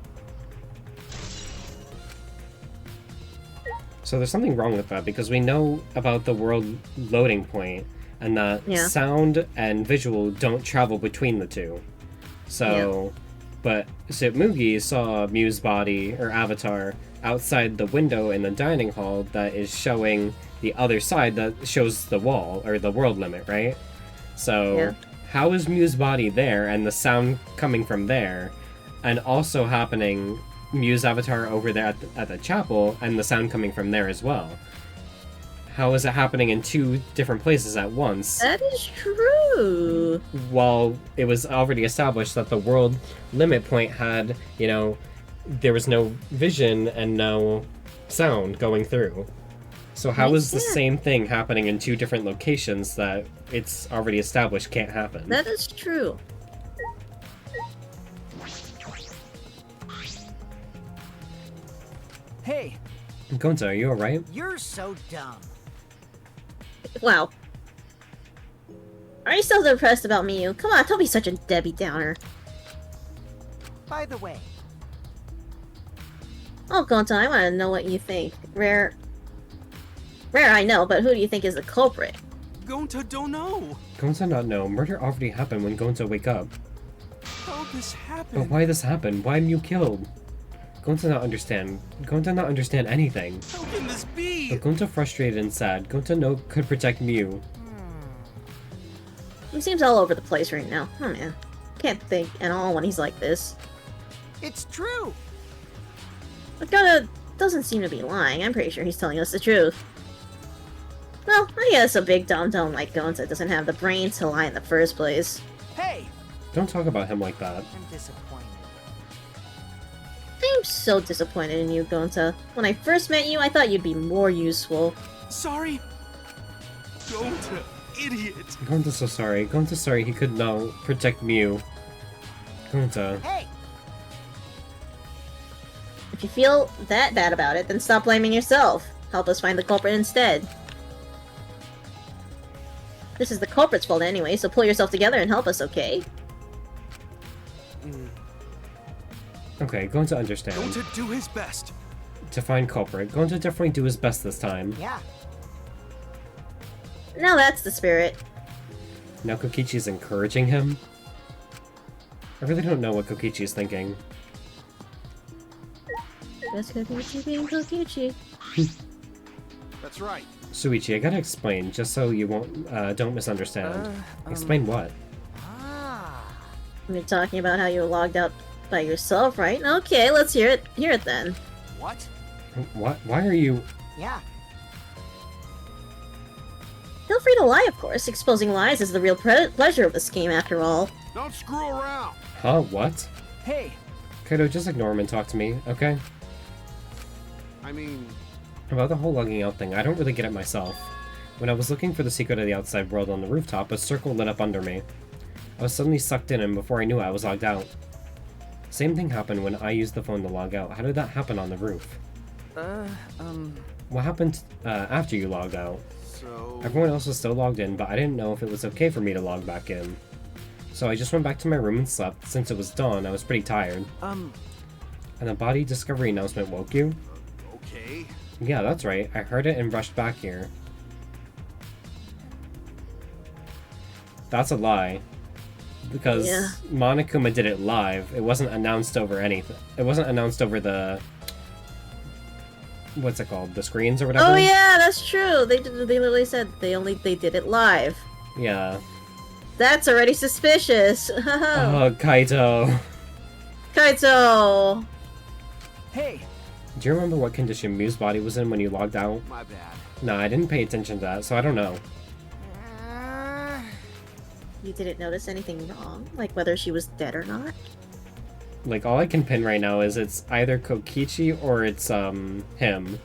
So there's something wrong with that, because we know about the world loading point, and that sound and visual don't travel between the two. So, but Mugi saw Mew's body, or avatar, outside the window in the dining hall that is showing the other side that shows the wall, or the world limit, right? So, how is Mew's body there, and the sound coming from there, and also happening Mew's avatar over there at the chapel, and the sound coming from there as well? How is it happening in two different places at once? That is true! While it was already established that the world limit point had, you know, there was no vision and no sound going through. So how is the same thing happening in two different locations that it's already established can't happen? That is true. Hey! Gonta, are you alright? You're so dumb. Wow. Are you still depressed about Mew? Come on, don't be such a Debbie Downer. By the way, Oh, Gonta, I want to know what you think. Rare, I know, but who do you think is the culprit? Gonta don't know. Gonta not know. Murder already happened when Gonta wake up. How this happened? But why this happened? Why Mew killed? Gonta not understand. Gonta not understand anything. How can this be? But Gonta frustrated and sad. Gonta no could protect Mew. He seems all over the place right now. Oh man. Can't think at all when he's like this. It's true. Akata doesn't seem to be lying. I'm pretty sure he's telling us the truth. Well, I guess a big dum-dum like Gonta doesn't have the brains to lie in the first place. Hey! Don't talk about him like that. I'm disappointed. I'm so disappointed in you, Gonta. When I first met you, I thought you'd be more useful. Sorry? Gonta, idiot! Gonta's so sorry. Gonta's sorry he could now protect Mew. Gonta. Hey! If you feel that bad about it, then stop blaming yourself. Help us find the culprit instead. This is the culprit's fault anyway, so pull yourself together and help us, okay? Okay, going to understand. Gonta do his best. To find culprit. Going to definitely do his best this time. Yeah. Now that's the spirit. Now Kokichi's encouraging him? I really don't know what Kokichi's thinking. That's Kokichi being Kokichi. That's right. Suichi, I gotta explain, just so you won't, don't misunderstand. Explain what? You're talking about how you logged out by yourself, right? Okay, let's hear it. Hear it then. What? What? Why are you... Yeah. Feel free to lie, of course. Exposing lies is the real pleasure of this game, after all. Don't screw around. Huh? What? Hey! Kaido, just ignore him and talk to me, okay? I mean... About the whole logging out thing, I don't really get it myself. When I was looking for the secret of the outside world on the rooftop, a circle lit up under me. I was suddenly sucked in, and before I knew it, I was logged out. Same thing happened when I used the phone to log out. How did that happen on the roof? What happened after you logged out? So... Everyone else was still logged in, but I didn't know if it was okay for me to log back in. So I just went back to my room and slept. Since it was dawn, I was pretty tired. And the body discovery announcement woke you? Okay. Yeah, that's right. I heard it and rushed back here. That's a lie. Because Monokuma did it live. It wasn't announced over anything. It wasn't announced over the... What's it called? The screens or whatever? Oh yeah, that's true. They literally said they did it live. Yeah. That's already suspicious. Oh, Kaito. Kaito! Hey! Do you remember what condition Mew's body was in when you logged out? My bad. Nah, I didn't pay attention to that, so I don't know. You didn't notice anything wrong? Like whether she was dead or not? Like, all I can pin right now is it's either Kokichi or it's, him.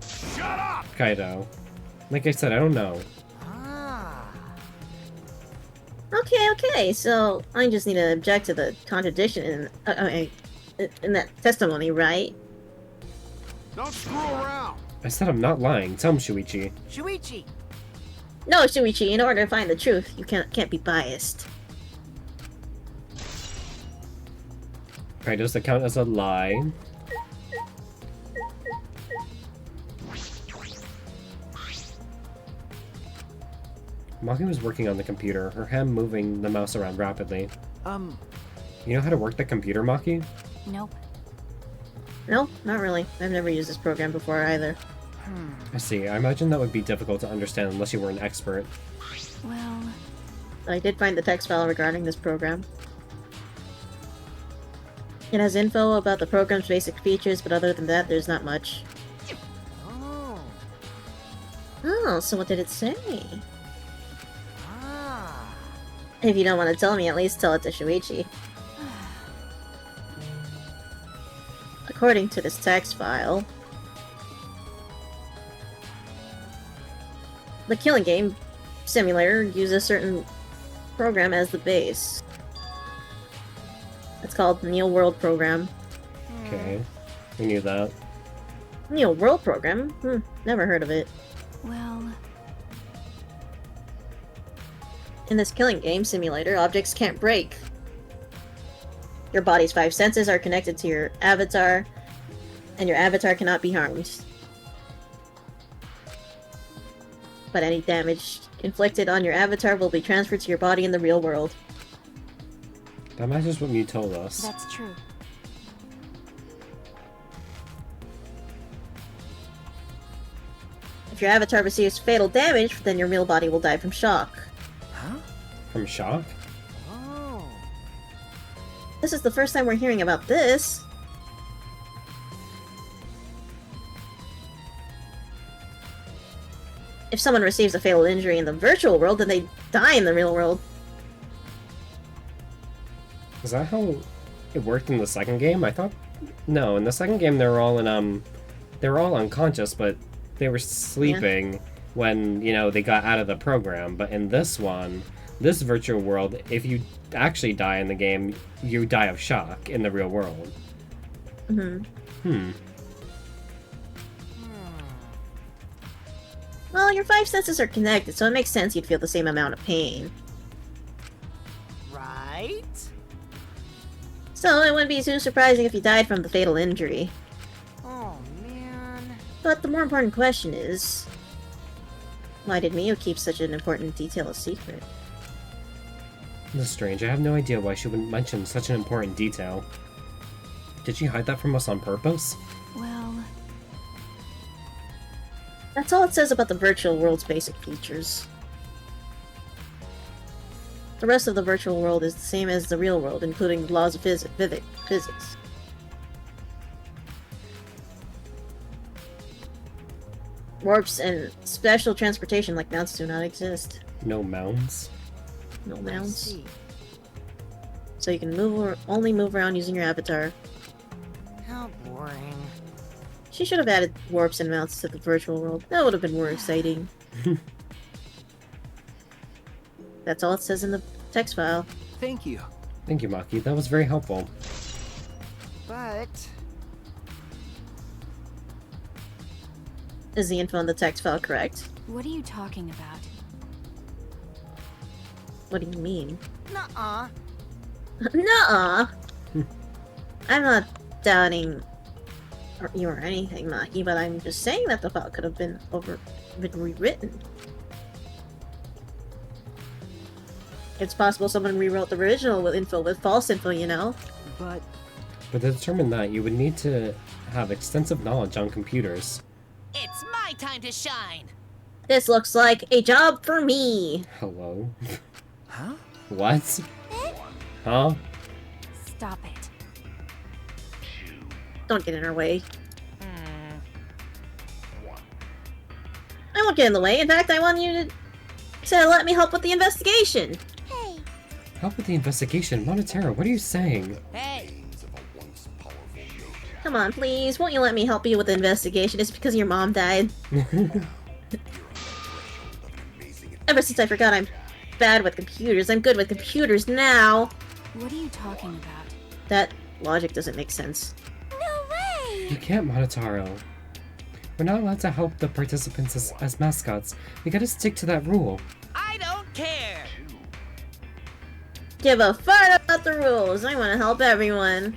Shut up! Kaido. Like I said, I don't know. Okay, so I just need to object to the contradiction in that testimony, right? Don't screw around. I said I'm not lying. Tell him, Shuichi. Shuichi! No, Shuichi, in order to find the truth, you can't be biased. Right, does that count as a lie? Maki was working on the computer, her hand moving the mouse around rapidly. You know how to work the computer, Maki? Nope. No, not really. I've never used this program before either. I see. I imagine that would be difficult to understand unless you were an expert. Well... I did find the text file regarding this program. It has info about the program's basic features, but other than that, there's not much. Oh, so what did it say? If you don't want to tell me, at least tell it to Shuichi. According to this text file, the killing game simulator uses a certain program as the base. It's called Neo World Program. Okay. We knew that. Neo World Program? Never heard of it. Well... In this killing game simulator, objects can't break. Your body's 5 senses are connected to your avatar, and your avatar cannot be harmed. But any damage inflicted on your avatar will be transferred to your body in the real world. That matches what Mew told us. That's true. If your avatar receives fatal damage, then your real body will die from shock. Huh? From shock? Oh. This is the first time we're hearing about this. If someone receives a fatal injury in the virtual world, then they die in the real world. Is that how it worked in the second game? I thought... No, in the second game they were all in, they were all unconscious, but they were sleeping when, you know, they got out of the program. But in this one, this virtual world, if you actually die in the game, you die of shock in the real world. Well, your 5 senses are connected, so it makes sense you'd feel the same amount of pain. Right? So it wouldn't be too surprising if you died from the fatal injury. Oh, man. But the more important question is... why did Miyu keep such an important detail a secret? This is strange. I have no idea why she wouldn't mention such an important detail. Did she hide that from us on purpose? Well, That's all it says about the virtual world's basic features. The rest of the virtual world is the same as the real world, including the laws of physics. Warps and special transportation like mounts do not exist. No mounds? No I mounts. see. So you can only move around using your avatar. How boring. She should have added warps and mounts to the virtual world. That would have been more exciting. That's all it says in the text file. Thank you. Thank you, Maki. That was very helpful. But... Is the info in the text file correct? what are you talking about? What do you mean? nuh-uh. Nuh-uh! I'm not doubting you or anything, Maki, but I'm just saying that the file could have been rewritten. It's possible someone rewrote the original with false info, you know? But But to determine that, you would need to have extensive knowledge on computers. It's my time to shine! This looks like a job for me! Hello? huh? What? Huh? Stop it. Don't get in our way. I won't get in the way. In fact, I want you to let me help with the investigation. Hey, Help with the investigation. Monotero, what are you saying? Hey! Come on, please. Won't you let me help you with the investigation? It's because your mom died. Ever since I forgot I'm bad with computers, I'm good with computers now. What are you talking about? That logic doesn't make sense. no way! You can't, Monotaro. We're not allowed to help the participants as mascots. We gotta stick to that rule. I don't care! Give a fart about the rules. I want to help everyone.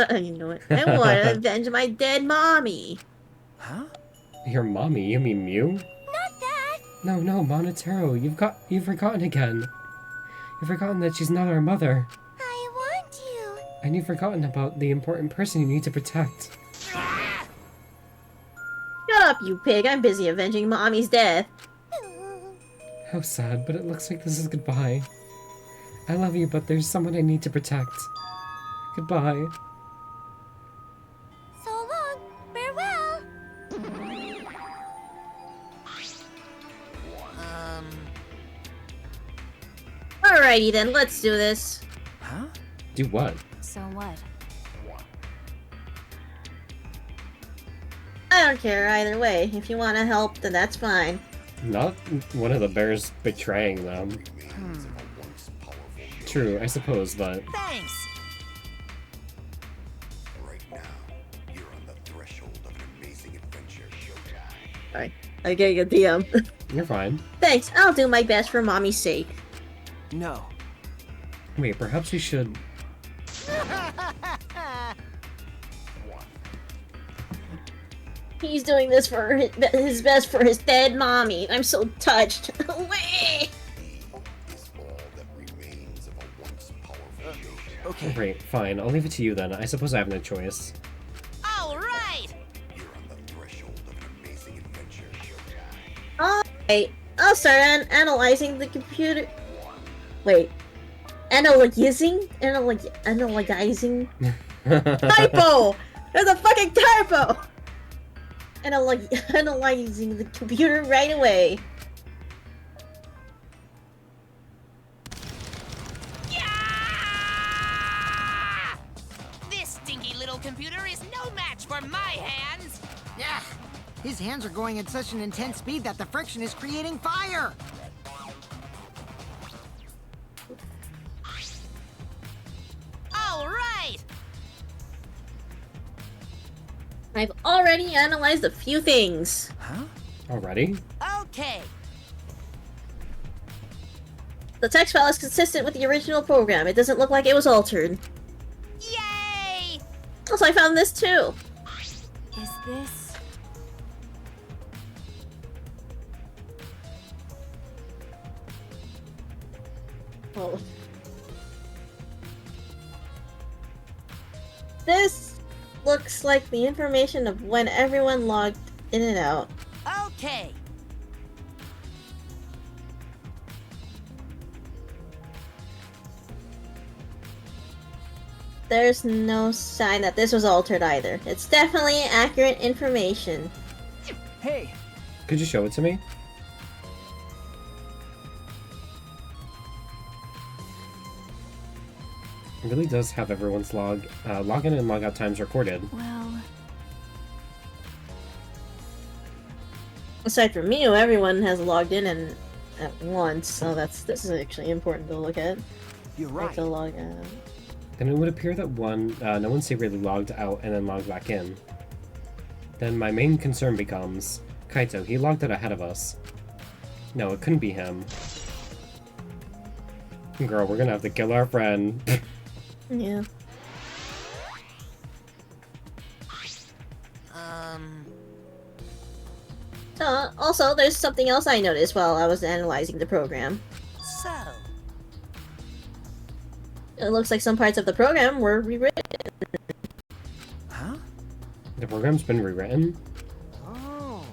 You know it. I want to avenge my dead mommy. Huh? Your mommy? You mean Mew? Not that! No, Monotero, you've forgotten again. You've forgotten that she's not our mother. I want you! And you've forgotten about the important person you need to protect. Shut up, you pig. I'm busy avenging mommy's death. How sad, but it looks like this is goodbye. I love you, but there's someone I need to protect. Goodbye. So long. Farewell. Alrighty then, let's do this. Huh? Do what? So what? I don't care either way. If you want to help, then that's fine. Not one of the bears betraying them. True, I suppose, but... Thanks! Sorry. I'm getting a DM. You're fine. Thanks, I'll do my best for mommy's sake. No. Wait, perhaps we should... He's doing this for his best for his dead mommy. I'm so touched. Wait. Okay. Great, fine. I'll leave it to you then. I suppose I have no choice. Alright! Alright. I'll start analyzing the computer. Wait. Analyzing? Analyzing? Typo! There's a fucking typo! Analyzing the computer right away. This stinky little computer is no match for my hands. Yeah. His hands are going at such an intense speed that the friction is creating fire. All right. I've already analyzed a few things. Huh? Already? Okay. The text file is consistent with the original program. It doesn't look like it was altered. Yay! Also, I found this too. Is this... Oh. This looks like the information of when everyone logged in and out. Okay. There's no sign that this was altered either. It's definitely accurate information. Hey! Could you show it to me? It really does have everyone's login and logout times recorded. Well... Aside from me, everyone has logged in and at once, so this is actually important to look at. You're Like right. to log out. Then it would appear that no one secretly logged out and then logged back in. Then my main concern becomes, Kaito, he logged out ahead of us. No, it couldn't be him. Girl, we're gonna have to kill our friend. Yeah. Also, there's something else I noticed while I was analyzing the program. So, It looks like some parts of the program were rewritten. Huh? The program's been rewritten? Oh.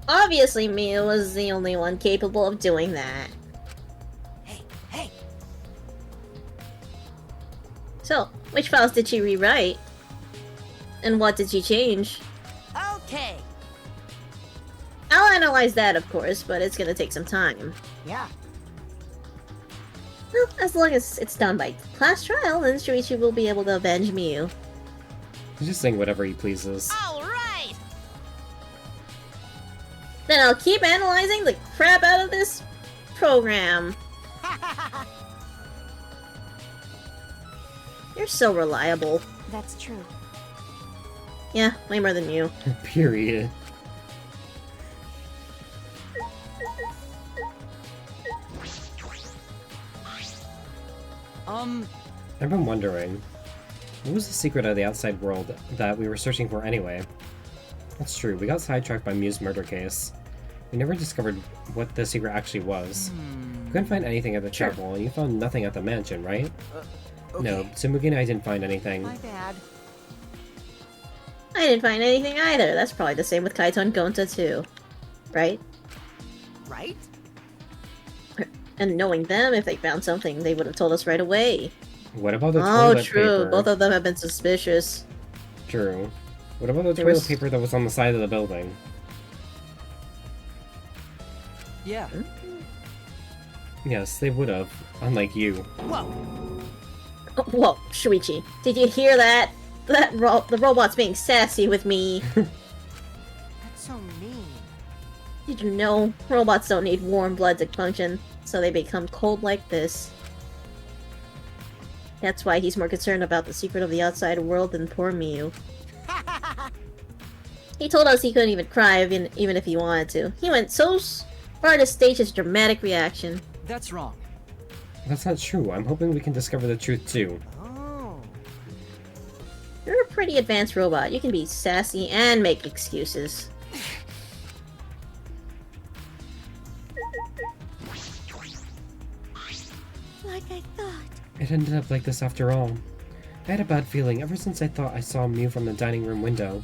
Obviously, Mia was the only one capable of doing that. hey, hey. So, which files did she rewrite? And what did she change? Okay. I'll analyze that, of course, but it's gonna take some time. Yeah. Well, as long as it's done by class trial, then Shuichi will be able to avenge Miu. He's just saying whatever he pleases. All right. Then I'll keep analyzing the crap out of this program. You're so reliable. That's true. Yeah, way more than you. Period. I've been wondering, what was the secret of the outside world that we were searching for anyway? That's true, we got sidetracked by Miu's murder case. We never discovered what the secret actually was. We couldn't find anything at the chapel, and you found nothing at the mansion, right? Okay. No, Tsumugi and I didn't find anything. My bad. I didn't find anything either. That's probably the same with Kaito and Gonta too. Right? Right? And knowing them, if they found something, they would have told us right away. What about the Oh, toilet true. paper? Both of them have been suspicious. True. What about the There toilet was- paper that was on the side of the building? Yeah. Yes, they would have. Unlike you. Whoa. Whoa, Shuichi. Did you hear that? The robot's being sassy with me. That's so mean. Did you know robots don't need warm blood to function, so they become cold like this? That's why he's more concerned about the secret of the outside world than poor Miu. He told us he couldn't even cry even if he wanted to. He went so far to stage his dramatic reaction. That's wrong. That's not true. I'm hoping we can discover the truth too. Oh. You're a pretty advanced robot. You can be sassy and make excuses. Like I thought. It ended up like this after all. I had a bad feeling ever since I thought I saw Mew from the dining room window.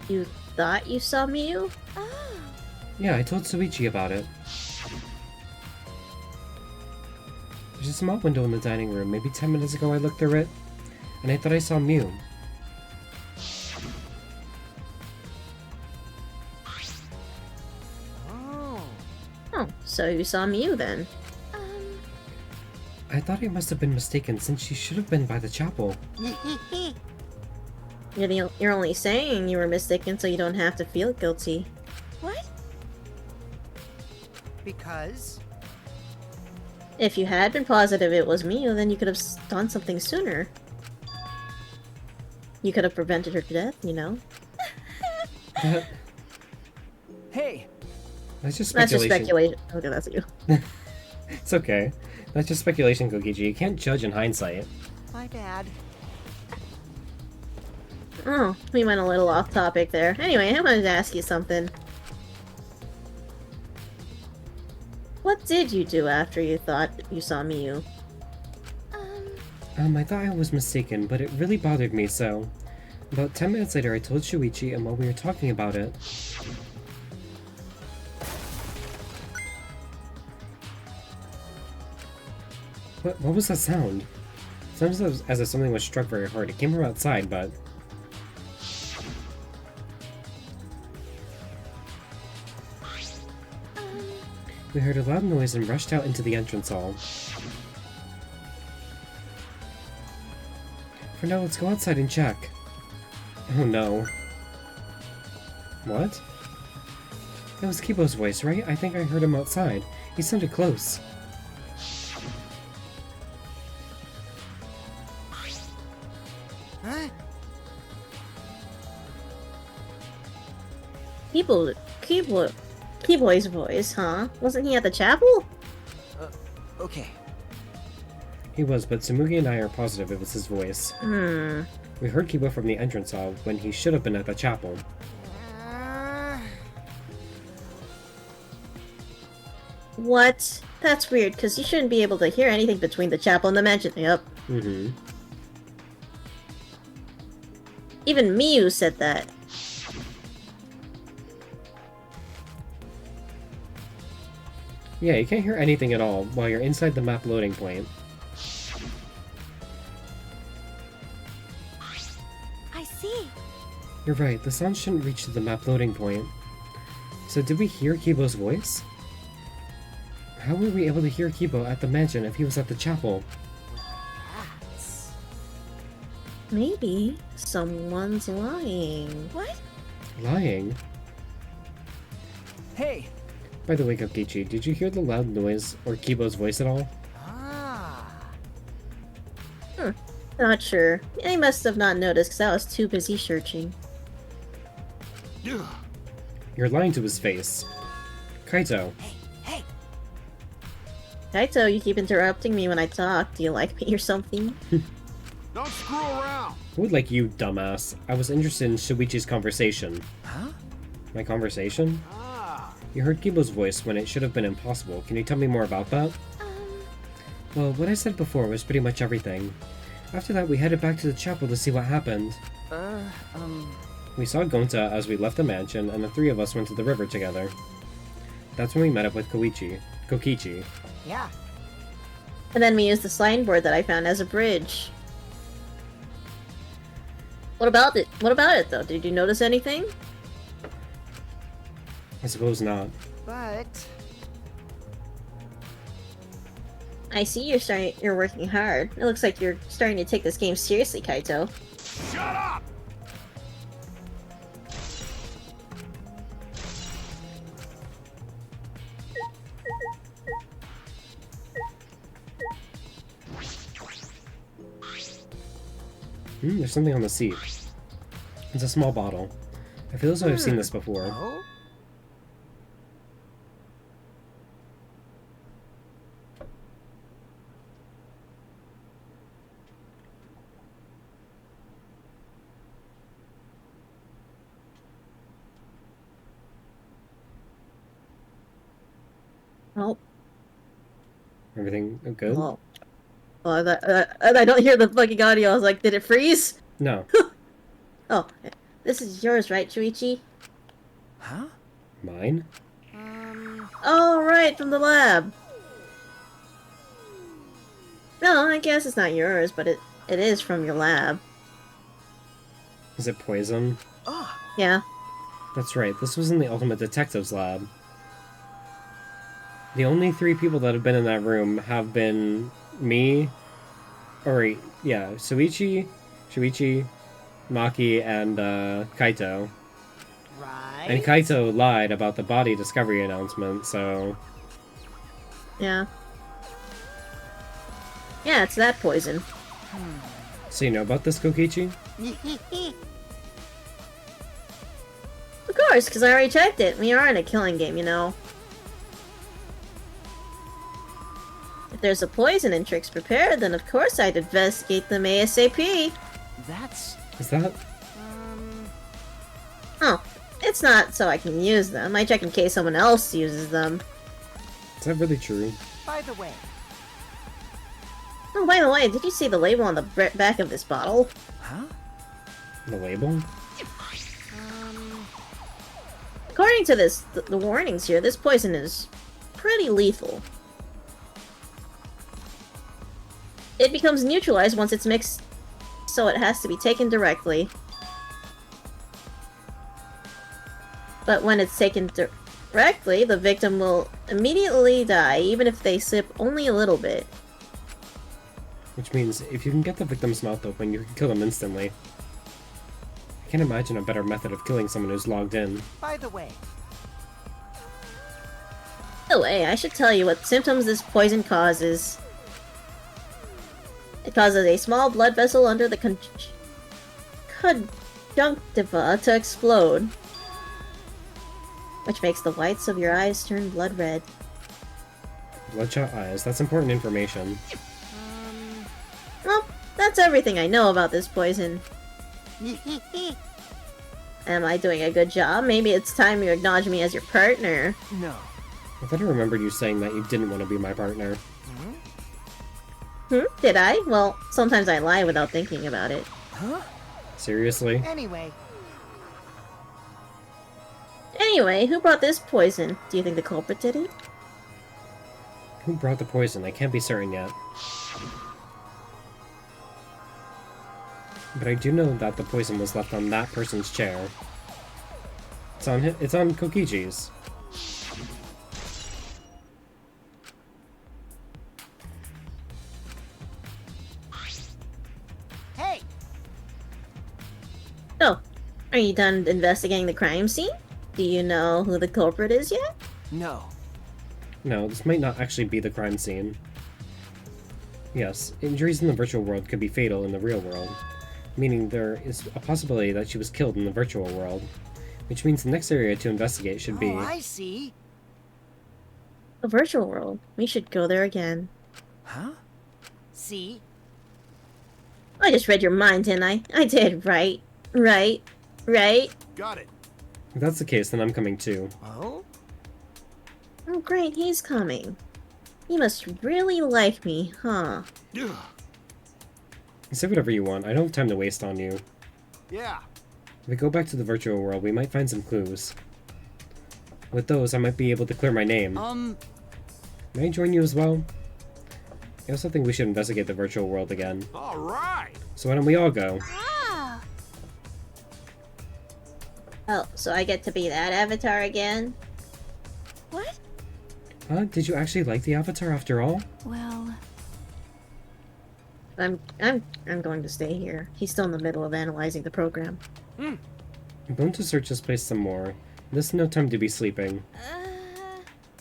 You thought you saw Mew? Yeah, I told Suichi about it. There's a small window in the dining room. Maybe 10 minutes ago I looked through it, and I thought I saw Mew. Oh, so you saw Mew then? I thought I must have been mistaken since she should have been by the chapel. You're only saying you were mistaken so you don't have to feel guilty. What? Because? If you had been positive it was Mew, then you could have done something sooner. You could have prevented her death, you know? Hey! That's just That's just speculation. speculation. Okay, that's you. It's okay. That's just speculation, Kokiji. You can't judge in hindsight. My bad. Oh, we went a little off topic there. Anyway, I wanted to ask you something. What did you do after you thought you saw Mew? I thought I was mistaken, but it really bothered me, so... About 10 minutes later, I told Shuichi, and while we were talking about it... What was that sound? Sounds as if something was struck very hard. It came from outside, but... We heard a loud noise and rushed out into the entrance hall. For now, let's go outside and check. Oh no. What? That was Kibo's voice, right? I think I heard him outside. He sounded close. Huh? Kibo's voice, huh? Wasn't he at the chapel? Okay. He was, but Tsumugi and I are positive it was his voice. We heard Kibo from the entrance hall when he should have been at the chapel. What? That's weird, because you shouldn't be able to hear anything between the chapel and the mansion. Yep. Even Miyu said that. Yeah, you can't hear anything at all while you're inside the map loading point. I see. You're right, the sound shouldn't reach to the map loading point. So did we hear Kibo's voice? How were we able to hear Kibo at the mansion if he was at the chapel? Maybe someone's lying. What? Lying? Hey! By the way, Kokichi, did you hear the loud noise or Kibo's voice at all? Not sure. I must have not noticed because I was too busy searching. You're lying to his face. Kaito. Hey! Kaito, you keep interrupting me when I talk. Do you like me or something? Don't screw around! Who would like you, dumbass? I was interested in Shuichi's conversation. Huh? My conversation? You heard Kibo's voice when it should have been impossible. Can you tell me more about that? Well, what I said before was pretty much everything. After that, we headed back to the chapel to see what happened. We saw Gonta as we left the mansion, and the three of us went to the river together. That's when we met up with Kokichi. Yeah. And then we used the signboard that I found as a bridge. What about it? What about it, though? Did you notice anything? I suppose not. But I see you're working hard. It looks like you're starting to take this game seriously, Kaito. Shut up! There's something on the seat. It's a small bottle. I feel as though I've seen this before. oh, Oh, Everything good? oh. Oh, I don't hear the fucking audio. I was like, did it freeze? No. Oh, this is yours, right, Shuichi? Huh? Mine? Oh, right, from the lab. No, I guess it's not yours, but it is from your lab. Is it poison? Yeah. That's right, this was in the Ultimate Detectives lab. The only 3 people that have been in that room have been me, Shuichi, Maki, and Kaito. Right. And Kaito lied about the body discovery announcement, so... Yeah. Yeah, it's that poison. So you know about this, Kokichi? Of course, because I already checked it. We are in a killing game, you know. If there's a poison in tricks prepared, then of course I'd investigate them ASAP. That's... Is that... Oh, it's not so I can use them. I check in case someone else uses them. Is that really true? By the way. Oh, by the way, did you see the label on the back of this bottle? Huh? The label? According to the warnings here, this poison is pretty lethal. It becomes neutralized once it's mixed, so it has to be taken directly. But when it's taken directly, the victim will immediately die, even if they sip only a little bit. Which means, if you can get the victim's mouth open, you can kill them instantly. I can't imagine a better method of killing someone who's logged in. By the way. By the way, I should tell you what symptoms this poison causes. It causes a small blood vessel under the conjunctiva to explode, which makes the whites of your eyes turn blood red. Bloodshot eyes, that's important information. Well, that's everything I know about this poison. Am I doing a good job? Maybe it's time you acknowledge me as your partner. No. I thought I remembered you saying that you didn't want to be my partner. Did I? Well, sometimes I lie without thinking about it. Huh? Seriously? Anyway, who brought this poison? Do you think the culprit did it? Who brought the poison? I can't be certain yet. But I do know that the poison was left on that person's chair. It's on Kokichi's. hey, Oh, are you done investigating the crime scene? Do you know who the culprit is yet? No. No, this might not actually be the crime scene. Yes, injuries in the virtual world could be fatal in the real world, meaning there is a possibility that she was killed in the virtual world, which means the next area to investigate should be... Oh, I see. The virtual world. We should go there again. Huh? See? I just read your mind, didn't I? I did, right? Right? Got it. If that's the case, then I'm coming too. Oh? Oh, great, he's coming. He must really like me, huh? Ugh. Say whatever you want, I don't have time to waste on you. Yeah. If we go back to the virtual world, we might find some clues. With those, I might be able to clear my name. May I join you as well? I also think we should investigate the virtual world again. All right. So why don't we all go? Ah! Oh, so I get to be that avatar again? What? Huh? Did you actually like the Avatar after all? Well, I'm going to stay here. He's still in the middle of analyzing the program. I'm going to search this place some more. There's no time to be sleeping.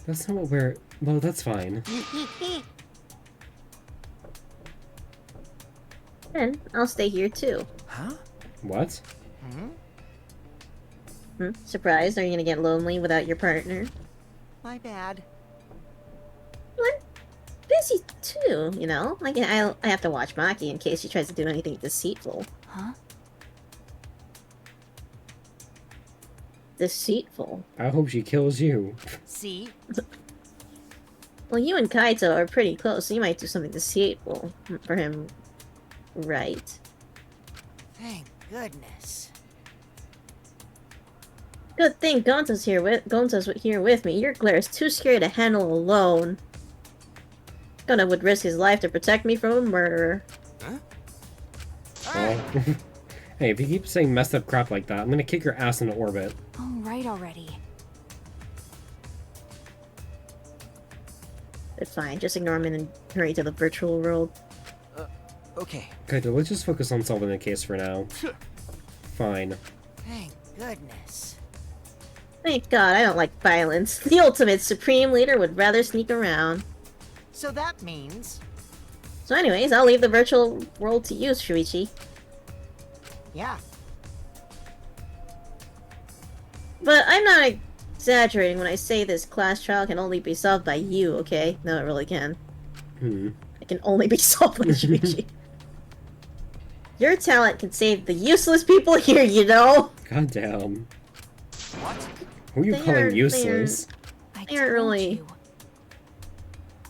That's not what we're... Well, that's fine. Then I'll stay here too. Huh? What? Surprised? Are you gonna get lonely without your partner? My bad. Well, I'm busy too, you know? Like, I have to watch Maki in case she tries to do anything deceitful. huh? Deceitful? I hope she kills you. See? Well, you and Kaito are pretty close, so you might do something deceitful for him, right? Thank goodness. Good thing Gonta's here with me. Your glare is too scary to handle alone. Gonta would risk his life to protect me from a murderer. Huh? Well, hey, if you keep saying messed up crap like that, I'm gonna kick your ass into orbit. Oh, right already. It's fine, just ignore him and hurry to the virtual world. Okay. Kaito, let's just focus on solving the case for now. Fine. Thank goodness. Thank God, I don't like violence. The ultimate supreme leader would rather sneak around. So that means... So anyways, I'll leave the virtual world to you, Shuichi. Yeah. But I'm not exaggerating when I say this class trial can only be solved by you, okay? No, it really can. It can only be solved by Shuichi. Your talent can save the useless people here, you know? God damn. What? Who are you calling useless? They aren't really...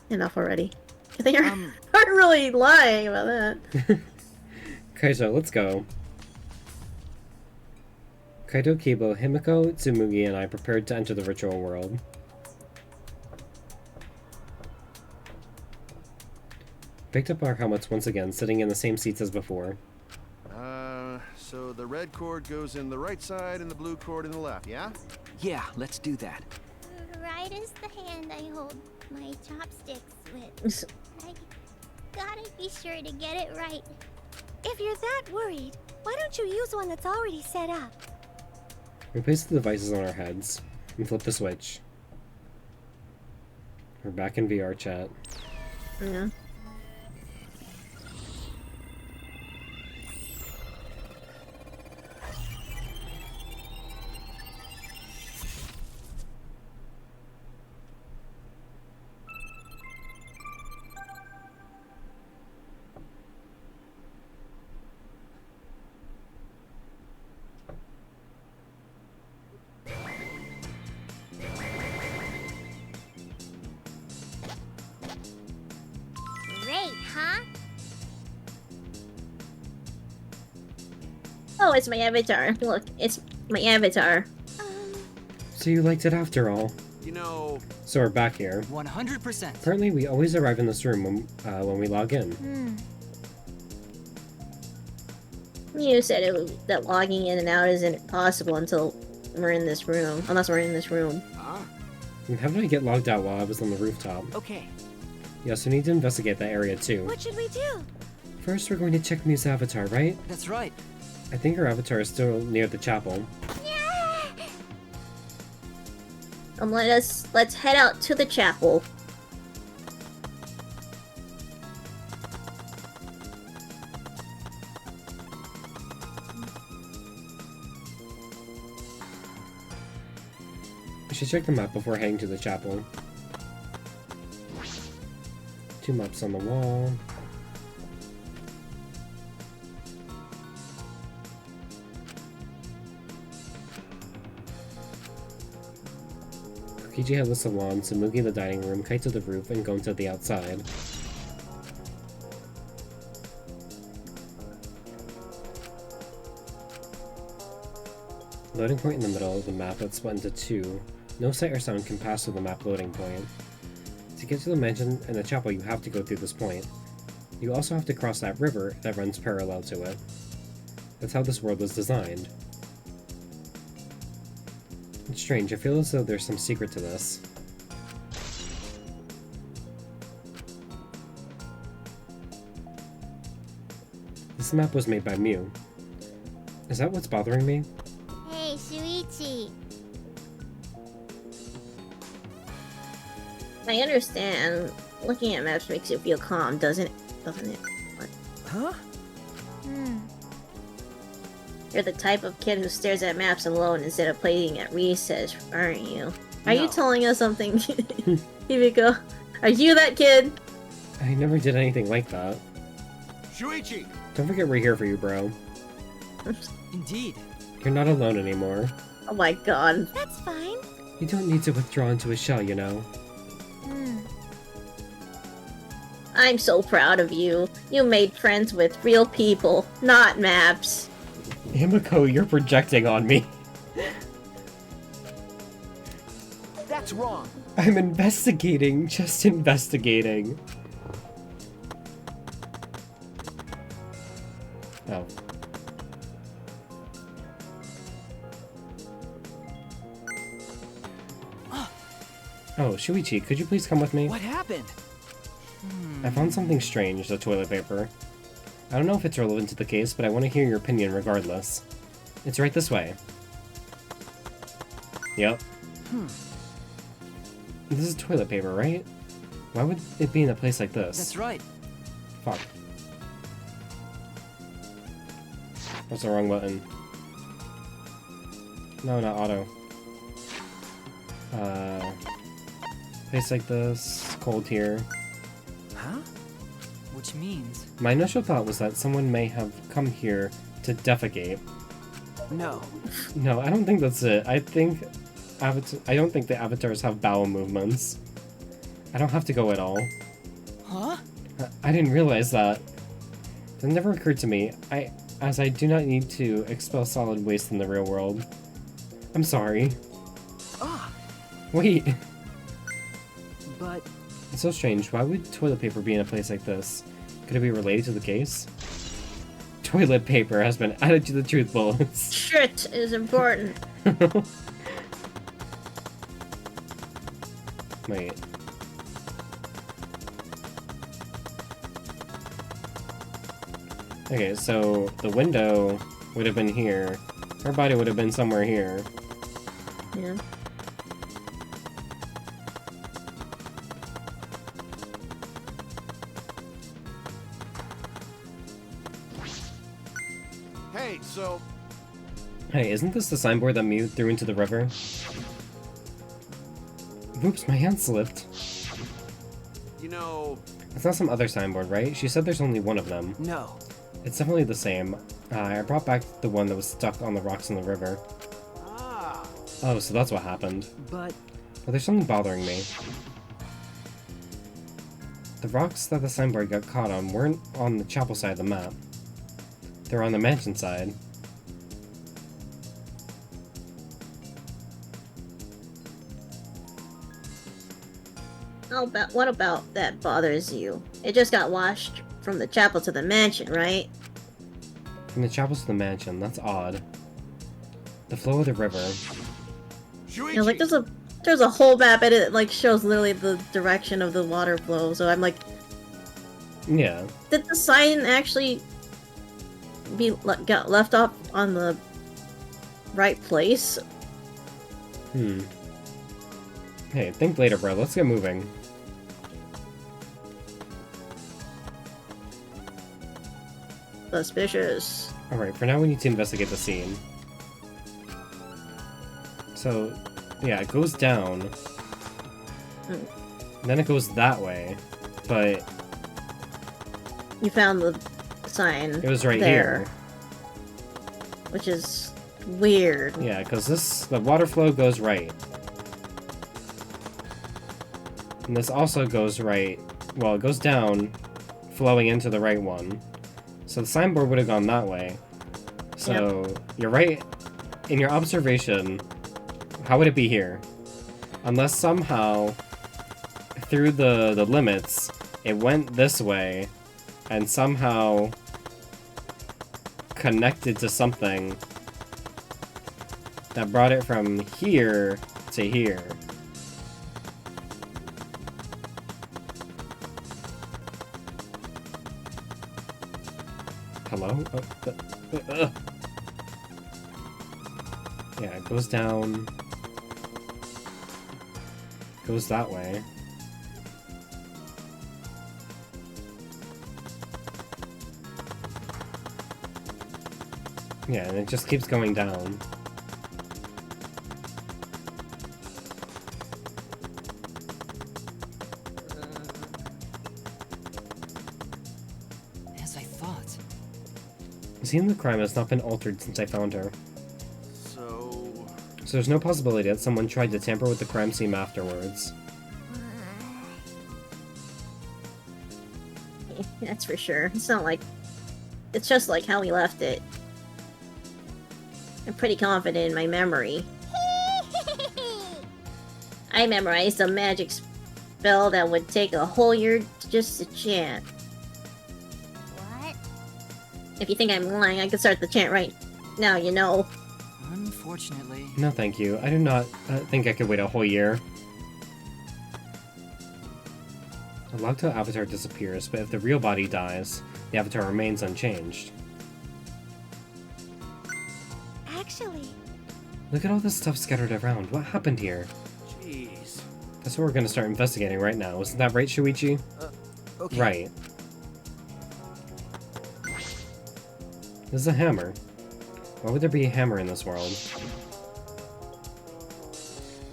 Enough already. They aren't really lying about that. Kaito, let's go. Kaito, Kibo, Himiko, Tsumugi, and I prepared to enter the virtual world. Picked up our helmets once again, sitting in the same seats as before. So the red cord goes in the right side and the blue cord in the left, yeah? Yeah, let's do that. Right is the hand I hold my chopsticks with. I gotta be sure to get it right. If you're that worried, why don't you use one that's already set up? We place the devices on our heads and flip the switch. We're back in VR chat. Yeah. Great, huh? Oh, it's my avatar. Look, it's my avatar. So you liked it after all. You know... So we're back here. 100%. Apparently we always arrive in this room when we log in. You said that logging in and out isn't possible until we're in this room. Unless we're in this room. And how did I get logged out while I was on the rooftop? Okay. Yes, we need to investigate that area too. What should we do? First, we're going to check Miu's avatar, right? That's right. I think her avatar is still near the chapel. Let's head out to the chapel. We should check the map before heading to the chapel. 2 maps on the wall. Kokiji had the salon, Tsumugi the dining room, Kaito the roof, and Gonta the outside. Loading point in the middle of the map that's split into 2. No sight or sound can pass through the map loading point. To get to the mansion and the chapel, you have to go through this point. You also have to cross that river that runs parallel to it. That's how this world was designed. It's strange, I feel as though there's some secret to this. This map was made by Miu. Is that what's bothering me? Hey, Shuichi. I understand. Looking at maps makes you feel calm, doesn't it? What? Huh? You're the type of kid who stares at maps alone instead of playing at recess, aren't you? Are you telling us something, Hibiko? Are you that kid? I never did anything like that. Shuichi! Don't forget we're here for you, bro. Indeed. You're not alone anymore. Oh my god. That's fine. You don't need to withdraw into a shell, you know. I'm so proud of you. You made friends with real people, not maps. Himiko, you're projecting on me. That's wrong. I'm investigating, just investigating. Oh. Oh, Shuichi, could you please come with me? What happened? I found something strange, the toilet paper. I don't know if it's relevant to the case, but I want to hear your opinion regardless. It's right this way. Yep. This is toilet paper, right? Why would it be in a place like this? That's right. Fuck. That's the wrong button. No, not auto. Place like this, cold here. Huh? Which means... My initial thought was that someone may have come here to defecate. No. No, I don't think that's it. I don't think the avatars have bowel movements. I don't have to go at all. Huh? I didn't realize that. That never occurred to me. As I do not need to expel solid waste in the real world. I'm sorry. Ah. Wait. But... It's so strange. Why would toilet paper be in a place like this? Could it be related to the case? Toilet paper has been added to the truth bullets. Shit is important. Wait. Okay, so the window would have been here. Her body would have been somewhere here. Yeah. Hey, so... Hey, isn't this the signboard that Mew threw into the river? Oops, my hand slipped. You know... It's not some other signboard, right? She said there's only one of them. No. It's definitely the same. I brought back the one that was stuck on the rocks in the river. Ah. Oh, so that's what happened. But there's something bothering me. The rocks that the signboard got caught on weren't on the chapel side of the map. They're on the mansion side. What about that bothers you? It just got washed from the chapel to the mansion, right? From the chapel to the mansion, that's odd. The flow of the river. Yeah, like there's a whole map and it like shows literally the direction of the water flow, so I'm like... Yeah. Did the sign actually got left off on the right place? Hey, think later, bro. Let's get moving. Suspicious. Alright, for now we need to investigate the scene. So, yeah, it goes down. Then it goes that way. But... You found the sign. It was right there, here. Which is weird. Yeah, because the water flow goes right. And this also goes right. Well, it goes down, flowing into the right one. So the signboard would have gone that way. So, You're right in your observation. How would it be here? Unless somehow, through the limits, it went this way, and somehow connected to something that brought it from here to here. Hello? Yeah, it goes down. Goes that way. Yeah, and it just keeps going down. As I thought. The scene of the crime has not been altered since I found her. So there's no possibility that someone tried to tamper with the crime scene afterwards. That's for sure. It's not like... It's just like how we left it. I'm pretty confident in my memory. I memorized a magic spell that would take a whole year just to chant. What? If you think I'm lying, I could start the chant right now, you know. Unfortunately. No, thank you. I do not think I could wait a whole year. A Logtail avatar disappears, but if the real body dies, the avatar remains unchanged. Actually, Look at all this stuff scattered around. What happened here? Jeez. That's what we're gonna start investigating right now. Isn't that right, Shuichi? Okay. Right. This is a hammer. Why would there be a hammer in this world?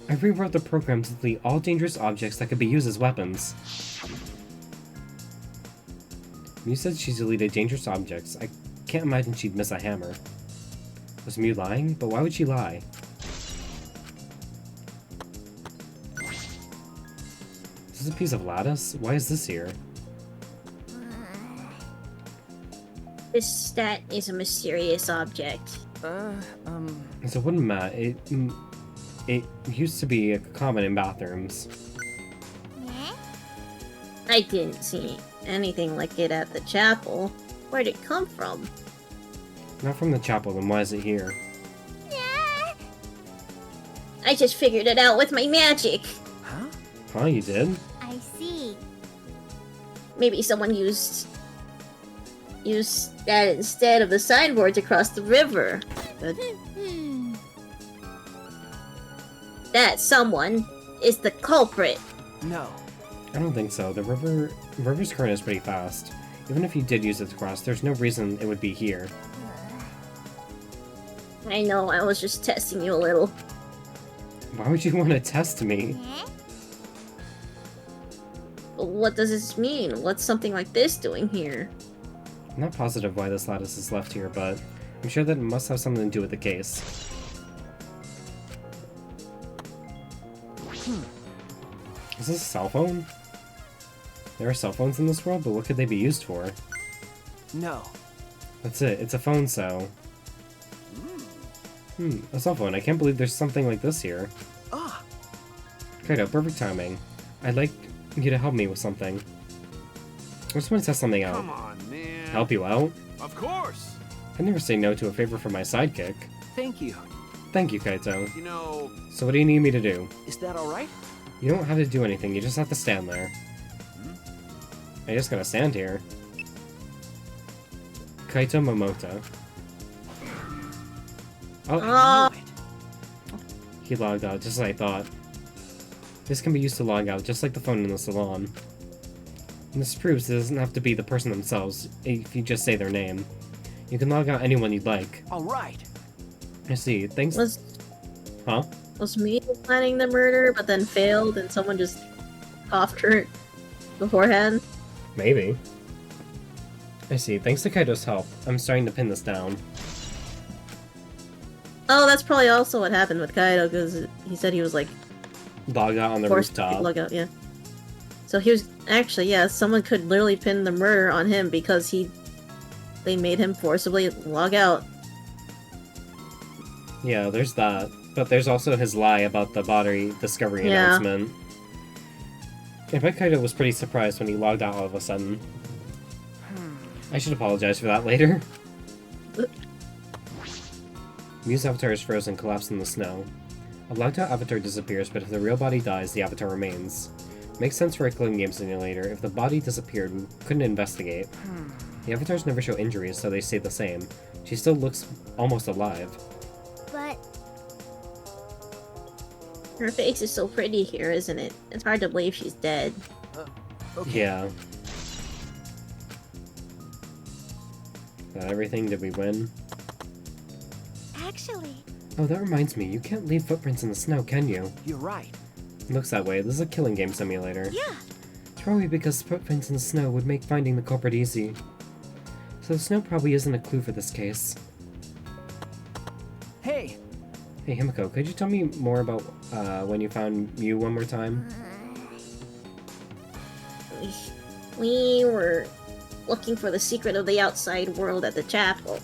I rewrote the program to delete all dangerous objects that could be used as weapons. Mew said she deleted dangerous objects. I can't imagine she'd miss a hammer. Was Mew lying? But why would she lie? Is this a piece of lattice? Why is this here? This stat is a mysterious object. It's a wooden mat. It used to be common in bathrooms. I didn't see anything like it at the chapel. Where'd it come from? Not from the chapel, then why is it here? I just figured it out with my magic. Huh, you did? I see. Maybe someone used that instead of the signboards across the river. But that someone is the culprit. No. I don't think so. The river's current is pretty fast. Even if you did use it to cross, there's no reason it would be here. I know, I was just testing you a little. Why would you want to test me? What does this mean? What's something like this doing here? I'm not positive why this lattice is left here, but I'm sure that it must have something to do with the case. Is this a cell phone? There are cell phones in this world, but what could they be used for? No. That's it. It's a phone cell. A cell phone. I can't believe there's something like this here. Ah. Kaito, perfect timing. I'd like you to help me with something. I just want to test something out. Come on, man. Help you out? Of course. I'd never say no to a favor from my sidekick. Thank you. Thank you, Kaito. You know... So what do you need me to do? Is that alright? You don't have to do anything, you just have to stand there. I just gotta stand here. Kaito Momota. Oh, he logged out, just as I thought. This can be used to log out, just like the phone in the salon. And this proves it doesn't have to be the person themselves, if you just say their name. You can log out anyone you'd like. Alright. I see, thanks- Huh? Was me planning the murder, but then failed, and someone just offed her beforehand? Maybe. I see, thanks to Kaito's help, I'm starting to pin this down. Oh, that's probably also what happened with Kaido, because he said he was like... Logged out on the forced to rooftop. log out, yeah. So he was... Actually, yeah, someone could literally pin the murder on him because they made him forcibly log out. Yeah, there's that. But there's also his lie about the body discovery announcement. I bet Kaido was pretty surprised when he logged out all of a sudden. I should apologize for that later. Mew's avatar is frozen, collapsed in the snow. A logged out avatar disappears, but if the real body dies, the avatar remains. Makes sense for a killing game simulator. If the body disappeared, we couldn't investigate. The avatars never show injuries, so they stay the same. She still looks almost alive. But her face is so pretty here, isn't it? It's hard to believe she's dead. Okay. Yeah. Got everything? Did we win? actually, Oh, that reminds me. You can't leave footprints in the snow, can you? You're right. Looks that way. This is a killing game simulator. yeah. It's probably because footprints in the snow would make finding the culprit easy. So the snow probably isn't a clue for this case. Hey! Hey, Himiko, could you tell me more about when you found Mew one more time? We were looking for the secret of the outside world at the chapel.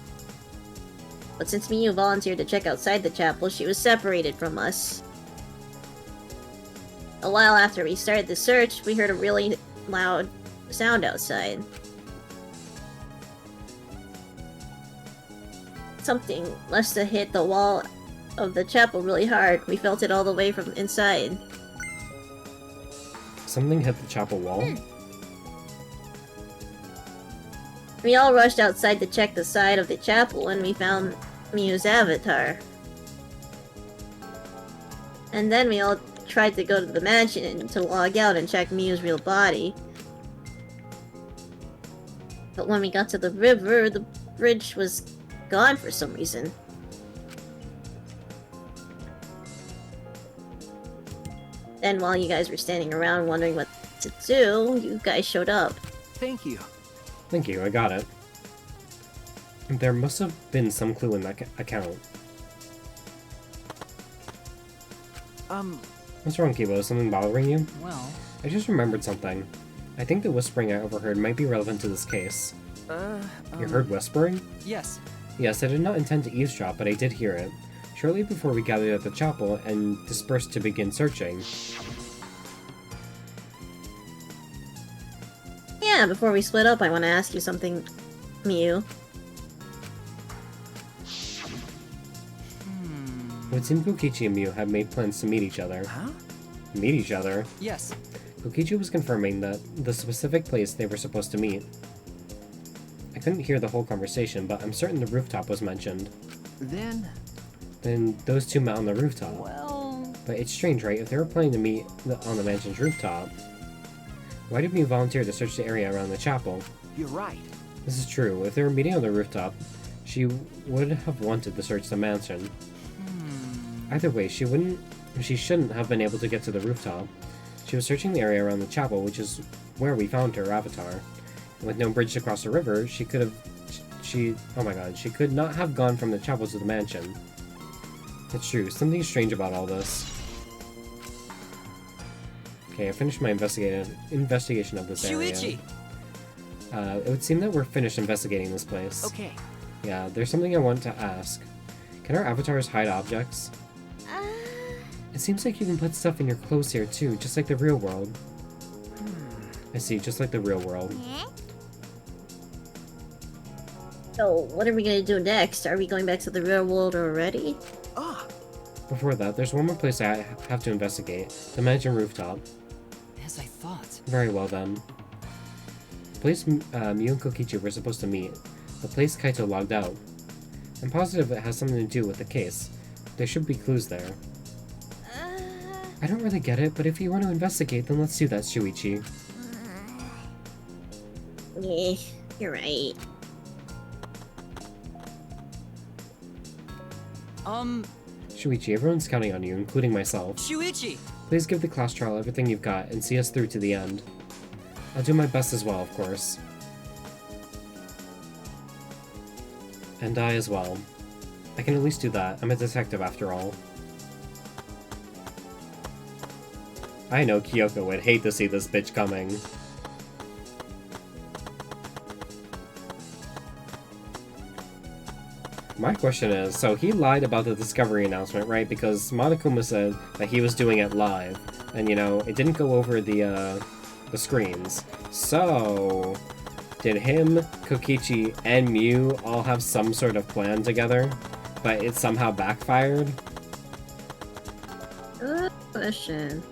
But since Miyu volunteered to check outside the chapel, she was separated from us. A while after we started the search, we heard a really loud sound outside. Something must have hit the wall of the chapel really hard. We felt it all the way from inside. Something hit the chapel wall? We all rushed outside to check the side of the chapel and we found Miyu's avatar. And then we all tried to go to the mansion to log out and check Miyu's real body. But when we got to the river, the bridge was gone for some reason. Then while you guys were standing around wondering what to do, you guys showed up. Thank you. Thank you, I got it. There must have been some clue in that account. What's wrong, Kibo? Is something bothering you? Well... I just remembered something. I think the whispering I overheard might be relevant to this case. You heard whispering? Yes. Yes, I did not intend to eavesdrop, but I did hear it. Shortly before we gathered at the chapel and dispersed to begin searching. Yeah, before we split up, I want to ask you something, Miyu. It would seem Kokichi and Miyu had made plans to meet each other. Huh? Meet each other? Yes. Kokichi was confirming that the specific place they were supposed to meet. I couldn't hear the whole conversation, but I'm certain the rooftop was mentioned. Then those two met on the rooftop. Well... But it's strange, right? If they were planning to meet on the mansion's rooftop, why did Miyu volunteer to search the area around the chapel? You're right. This is true. If they were meeting on the rooftop, she would have wanted to search the mansion. Either way, she shouldn't have been able to get to the rooftop. She was searching the area around the chapel, which is where we found her avatar. And with no bridge to cross the river, she could not have gone from the chapel to the mansion. It's true, something strange about all this. Okay, I finished my investigation of this area. Shuichi! It would seem that we're finished investigating this place. Okay. Yeah, there's something I want to ask. Can our avatars hide objects? It seems like you can put stuff in your clothes here too, just like the real world. I see, just like the real world. So, what are we gonna do next? Are we going back to the real world already? Before that, there's one more place I have to investigate. The mansion rooftop. As I thought. Very well then. The place Miyu and Kokichi were supposed to meet. The place Kaito logged out. I'm positive it has something to do with the case. There should be clues there. I don't really get it, but if you want to investigate, then let's do that, Shuichi. Yeah, you're right. Shuichi, everyone's counting on you, including myself. Shuichi! Please give the class trial everything you've got and see us through to the end. I'll do my best as well, of course. And I as well. I can at least do that. I'm a detective after all. I know Kyoko would hate to see this bitch coming. My question is, so he lied about the Discovery announcement, right? Because Monokuma said that he was doing it live. And, you know, it didn't go over the screens. So, did him, Kokichi, and Miyu all have some sort of plan together, but it somehow backfired? Good question.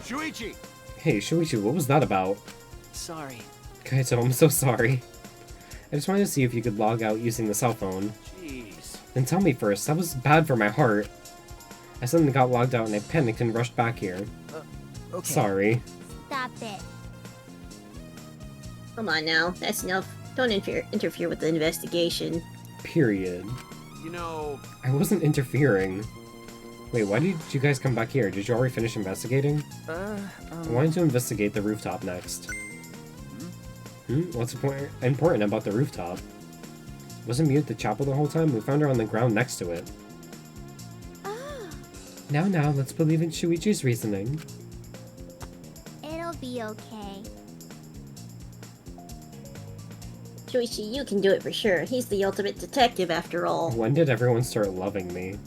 Shuichi! Hey, Shuichi, what was that about? Sorry. Kaito, I'm so sorry. I just wanted to see if you could log out using the cell phone. Jeez. Then tell me first, that was bad for my heart. I suddenly got logged out and I panicked and rushed back here. Okay. Sorry. Stop it. Come on now, that's enough. Don't interfere with the investigation. Period. You know... I wasn't interfering. Wait, why did you guys come back here? Did you already finish investigating? I wanted to investigate the rooftop next. What's important about the rooftop? Wasn't Mew at the chapel the whole time? We found her on the ground next to it. Oh. Now, let's believe in Shuichi's reasoning. It'll be okay. Shuichi, you can do it for sure. He's the ultimate detective after all. When did everyone start loving me?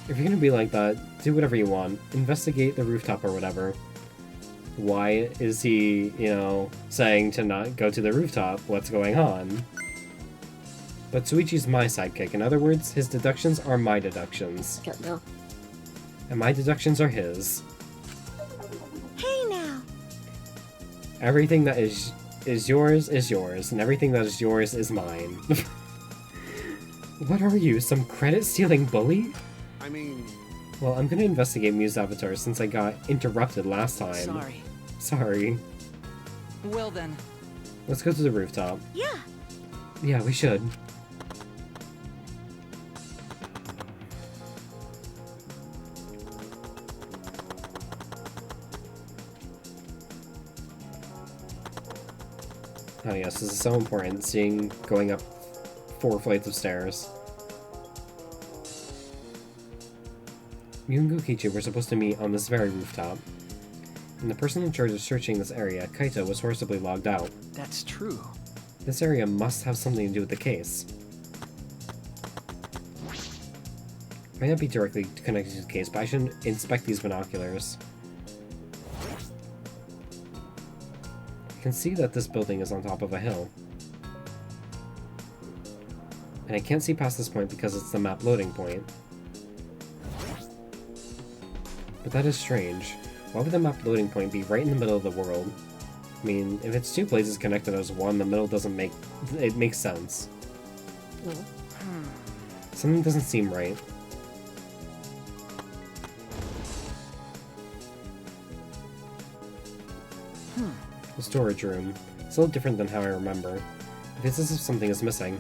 If you're gonna be like that, do whatever you want. Investigate the rooftop or whatever. Why is he, saying to not go to the rooftop? What's going on? But Shuichi's my sidekick. In other words, his deductions are my deductions. Don't know. And my deductions are his. Hey now. Everything that is yours, and everything that is yours is mine. What are you, some credit-stealing bully? I mean... Well, I'm gonna investigate Mew's avatar since I got interrupted last time. Sorry. Well then. Let's go to the rooftop. Yeah. Yeah, we should. Oh yes, this is so important, going up 4 flights of stairs. Mew and Kokichi were supposed to meet on this very rooftop. And the person in charge of searching this area, Kaito, was forcibly logged out. That's true. This area must have something to do with the case. Might not be directly connected to the case, but I should inspect these binoculars. I can see that this building is on top of a hill. And I can't see past this point because it's the map loading point. But that is strange. Why would the map loading point be right in the middle of the world? I mean, if it's 2 places connected as one, the middle doesn't make... it makes sense. Something doesn't seem right. The storage room. It's a little different than how I remember. It's as if something is missing.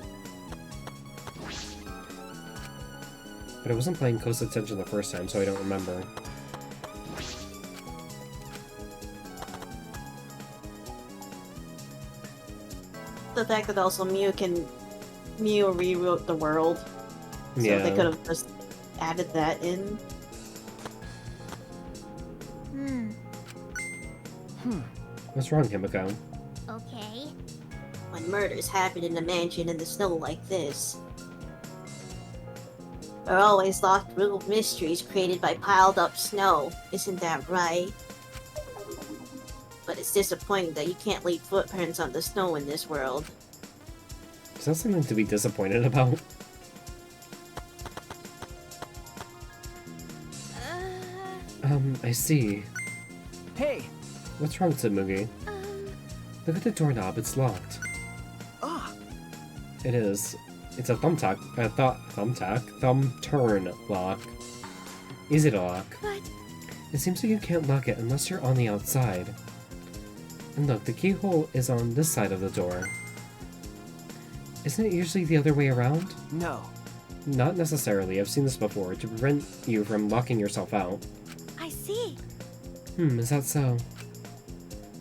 But I wasn't paying close attention the first time, so I don't remember. The fact that also Mew rewrote the world. So Yeah. they could have just added that in. What's wrong, Himiko? Okay. When murders happen in a mansion in the snow like this, there are always locked room mysteries created by piled up snow. Isn't that right? But it's disappointing that you can't leave footprints on the snow in this world. Is that something to be disappointed about? I see. Hey! What's wrong, Tsumugi? Look at the doorknob, it's locked. Ah! It is. It's a thumb turn lock. Easy to lock. But... It seems like you can't lock it unless you're on the outside. And look, the keyhole is on this side of the door. Isn't it usually the other way around? No. Not necessarily, I've seen this before, to prevent you from locking yourself out. I see. Is that so?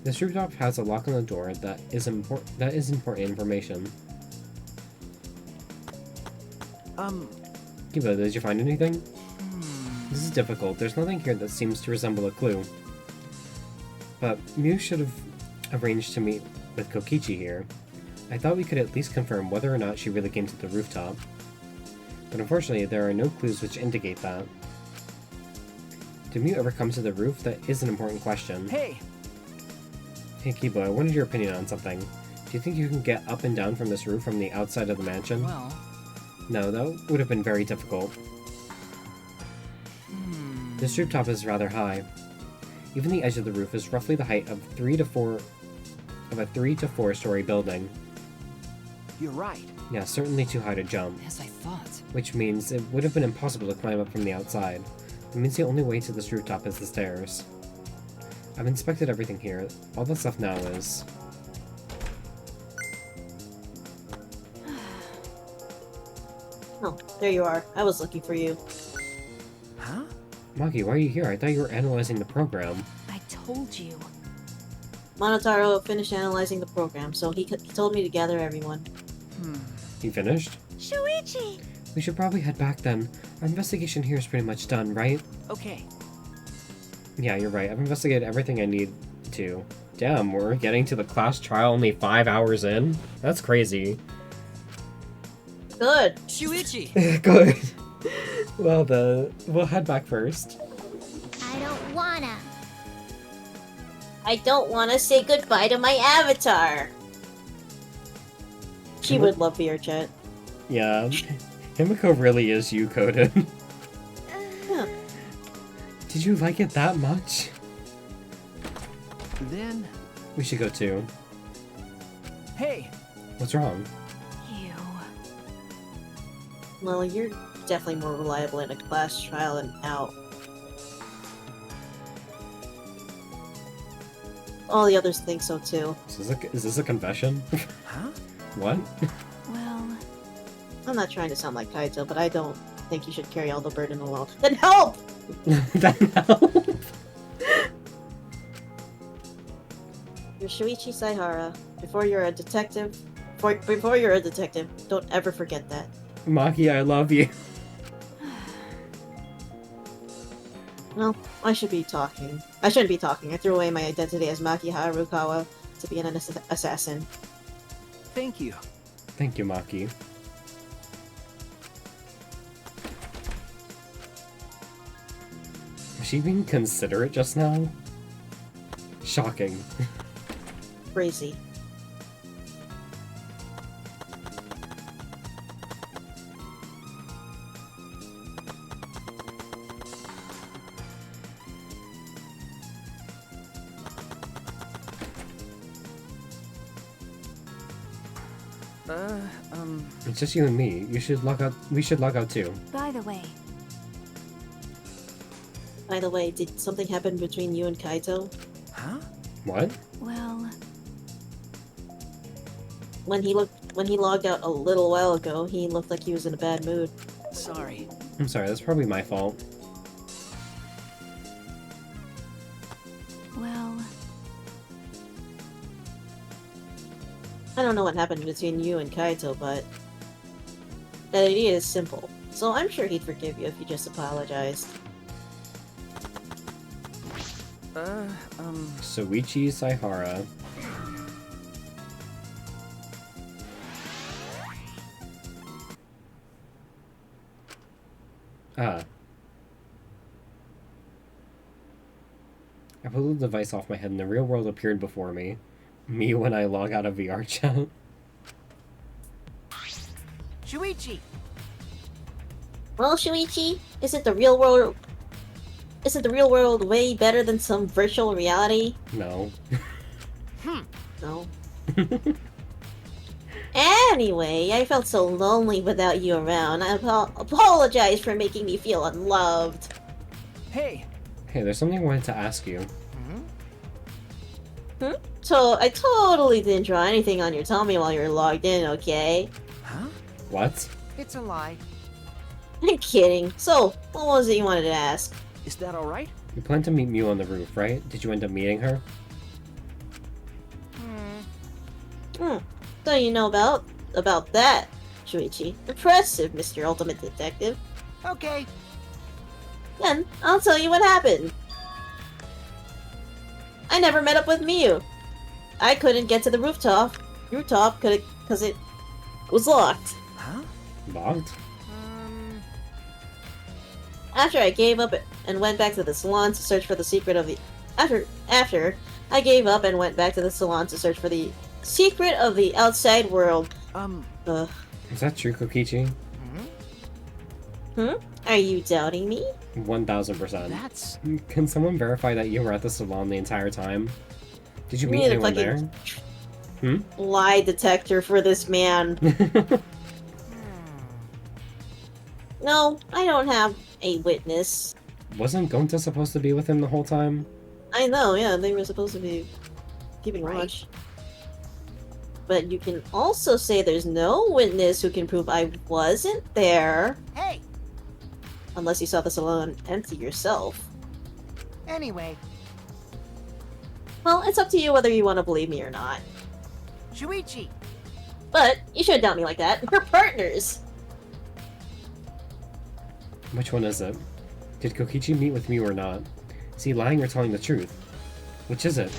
This rooftop has a lock on the door that is important information. Kiba, did you find anything? This is difficult. There's nothing here that seems to resemble a clue. But Mew should have arranged to meet with Kokichi here. I thought we could at least confirm whether or not she really came to the rooftop. But unfortunately, there are no clues which indicate that. Did Mew ever come to the roof? That is an important question. Hey! Hey Kiba, I wanted your opinion on something. Do you think you can get up and down from this roof from the outside of the mansion? Well... No, that would have been very difficult. This rooftop is rather high. Even the edge of the roof is roughly the height of a 3 to 4 story building. You're right. Yeah, certainly too high to jump. As I thought. Which means it would have been impossible to climb up from the outside. It means the only way to this rooftop is the stairs. I've inspected everything here. All that's left now is... Oh, there you are. I was looking for you. Maki, why are you here? I thought you were analyzing the program. I told you. Monotaro finished analyzing the program, so he told me to gather everyone. You finished? Shuichi! We should probably head back then. Our investigation here is pretty much done, right? Okay. Yeah, you're right. I've investigated everything I need to. Damn, we're getting to the class trial only 5 hours in? That's crazy. Good. Shuichi! Good. Well, we'll head back first. I don't wanna. I don't want to say goodbye to my avatar. She would love VR chat. Yeah. Himiko really is you coded. Huh. Did you like it that much? Then... We should go too. Hey! What's wrong? You. Well, you're definitely more reliable in a class trial and out. All the others think so too. Is this a confession? Huh? What? Well, I'm not trying to sound like Kaito, but I don't think you should carry all the burden alone. Then help! That help? You're Shuichi Saihara. Before you're a detective, before you're a detective, don't ever forget that. Maki, I love you. Well, I should be talking. I shouldn't be talking. I threw away my identity as Maki Harukawa to be an assassin. Thank you. Thank you, Maki. Was she being considerate just now? Shocking. Crazy. It's just you and me. You should log out. We should log out too. by the way, By the way, did something happen between you and Kaito? Huh? What? well, When he logged out a little while ago, he looked like he was in a bad mood. Sorry. I'm sorry. That's probably my fault. well, I don't know what happened between you and Kaito, but the idea is simple. So I'm sure he'd forgive you if you just apologized. Soichi Saihara. Ah. I pulled the device off my head and the real world appeared before me. Me when I log out of VR chat. Shuichi! Well, Shuichi, isn't the real world way better than some virtual reality? No. No. Anyway, I felt so lonely without you around. I apologize for making me feel unloved. Hey! Hey, there's something I wanted to ask you. So, I totally didn't draw anything on your tummy while you were logged in, okay? Huh? What? It's a lie. I'm kidding. So, what was it you wanted to ask? Is that alright? You planned to meet Mew on the roof, right? Did you end up meeting her? So you know about that, Shuichi. Impressive, Mr. Ultimate Detective. Okay. Then, I'll tell you what happened. I never met up with Miyu. I couldn't get to the rooftop because it was locked. Huh? Locked? After I gave up and went back to the salon to search for the secret of the... After I gave up and went back to the salon to search for the secret of the outside world. Is that true, Kokichi? Are you doubting me? 1000%. That's... Can someone verify that you were at the salon the entire time? Did you meet need a anyone there? fucking lie detector for this man. No, I don't have a witness. Wasn't Gonta supposed to be with him the whole time? I know, yeah, they were supposed to be keeping watch. But you can also say there's no witness who can prove I wasn't there. Hey! Unless you saw the salon empty yourself. Anyway, Well, it's up to you whether you want to believe me or not. Shuichi, But you shouldn't doubt me like that. We're partners! Which one is it? Did Kokichi meet with me or not? Is he lying or telling the truth? Which is it?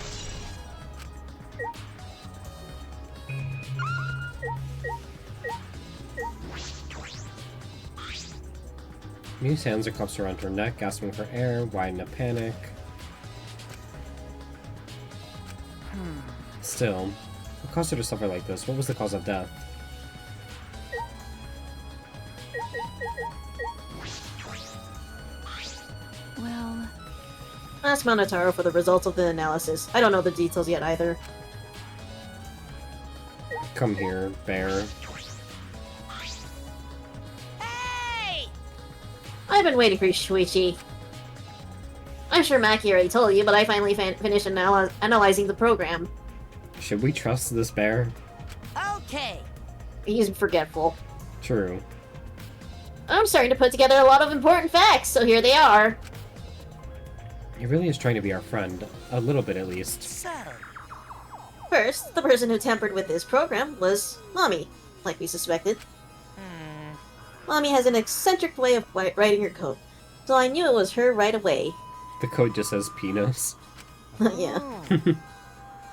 Miu's hands are cupped around her neck, gasping for air, wide in a panic. Still, what caused her to suffer like this? What was the cause of death? Well, Ask Monotaro for the results of the analysis. I don't know the details yet either. Come here, bear. I've been waiting for you, Shuichi. I'm sure Maki already told you, but I finally finished analyzing the program. Should we trust this bear? Okay. He's forgetful. True. I'm starting to put together a lot of important facts, so here they are. He really is trying to be our friend. A little bit, at least. So, First, the person who tampered with this program was Mommy, like we suspected. Mommy has an eccentric way of writing her code, so I knew it was her right away. The code just says penis. Yeah.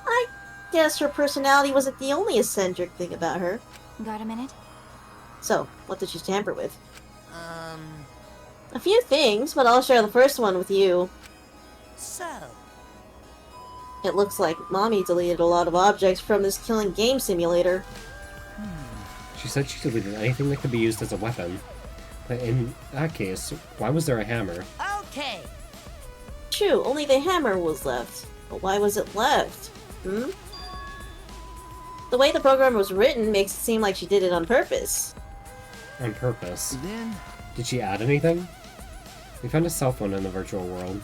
I guess her personality wasn't the only eccentric thing about her. got a minute? So, what did she tamper with? A few things, but I'll share the first one with you. so. It looks like Mommy deleted a lot of objects from this killing game simulator. She said she deleted anything that could be used as a weapon. But in that case, why was there a hammer? Okay. True, only the hammer was left. But why was it left? The way the program was written makes it seem like she did it on purpose. On purpose. Then, Did she add anything? We found a cell phone in the virtual world.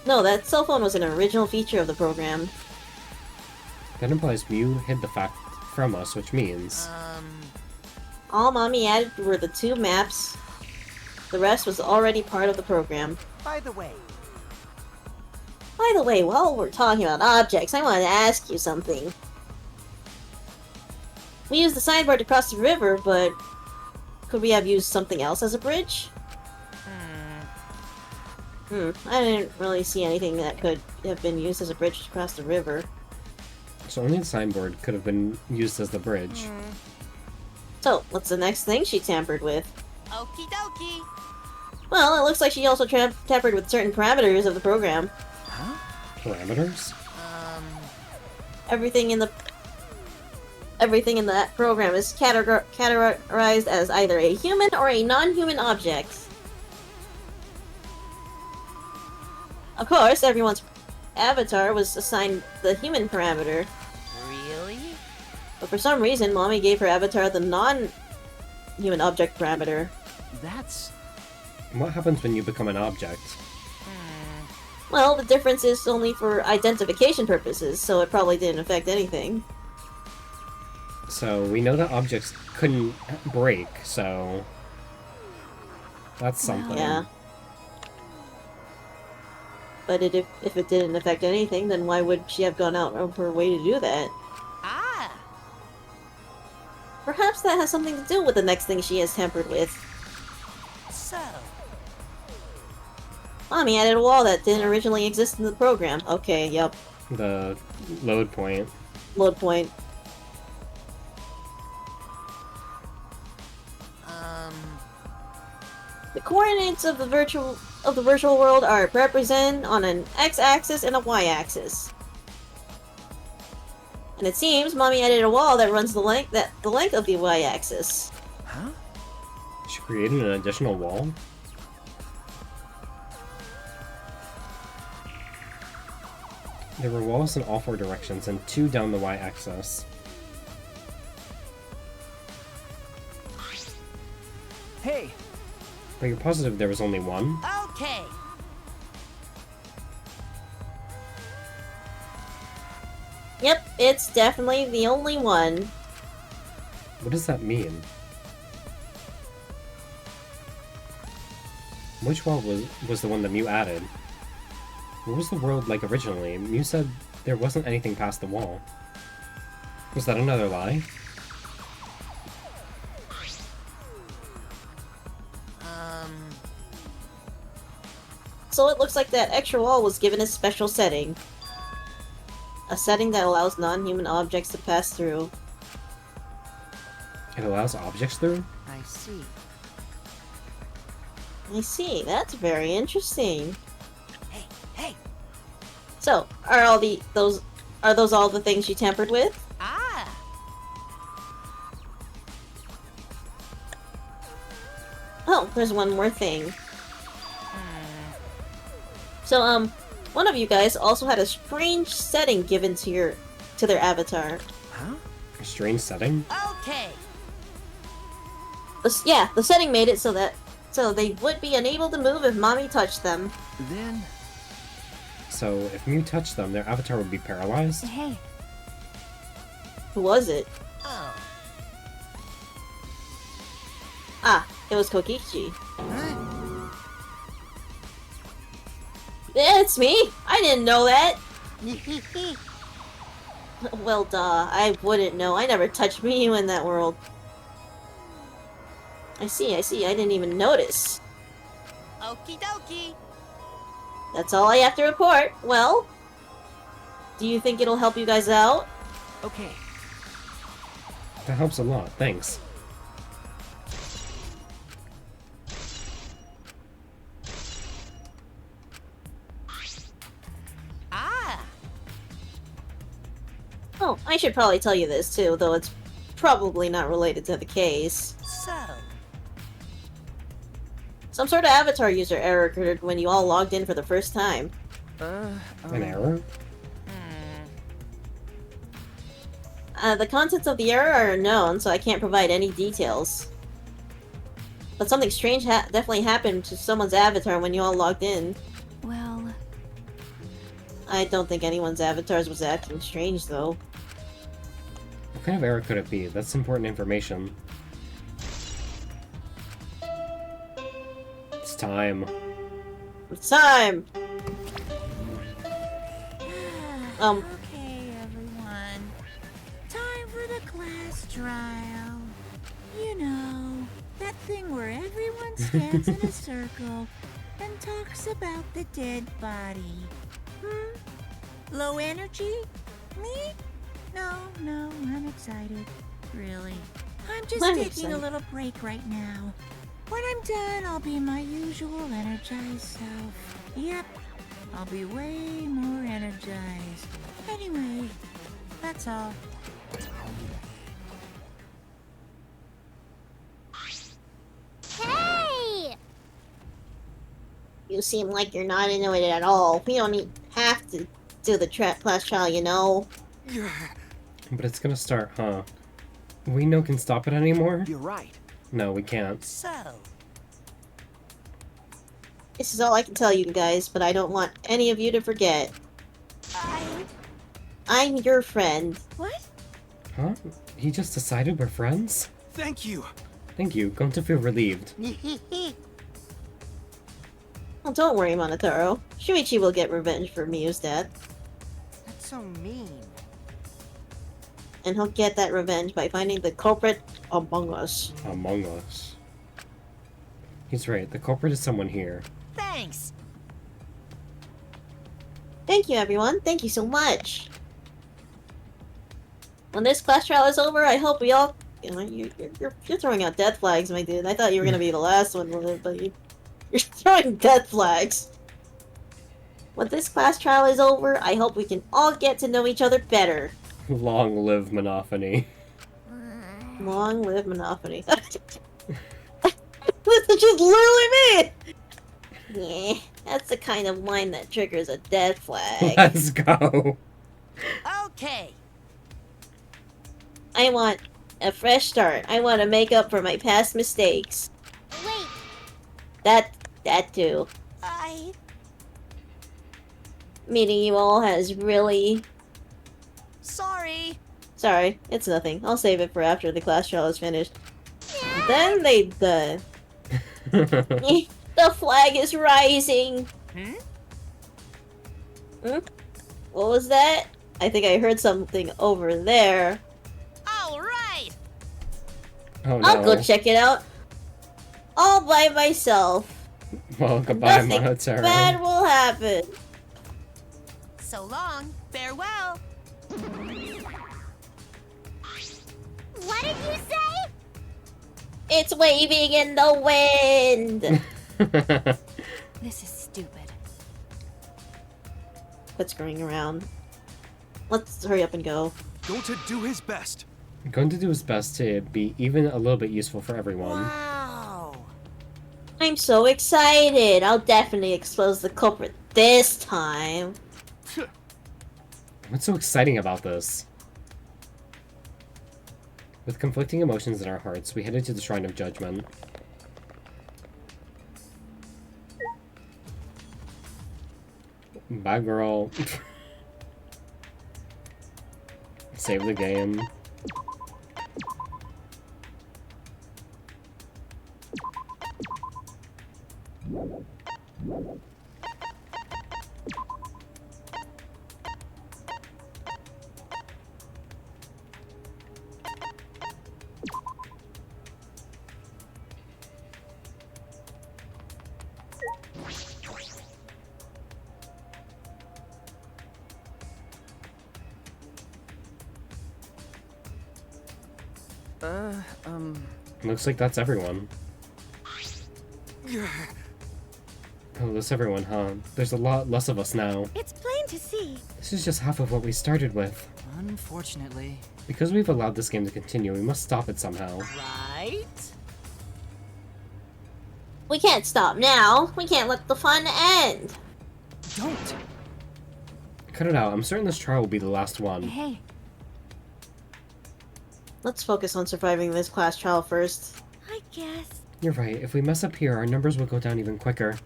No, that cell phone was an original feature of the program. That implies Miu hid the fact from us, which means... All Mommy added were the 2 maps. The rest was already part of the program. by the way, While we're talking about objects, I wanted to ask you something. We used the signboard to cross the river, but could we have used something else as a bridge? I didn't really see anything that could have been used as a bridge to cross the river. So only the signboard could have been used as the bridge. So, what's the next thing she tampered with? Okie dokie. Well, it looks like she also tampered with certain parameters of the program. Parameters? Everything in that program is categorized as either a human or a non-human object. Of course, everyone's avatar was assigned the human parameter, Really? but for some reason, Mommy gave her avatar the non-human object parameter. That's... What happens when you become an object? Well, the difference is only for identification purposes, so it probably didn't affect anything. So we know that objects couldn't break, so... That's something. Yeah. But if it didn't affect anything, then why would she have gone out of her way to do that? Ah. Perhaps that has something to do with the next thing she has tampered with. So. Mommy added a wall that didn't originally exist in the program. Okay, yep. The load point. Load point. The coordinates of the virtual world are represented on an x-axis and a y-axis. And it seems Mommy added a wall that runs the length of the y-axis. Huh? She created an additional wall? There were walls in all 4 directions and 2 down the y-axis. Hey! But you're positive there was only one? Okay. Yep, it's definitely the only one. What does that mean? Which wall was the one that Mew added? What was the world like originally? Mew said there wasn't anything past the wall. Was that another lie? So it looks like that extra wall was given a special setting. A setting that allows non-human objects to pass through. It allows objects through? I see. I see. That's very interesting. Hey, hey! So, are those all the things you tampered with? Ah! Oh, there's one more thing. So, one of you guys also had a strange setting given to their avatar. Huh? A strange setting? Okay. Yeah, the setting made it so they would be unable to move if Mommy touched them. Then... So, if Mew touched them, their avatar would be paralyzed? Hey. Who was it? Oh. Ah, it was Kokichi. Huh? It's me! I didn't know that! Well, duh, I wouldn't know. I never touched Mew in that world. I see, I didn't even notice. Okie dokie. That's all I have to report. Well, do you think it'll help you guys out? Okay. That helps a lot, thanks. Ah! Oh, I should probably tell you this too, though it's probably not related to the case. So... Some sort of avatar user error occurred when you all logged in for the first time. An error? The contents of the error are unknown, so I can't provide any details. But something strange definitely happened to someone's avatar when you all logged in. Well... I don't think anyone's avatars was acting strange, though. What kind of error could it be? That's important information. It's time. It's time! Okay, everyone. Time for the class trial. You know, that thing where everyone stands in a circle and talks about the dead body. Low energy? Me? No, I'm excited. Really. I'm just I'm taking excited. a little break right now. When I'm done, I'll be my usual energized self. Yep, I'll be way more energized. Anyway, that's all. Hey! You seem like you're not into it at all. We don't have to do the class trial, you know? But it's gonna start, huh? We no can stop it anymore? You're right. No, we can't. So... This is all I can tell you guys, but I don't want any of you to forget. I'm your friend. What? Huh? He just decided we're friends? Thank you. Thank you. Going to feel relieved. Well, don't worry, Monotaro. Shuichi will get revenge for Miyu's death. That's so mean. And he'll get that revenge by finding the culprit among us. Among us. He's right. The culprit is someone here. Thanks. Thank you, everyone. Thank you so much. When this class trial is over, I hope we all... You know, you're throwing out death flags, my dude. I thought you were gonna be the last one with it, but you're throwing death flags. When this class trial is over, I hope we can all get to know each other better. Long live Monophony. Long live Monophony. This is just literally me! Yeah, that's the kind of line that triggers a death flag. Let's go. Okay. I want a fresh start. I want to make up for my past mistakes. Wait, That too. Meeting you all has really... Sorry. Sorry, it's nothing. I'll save it for after the class trial is finished. Then they... The flag is rising. Hmm? Hmm? What was that? I think I heard something over there. All right. Oh no. I'll go check it out. All by myself. Well, goodbye, Nothing Monotaro. bad will happen. So long. Farewell. What did you say? It's waving in the wind. This is stupid. Quit scurrying around. Let's hurry up and go. Going to do his best. I'm going to do his best to be even a little bit useful for everyone. Wow. I'm so excited. I'll definitely expose the culprit this time. What's so exciting about this? With conflicting emotions in our hearts, we headed to the Shrine of Judgment. Bye, girl. Save the game. Looks like that's everyone. Oh, that's everyone, huh? There's a lot less of us now. It's plain to see. This is just half of what we started with. Unfortunately. Because we've allowed this game to continue, we must stop it somehow. Right? We can't stop now. We can't let the fun end. Don't! Cut it out. I'm certain this trial will be the last one. Hey, Let's focus on surviving this class trial first. I guess. You're right. If we mess up here, our numbers will go down even quicker.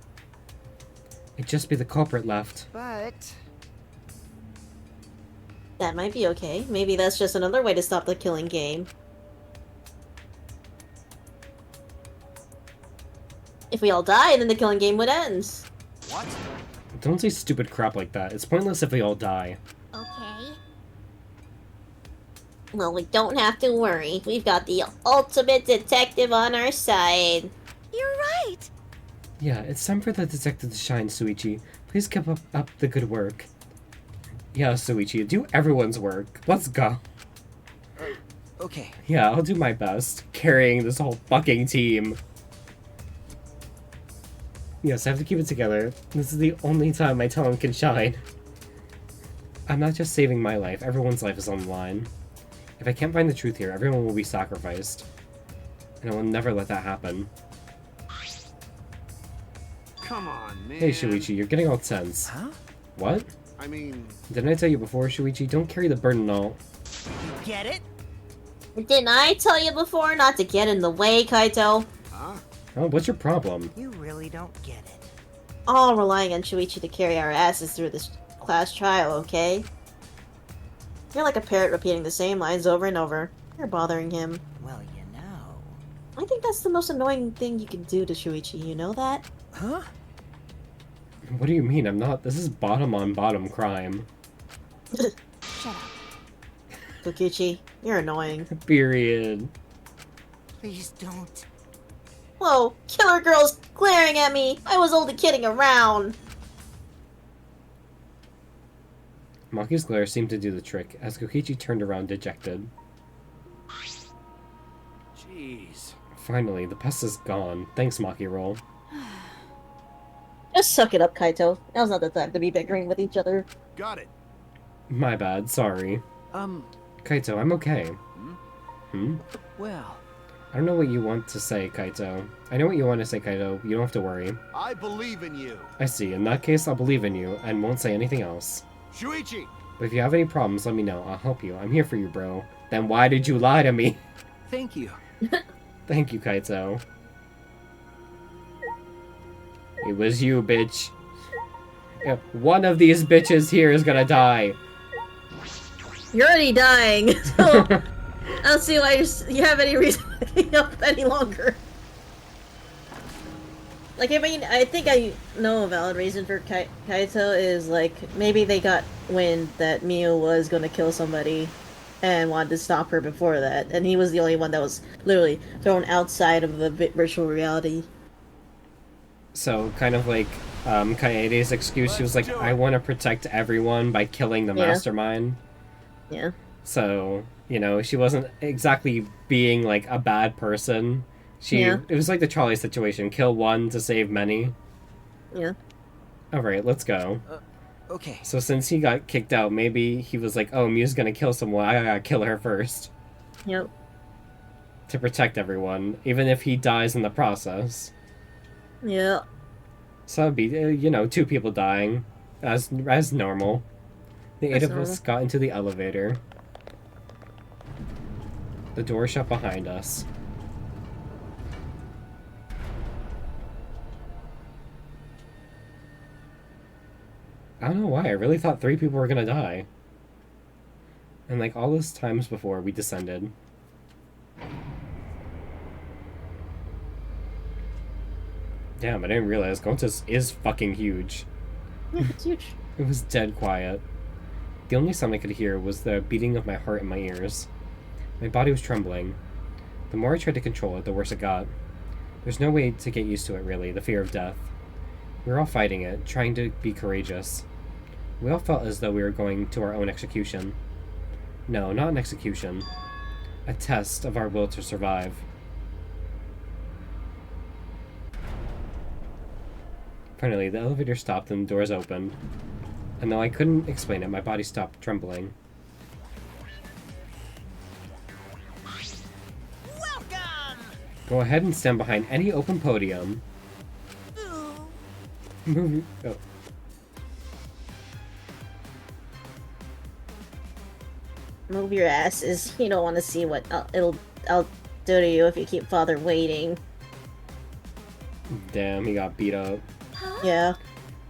It'd just be the culprit left. But That might be okay. Maybe that's just another way to stop the killing game. If we all die, then the killing game would end. What? Don't say stupid crap like that. It's pointless if we all die. Okay. Well, we don't have to worry. We've got the ultimate detective on our side. You're right. Yeah, it's time for the detective to shine, Suichi. Please keep up the good work. Yeah, Suichi, do everyone's work. Let's go. Okay. Yeah, I'll do my best. Carrying this whole fucking team. Yes, I have to keep it together. This is the only time my talent can shine. I'm not just saving my life, everyone's life is on the line. If I can't find the truth here, everyone will be sacrificed. And I will never let that happen. Come on, man. Hey, Shuichi, you're getting all tense. Huh? What? I mean... Didn't I tell you before, Shuichi? Don't carry the burden all. You get it? Didn't I tell you before not to get in the way, Kaito? Huh? Oh, what's your problem? you really don't get it. All relying on Shuichi to carry our asses through this class trial, okay? You're like a parrot repeating the same lines over and over. You're bothering him. Well, you know. I think that's the most annoying thing you can do to Shuichi, you know that? Huh? What do you mean? I'm not. This is bottom on bottom crime. shut up. Kokichi, you're annoying. Period. Please don't. Whoa, killer girl's glaring at me! I was only kidding around! Maki's glare seemed to do the trick, as Kokichi turned around dejected. Jeez. Finally, the pest is gone. Thanks, Maki Roll. Just suck it up, Kaito. Now's not the time to be bickering with each other. Got it. My bad, sorry. Kaito, I'm okay. Well... I don't know what you want to say, Kaito. I know what you want to say, Kaito. You don't have to worry. I believe in you. I see. In that case, I'll believe in you, and won't say anything else. Shuichi! But if you have any problems, let me know. I'll help you. I'm here for you, bro. Then why did you lie to me? Thank you. Thank you, Kaito. It was you, bitch. Yeah, one of these bitches here is gonna die. You're already dying, so I don't see why you have any reason to be up any longer. Like, I mean, I think I know a valid reason for Kaito is, like, maybe they got wind that Miu was gonna kill somebody and wanted to stop her before that, and he was the only one that was literally thrown outside of the virtual reality. So, kind of like Kaede's excuse, she was like, I want to protect everyone by killing the mastermind. Yeah. So, you know, she wasn't exactly being, like, a bad person. It was like the Charlie situation, kill one to save many. Yeah. Alright, let's go. Okay. So since he got kicked out, maybe he was like, oh, Miu's gonna kill someone, I gotta kill her first. Yep. To protect everyone, even if he dies in the process. Yeah. So that'd be, you know, 2 people dying, as normal. The 8 of us got into the elevator. The door shut behind us. I don't know why, I really thought 3 people were gonna die. And like all those times before, we descended. Damn, I didn't realize Gonta's is fucking huge. It's huge. It was dead quiet. The only sound I could hear was the beating of my heart in my ears. My body was trembling. The more I tried to control it, the worse it got. There's no way to get used to it, really, the fear of death. We were all fighting it, trying to be courageous. We all felt as though we were going to our own execution. No, not an execution. A test of our will to survive. Finally, the elevator stopped and the doors opened. And though I couldn't explain it, my body stopped trembling. Welcome! Go ahead and stand behind any open podium. Move. Oh. Move your asses. You don't want to see what I'll do to you if you keep father waiting. Damn, he got beat up. Yeah.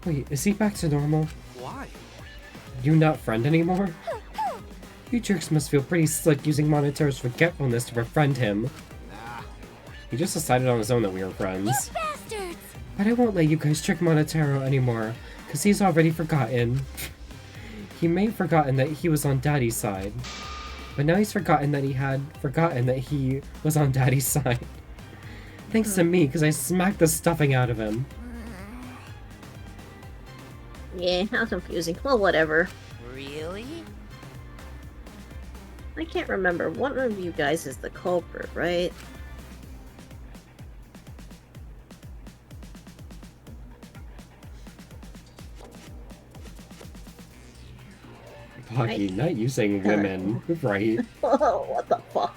Wait, is he back to normal? Why? You not friend anymore? You jerks must feel pretty slick using Monotaro's forgetfulness to befriend him. Nah. He just decided on his own that we were friends. You bastards! But I won't let you guys trick Monotaro anymore, because he's already forgotten. He may have forgotten that he was on Daddy's side. But now he's forgotten that he was on Daddy's side. Thanks to me, because I smacked the stuffing out of him. Yeah, how confusing. Well, whatever. Really? I can't remember. One of you guys is the culprit, right? Pocky, not using women, right? Oh, what the fuck?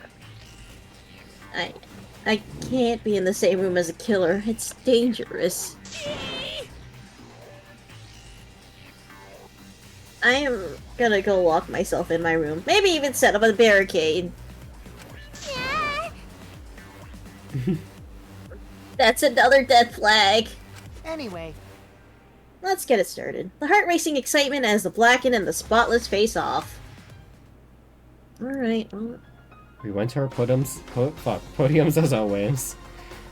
I can't be in the same room as a killer. It's dangerous. I am gonna go lock myself in my room. Maybe even set up a barricade. That's another death flag. Anyway, let's get it started. The heart-racing excitement as the blackened and the spotless face off. Alright, well... We went to our podiums as always.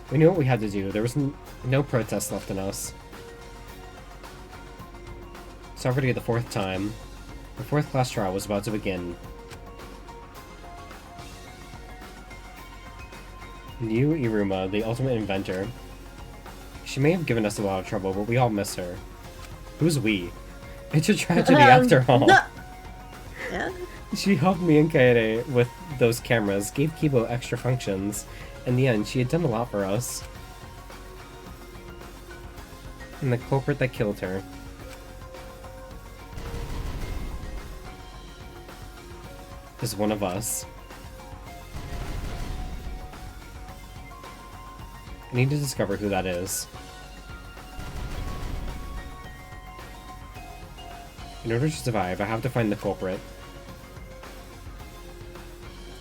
We knew what we had to do. There was no protest left in us. It's already the 4th time. The 4th class trial was about to begin. New Iruma, the ultimate inventor. She may have given us a lot of trouble, but we all miss her. Who's we? It's a tragedy after all. No. Yeah? She helped me and Kaede with those cameras, gave Kibo extra functions. In the end, she had done a lot for us. And the culprit that killed her. Is one of us. I need to discover who that is. In order to survive, I have to find the culprit.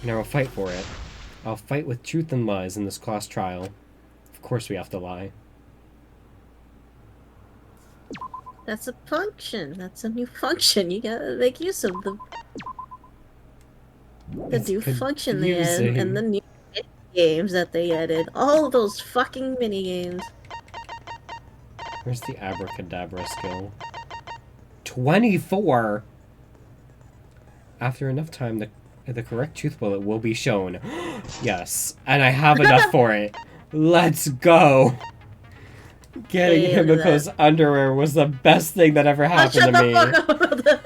And I will fight for it. I'll fight with truth and lies in this class trial. Of course we have to lie. That's a function. That's a new function. You gotta make use of the new function they added and the new games that they added. All those fucking mini games. Where's the abracadabra skill? 24! After enough time, the correct truth bullet will be shown. Yes, and I have enough for it. Let's go! Getting Himiko's underwear was the best thing that ever happened to me.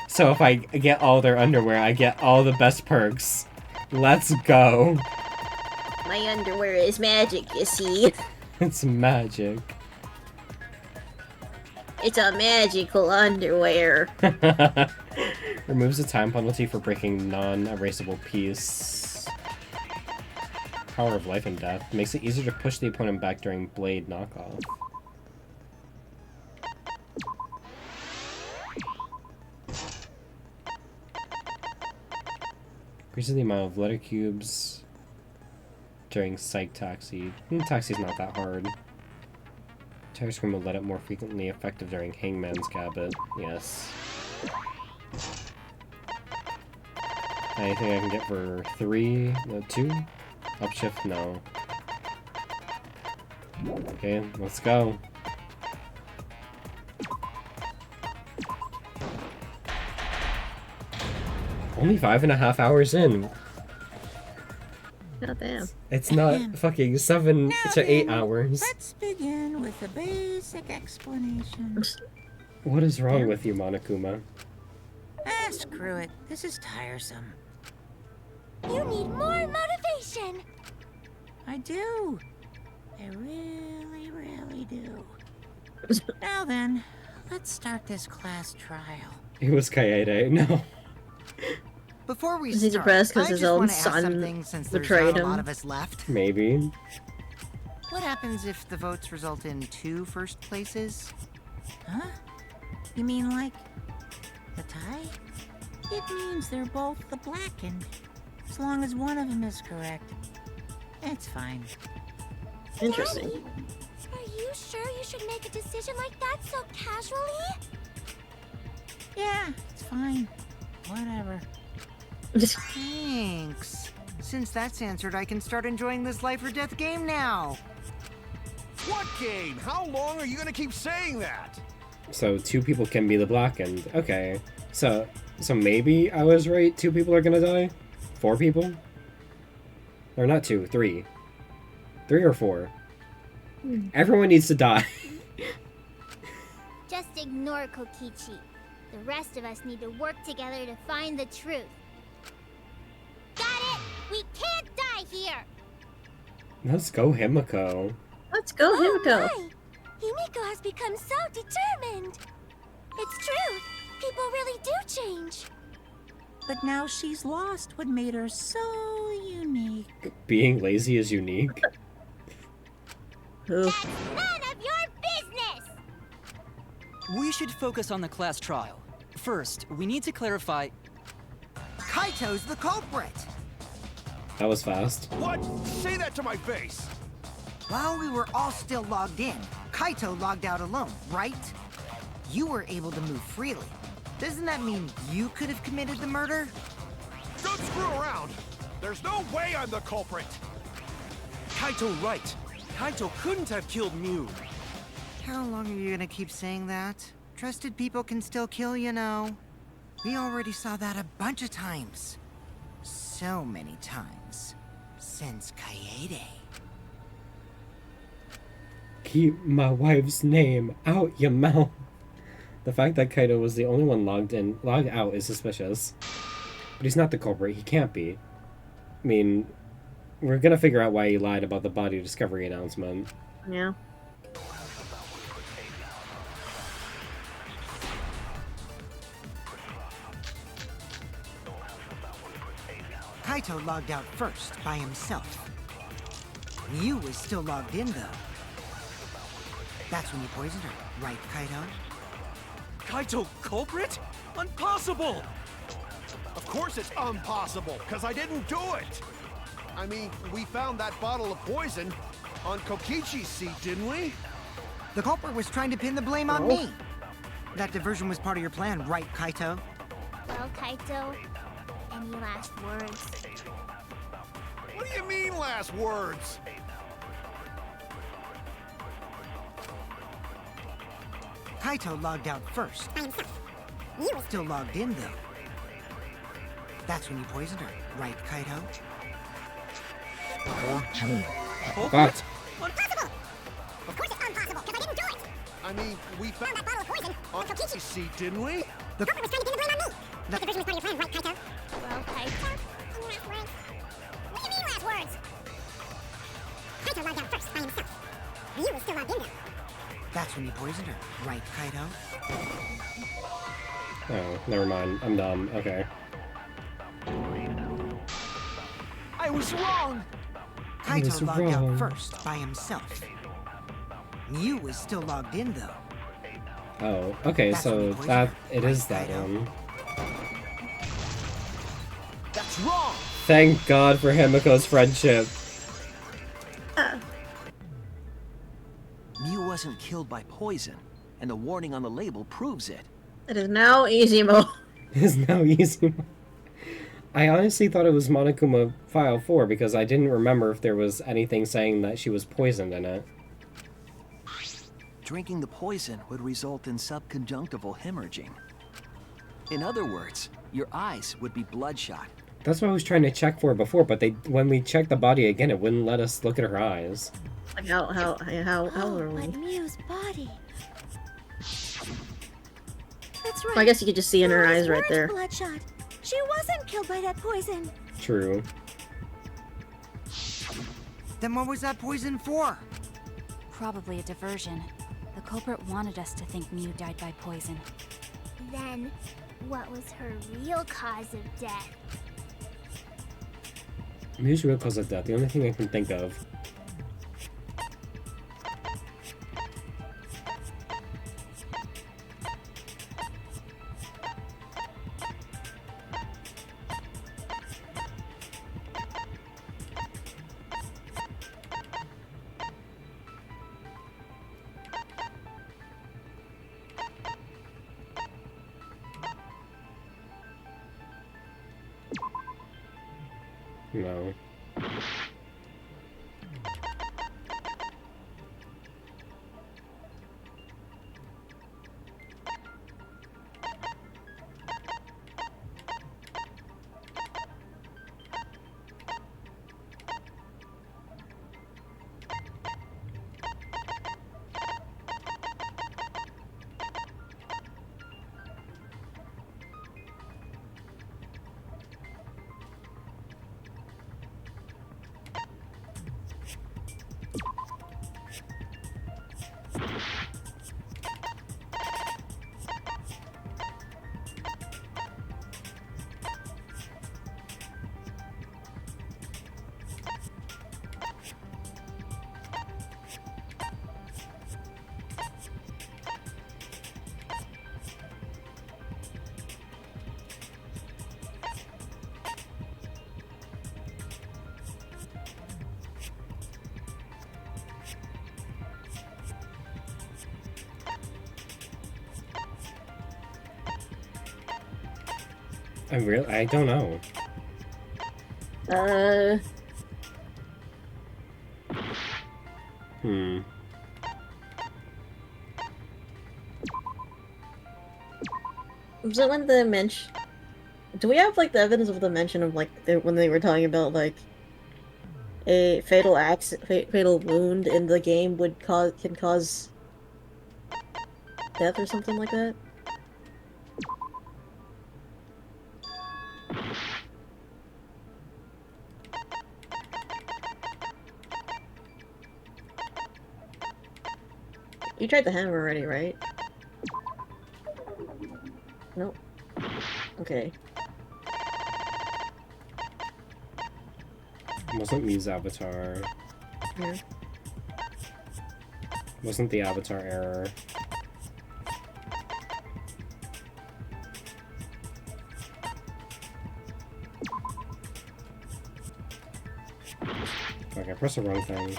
So if I get all their underwear, I get all the best perks. Let's go. My underwear is magic, you see. It's magic. It's a magical underwear. Removes the time penalty for breaking non-erasable piece. Power of life and death. Makes it easier to push the opponent back during blade knockoff. Increases the amount of letter cubes during Psych Taxi. Taxi's not that hard. Tiger Scream will let it more frequently effective during Hangman's Gambit. Yes. Anything I can get for 3? No, 2? Upshift? No. Okay, let's go. Only 5.5 hours in. Not bad. It's not fucking 7 to 8 hours. Let's begin with the basic explanation. What is wrong with you, Monokuma? Ah, screw it. This is tiresome. You need more motivation. I do. I really, really do. Now then, let's start this class trial. It was Kaede. No. Before we Is he start, depressed because I his just own wanna ask son something since there's betrayed not a him? lot of us left. Maybe. What happens if the votes result in 2 first places? Huh? You mean like the tie? It means they're both the blackened. As long as one of them is correct. It's fine. Interesting. Daddy, are you sure you should make a decision like that so casually? Yeah, it's fine. Whatever. Thanks. Since that's answered, I can start enjoying this life or death game now. What game? How long are you gonna keep saying that? So 2 people can be the blackened. Okay. So maybe I was right. 2 people are gonna die? 4 people? Or not 2, 3. 3 or 4. Everyone needs to die. Just ignore Kokichi. The rest of us need to work together to find the truth. Got it! We can't die here! Let's go, Himiko. Let's go, Himiko. My! Himiko has become so determined. It's true. People really do change. But now she's lost what made her so unique. Being lazy is unique. That's none of your business! We should focus on the class trial. First, we need to clarify... Kaito's the culprit! That was fast. What? Say that to my face! While we were all still logged in, Kaito logged out alone, right? You were able to move freely. Doesn't that mean you could have committed the murder? Don't screw around! There's no way I'm the culprit! Kaito right. Kaito couldn't have killed Mew. How long are you gonna keep saying that? Trusted people can still kill, you know. We already saw that a bunch of times. So many times. Since Kaede. Keep my wife's name out your mouth. The fact that Kaito was the only one logged out is suspicious. But he's not the culprit. He can't be. I mean, we're gonna figure out why he lied about the body discovery announcement. Yeah. Kaito logged out first, by himself. Mew was still logged in, though. That's when you poisoned her, right, Kaito? Kaito culprit? Impossible! Of course it's impossible, because I didn't do it! I mean, we found that bottle of poison on Kokichi's seat, didn't we? The culprit was trying to pin the blame on me. That diversion was part of your plan, right, Kaito? Well, Kaito, any last words? What do you mean, last words? Kaito logged out first. By himself. You were Still logged in, though. That's when you poisoned her, right, Kaito? What? impossible! Of course it's impossible, because I didn't do it! I mean, we Found found that bottle of poison on on Kokichi. seat, didn't we? The culprit was trying to pin the blame on me! The diversion was part of your plan, right, Kaito? Well, Kaito? Last words? What do you mean last words? Kaito logged out first, by himself. You were still logged in, though. That's when you poisoned her, right, Kaito? Oh, never mind. I'm dumb. Okay. I was wrong! I was Kaito logged wrong. out first, by himself. Mew was still logged in, though. Oh, okay, That's so when you poisoned that her, it is right, that Kaito? one. That's wrong! Thank God for Himiko's friendship. Mew wasn't killed by poison, and the warning on the label proves it. It is now easy mode. It's now easy. I honestly thought it was Monokuma File 4 because I didn't remember if there was anything saying that she was poisoned in it. Drinking the poison would result in subconjunctival hemorrhaging. In other words, your eyes would be bloodshot. That's what I was trying to check for before, but when we checked the body again, it wouldn't let us look at her eyes. Like how are we? But Mew's body. That's right. Well, I guess you could just see in her eyes right weren't there. bloodshot. She wasn't killed by that poison. True. Then what was that poison for? Probably a diversion. The culprit wanted us to think Mew died by poison. Then, what was her real cause of death? Mew's real cause of death, the only thing I can think of. No. I don't know. Was it when the mention? Do we have like the evidence of the mention of like when they were talking about like a fatal wound in the game can cause death or something like that? You tried the hammer already, right? Nope. Okay. Wasn't Mew's avatar. Yeah. Wasn't the avatar error. Okay, I pressed the wrong thing.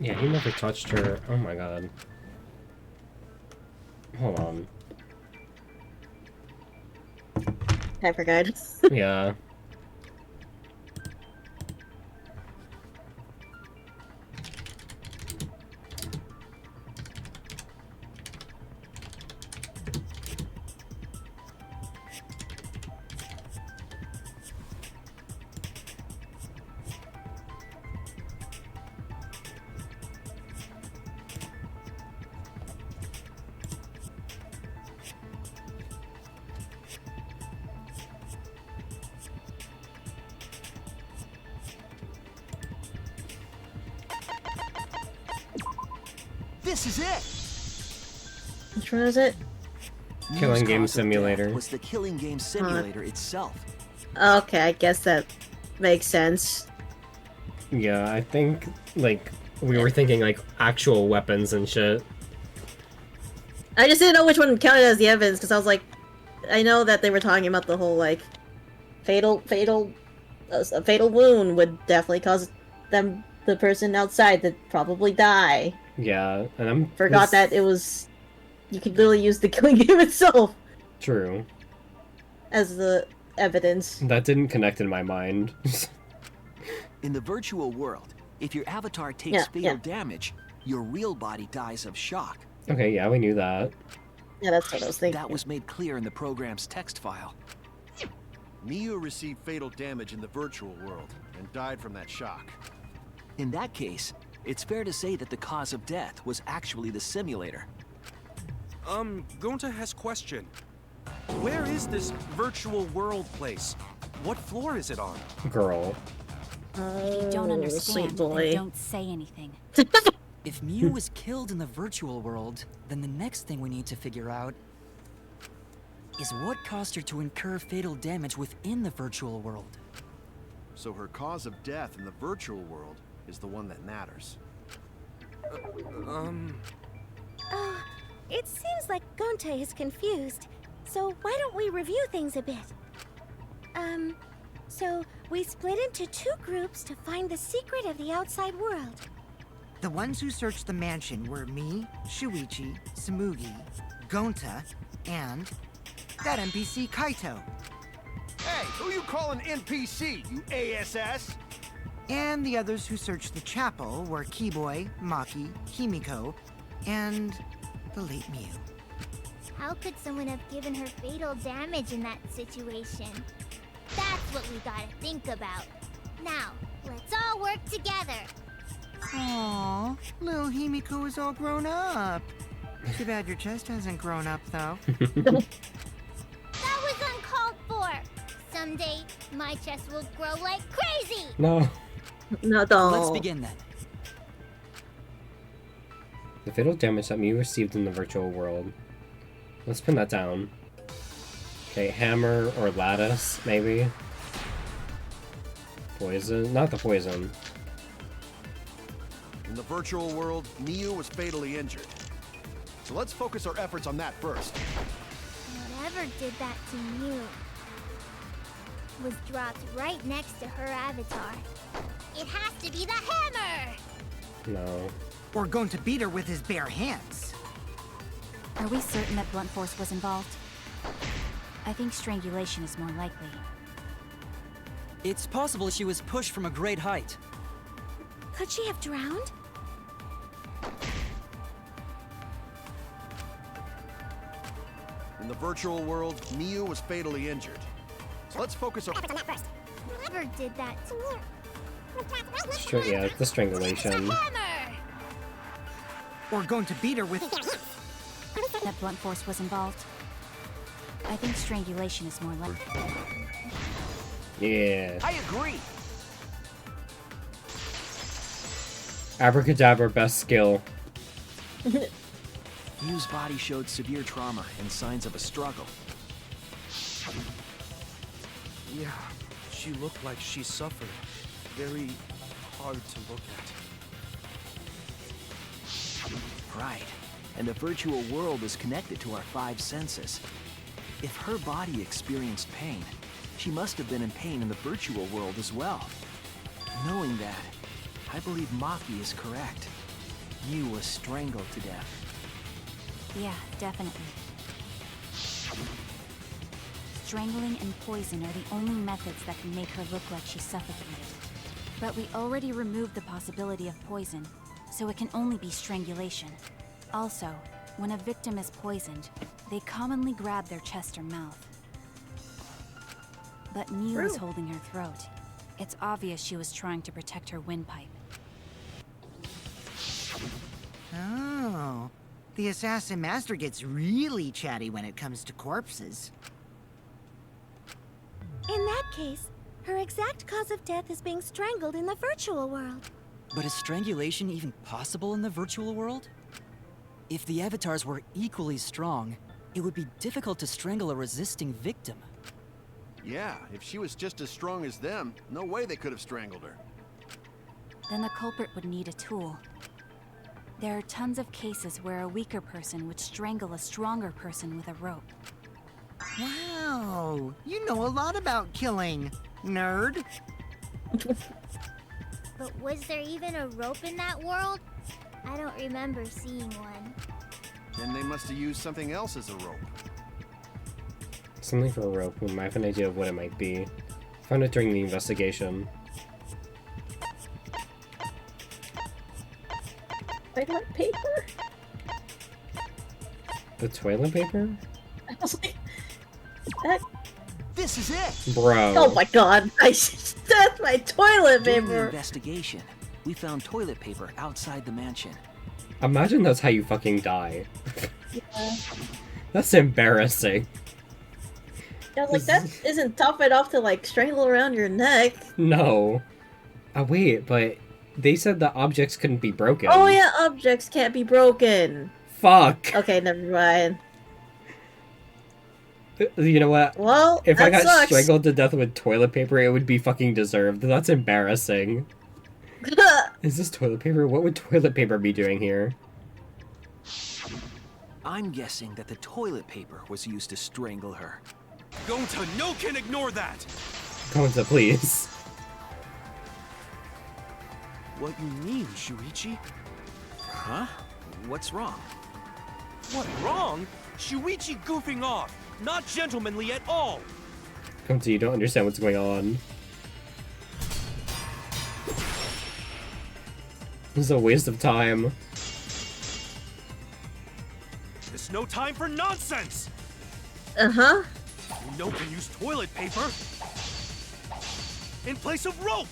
Yeah, he never touched her. Oh my god. Hold on. I forgot. Yeah. This is it! Which one is it? Killing Mew's Game cause of death Simulator. was the Killing Game Simulator itself. Okay, I guess that makes sense. Yeah, I think, like, we were thinking, like, actual weapons and shit. I just didn't know which one counted as the evidence, because I was like, I know that they were talking about the whole, like, a fatal wound would definitely cause the person outside to probably die. Yeah, and I'm... Forgot that it was... You could literally use the killing game itself True. as the evidence. That didn't connect in my mind. In the virtual world, if your avatar takes fatal damage, your real body dies of shock. Okay, yeah, we knew that. Yeah, that's what I was thinking. That was made clear in the program's text file. Miu received fatal damage in the virtual world and died from that shock. In that case, it's fair to say that the cause of death was actually the simulator. Gonta has question. Where is this virtual world place? What floor is it on? Girl. If you don't understand, then don't say anything. If Mew was killed in the virtual world, then the next thing we need to figure out is what caused her to incur fatal damage within the virtual world. So her cause of death in the virtual world is the one that matters. It seems like Gonta is confused. So why don't we review things a bit? So we split into two groups to find the secret of the outside world. The ones who searched the mansion were me, Shuichi, Samugi, Gonta, and that NPC Kaito. Hey, who you calling NPC, you ASS? And the others who searched the chapel were Keyboy, Maki, Himiko, and the late Mew. How could someone have given her fatal damage in that situation? That's what we gotta think about. Now, let's all work together. Aww, little Himiko is all grown up. Too bad your chest hasn't grown up, though. That was uncalled for. Someday, my chest will grow like crazy. No. No, don't. Let's begin then. The fatal damage that Mew received in the virtual world. Let's pin that down. Okay, hammer or lattice, maybe. Poison? Not the poison. In the virtual world, Miu was fatally injured. So let's focus our efforts on that first. Whatever did that to Mew was dropped right next to her avatar. It has to be the hammer! No. We're going to beat her with his bare hands. Are we certain that blunt force was involved? I think strangulation is more likely. It's possible she was pushed from a great height. Could she have drowned? In the virtual world, Miu was fatally injured. So let's focus our efforts on that first. Whoever did that to Mew was dropped right next Yeah, the strangulation. hammer! We're going to beat her with... That blunt force was involved. I think strangulation is more likely. Yeah. I agree. Abracadabra, best skill. Mew's body showed severe trauma and signs of a struggle. Yeah, she looked like she suffered. Very hard to look at. Right. And the virtual world is connected to our 5 senses. If her body experienced pain, she must have been in pain in the virtual world as well. Knowing that, I believe Maki is correct. Mew was strangled to death. Yeah, definitely. Strangling and poison are the only methods that can make her look like she's suffocated. But we already removed the possibility of poison, so it can only be strangulation. Also, when a victim is poisoned, they commonly grab their chest or mouth. But Mew is holding her throat. It's obvious she was trying to protect her windpipe. Oh, the Assassin Master gets really chatty when it comes to corpses. In that case, her exact cause of death is being strangled in the virtual world. But is strangulation even possible in the virtual world? If the avatars were equally strong, it would be difficult to strangle a resisting victim. Yeah, if she was just as strong as them, no way they could have strangled her. Then the culprit would need a tool. There are tons of cases where a weaker person would strangle a stronger person with a rope. Wow, you know a lot about killing, nerd. But was there even a rope in that world? I don't remember seeing one. Then they must have used something else as a rope. Something for a rope. I have an idea of what it might be. Found it during the investigation. Toilet paper? The toilet paper? I was like, that. This is it! Bro. Oh my god! That's my toilet During the paper. investigation, we found toilet paper outside the mansion. Imagine that's how you fucking die. Yeah. That's embarrassing. Yeah, like that isn't tough enough to like strangle around your neck. No. Wait, but they said the objects couldn't be broken. Oh yeah, objects can't be broken. Fuck. Okay, never mind. You know what? Well, if I that got sucks. strangled to death with toilet paper, it would be fucking deserved. That's embarrassing. Is this toilet paper? What would toilet paper be doing here? I'm guessing that the toilet paper was used to strangle her. Gonta, no can ignore that! Gonta, please. What you mean, Shuichi? Huh? What's wrong? What, wrong? Shuichi goofing off! Not gentlemanly at all! Gonta, you don't understand what's going on. This is a waste of time. There's no time for nonsense! Uh-huh. You know can use toilet paper in place of rope!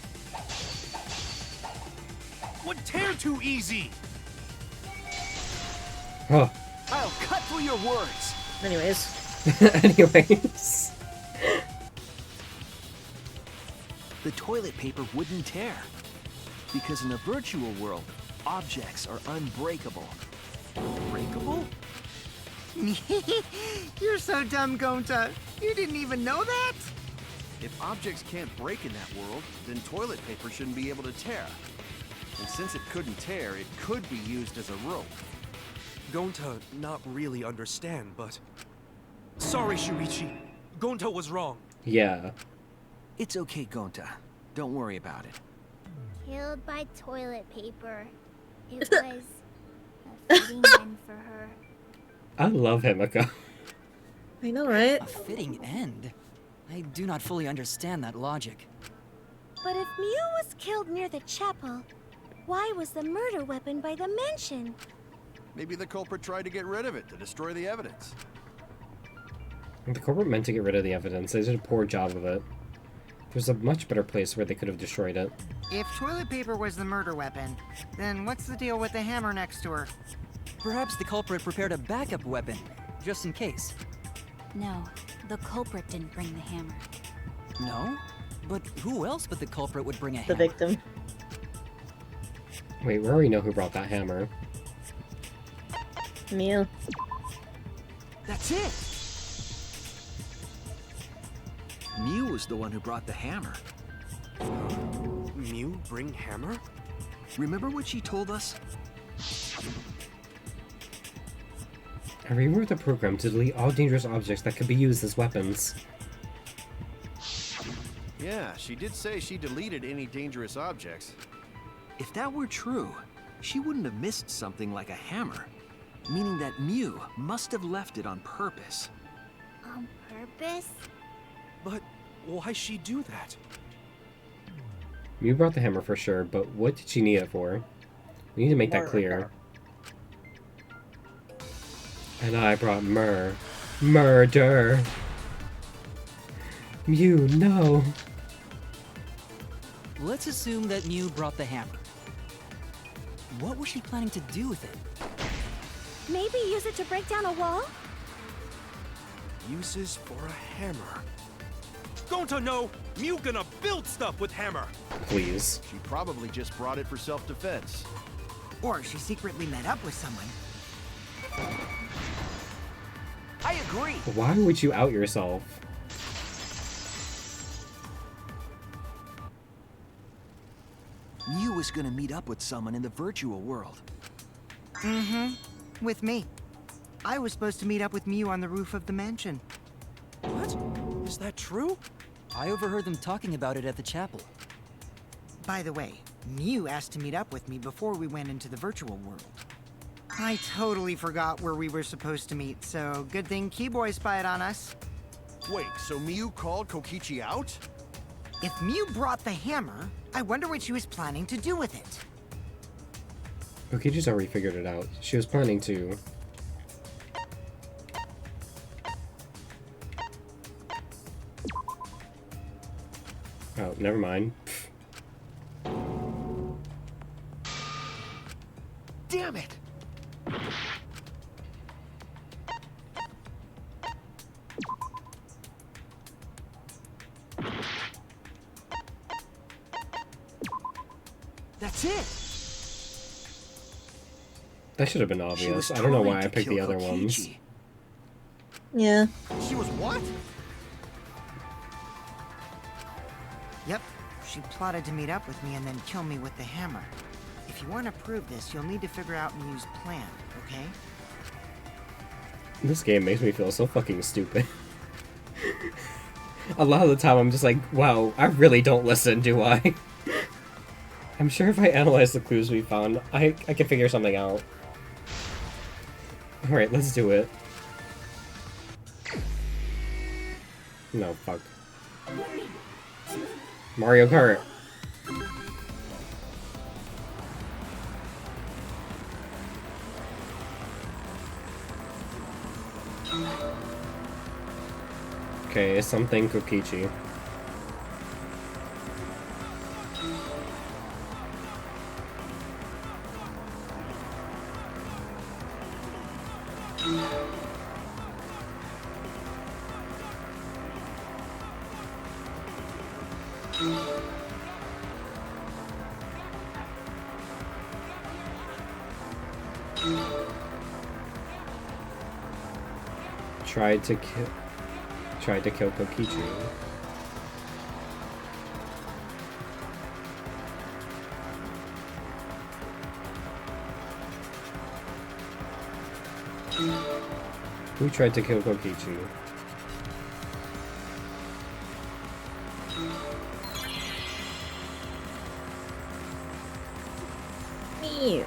Would tear too easy! Huh. I'll cut through your words! Anyways. Anyways. The toilet paper wouldn't tear. Because in the virtual world, objects are unbreakable. Unbreakable? You're so dumb, Gonta. You didn't even know that? If objects can't break in that world, then toilet paper shouldn't be able to tear. And since it couldn't tear, it could be used as a rope. Gonta not really understand, but... Sorry, Shuichi. Gonta was wrong. Yeah. It's okay, Gonta. Don't worry about it. Killed by toilet paper. It was a fitting end for her. I love Himiko. I know, right? A fitting end? I do not fully understand that logic. But if Mew was killed near the chapel, why was the murder weapon by the mansion? Maybe the culprit tried to get rid of it, to destroy the evidence. The corporate meant to get rid of the evidence. They did a poor job of it. There's a much better place where they could have destroyed it. If toilet paper was the murder weapon, then what's the deal with the hammer next to her? Perhaps the culprit prepared a backup weapon, just in case. No, the culprit didn't bring the hammer. No? But who else but the culprit would bring a The hammer? victim. Wait, we already know who brought that hammer. Mew. That's it! Mew was the one who brought the hammer. Mew bring hammer? Remember what she told us? I rewrote the program to delete all dangerous objects that could be used as weapons. Yeah, she did say she deleted any dangerous objects. If that were true, she wouldn't have missed something like a hammer. Meaning that Mew must have left it on purpose. On purpose? But why'd she do that? Mew brought the hammer for sure, but what did she need it for? We need to make that clear. And I brought murder. Mew, no. Let's assume that Mew brought the hammer. What was she planning to do with it? Maybe use it to break down a wall? Uses for a hammer. Don't know. Mew gonna build stuff with hammer. Please. She probably just brought it for self-defense. Or she secretly met up with someone. I agree. Why would you out yourself? Mew was gonna meet up with someone in the virtual world. Mm-hmm. With me. I was supposed to meet up with Mew on the roof of the mansion. What? Is that true? I overheard them talking about it at the chapel. By the way, Mew asked to meet up with me before we went into the virtual world. I totally forgot where we were supposed to meet, so good thing Keyboy spied on us. Wait, so Mew called Kokichi out? If Mew brought the hammer, I wonder what she was planning to do with it. Kokichi's already figured it out. She was planning to... Oh, never mind. Damn it! That's it! That should have been obvious. I don't know why I picked the other ones. Yeah. She was what? Yep, she plotted to meet up with me and then kill me with the hammer. If you want to prove this, you'll need to figure out Mew's plan, okay? This game makes me feel so fucking stupid. A lot of the time I'm just like, wow, I really don't listen, do I? I'm sure if I analyze the clues we found, I can figure something out. Alright, let's do it. No, fuck. Mario Kart. Okay, something Kokichi. Tried to kill Kokichi. Who tried to kill Kokichi? Mew.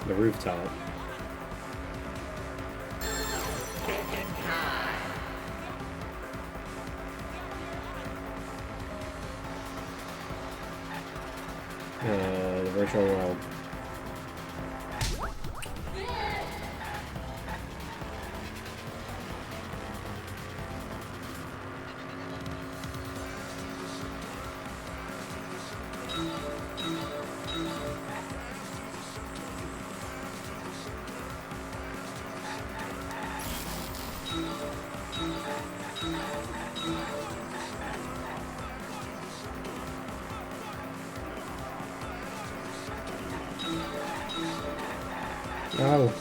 The rooftop. The virtual world. Oh.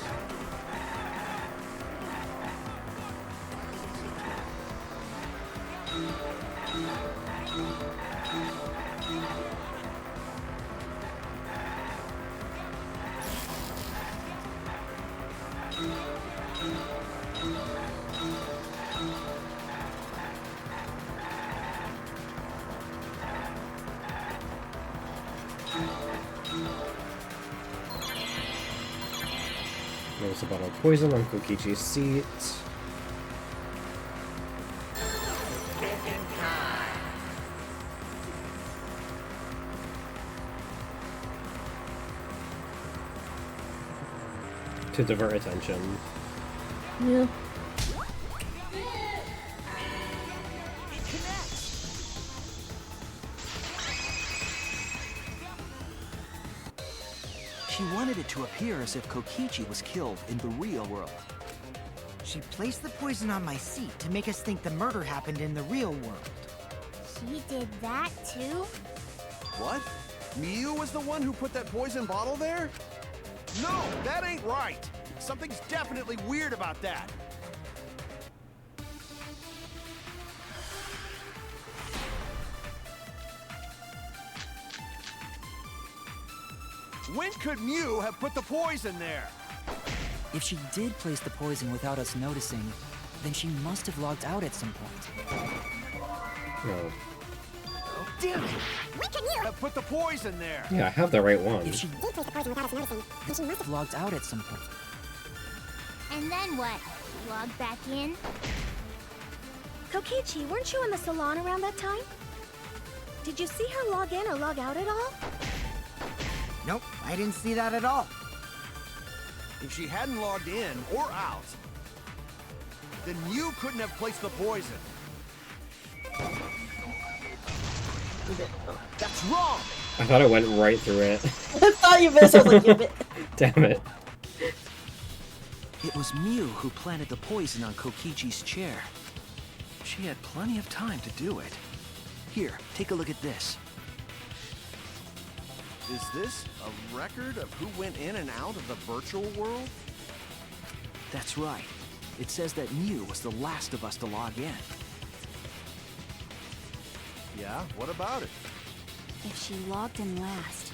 There's a bottle of poison on Kokichi's seat. To divert attention. Yeah. She wanted it to appear as if Kokichi was killed in the real world. She placed the poison on my seat to make us think the murder happened in the real world. She did that too? What? Miu was the one who put that poison bottle there? No, that ain't right. Something's definitely weird about that. When could Miu have put the poison there? If she did place the poison without us noticing, then she must have logged out at some point. No. Damn it! When could Miu have put the poison there? Yeah, I have the right one. If she did place the poison without us noticing, then she must have logged out at some point. And then what? Log back in? Kokichi, weren't you in the salon around that time? Did you see her log in or log out at all? Nope, I didn't see that at all. If she hadn't logged in or out, then Miu couldn't have placed the poison. That's wrong! I thought it went right through it. I thought you missed. I was like, "Give it." Damn it. It was Miu who planted the poison on Kokichi's chair. She had plenty of time to do it. Here, take a look at this. Is this a record of who went in and out of the virtual world? That's right. It says that Miu was the last of us to log in. Yeah, what about it? If she logged in last,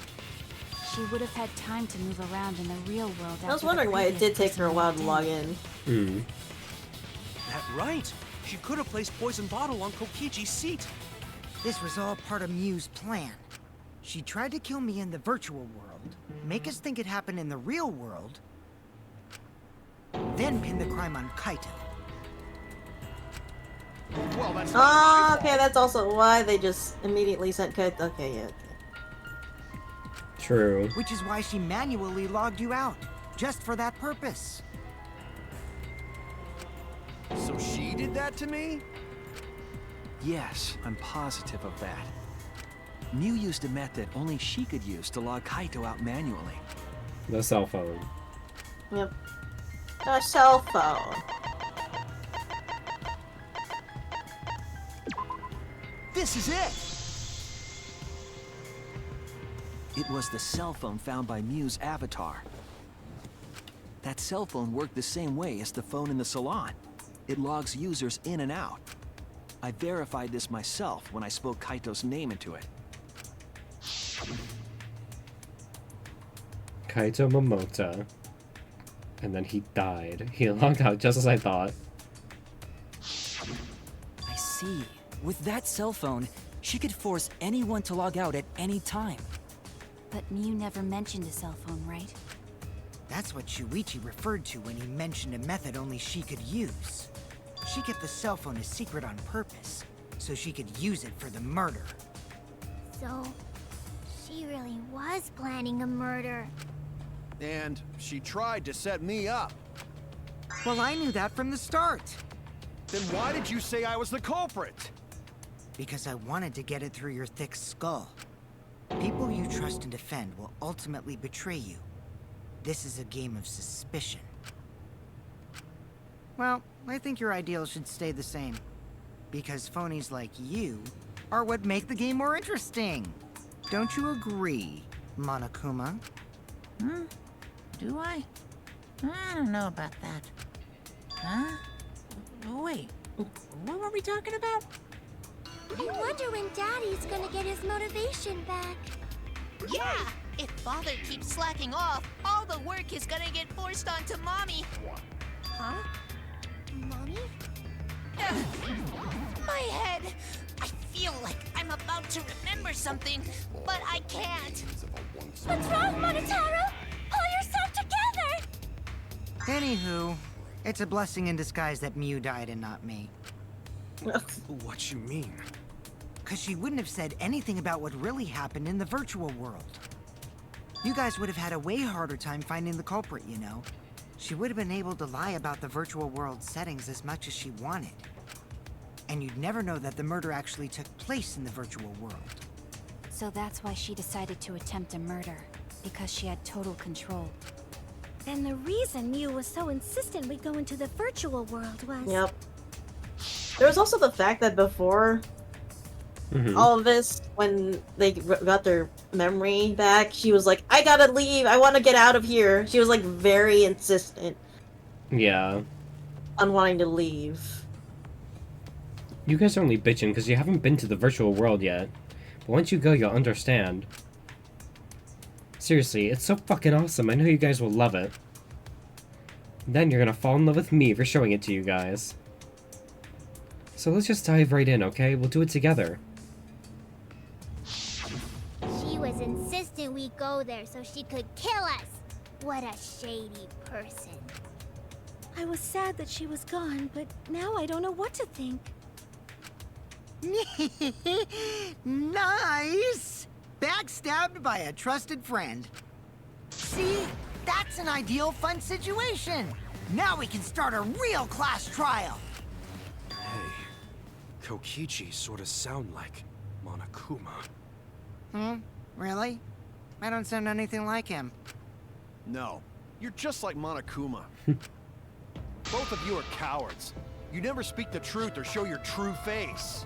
she would have had time to move around in the real world. I was wondering why it did take her a while to log in. Hmm. That right. She could have placed poison bottle on Kokichi's seat. This was all part of Miu's plan. She tried to kill me in the virtual world, make us think it happened in the real world, then pin the crime on Kaito. Well, that's Oh, okay, that's also why they just immediately sent Kaito. Okay, yeah. Okay. True. Which is why she manually logged you out, just for that purpose. So she did that to me? Yes, I'm positive of that. Miu used a method only she could use to log Kaito out manually. The cell phone. Yep. A cell phone. This is it! It was the cell phone found by Miu's avatar. That cell phone worked the same way as the phone in the salon. It logs users in and out. I verified this myself when I spoke Kaito's name into it. Kaito Momota. And then he died. He logged out just as I thought. I see. With that cell phone, she could force anyone to log out at any time. But Miu never mentioned a cell phone, right? That's what Shuichi referred to when he mentioned a method only she could use. She kept the cell phone a secret on purpose, so she could use it for the murder. So, She really was planning a murder. And she tried to set me up. Well, I knew that from the start. Then why did you say I was the culprit? Because I wanted to get it through your thick skull. People you trust and defend will ultimately betray you. This is a game of suspicion. Well, I think your ideals should stay the same. Because phonies like you are what make the game more interesting. Don't you agree, Monokuma? Do I? I don't know about that. Huh? Oh, wait. What were we talking about? I wonder when Daddy's gonna get his motivation back. Yeah! If Father keeps slacking off, all the work is gonna get forced onto Mommy. Huh? Mommy? My head! I feel like I'm about to remember something, but I can't. What's wrong, Monotaro? Pull yourself together! Anywho, it's a blessing in disguise that Mew died and not me. What you mean? Cause she wouldn't have said anything about what really happened in the virtual world. You guys would have had a way harder time finding the culprit, you know. She would have been able to lie about the virtual world settings as much as she wanted. And you'd never know that the murder actually took place in the virtual world. So that's why she decided to attempt a murder, because she had total control. Then the reason Mew was so insistent we go into the virtual world was... Yep. There was also the fact that before all of this, when they got their memory back, she was like, I gotta leave, I want to get out of here. She was like very insistent. Yeah. On wanting to leave. You guys are only bitching because you haven't been to the virtual world yet. But once you go, you'll understand. Seriously, it's so fucking awesome. I know you guys will love it. Then you're gonna fall in love with me for showing it to you guys. So let's just dive right in, okay? We'll do it together. She was insistent we go there so she could kill us. What a shady person. I was sad that she was gone, but now I don't know what to think. Nice! Backstabbed by a trusted friend. See? That's an ideal fun situation! Now we can start a real class trial! Hey, Kokichi sorta sound like Monokuma. Really? I don't sound anything like him. No, you're just like Monokuma. Both of you are cowards. You never speak the truth or show your true face.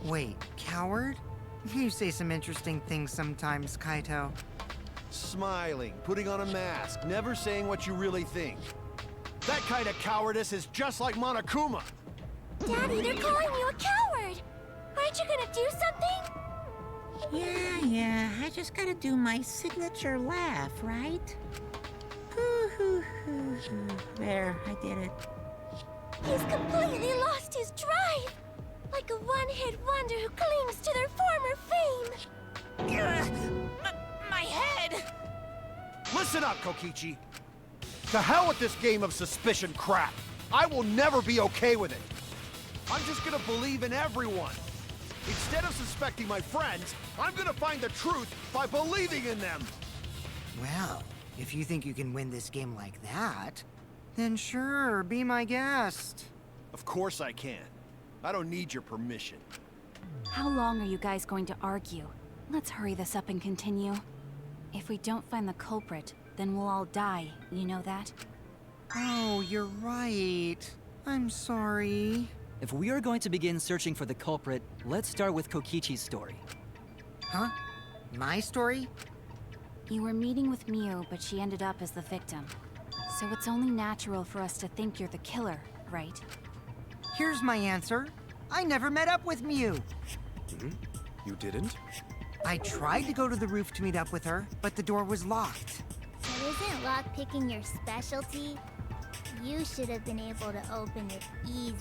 Wait, coward? You say some interesting things sometimes, Kaito. Smiling, putting on a mask, never saying what you really think. That kind of cowardice is just like Monokuma. Daddy, they're calling you a coward! Aren't you gonna do something? Yeah, I just gotta do my signature laugh, right? Hoo, hoo, hoo, hoo. There, I did it. He's completely lost his drive! Like a one-hit wonder who clings to their former fame! My head! Listen up, Kokichi. To hell with this game of suspicion crap. I will never be okay with it. I'm just gonna believe in everyone. Instead of suspecting my friends, I'm gonna find the truth by believing in them. Well, if you think you can win this game like that, then sure, be my guest. Of course I can. I don't need your permission. How long are you guys going to argue? Let's hurry this up and continue. If we don't find the culprit, then we'll all die, you know that? Oh, you're right. I'm sorry. If we are going to begin searching for the culprit, let's start with Kokichi's story. Huh? My story? You were meeting with Mew, but she ended up as the victim. So it's only natural for us to think you're the killer, right? Here's my answer. I never met up with Mew. You didn't? I tried to go to the roof to meet up with her, but the door was locked. So isn't lockpicking your specialty? You should have been able to open it easy.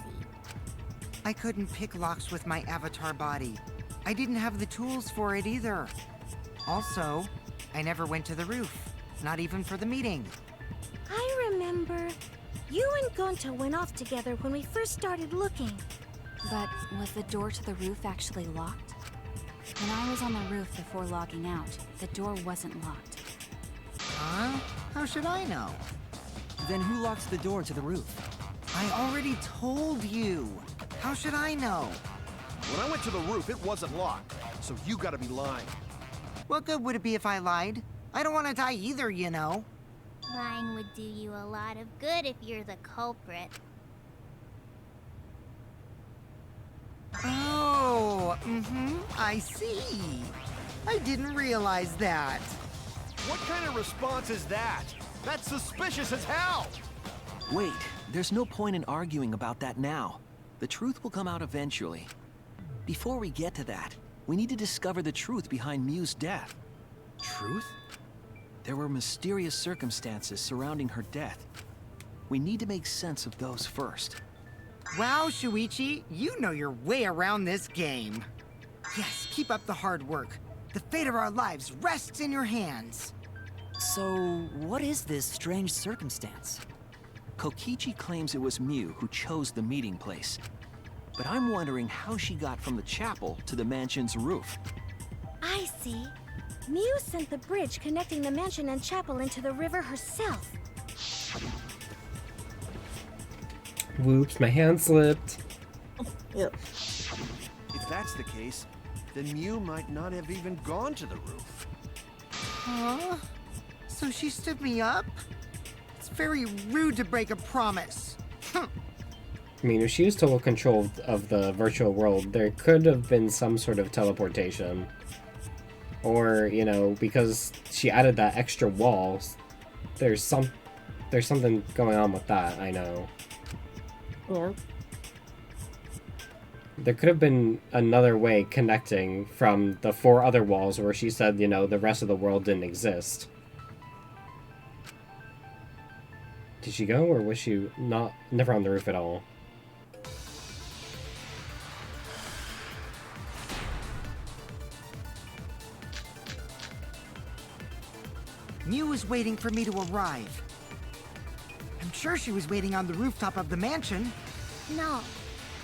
I couldn't pick locks with my avatar body. I didn't have the tools for it either. Also, I never went to the roof, not even for the meeting. I remember. You and Gonta went off together when we first started looking. But was the door to the roof actually locked? When I was on the roof before logging out, the door wasn't locked. Huh? How should I know? Then who locked the door to the roof? I already told you. How should I know? When I went to the roof, it wasn't locked, so you gotta be lying. What good would it be if I lied? I don't want to die either, you know. Lying would do you a lot of good if you're the culprit. Oh, I see. I didn't realize that. What kind of response is that? That's suspicious as hell! Wait, there's no point in arguing about that now. The truth will come out eventually. Before we get to that, we need to discover the truth behind Miu's death. Truth? There were mysterious circumstances surrounding her death. We need to make sense of those first. Wow, Shuichi, you know your way around this game. Yes, keep up the hard work. The fate of our lives rests in your hands. So, what is this strange circumstance? Kokichi claims it was Miu who chose the meeting place. But I'm wondering how she got from the chapel to the mansion's roof. I see. Miu sent the bridge connecting the mansion and chapel into the river herself. Whoops, my hand slipped. Yep. If that's the case, then Miu might not have even gone to the roof. Huh? So she stood me up? It's very rude to break a promise. I mean, if she was total control of the virtual world, there could have been some sort of teleportation. Or, you know, because she added that extra wall, there's something going on with that, I know. Yeah. There could have been another way connecting from the 4 other walls where she said, you know, the rest of the world didn't exist. Did she go, or was she never on the roof at all? Miu was waiting for me to arrive. I'm sure she was waiting on the rooftop of the mansion. No,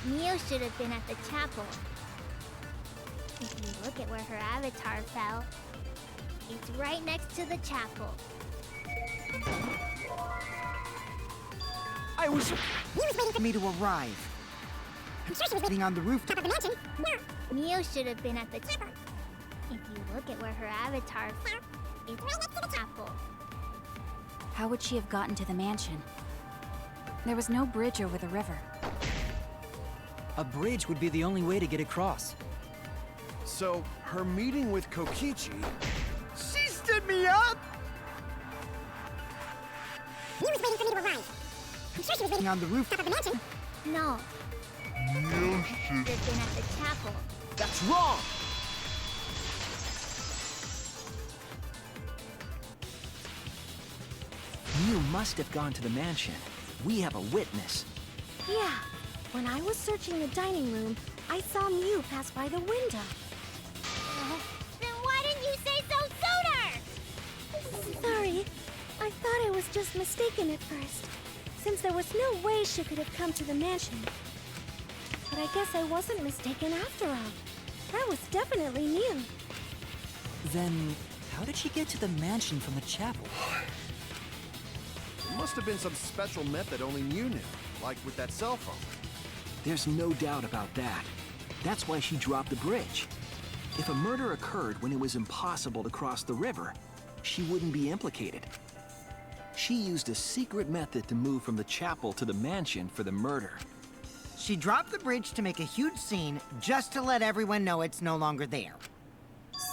Miu should have been at the chapel. If you look at where her avatar fell, it's right next to the chapel. Miu was waiting for me to arrive. I'm sure she was waiting on the rooftop of the mansion. Miu should have been at the chapel. If you look at where her avatar fell, it's right next to the chapel. How would she have gotten to the mansion? There was no bridge over the river. A bridge would be the only way to get across. So, her meeting with Kokichi... She stood me up! Miu was waiting for me to arrive. I'm sure she was waiting on the rooftop of the mansion. No. Miu should have been at the chapel. That's wrong! Miu must have gone to the mansion. We have a witness. Yeah. When I was searching the dining room, I saw Miu pass by the window. Then why didn't you say so sooner? Sorry. I thought I was just mistaken at first, since there was no way she could have come to the mansion. But I guess I wasn't mistaken after all. That was definitely Miu. Then, how did she get to the mansion from the chapel? It must have been some special method only Miu knew, like with that cell phone. There's no doubt about that. That's why she dropped the bridge. If a murder occurred when it was impossible to cross the river, she wouldn't be implicated. She used a secret method to move from the chapel to the mansion for the murder. She dropped the bridge to make a huge scene, just to let everyone know it's no longer there.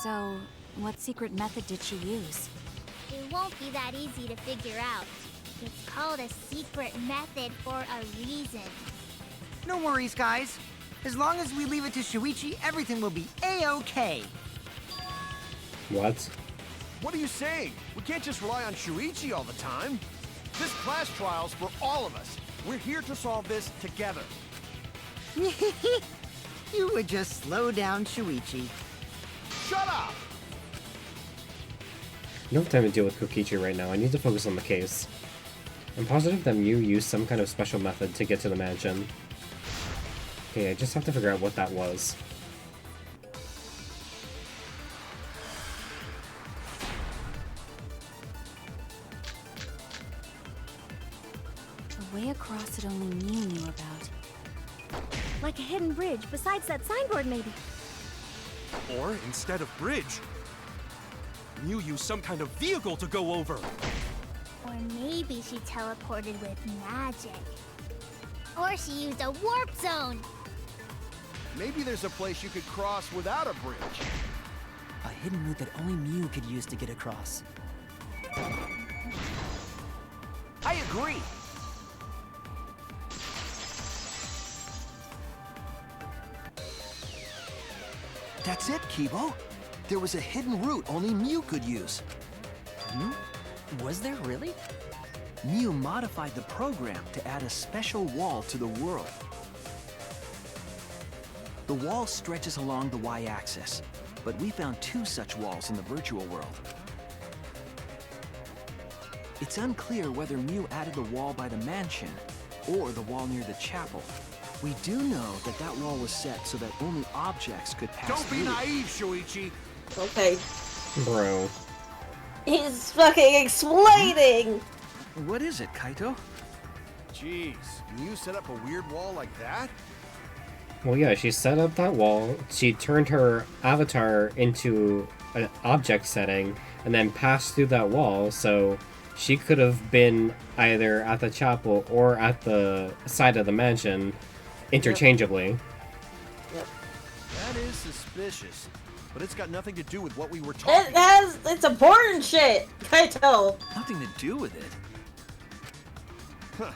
So, what secret method did she use? It won't be that easy to figure out. It's called a secret method for a reason. No worries, guys. As long as we leave it to Shuichi, everything will be A-OK. What? What are you saying? We can't just rely on Shuichi all the time. This class trial's for all of us. We're here to solve this together. You would just slow down Shuichi. Shut up! I don't have time to deal with Kokichi right now. I need to focus on the case. I'm positive that Miu used some kind of special method to get to the mansion. Okay, I just have to figure out what that was. way across that only Mew knew about. Like a hidden bridge besides that signboard, maybe. Or instead of bridge, Mew used some kind of vehicle to go over. Or maybe she teleported with magic. Or she used a warp zone. Maybe there's a place you could cross without a bridge. A hidden route that only Mew could use to get across. I agree. That's it, Kibo. There was a hidden route only Mew could use. Hmm? Was there really? Mew modified the program to add a special wall to the world. The wall stretches along the y-axis, but we found 2 such walls in the virtual world. It's unclear whether Mew added the wall by the mansion or the wall near the chapel. We do know that that wall was set so that only objects could pass Don't be through. naive, Shuichi. Okay. Bro. He's fucking explaining! What is it, Kaito? Jeez, Mew set up a weird wall like that? Well, yeah, she set up that wall, she turned her avatar into an object setting, and then passed through that wall, so she could have been either at the chapel or at the side of the mansion interchangeably. Yep. That is suspicious, but it's got nothing to do with what we were talking It's important shit, Kaito. Nothing to do with it. Huh.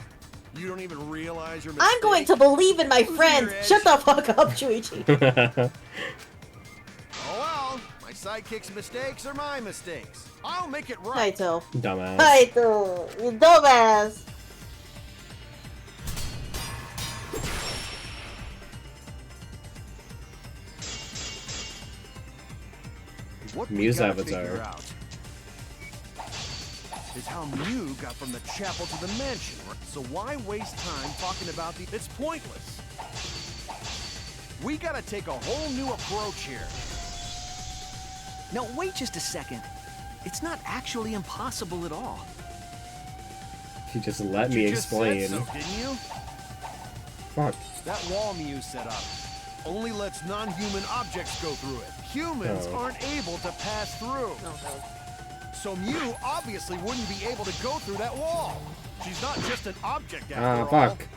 You don't even realize your mistake? I'm going to believe in my Lose friends. your edge. Shut the fuck up, Shuichi. Oh well, my sidekick's mistakes are my mistakes. I'll make it right. Kaito. Dumbass. Kaito, you dumbass. What we Mew's gotta avatar. figure out is how Mew got from the chapel to the mansion. So why waste time talking about the... It's pointless. We gotta take a whole new approach here. Now wait just a second. It's not actually impossible at all. She just let You me just explain. said so, didn't you? Fuck. That wall Mew set up only lets non-human objects go through it. Humans Oh. aren't able to pass through. So Mew obviously wouldn't be able to go through that wall. She's not just an object after all. Fuck.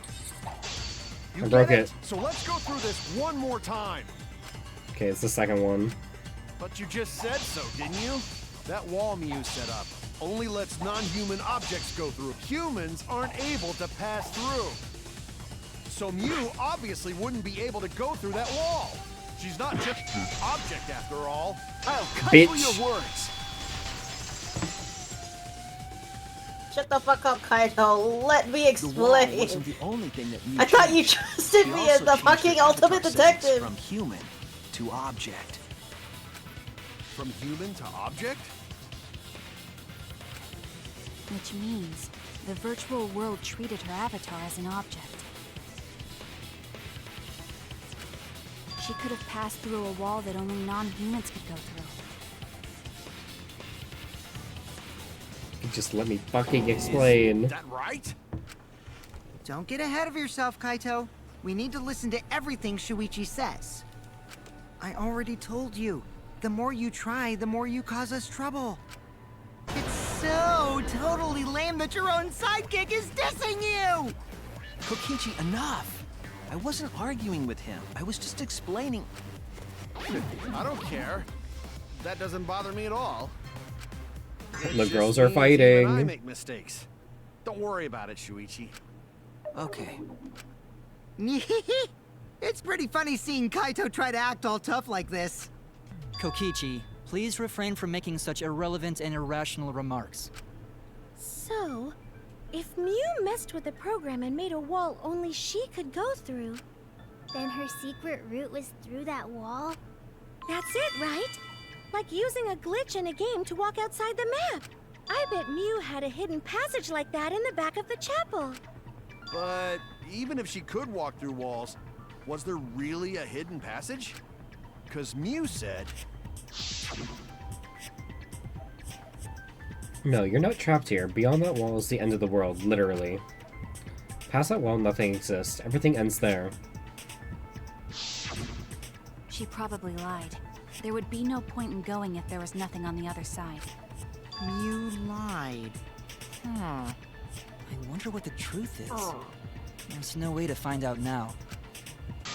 You I broke get it. So let's go through this one more time. Okay, it's the second one. But you just said so, didn't you? That wall Mew set up only lets non-human objects go through. Humans aren't able to pass through. So Mew obviously wouldn't be able to go through that wall. She's not just an object after all. I'll cut through Bitch. your words. Shut the fuck up, Kaito. Let me The wall explain. wasn't the only thing that Mew I thought you changed. trusted She me also as the changed fucking her ultimate avatar settings detective. From human to object. From human to object? Which means the virtual world treated her avatar as an object. She could have passed through a wall that only non-humans could go through. You just let me fucking explain. Is that right? Don't get ahead of yourself, Kaito. We need to listen to everything Shuichi says. I already told you. The more you try, the more you cause us trouble. It's so totally lame that your own sidekick is dissing you! Kokichi, enough! I wasn't arguing with him. I was just explaining. I don't care. That doesn't bother me at all. It The just girls are means even I fighting. make mistakes. Don't worry about it, Shuichi. Okay. It's pretty funny seeing Kaito try to act all tough like this. Kokichi, please refrain from making such irrelevant and irrational remarks. So, if Mew messed with the program and made a wall only she could go through, Then her secret route was through that wall? that's it, right? Like using a glitch in a game to walk outside the map. I bet Mew had a hidden passage like that in the back of the chapel. But even if she could walk through walls, was there really a hidden passage? Because Mew said... No, you're not trapped here. Beyond that wall is the end of the world, literally. Past that wall, nothing exists. Everything ends there. She probably lied. There would be no point in going if there was nothing on the other side. You lied. Huh. I wonder what the truth is. There's no way to find out now.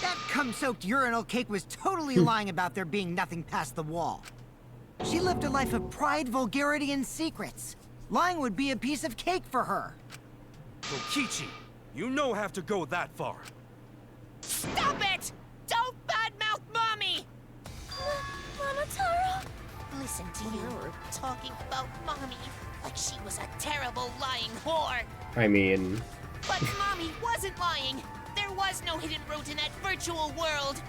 That cum-soaked urinal cake was totally lying about there being nothing past the wall. She lived a life of pride, vulgarity, and secrets. Lying would be a piece of cake for her. Kokichi, you no have to go that far. Stop it! Don't badmouth Mommy! Mama Taro? Listen to you, talking about Mommy like she was a terrible lying whore. I mean... But Mommy wasn't lying. There was no hidden route in that virtual world.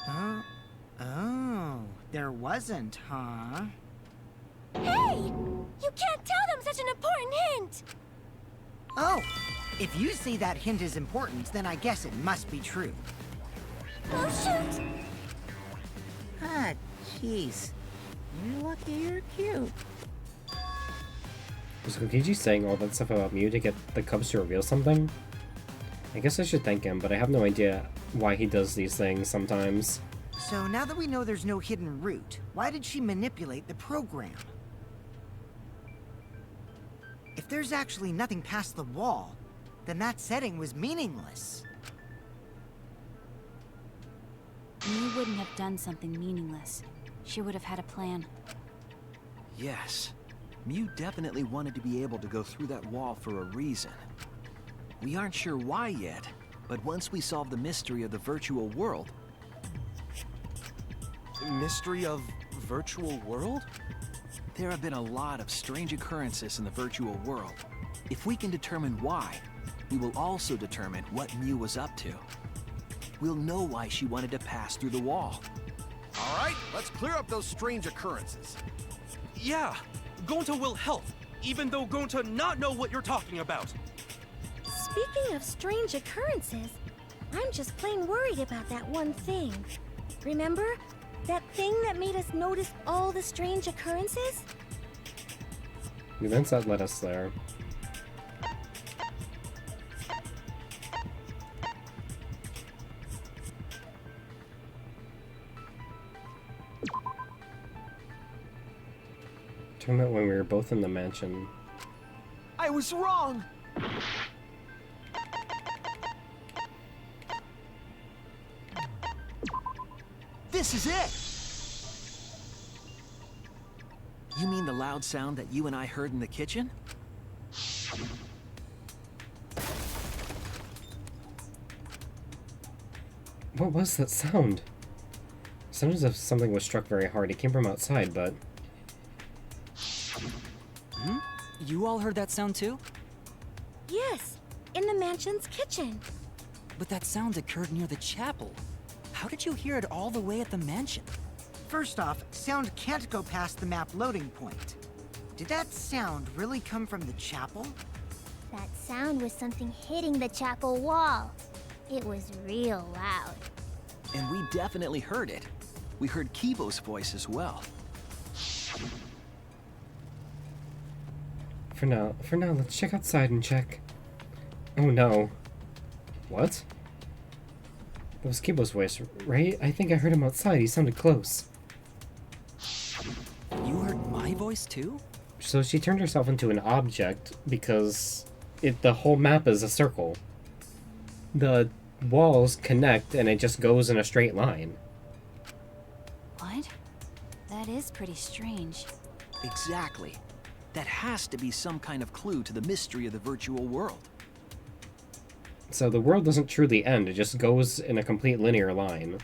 Huh? Oh, there wasn't, huh? Hey! You can't tell them such an important hint! Oh, if you say that hint is important, then I guess it must be true. Oh, shoot! Ah, jeez. You're lucky you're cute. Was Kokichi saying all that stuff about Mew to get the Cubs to reveal something? I guess I should thank him, but I have no idea why he does these things sometimes. So now that we know there's no hidden route, why did she manipulate the program? If there's actually nothing past the wall, then that setting was meaningless. Mew wouldn't have done something meaningless. She would have had a plan. Yes. Mew definitely wanted to be able to go through that wall for a reason. We aren't sure why yet, but once we solve the mystery of the virtual world... Mystery of virtual world? There have been a lot of strange occurrences in the virtual world. If we can determine why, we will also determine what Mew was up to. We'll know why she wanted to pass through the wall. All right, let's clear up those strange occurrences. Yeah, Gonta will help, even though Gonta not know what you're talking about. Speaking of strange occurrences, I'm just plain worried about that one thing. Remember? That thing that made us notice all the strange occurrences? The events that led us there. Talking about when we were both in the mansion. I was wrong! This is it! You mean the loud sound that you and I heard in the kitchen? What was that sound? It sounded as if something was struck very hard. It came from outside, but... Hmm? You all heard that sound too? Yes, in the mansion's kitchen. But that sound occurred near the chapel. How did you hear it all the way at the mansion? First off, sound can't go past the map loading point. Did that sound really come from the chapel? That sound was something hitting the chapel wall. It was real loud. And we definitely heard it. We heard Kibo's voice as well. For now, let's check outside and check. Oh no. What? That was Kibo's voice, right? I think I heard him outside. He sounded close. You heard my voice too? So she turned herself into an object because the whole map is a circle. The walls connect and it just goes in a straight line. What? That is pretty strange. Exactly. That has to be some kind of clue to the mystery of the virtual world. So the world doesn't truly end, it just goes in a complete linear line.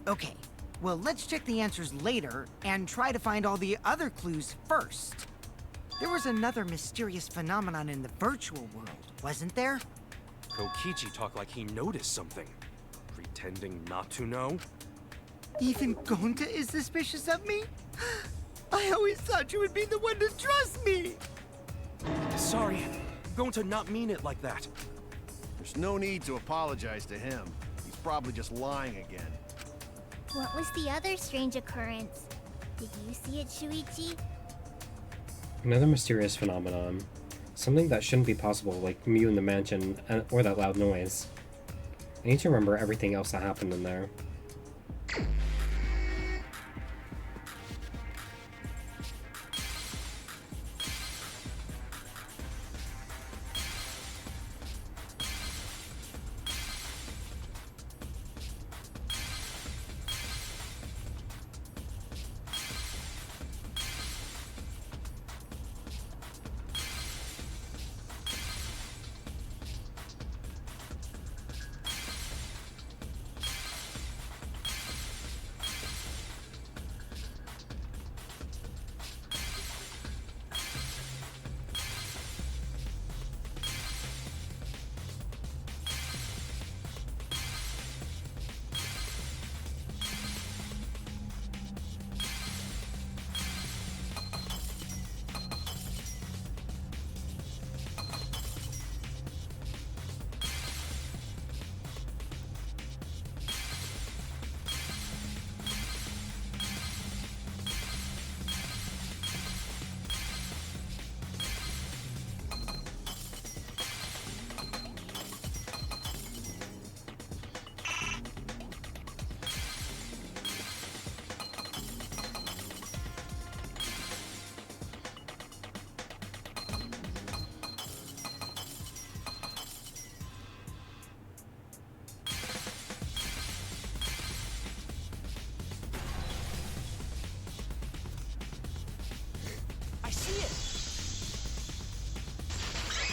Okay, well let's check the answers later and try to find all the other clues first. There was another mysterious phenomenon in the virtual world, wasn't there? Kokichi talked like he noticed something. Pretending not to know? Even Gonta is suspicious of me? I always thought you would be the one to trust me! Sorry, Gonta not mean it like that. There's no need to apologize to him. He's probably just lying again. What was the other strange occurrence? Did you see it, Shuichi? Another mysterious phenomenon. Something that shouldn't be possible, like Mew in the mansion, or that loud noise. I need to remember everything else that happened in there.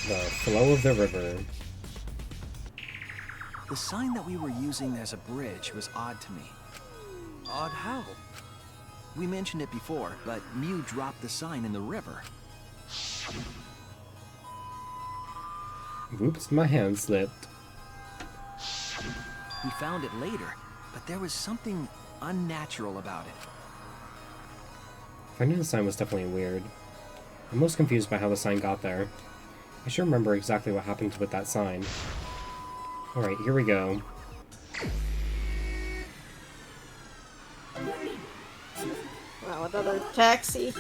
The flow of the river. The sign that we were using as a bridge was odd to me. Odd how? We mentioned it before, but Mew dropped the sign in the river. Oops, my hand slipped. We found it later, but there was something unnatural about it. Finding the sign was definitely weird. I'm most confused by how the sign got there. I should remember exactly what happened with that sign. Alright, here we go. Wow, another taxi.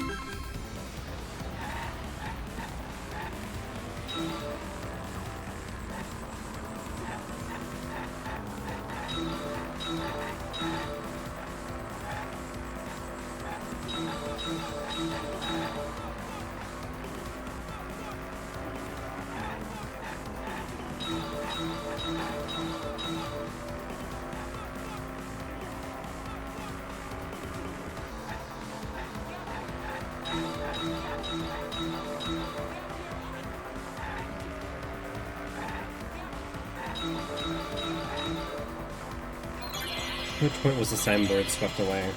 At which point was the signboard swept away?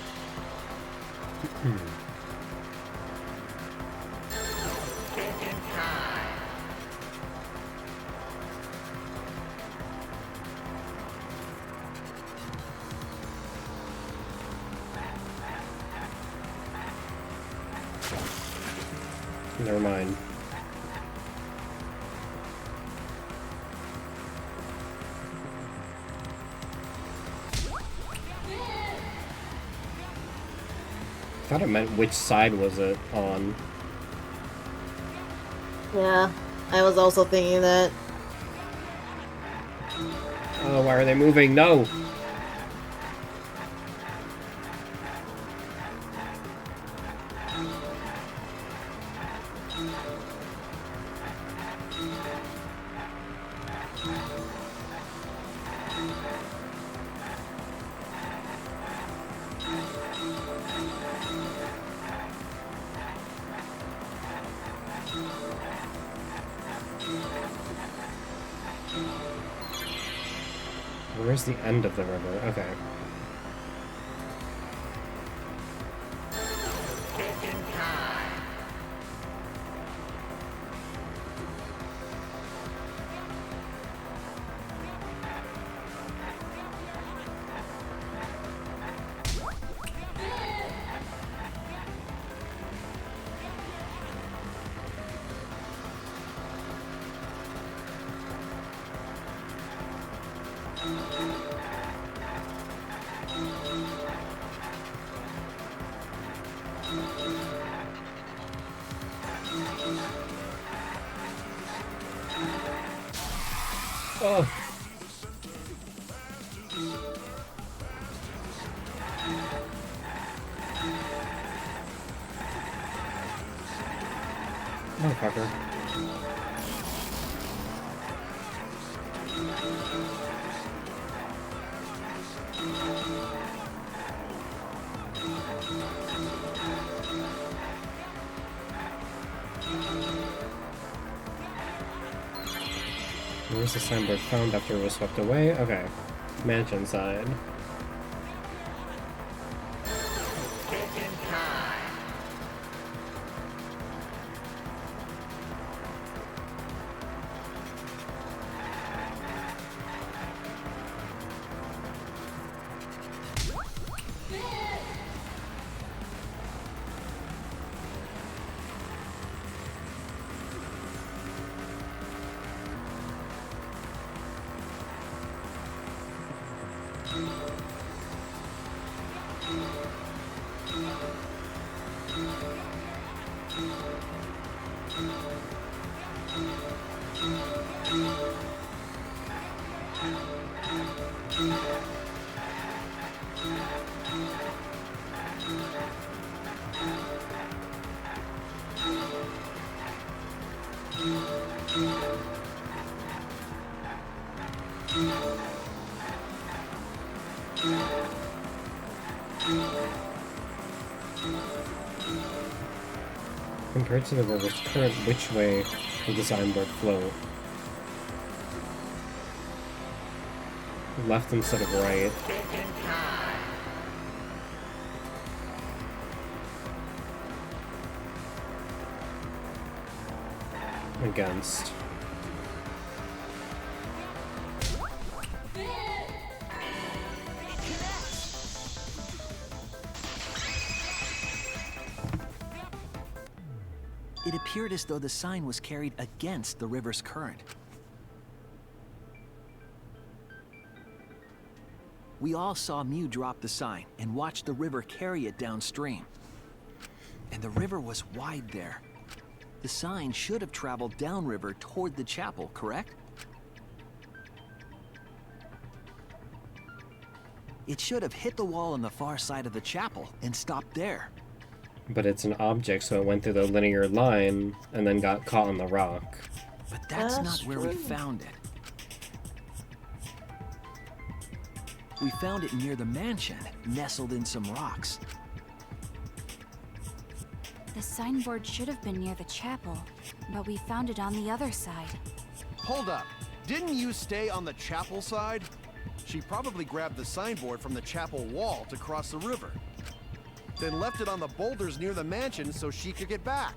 Never mind. I thought it meant which side was it on. Yeah, I was also thinking that. Oh, why are they moving? No! Where's the end of the river? Okay. Oh. Motherfucker. Where's the signboard found after it was swept away? Okay. Mansion side. Compared to the river's current, which way will the signboard flow? Left instead of right. Against. It appeared as though the sign was carried against the river's current. We all saw Mew drop the sign and watched the river carry it downstream. And the river was wide there. The sign should have traveled downriver toward the chapel, correct? It should have hit the wall on the far side of the chapel and stopped there. But it's an object, so it went through the linear line and then got caught on the rock. But that's not where we found it. We found it near the mansion, nestled in some rocks. The signboard should have been near the chapel, but we found it on the other side. Hold up. Didn't you stay on the chapel side? She probably grabbed the signboard from the chapel wall to cross the river. Then left it on the boulders near the mansion so she could get back.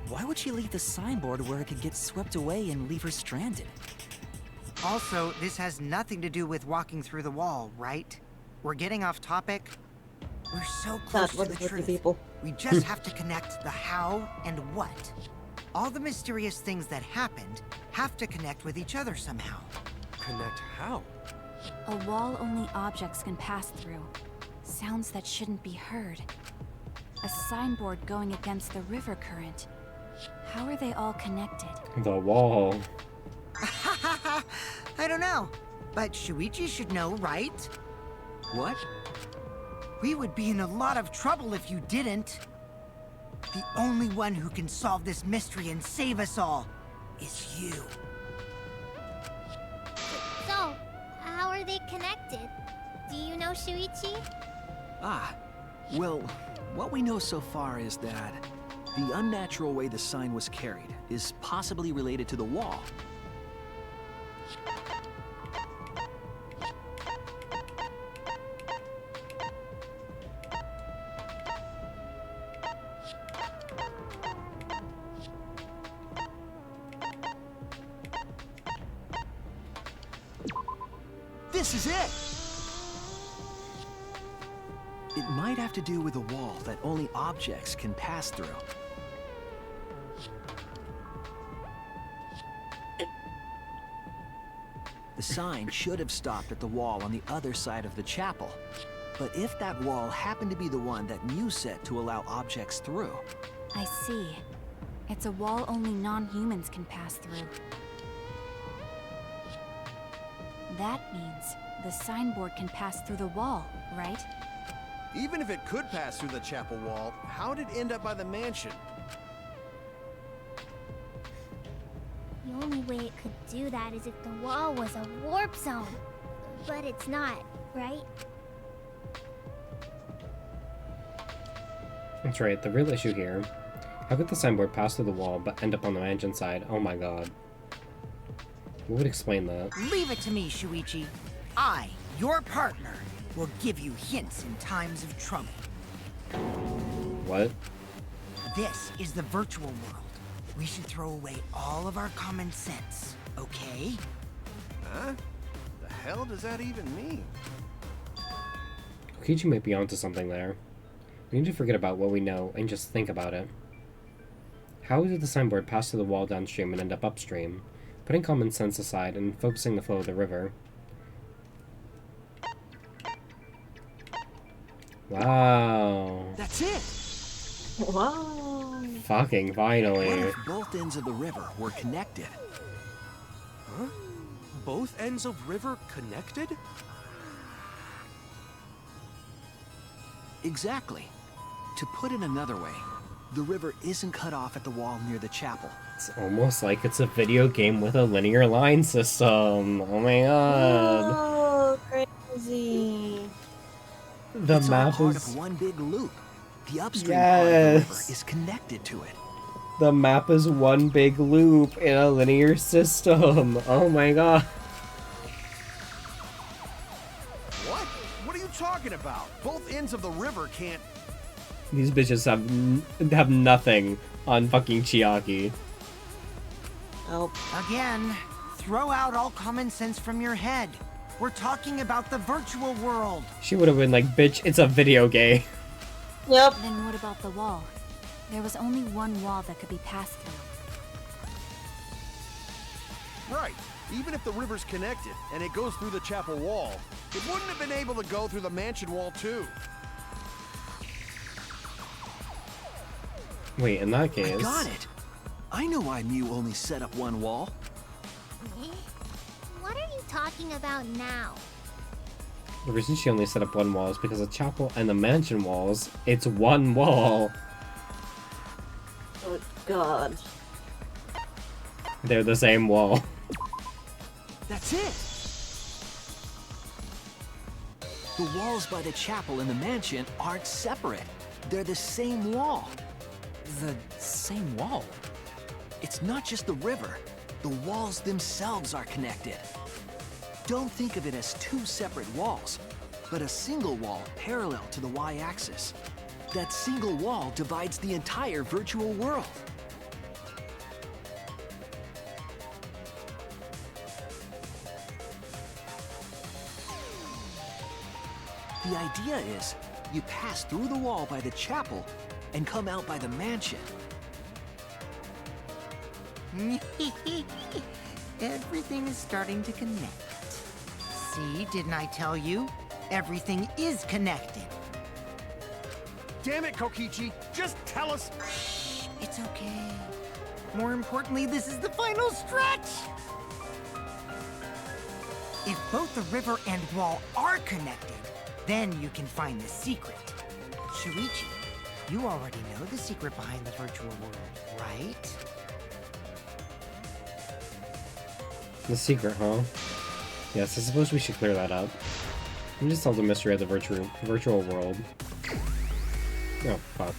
Why would she leave the signboard where it could get swept away and leave her stranded? Also, this has nothing to do with walking through the wall, right? We're getting off topic. We're so close to the truth. We just have to connect the how and what. All the mysterious things that happened have to connect with each other somehow. Connect how? A wall only objects can pass through. Sounds that shouldn't be heard. A signboard going against the river current. How are they all connected? The wall. I don't know, but Shuichi should know, right? What? We would be in a lot of trouble if you didn't. The only one who can solve this mystery and save us all is you. So, how are they connected? Do you know Shuichi? Ah, well, what we know so far is that the unnatural way the sign was carried is possibly related to the wall. This is it! It might have to do with a wall that only objects can pass through. The sign should have stopped at the wall on the other side of the chapel. But if that wall happened to be the one that Mew set to allow objects through... I see. It's a wall only non-humans can pass through. That means the signboard can pass through the wall, right? Even if it could pass through the chapel wall, how'd it end up by the mansion? The only way it could do that is if the wall was a warp zone. But it's not, right? That's right, the real issue here. How could the signboard pass through the wall but end up on the mansion side? Oh my god. What would explain that? Leave it to me, Shuichi. I, your partner, will give you hints in times of trouble. What? This is the virtual world. We should throw away all of our common sense, okay? Huh? The hell does that even mean? Kokichi might be onto something there. We need to forget about what we know and just think about it. How did the signboard pass through the wall downstream and end up upstream? Putting common sense aside and focusing the flow of the river. Wow. That's it! Wow. Fucking finally. What if both ends of the river were connected? Huh? Both ends of river connected? Exactly. To put it another way, the river isn't cut off at the wall near the chapel. It's almost like it's a video game with a linear line system. Oh my god. Oh, crazy. The it's map all part is... of one big loop. The upstream part of the river is connected to it. The map is one big loop in a linear system. Oh my god. What? What are you talking about? Both ends of the river can't... These bitches have nothing on fucking Chiaki. Oh. Again, throw out all common sense from your head. We're talking about the virtual world. She would have been like, bitch, it's a video game. Yep. Then what about the wall? There was only one wall that could be passed through. Right. Even if the river's connected and it goes through the chapel wall, it wouldn't have been able to go through the mansion wall too. Wait, in that case... I got it! I know why Mew only set up one wall. What are you talking about now? The reason she only set up one wall is because the chapel and the mansion walls, it's one wall. Oh god. They're the same wall. That's it! The walls by the chapel and the mansion aren't separate. They're the same wall. The same wall? It's not just the river. The walls themselves are connected. Don't think of it as two separate walls, but a single wall parallel to the y-axis. That single wall divides the entire virtual world. The idea is, you pass through the wall by the chapel and come out by the mansion. Everything is starting to connect. See, didn't I tell you? Everything is connected. Damn it, Kokichi! Just tell us! Shh, it's okay. More importantly, this is the final stretch! If both the river and wall are connected, then you can find the secret. Shuichi, you already know the secret behind the virtual world, right? The secret, huh? Yes, I suppose we should clear that up. Let me just solve the mystery of the virtual world. Oh, fuck.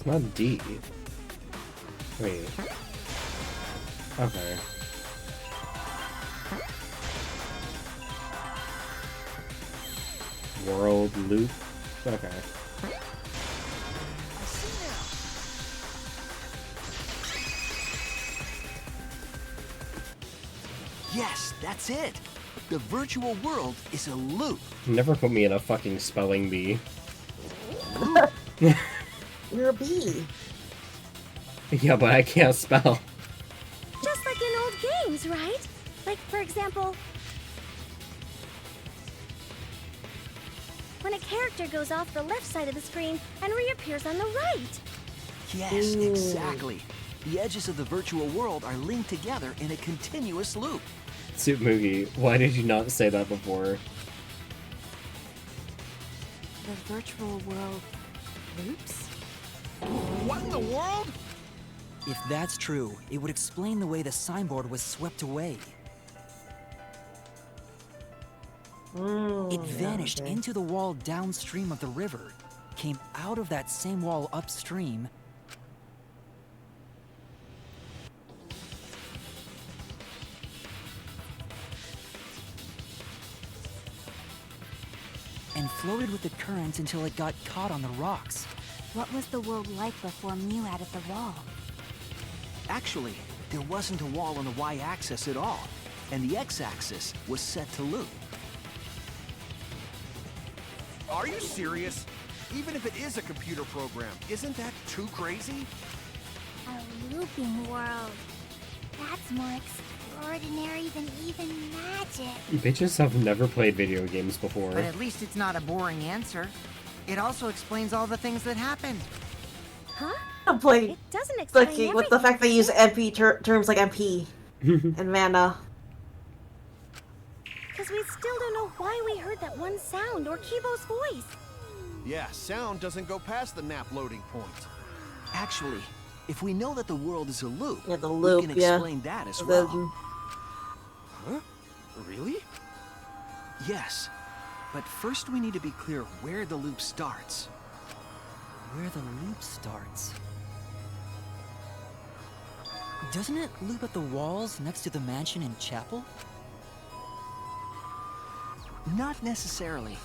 not D. Wait. Okay. World loop. Okay. Yes, that's it. The virtual world is a loop. Never put me in a fucking spelling bee. You're a bee. Yeah, but I can't spell. Just like in old games, right? Like, for example, when a character goes off the left side of the screen and reappears on the right. Yes, exactly. The edges of the virtual world are linked together in a continuous loop. Soup Moogie, why did you not say that before? The virtual world loops? What in the world? If that's true, it would explain the way the signboard was swept away. It vanished into the wall downstream of the river, came out of that same wall upstream, and floated with the current until it got caught on the rocks. What was the world like before Mew added the wall? Actually, there wasn't a wall on the y-axis at all, and the x-axis was set to loop. Are you serious? Even if it is a computer program, isn't that too crazy? A looping world. That's more extraordinary than even magic. Bitches have never played video games before. But at least it's not a boring answer. It also explains all the things that happened. Huh? I'm playing. It doesn't Like explain with the fact they use MP terms like MP and mana. Because we still don't know why we heard that one sound or Kibo's voice. Yeah, sound doesn't go past the map loading point. Actually, if we know that the world is a loop, Yeah, the loop, we can yeah. explain that as well. Huh? Really? Yes. But first we need to be clear where the loop starts. Where the loop starts. Doesn't it loop at the walls next to the mansion and chapel? Not necessarily.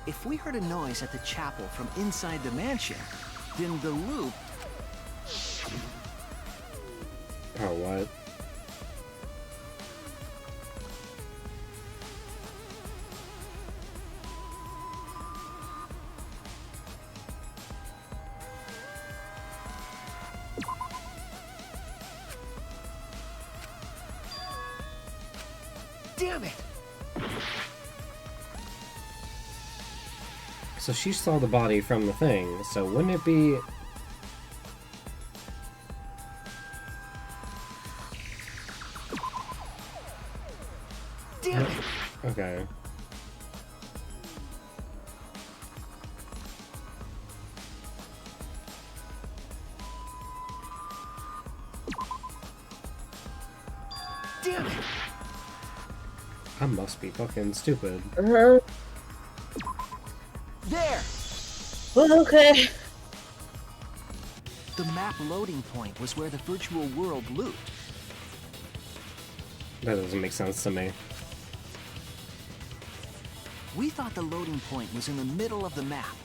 If we heard a noise at the chapel from inside the mansion, then the loop... Oh, what? Damn it! So she saw the body from the thing, so wouldn't it be... Damn it! Okay. Damn it! I must be fucking stupid. Uh-huh. There! Okay. The map loading point was where the virtual world looped. That doesn't make sense to me. We thought the loading point was in the middle of the map.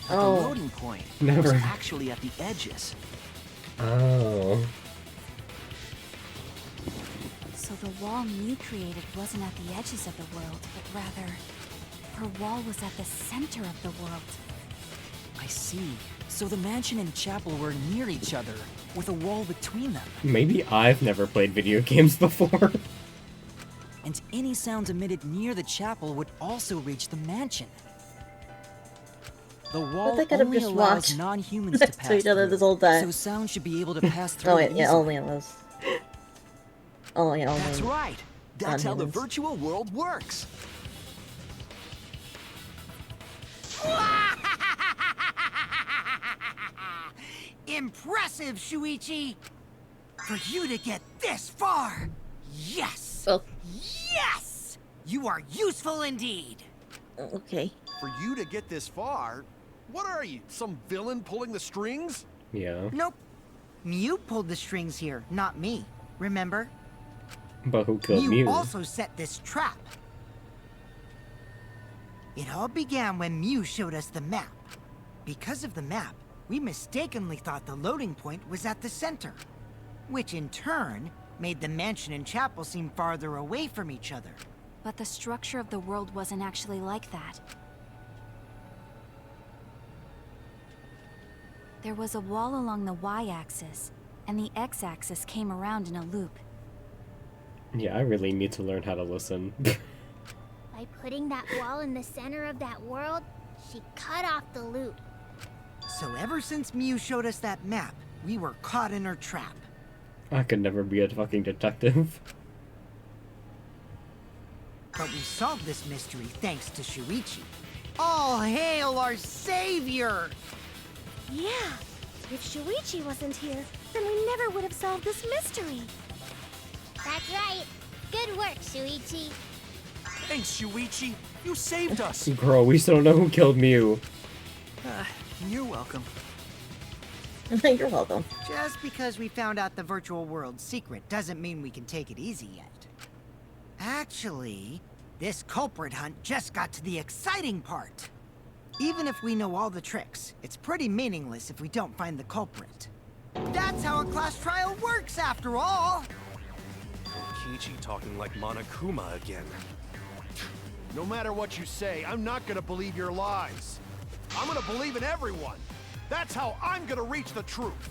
But the loading point was actually at the edges. Oh. So the wall Mew created wasn't at the edges of the world, but rather, her wall was at the center of the world. I see. So the mansion and chapel were near each other, with a wall between them. Maybe I've never played video games before. And any sounds emitted near the chapel would also reach the mansion. The wall they could have only just allows walked non-humans to next pass to each other through, this whole time. so sound should be able to pass through Oh wait, yeah, easily. only on those. Oh yeah, only. That's right. That's how the non-humans. virtual world works. Impressive, Shuichi! For you to get this far! Yes! Oh. Yes! You are useful indeed! Okay. For you to get this far, what are you, some villain pulling the strings? Yeah. Nope. Mew pulled the strings here, not me. Remember? But who killed Mew Mew? also set this trap. It all began when Mew showed us the map. Because of the map, we mistakenly thought the loading point was at the center, which in turn made the mansion and chapel seem farther away from each other. But the structure of the world wasn't actually like that. There was a wall along the y-axis, and the x-axis came around in a loop. Yeah, I really need to learn how to listen. By putting that wall in the center of that world, she cut off the loop. So ever since Mew showed us that map, we were caught in her trap. I could never be a fucking detective. But we solved this mystery thanks to Shuichi. All hail our savior! Yeah, if Shuichi wasn't here, then we never would have solved this mystery. That's right. Good work, Shuichi. Thanks, Shuichi. You saved us. Girl, we still don't know who killed Mew. You're welcome. You're welcome. Just because we found out the virtual world's secret doesn't mean we can take it easy yet. Actually, this culprit hunt just got to the exciting part. Even if we know all the tricks, it's pretty meaningless if we don't find the culprit. That's how a class trial works, after all! Kichi talking like Monokuma again. No matter what you say, I'm not gonna believe your lies. I'm gonna believe in everyone. That's how I'm gonna reach the truth.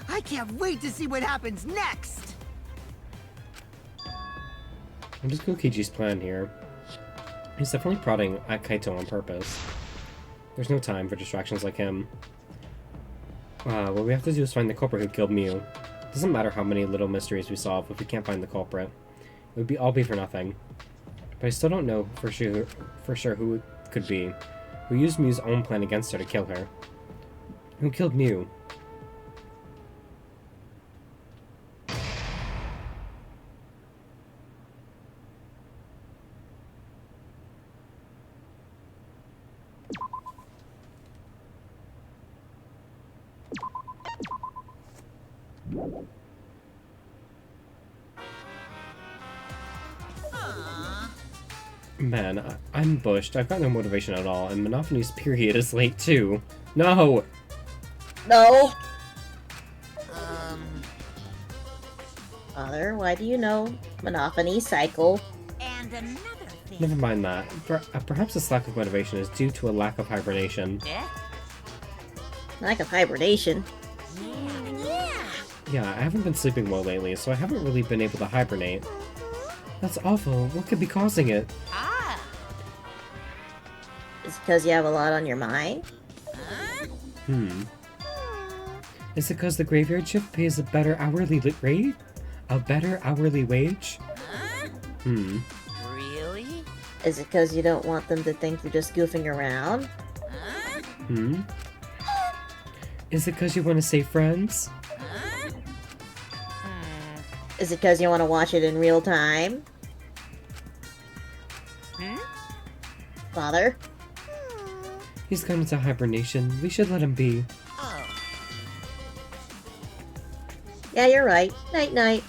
I can't wait to see what happens next! What is Kokichi's plan here? He's definitely prodding at Kaito on purpose. There's no time for distractions like him. What we have to do is find the culprit who killed Mew. Doesn't matter how many little mysteries we solve if we can't find the culprit. It would all be for nothing. But I still don't know for sure who it could be. Who used Mew's own plan against her to kill her? Who killed Mew? Man, I'm bushed. I've got no motivation at all, and Monophanie's period is late too. No! No! Father, why do you know Monophanie's cycle? And another thing. Never mind that. Perhaps this lack of motivation is due to a lack of hibernation. Yeah? Lack of hibernation? Yeah. Yeah, I haven't been sleeping well lately, so I haven't really been able to hibernate. That's awful. What could be causing it? Is it because you have a lot on your mind? Is it because the graveyard shift pays a better hourly rate? A better hourly wage? Really? Is it because you don't want them to think you're just goofing around? Is it because you want to save friends? Is it because you want to watch it in real time? Father? He's gone into hibernation. We should let him be. Yeah, you're right. Night-night.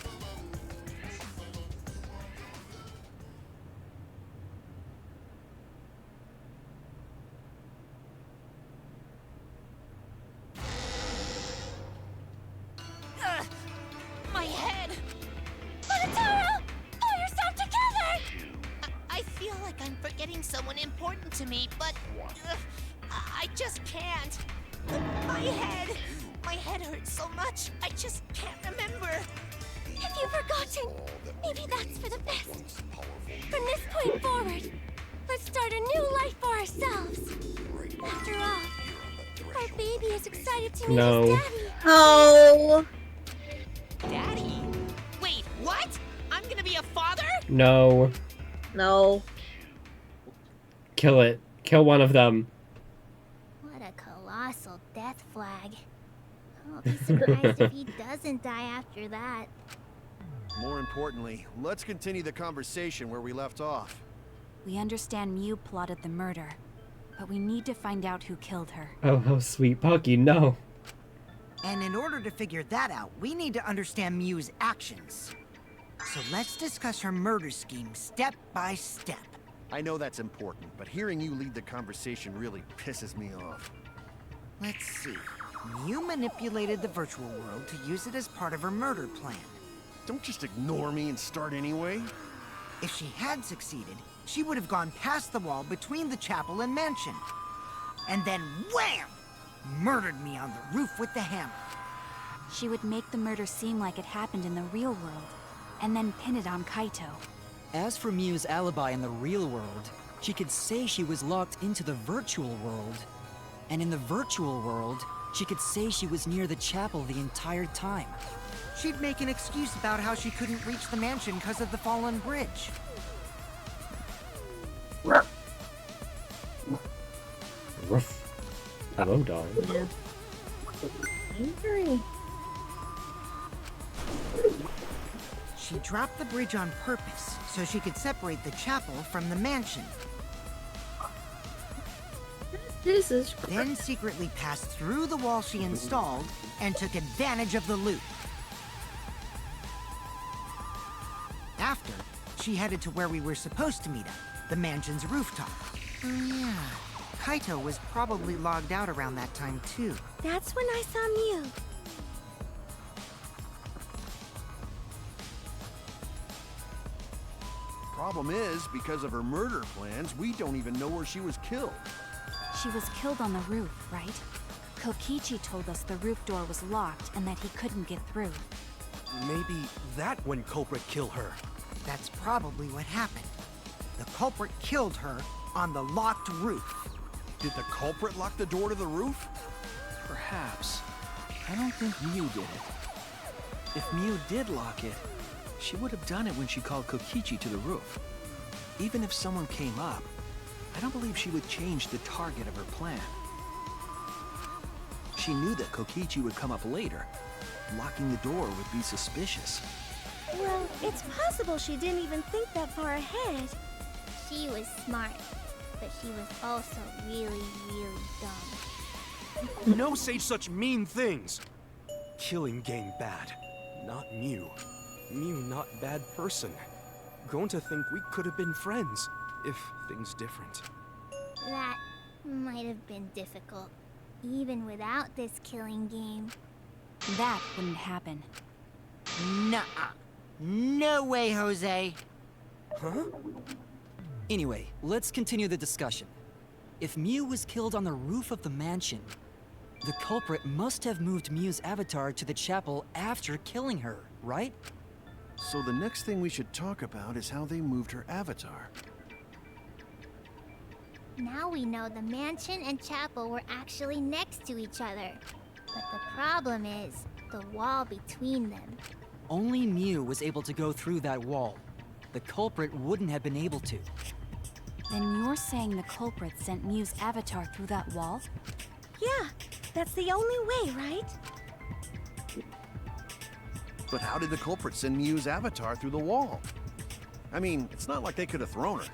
My head! Monotaro! Pull yourself together! I feel like I'm forgetting someone important to me, but I just can't. My head hurts so much. I just can't remember. If you've forgotten, maybe that's for the best. From this point forward, let's start a new life for ourselves. After all, our baby is excited to meet his daddy. Oh! Daddy? Wait, what? I'm gonna be a father? No. No. Kill it. Kill one of them. What a colossal death flag. I'll be surprised if he doesn't die after that. More importantly, let's continue the conversation where we left off. We understand Mew plotted the murder, but we need to find out who killed her. Oh, how sweet. Pocky, no. And in order to figure that out, we need to understand Mew's actions. So let's discuss her murder scheme step by step. I know that's important, but hearing you lead the conversation really pisses me off. Let's see. Mew manipulated the virtual world to use it as part of her murder plan. Don't just ignore me and start anyway. If she had succeeded, she would have gone past the wall between the chapel and mansion. And then wham! Murdered me on the roof with the hammer. She would make the murder seem like it happened in the real world, and then pin it on Kaito. As for Mew's alibi in the real world, she could say she was locked into the virtual world. And in the virtual world, she could say she was near the chapel the entire time. She'd make an excuse about how she couldn't reach the mansion because of the fallen bridge. Ruff. Hello, dog. Yeah. Angry. She dropped the bridge on purpose so she could separate the chapel from the mansion. Jesus Christ. Then secretly passed through the wall she installed and took advantage of the loop. After, she headed to where we were supposed to meet up, the mansion's rooftop. Oh yeah, Kaito was probably logged out around that time too. That's when I saw Mew. Problem is, because of her murder plans, we don't even know where she was killed. She was killed on the roof, right? Kokichi told us the roof door was locked and that he couldn't get through. Maybe that when culprit kill her. That's probably what happened. The culprit killed her on the locked roof. Did the culprit lock the door to the roof? Perhaps. I don't think Mew did it. If Mew did lock it, she would have done it when she called Kokichi to the roof. Even if someone came up, I don't believe she would change the target of her plan. She knew that Kokichi would come up later. Locking the door would be suspicious. Well, it's possible she didn't even think that far ahead. She was smart, but she was also really, really dumb. No say such mean things. Killing game bad. Not Mew. Mew not bad person. Going to think we could have been friends, if things different. That might have been difficult, even without this killing game. That wouldn't happen. Nuh-uh. No way, Jose. Huh? Anyway, let's continue the discussion. If Mew was killed on the roof of the mansion, the culprit must have moved Mew's avatar to the chapel after killing her, right? So the next thing we should talk about is how they moved her avatar. Now we know the mansion and chapel were actually next to each other. But the problem is the wall between them. Only Mew was able to go through that wall. The culprit wouldn't have been able to. Then you're saying the culprit sent Mew's avatar through that wall? Yeah, that's the only way, right? But how did the culprit send Mew's avatar through the wall? I mean, it's not like they could have thrown her.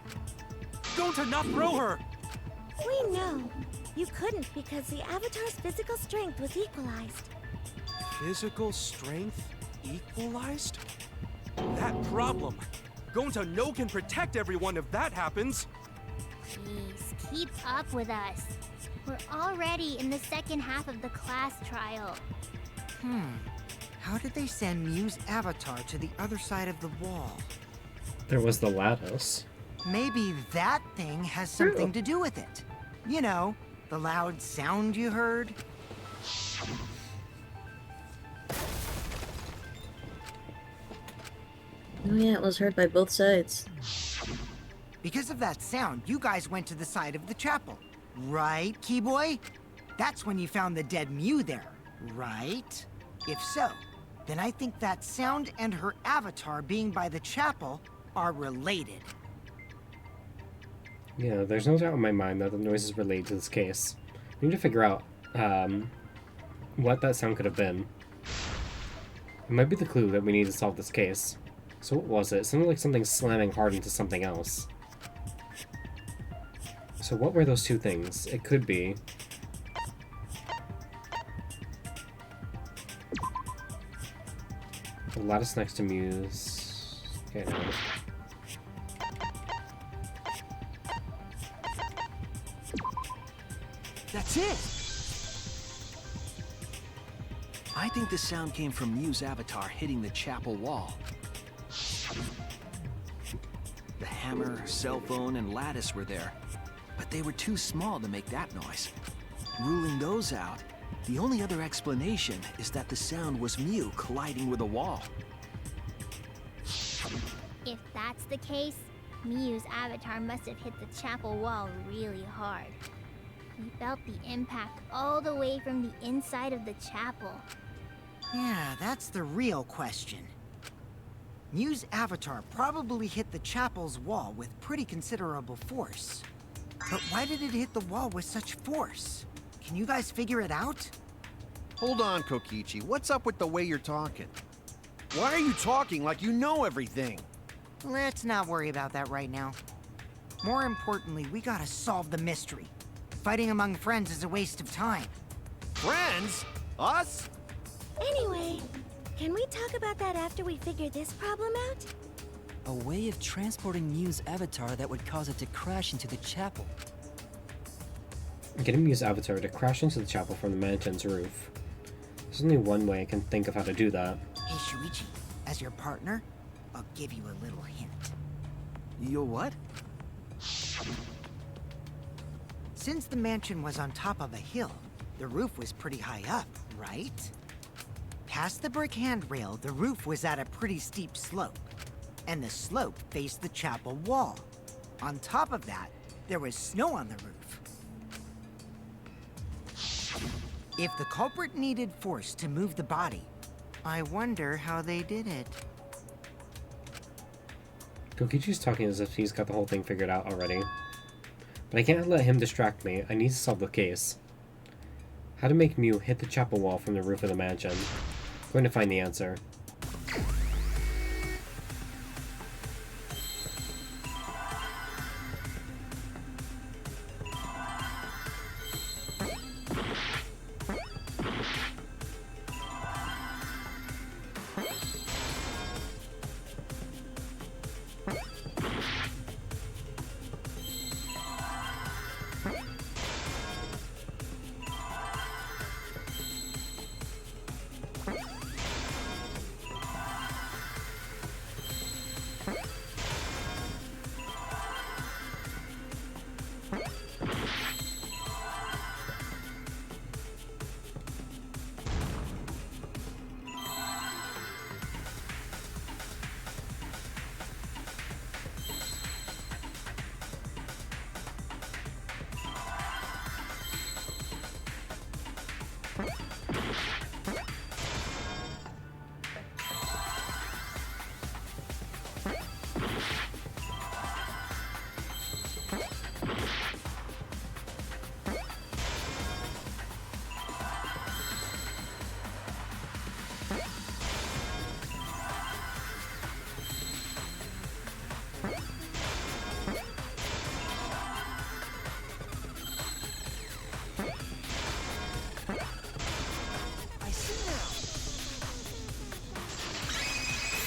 Don't to not throw her! We know. You couldn't because the avatar's physical strength was equalized. Physical strength equalized? That problem. Going to know can protect everyone if that happens. Jeez, keep up with us. We're already in the second half of the class trial. How did they send Mew's avatar to the other side of the wall? There was the lattice. Maybe that thing has something to do with it. You know, the loud sound you heard. Oh yeah, it was heard by both sides. Because of that sound, you guys went to the side of the chapel. Right, Keyboy? That's when you found the dead Mew there, right? If so, then I think that sound and her avatar being by the chapel are related. Yeah, there's no doubt in my mind that the noise is related to this case. We need to figure out what that sound could have been. It might be the clue that we need to solve this case. So what was it? It sounded like something slamming hard into something else. So what were those two things? It could be... the lattice next to Muse... Okay, no. That's it! I think the sound came from Mew's avatar hitting the chapel wall. The hammer, cell phone, and lattice were there, but they were too small to make that noise. Ruling those out, the only other explanation is that the sound was Mew colliding with a wall. If that's the case, Mew's avatar must have hit the chapel wall really hard. He felt the impact all the way from the inside of the chapel. Yeah, that's the real question. Mew's avatar probably hit the chapel's wall with pretty considerable force. But why did it hit the wall with such force? Can you guys figure it out? Hold on, Kokichi. What's up with the way you're talking? Why are you talking like you know everything? Let's not worry about that right now. More importantly, we gotta solve the mystery. Fighting among friends is a waste of time. Friends? Us? Anyway, can we talk about that after we figure this problem out? A way of transporting Mew's avatar that would cause it to crash into the chapel. Getting Mew's avatar to crash into the chapel from the mansion's roof. There's only one way I can think of how to do that. Hey, Shuichi, as your partner, I'll give you a little hint. You'll what? Since the mansion was on top of a hill, the roof was pretty high up, right? Past the brick handrail, the roof was at a pretty steep slope, and the slope faced the chapel wall. On top of that, there was snow on the roof. If the culprit needed force to move the body, I wonder how they did it. Kokichi's talking as if he's got the whole thing figured out already. But I can't let him distract me. I need to solve the case. How to make Mew hit the chapel wall from the roof of the mansion. I'm going to find the answer.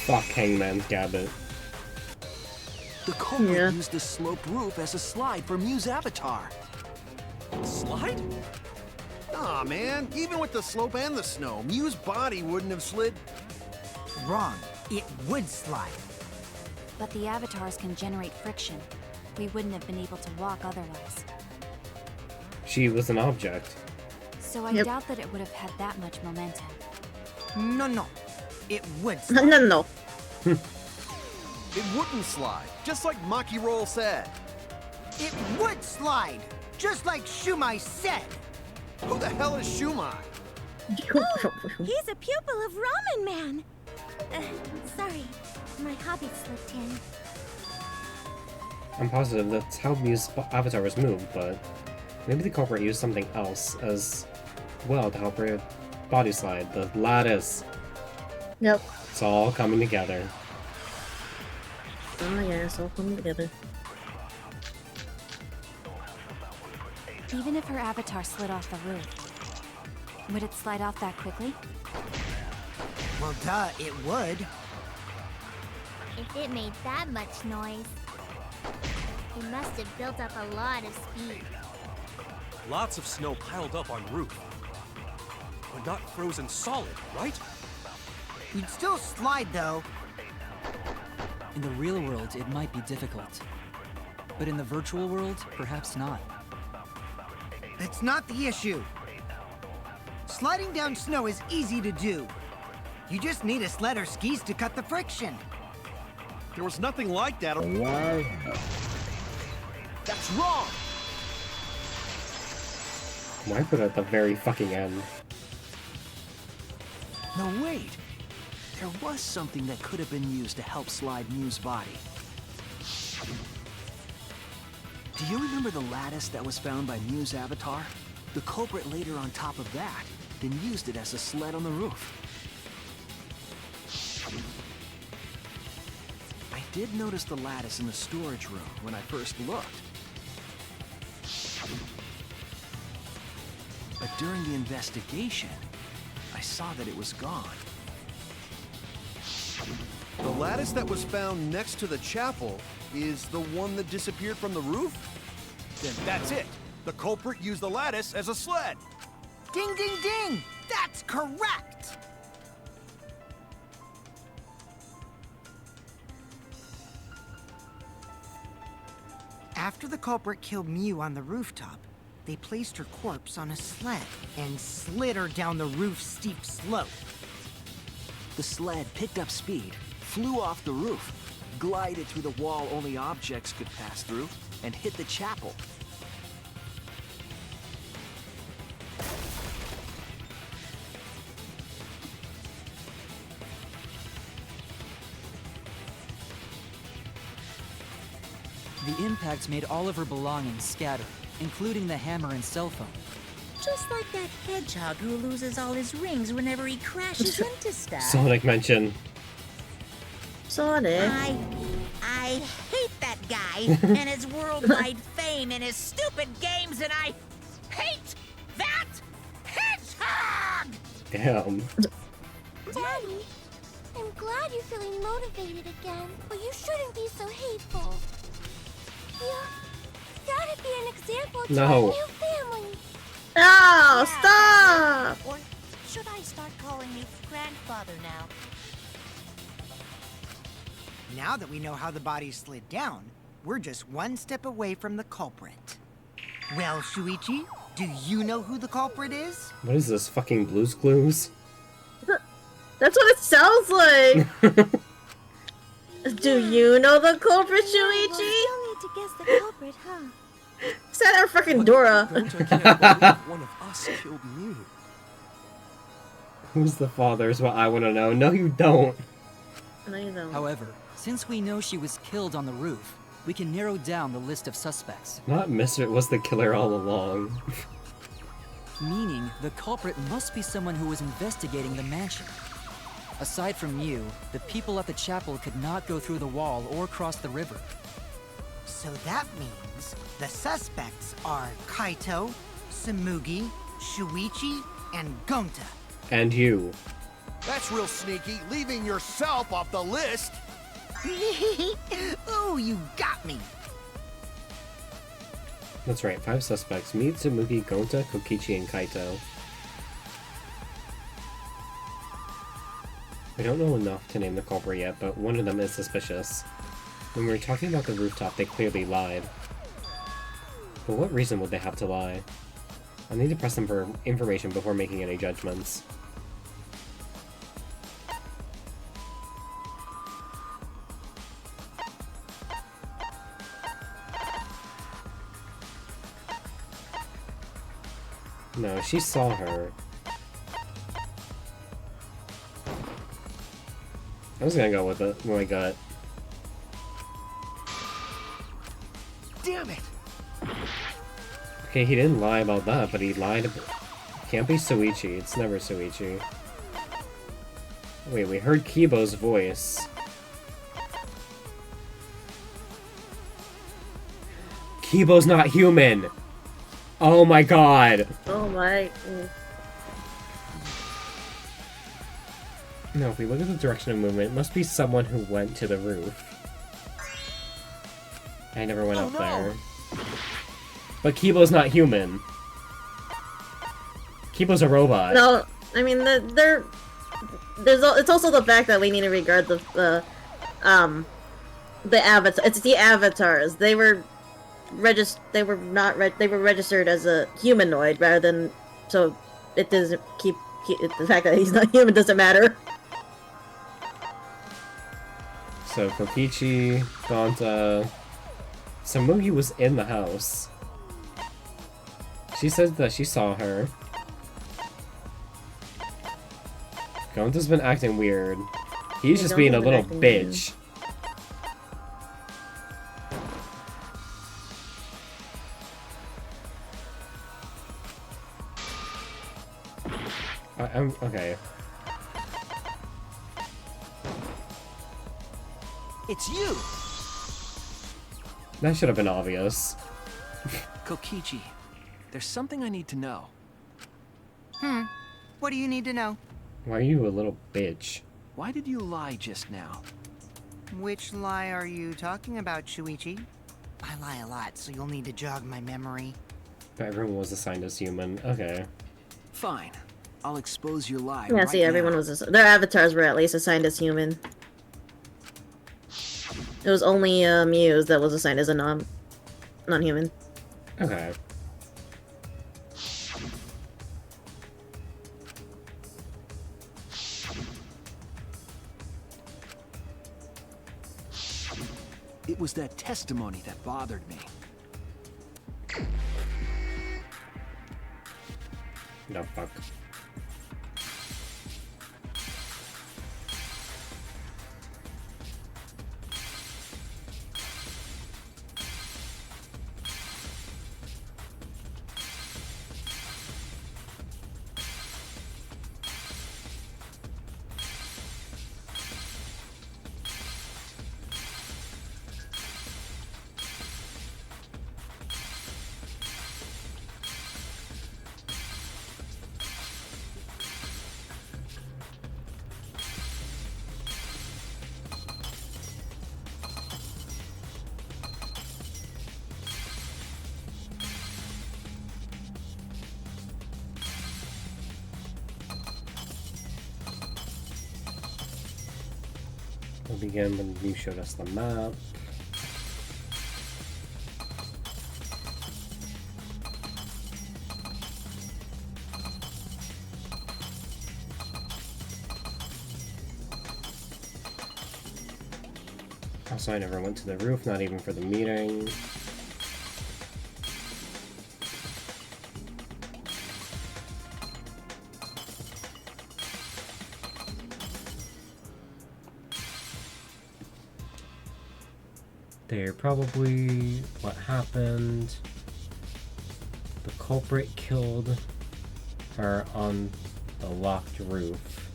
Fuck Hangman Gabbit. The culprit used the sloped roof as a slide for Mew's avatar. Slide? Aw, man. Even with the slope and the snow, Mew's body wouldn't have slid. Wrong. It would slide. But the avatars can generate friction. We wouldn't have been able to walk otherwise. She was an object. So I doubt that it would have had that much momentum. No. It would slide. No. It wouldn't slide, just like Maki Roll said. It would slide, just like Shumai said. Who the hell is Shumai? Oh, he's a pupil of Ramen Man. Sorry, my hobby slipped in. I'm positive that's how Mew's avatar was moved, but maybe the culprit used something else as well to help her body slide. The lattice. Yep. It's all coming together. Oh yeah, it's all coming together. Even if her avatar slid off the roof, would it slide off that quickly? Well, duh, it would. If it made that much noise, it must have built up a lot of speed. Lots of snow piled up on roof. But not frozen solid, right? You'd still slide, though. In the real world, it might be difficult. But in the virtual world, perhaps not. That's not the issue. Sliding down snow is easy to do. You just need a sled or skis to cut the friction. There was nothing like that. Wow. That's wrong! Why put it at the very fucking end? No, wait. There was something that could have been used to help slide Mew's body. Do you remember the lattice that was found by Mew's avatar? The culprit laid her on top of that, then used it as a sled on the roof. I did notice the lattice in the storage room when I first looked. But during the investigation, I saw that it was gone. The lattice that was found next to the chapel is the one that disappeared from the roof? Then that's it. The culprit used the lattice as a sled. Ding, ding, ding! That's correct! After the culprit killed Mew on the rooftop, they placed her corpse on a sled and slid her down the roof's steep slope. The sled picked up speed, flew off the roof, glided through the wall only objects could pass through, and hit the chapel. The impact made all of her belongings scatter, including the hammer and cell phone. Just like that hedgehog who loses all his rings whenever he crashes into stuff. Sonic mention. Sonic. I hate that guy and his worldwide fame and his stupid games, and I hate that hedgehog! Damn. Daddy, I'm glad you're feeling motivated again, but you shouldn't be so hateful. You gotta be an example to No. our new family. No, stop! Or should I start calling you grandfather now? Now that we know how the body slid down, we're just one step away from the culprit. Well, Shuichi, do you know who the culprit is? What is this, fucking Blue's Clues? That's what it sounds like! Do you know the culprit, Shuichi? Still need to guess the culprit, huh? Said our fucking Dora. Gonta can't believe one of us killed Mew. Who's the father is what I want to know. No, you don't. No, you don't. However, since we know she was killed on the roof, we can narrow down the list of suspects. Not Mr. was the killer all along. Meaning, the culprit must be someone who was investigating the mansion. Aside from Mew, the people at the chapel could not go through the wall or cross the river. So that means the suspects are Kaito, Samugi, Shuichi, and Gonta. And you. That's real sneaky, leaving yourself off the list. Ooh, you got me. That's right, 5 suspects. Me, Tsumugi, Gonta, Kokichi, and Kaito. We don't know enough to name the culprit yet, but one of them is suspicious. When we were talking about the rooftop, they clearly lied. For what reason would they have to lie? I'll need to press them for information before making any judgments. No, she saw her. I was gonna go with it, my gut. Damn it! Okay, he didn't lie about that, but he lied about... Can't be Suichi, it's never Suichi. Wait, we heard Kibo's voice. Kibo's not human! Oh my god! Oh my. No, if we look at the direction of movement, it must be someone who went to the roof. I never went up there. But Kibo's not human. Kibo's a robot. No, I mean it's also the fact that we need to regard the avatar. It's the avatars. They were registered as a humanoid rather than, so it doesn't keep the fact that he's not human doesn't matter. So Kokichi, Gonta, Samugi was in the house. She said that she saw her. Gonta's been acting weird. He's just being a little bitch. I'm okay. It's you! That should have been obvious. Kokichi, there's something I need to know. What do you need to know? Why are you a little bitch? Why did you lie just now? Which lie are you talking about, Shuichi? I lie a lot, so you'll need to jog my memory. But everyone was assigned as human. Okay. Fine. I'll expose your lie. Yeah, right see, everyone now. was their avatars were at least assigned as human. It was only Muse that was assigned as a non-human. Okay. It was that testimony that bothered me. No, fuck. We'll begin when you showed us the map. Also, I never went to the roof, not even for the meeting. They're probably what happened. The culprit killed her on the locked roof.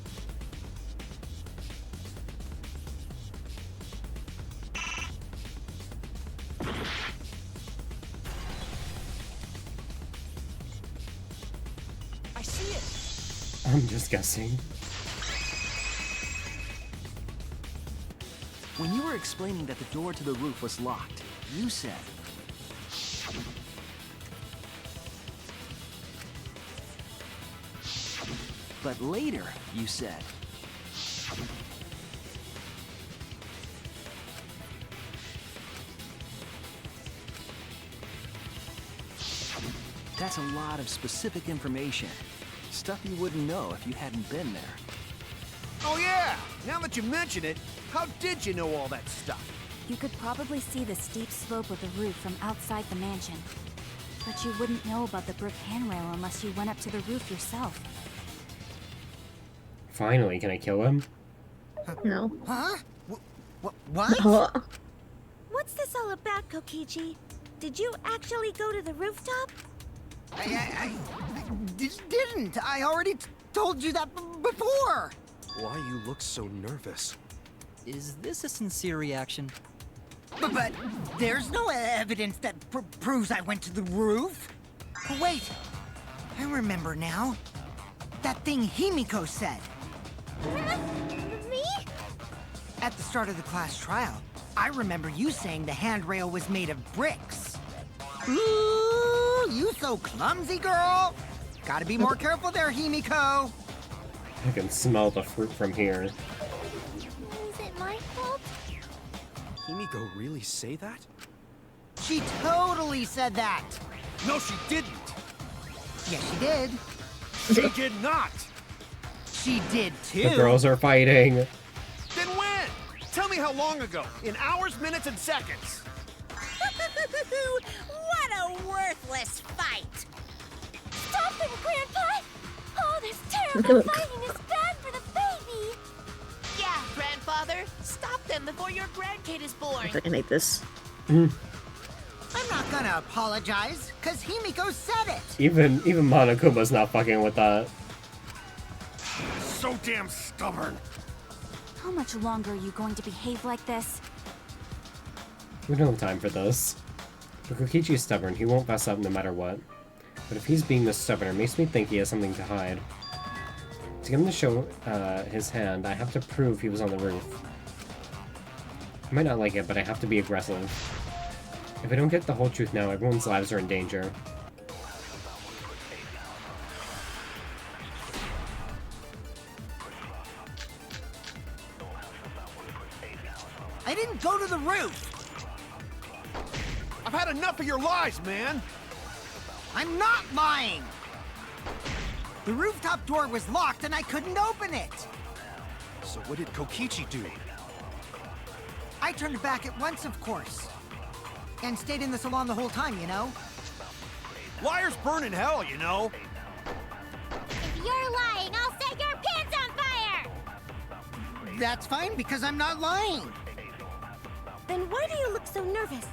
I see it! I'm just guessing. When you were explaining that the door to the roof was locked, you said... But later, you said... That's a lot of specific information. Stuff you wouldn't know if you hadn't been there. Oh yeah! Now that you mention it, how did you know all that stuff? You could probably see the steep slope of the roof from outside the mansion. But you wouldn't know about the brick handrail unless you went up to the roof yourself. Finally, can I kill him? No. Huh? What? What's this all about, Kokichi? Did you actually go to the rooftop? I didn't. I already told you that before. Why you look so nervous? Is this a sincere reaction? But there's no evidence that proves I went to the roof. Wait! I remember now. That thing Himiko said. Me? At the start of the class trial, I remember you saying the handrail was made of bricks. Ooh, you so clumsy, girl! Gotta be more careful there, Himiko! I can smell the fruit from here. Is it my fault? Himiko really say that? She totally said that! No, she didn't. Yes, she did. She did not. She did too. The girls are fighting. Then when? Tell me how long ago. In hours, minutes, and seconds. What a worthless fight! Stop him, Grandpa! Oh, this terrible fighting is bad for the baby! Yeah, grandfather. Stop them before your grandkid is born. I fucking hate this. I'm not gonna apologize, cause Himiko said it! Even Monokuma's not fucking with that. So damn stubborn. How much longer are you going to behave like this? We don't have time for this. But Kokichi's stubborn, he won't fess up no matter what. But if he's being this stubborn, it makes me think he has something to hide. To get him to show his hand, I have to prove he was on the roof. I might not like it, but I have to be aggressive. If I don't get the whole truth now, everyone's lives are in danger. I didn't go to the roof! I've had enough of your lies, man. I'm not lying! The rooftop door was locked and I couldn't open it! So what did Kokichi do? I turned back at once, of course. And stayed in the salon the whole time, you know? Liars burn in hell, you know. If you're lying, I'll set your pants on fire! That's fine, because I'm not lying! Then why do you look so nervous?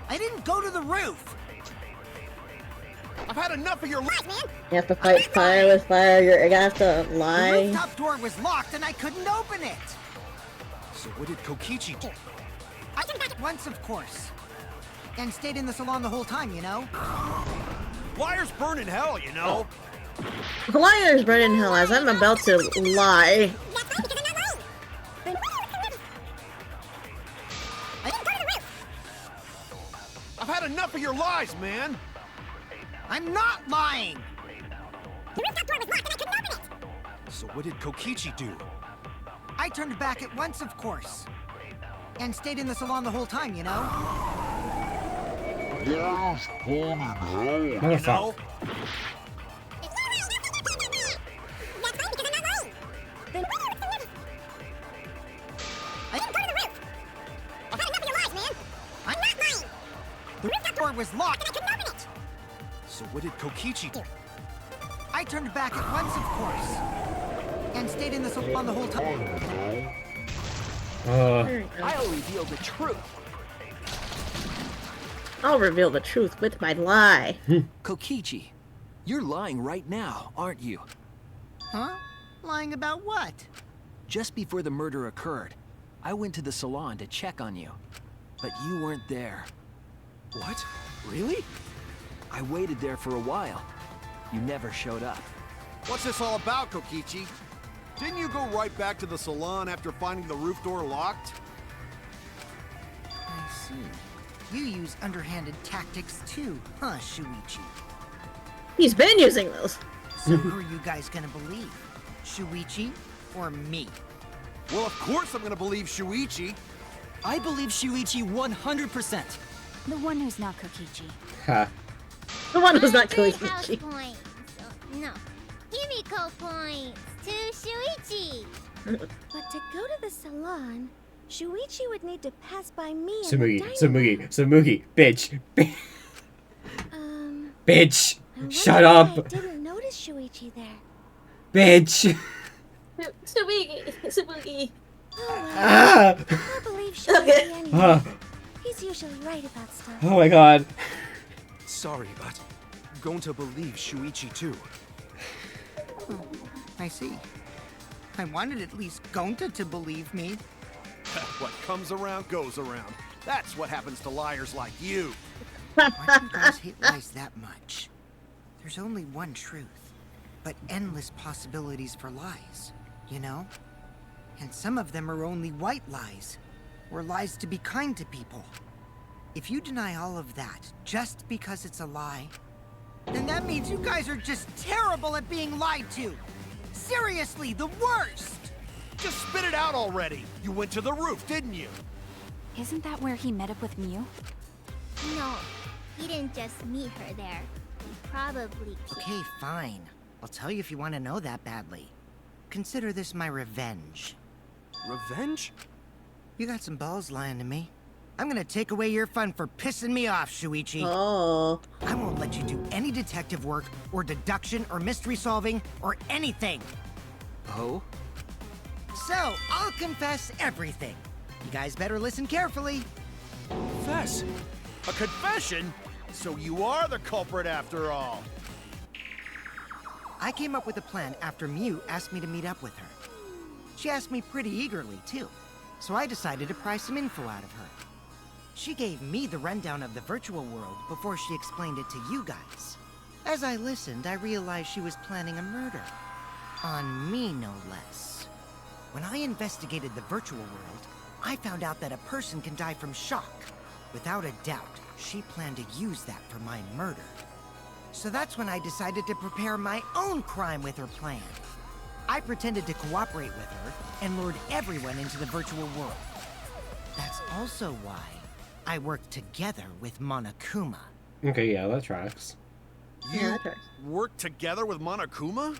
I didn't go to the roof! I've had enough of your lies, man. You have to fight fire with fire, you're gonna have to The lie. rooftop door was locked and I couldn't open it! So what did Kokichi do? I turned back at once, of course. And stayed in the salon the whole time, you know? Liars burn in hell, you know. Liars burn in hell as I'm about to lie. I've had enough of your lies, man. I'm not lying! The rooftop door was locked and I couldn't open it! So what did Kokichi do? I turned back at once, of course. And stayed in the salon the whole time, you know? Motherfucker. Then I didn't go to the roof! I've had enough of your lies, man! I'm not lying! The rooftop door was locked And I couldn't open it! So what did Kokichi do? I turned back at once, of course. And stayed in the salon the whole time. I'll reveal the truth. I'll reveal the truth with my lie. Kokichi, you're lying right now, aren't you? Huh? Lying about what? Just before the murder occurred, I went to the salon to check on you. But you weren't there. What? Really? I waited there for a while. You never showed up. What's this all about, Kokichi? Didn't you go right back to the salon after finding the roof door locked? I see. You use underhanded tactics too, huh, Shuichi? He's been using those. So who are you guys gonna believe? Shuichi or me? Well, of course I'm gonna believe Shuichi. I believe Shuichi 100%. The one who's not Kokichi. Ha. The one who's not House Koichi. points. No. Himiko points to Shuichi. But to go to the salon, Shuichi would need to pass by me and Samugi, the dining Samugi, bitch. Bitch. I wonder Shut why up. I didn't notice Shuichi there. Bitch. Sabugi. Oh well. Ah. I believe Shuichi anyway. Ah. He's usually right about stuff. Oh my god. Sorry, but I'm going to believe Shuichi too. Oh, I see. I wanted at least Gonta to believe me. What comes around goes around. That's what happens to liars like you. Why do you guys hate lies that much? There's only one truth, but endless possibilities for lies, you know? And some of them are only white lies, or lies to be kind to people. If you deny all of that just because it's a lie, then that means you guys are just terrible at being lied to. Seriously, the worst! Just spit it out already. You went to the roof, didn't you? Isn't that where he met up with Mew? No, he didn't just meet her there. He probably... Okay, fine. I'll tell you if you want to know that badly. Consider this my revenge. Revenge? You got some balls lying to me. I'm gonna take away your fun for pissing me off, Shuichi. Oh. I won't let you do any detective work, or deduction, or mystery solving, or anything. Oh? So, I'll confess everything. You guys better listen carefully. Confess? A confession? So you are the culprit after all. I came up with a plan after Mew asked me to meet up with her. She asked me pretty eagerly, too. So I decided to pry some info out of her. She gave me the rundown of the virtual world before she explained it to you guys. As I listened, I realized she was planning a murder. On me, no less. When I investigated the virtual world, I found out that a person can die from shock. Without a doubt, she planned to use that for my murder. So that's when I decided to prepare my own crime with her plan. I pretended to cooperate with her and lured everyone into the virtual world. That's also why I worked together with Monokuma. Okay, yeah, that tracks. You worked together with Monokuma?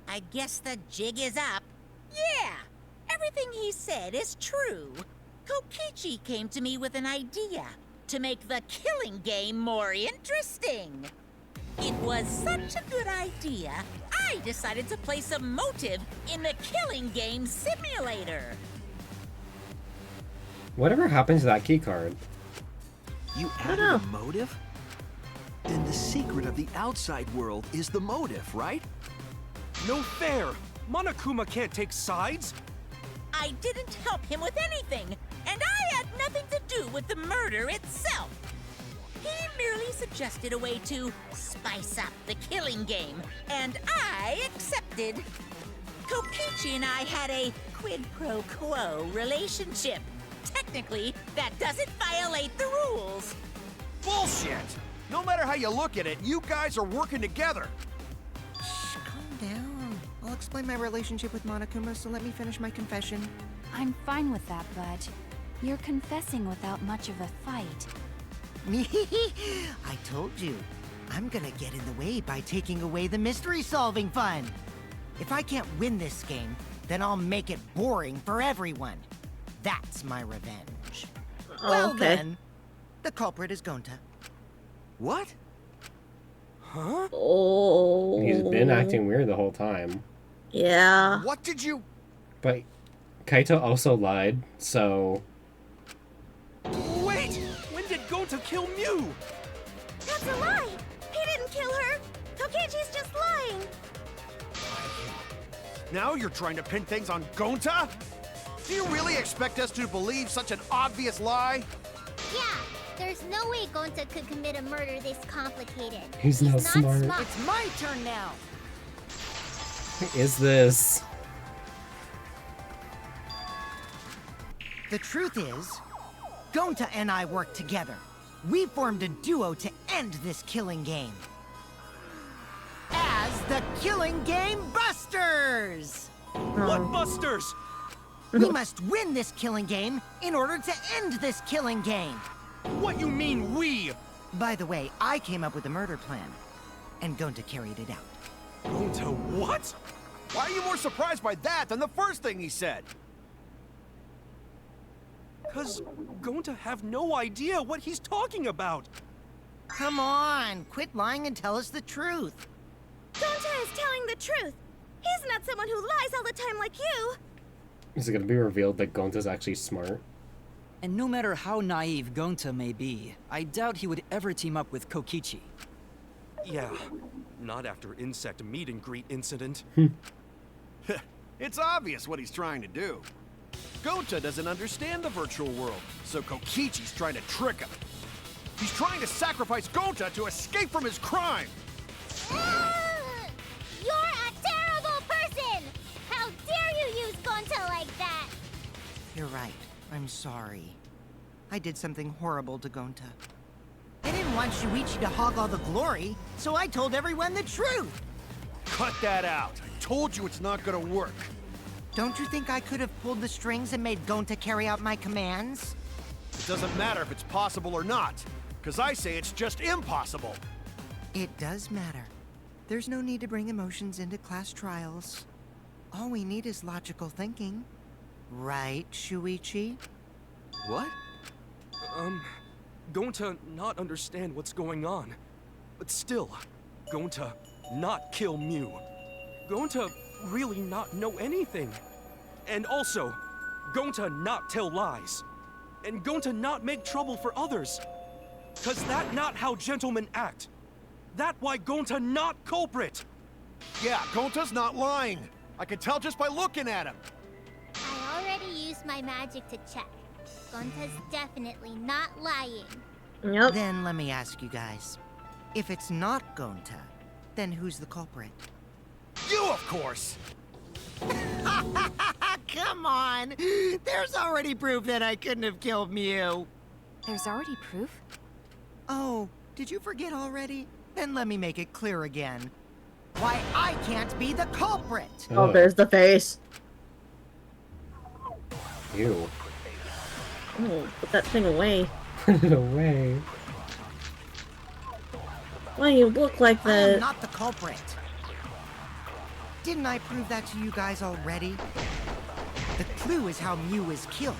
I guess the jig is up. Yeah, everything he said is true. Kokichi came to me with an idea to make the killing game more interesting. It was such a good idea, I decided to place a motive in the killing game simulator. Whatever happened to that keycard? You added a motive? Then the secret of the outside world is the motive, right? No fair! Monokuma can't take sides! I didn't help him with anything, and I had nothing to do with the murder itself. He merely suggested a way to spice up the killing game, and I accepted. Kokichi and I had a quid pro quo relationship. Technically, that doesn't violate the rules. Bullshit! No matter how you look at it, you guys are working together. Shh, calm down. I'll explain my relationship with Monokuma, so let me finish my confession. I'm fine with that, but you're confessing without much of a fight. I told you. I'm gonna get in the way by taking away the mystery-solving fun. If I can't win this game, then I'll make it boring for everyone. That's my revenge. Well then, the culprit is Gonta. What? Huh? Oh. He's been acting weird the whole time. Yeah. What did you... But Kaito also lied, so... Wait! When did Gonta kill Mew? That's a lie! He didn't kill her! Kokichi's just lying! Now you're trying to pin things on Gonta? Do you really expect us to believe such an obvious lie? Yeah, there's no way Gonta could commit a murder this complicated. He's not smart. It's my turn now! What is this? The truth is, Gonta and I worked together. We formed a duo to end this killing game. As the Killing Game Busters! What Busters? We must win this killing game in order to end this killing game. What you mean, we? By the way, I came up with a murder plan, and Gonta carried it out. Gonta what? Why are you more surprised by that than the first thing he said? Cause Gonta have no idea what he's talking about. Come on, quit lying and tell us the truth. Gonta is telling the truth. He's not someone who lies all the time like you. Is it gonna be revealed that Gonta's actually smart? And no matter how naive Gonta may be, I doubt he would ever team up with Kokichi. Yeah, not after insect meet and greet incident. It's obvious what he's trying to do. Gonta doesn't understand the virtual world, so Kokichi's trying to trick him. He's trying to sacrifice Gonta to escape from his crime! You're a terrible person! How dare you use Gonta like that? You're right. I'm sorry. I did something horrible to Gonta. I didn't want Shuichi to hog all the glory, so I told everyone the truth! Cut that out! I told you it's not gonna work! Don't you think I could have pulled the strings and made Gonta carry out my commands? It doesn't matter if it's possible or not, because I say it's just impossible! It does matter. There's no need to bring emotions into class trials. All we need is logical thinking. Right, Shuichi? What? Gonta not understand what's going on. But still, Gonta not kill Mew. Gonta really not know anything. And also, Gonta not tell lies. And Gonta not make trouble for others. Cause that not how gentlemen act. That why Gonta not culprit. Yeah, Gonta's not lying. I can tell just by looking at him. I already used my magic to check. Gonta's definitely not lying. Yep. Then let me ask you guys. If it's not Gonta, then who's the culprit? You, of course! Come on! There's already proof that I couldn't have killed Mew. There's already proof? Oh, did you forget already? Then let me make it clear again. Why I can't be the culprit! Oh, there's the face. Ew. Oh, put that thing away. Put it away. Why you look like I am that? not the culprit. Didn't I prove that to you guys already? The clue is how Mew is killed.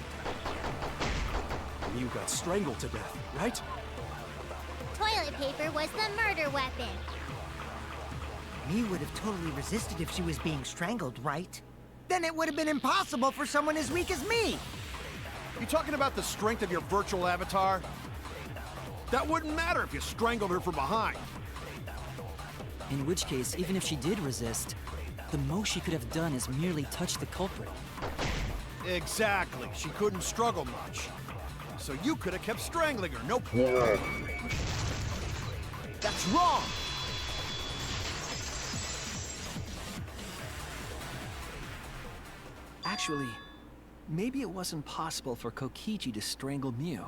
Mew got strangled to death, right? Toilet paper was the murder weapon. Mew would have totally resisted if she was being strangled, right? Then it would have been impossible for someone as weak as me! You talking about the strength of your virtual avatar? That wouldn't matter if you strangled her from behind. In which case, even if she did resist, the most she could have done is merely touch the culprit. Exactly. She couldn't struggle much. So you could have kept strangling her, no That's wrong! Actually, maybe it wasn't possible for Kokichi to strangle Mew.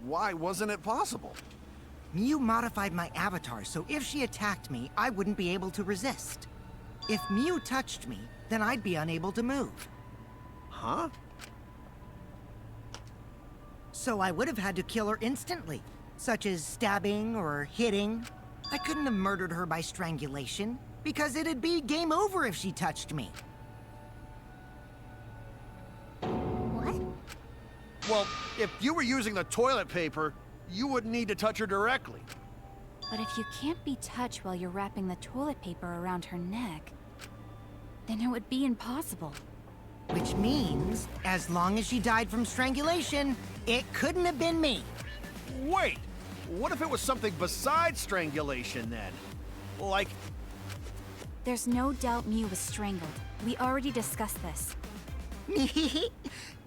Why wasn't it possible? Mew modified my avatar, so if she attacked me, I wouldn't be able to resist. If Mew touched me, then I'd be unable to move. Huh? So I would have had to kill her instantly, such as stabbing or hitting. I couldn't have murdered her by strangulation, because it'd be game over if she touched me. What? Well, if you were using the toilet paper, you wouldn't need to touch her directly. But if you can't be touched while you're wrapping the toilet paper around her neck, then it would be impossible. Which means, as long as she died from strangulation, it couldn't have been me. Wait! What if it was something besides strangulation then? Like... There's no doubt Mew was strangled. We already discussed this.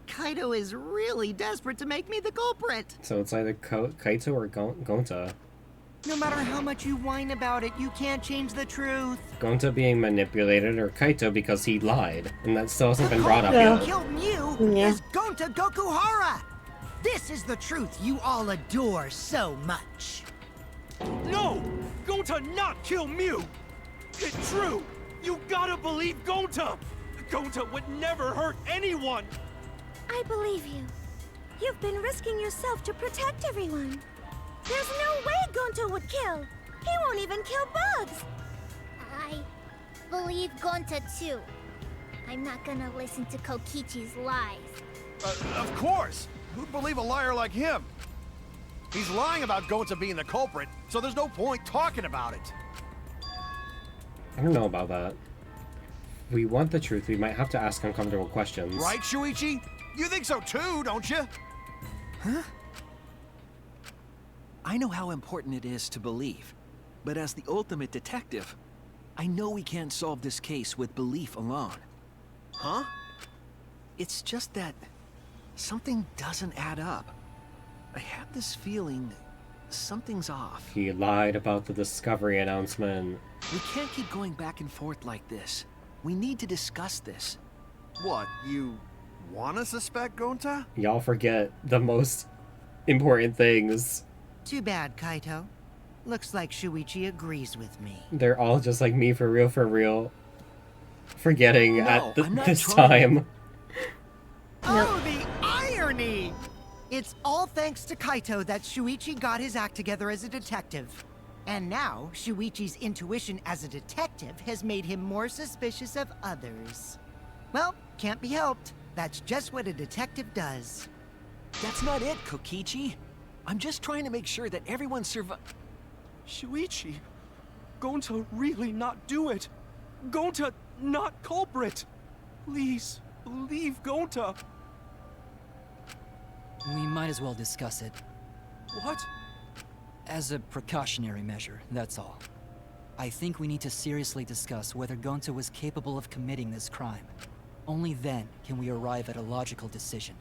Kaito is really desperate to make me the culprit. So it's either Kaito or Gonta. No matter how much you whine about it, you can't change the truth. Gonta being manipulated or Kaito because he lied. And that still hasn't been brought up Who yet. killed Mew is Gonta Gokuhara! This is the truth you all adore so much. No! Gonta not kill Mew! It's true! You gotta believe Gonta! Gonta would never hurt anyone! I believe you. You've been risking yourself to protect everyone. There's no way Gonta would kill. He won't even kill bugs. I believe Gonta too. I'm not gonna listen to Kokichi's lies. Of course! Who'd believe a liar like him? He's lying about Gonta being the culprit, so there's no point talking about it. I don't know about that. If we want the truth, we might have to ask uncomfortable questions. Right, Shuichi? You think so too, don't you? Huh? I know how important it is to believe, but as the ultimate detective, I know we can't solve this case with belief alone. Huh? It's just that something doesn't add up. I have this feeling something's off. He lied about the discovery announcement. We can't keep going back and forth like this. We need to discuss this. What, you wanna suspect Gonta? Y'all forget the most important things. Too bad, Kaito. Looks like Shuichi agrees with me. They're all just like me, for real. Forgetting at I'm not this trying. time. Oh, the irony! It's all thanks to Kaito that Shuichi got his act together as a detective. And now, Shuichi's intuition as a detective has made him more suspicious of others. Well, can't be helped. That's just what a detective does. That's not it, Kokichi. I'm just trying to make sure that everyone Shuichi, Gonta really not do it. Gonta not culprit. Please, believe Gonta. We might as well discuss it. What? As a precautionary measure, that's all. I think we need to seriously discuss whether Gonta was capable of committing this crime. Only then can we arrive at a logical decision.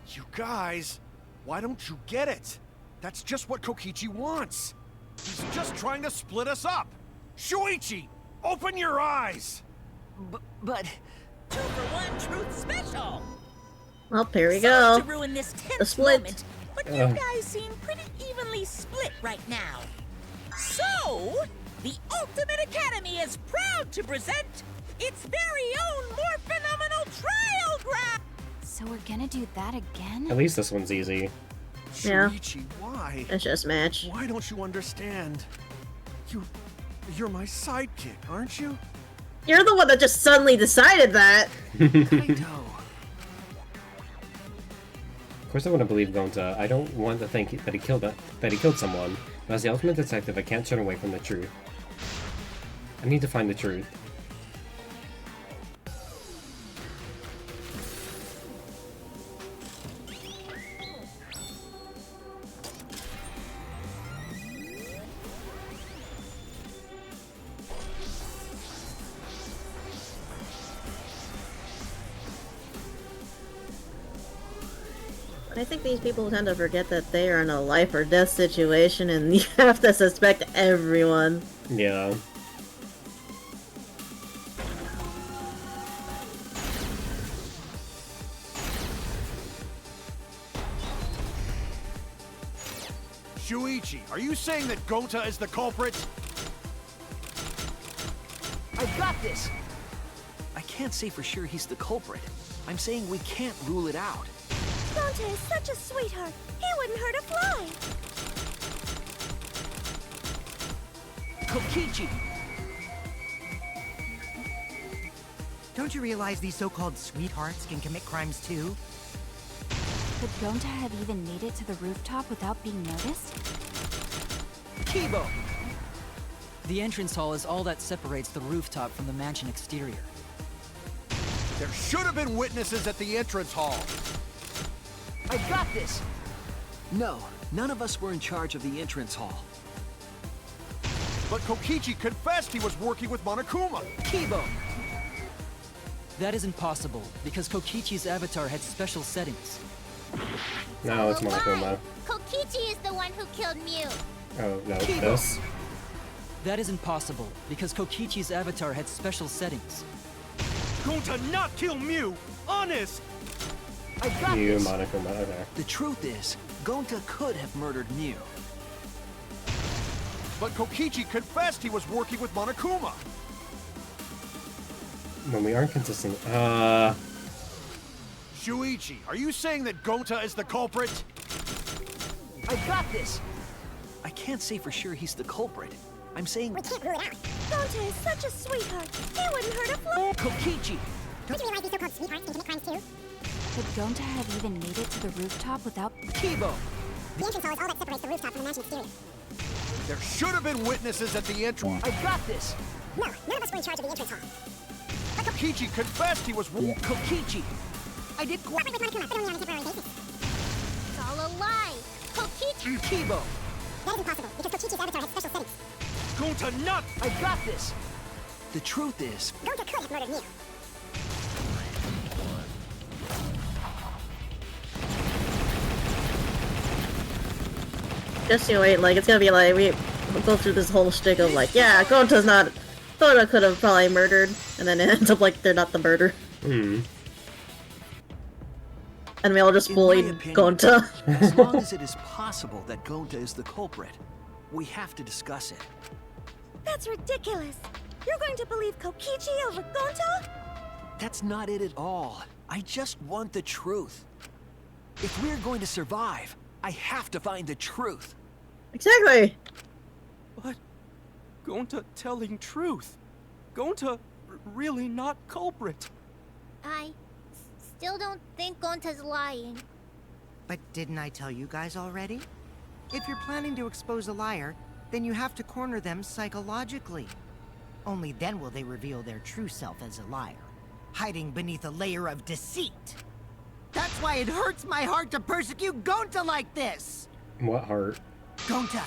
You guys, why don't you get it? That's just what Kokichi wants. He's just trying to split us up. Shuichi, open your eyes. But 2 for 1 truth special. Well, there we Sorry go. to ruin this The tense split. moment, but you guys seem pretty evenly split right now. So, the Ultimate Academy is proud to present its very own more phenomenal trial ground. So we're gonna do that again? At least this one's easy. Yeah. Shuichi, why? It's just match. Why don't you understand? You're my sidekick, aren't you? You're the one that just suddenly decided that. Kaito. Of course I want to believe Gonta. I don't want to think that he killed someone. But as the ultimate detective, I can't turn away from the truth. I need to find the truth. I think these people tend to forget that they are in a life or death situation and you have to suspect everyone. Yeah. Shuichi, are you saying that Gonta is the culprit? I've got this. I can't say for sure he's the culprit. I'm saying we can't rule it out. Gonta is such a sweetheart. He wouldn't hurt a fly. Kokichi! Don't you realize these so-called sweethearts can commit crimes too? Could Gonta have even made it to the rooftop without being noticed? Kibo! The entrance hall is all that separates the rooftop from the mansion exterior. There should have been witnesses at the entrance hall. I've got this! No, none of us were in charge of the entrance hall. But Kokichi confessed he was working with Monokuma. Kibo! That isn't possible, because Kokichi's avatar had special settings. No, it's Monokuma. Kokichi is the one who killed Mew. Oh, no, this. That isn't possible, because Kokichi's avatar had special settings. Gonta not kill Mew! Honest! I've got You, this. Monokuma, okay. The truth is, Gonta could have murdered Mew. But Kokichi confessed he was working with Monokuma. When we aren't consistent, Shuichi, are you saying that Gonta is the culprit? I've got this! I can't say for sure he's the culprit. I'm saying... We can't rule it out. Gonta is such a sweetheart. He wouldn't hurt a fly. Kokichi! Don't you realize these so-called sweethearts can commit crimes too? Could Gonta have even made it to the rooftop without... Kibo! The entrance hall is all that separates the rooftop from the mansion exterior. There should have been witnesses at the entrance. I've got this! No, none of us were in charge of the entrance hall. But Kokichi confessed he was Kokichi! I did cooperate with Monokuma, but only on a temporary basis. It's all a lie. Kokichi. Kibo! That isn't possible, because Kokichi's avatar had special settings. Gonta not! I've got this! The truth is... Gonta could have murdered Mew. Just you wait, like, it's gonna be like, we'll go through this whole shtick of like, yeah, Gonta could have probably murdered, and then it ends up like they're not the murder. Hmm. And we all just bullied Gonta. As long as it is possible that Gonta is the culprit, we have to discuss it. That's ridiculous. You're going to believe Kokichi over Gonta? That's not it at all. I just want the truth. If we're going to survive, I have to find the truth. Exactly. But Gonta telling truth. Gonta really not culprit. I still don't think Gonta's lying. But didn't I tell you guys already? If you're planning to expose a liar, then you have to corner them psychologically. Only then will they reveal their true self as a liar, hiding beneath a layer of deceit. That's why it hurts my heart to persecute Gonta like this! What heart? Gonta,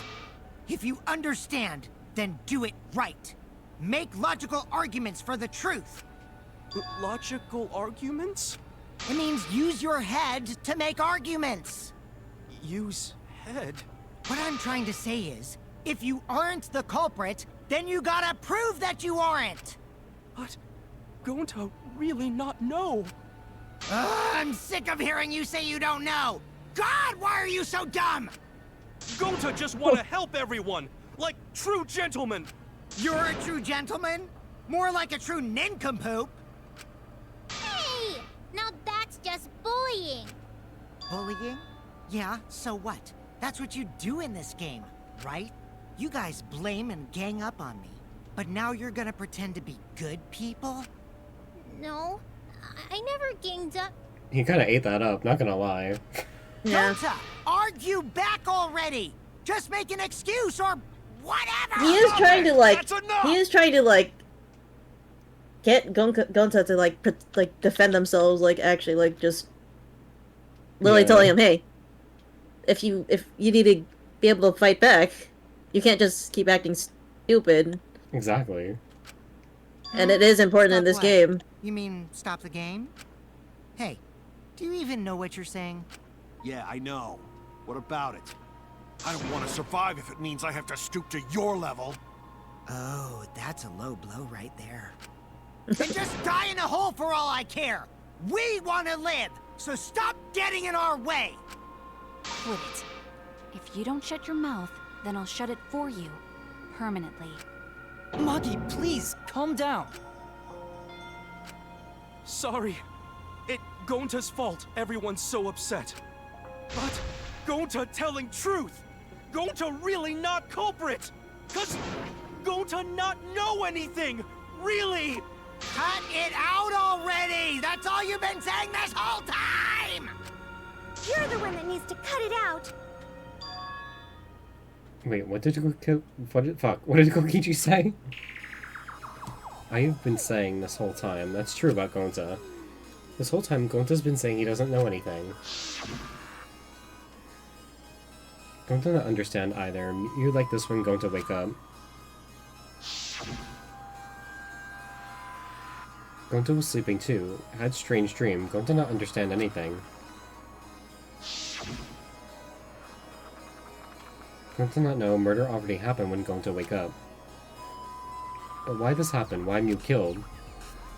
if you understand, then do it right. Make logical arguments for the truth. Logical arguments? It means use your head to make arguments. Use head? What I'm trying to say is, if you aren't the culprit, then you gotta prove that you aren't! But Gonta really not know. I'm sick of hearing you say you don't know! God, why are you so dumb? Gonta just want to help everyone, like true gentlemen. You're a true gentleman? More like a true nincompoop. Hey! Now that's just bullying. Bullying? Yeah, so what? That's what you do in this game, right? You guys blame and gang up on me. But now you're gonna pretend to be good people? No, I never ganged up. He kind of ate that up, not gonna lie. Yeah. Gonta, argue back already! Just make an excuse or whatever! He is trying to like get Gonta to like defend themselves, like actually like just literally telling him, hey, if you need to be able to fight back, you can't just keep acting stupid. Exactly. And it is important in this game. You mean stop the game? Hey, do you even know what you're saying? Yeah, I know. What about it? I don't want to survive if it means I have to stoop to your level. Oh, that's a low blow right there. Then just die in a hole for all I care! We want to live, so stop getting in our way! Quit it. If you don't shut your mouth, then I'll shut it for you. Permanently. Maki, please, calm down. Sorry. It Gonta's fault everyone's so upset. But Gonta telling truth. Gonta really not culprit. Cause Gonta not know anything. Really. Cut it out already! That's all you've been saying this whole time! You're the one that needs to cut it out. Wait, what did Kokichi say? I've been saying this whole time. That's true about Gonta. This whole time, Gonta's been saying he doesn't know anything. Gonta not understand either. You like this when Gonta wake up. Gonta was sleeping too. Had strange dream. Gonta not understand anything. Gonta not know murder already happened when Gonta wake up. But why this happened? Why Mew killed?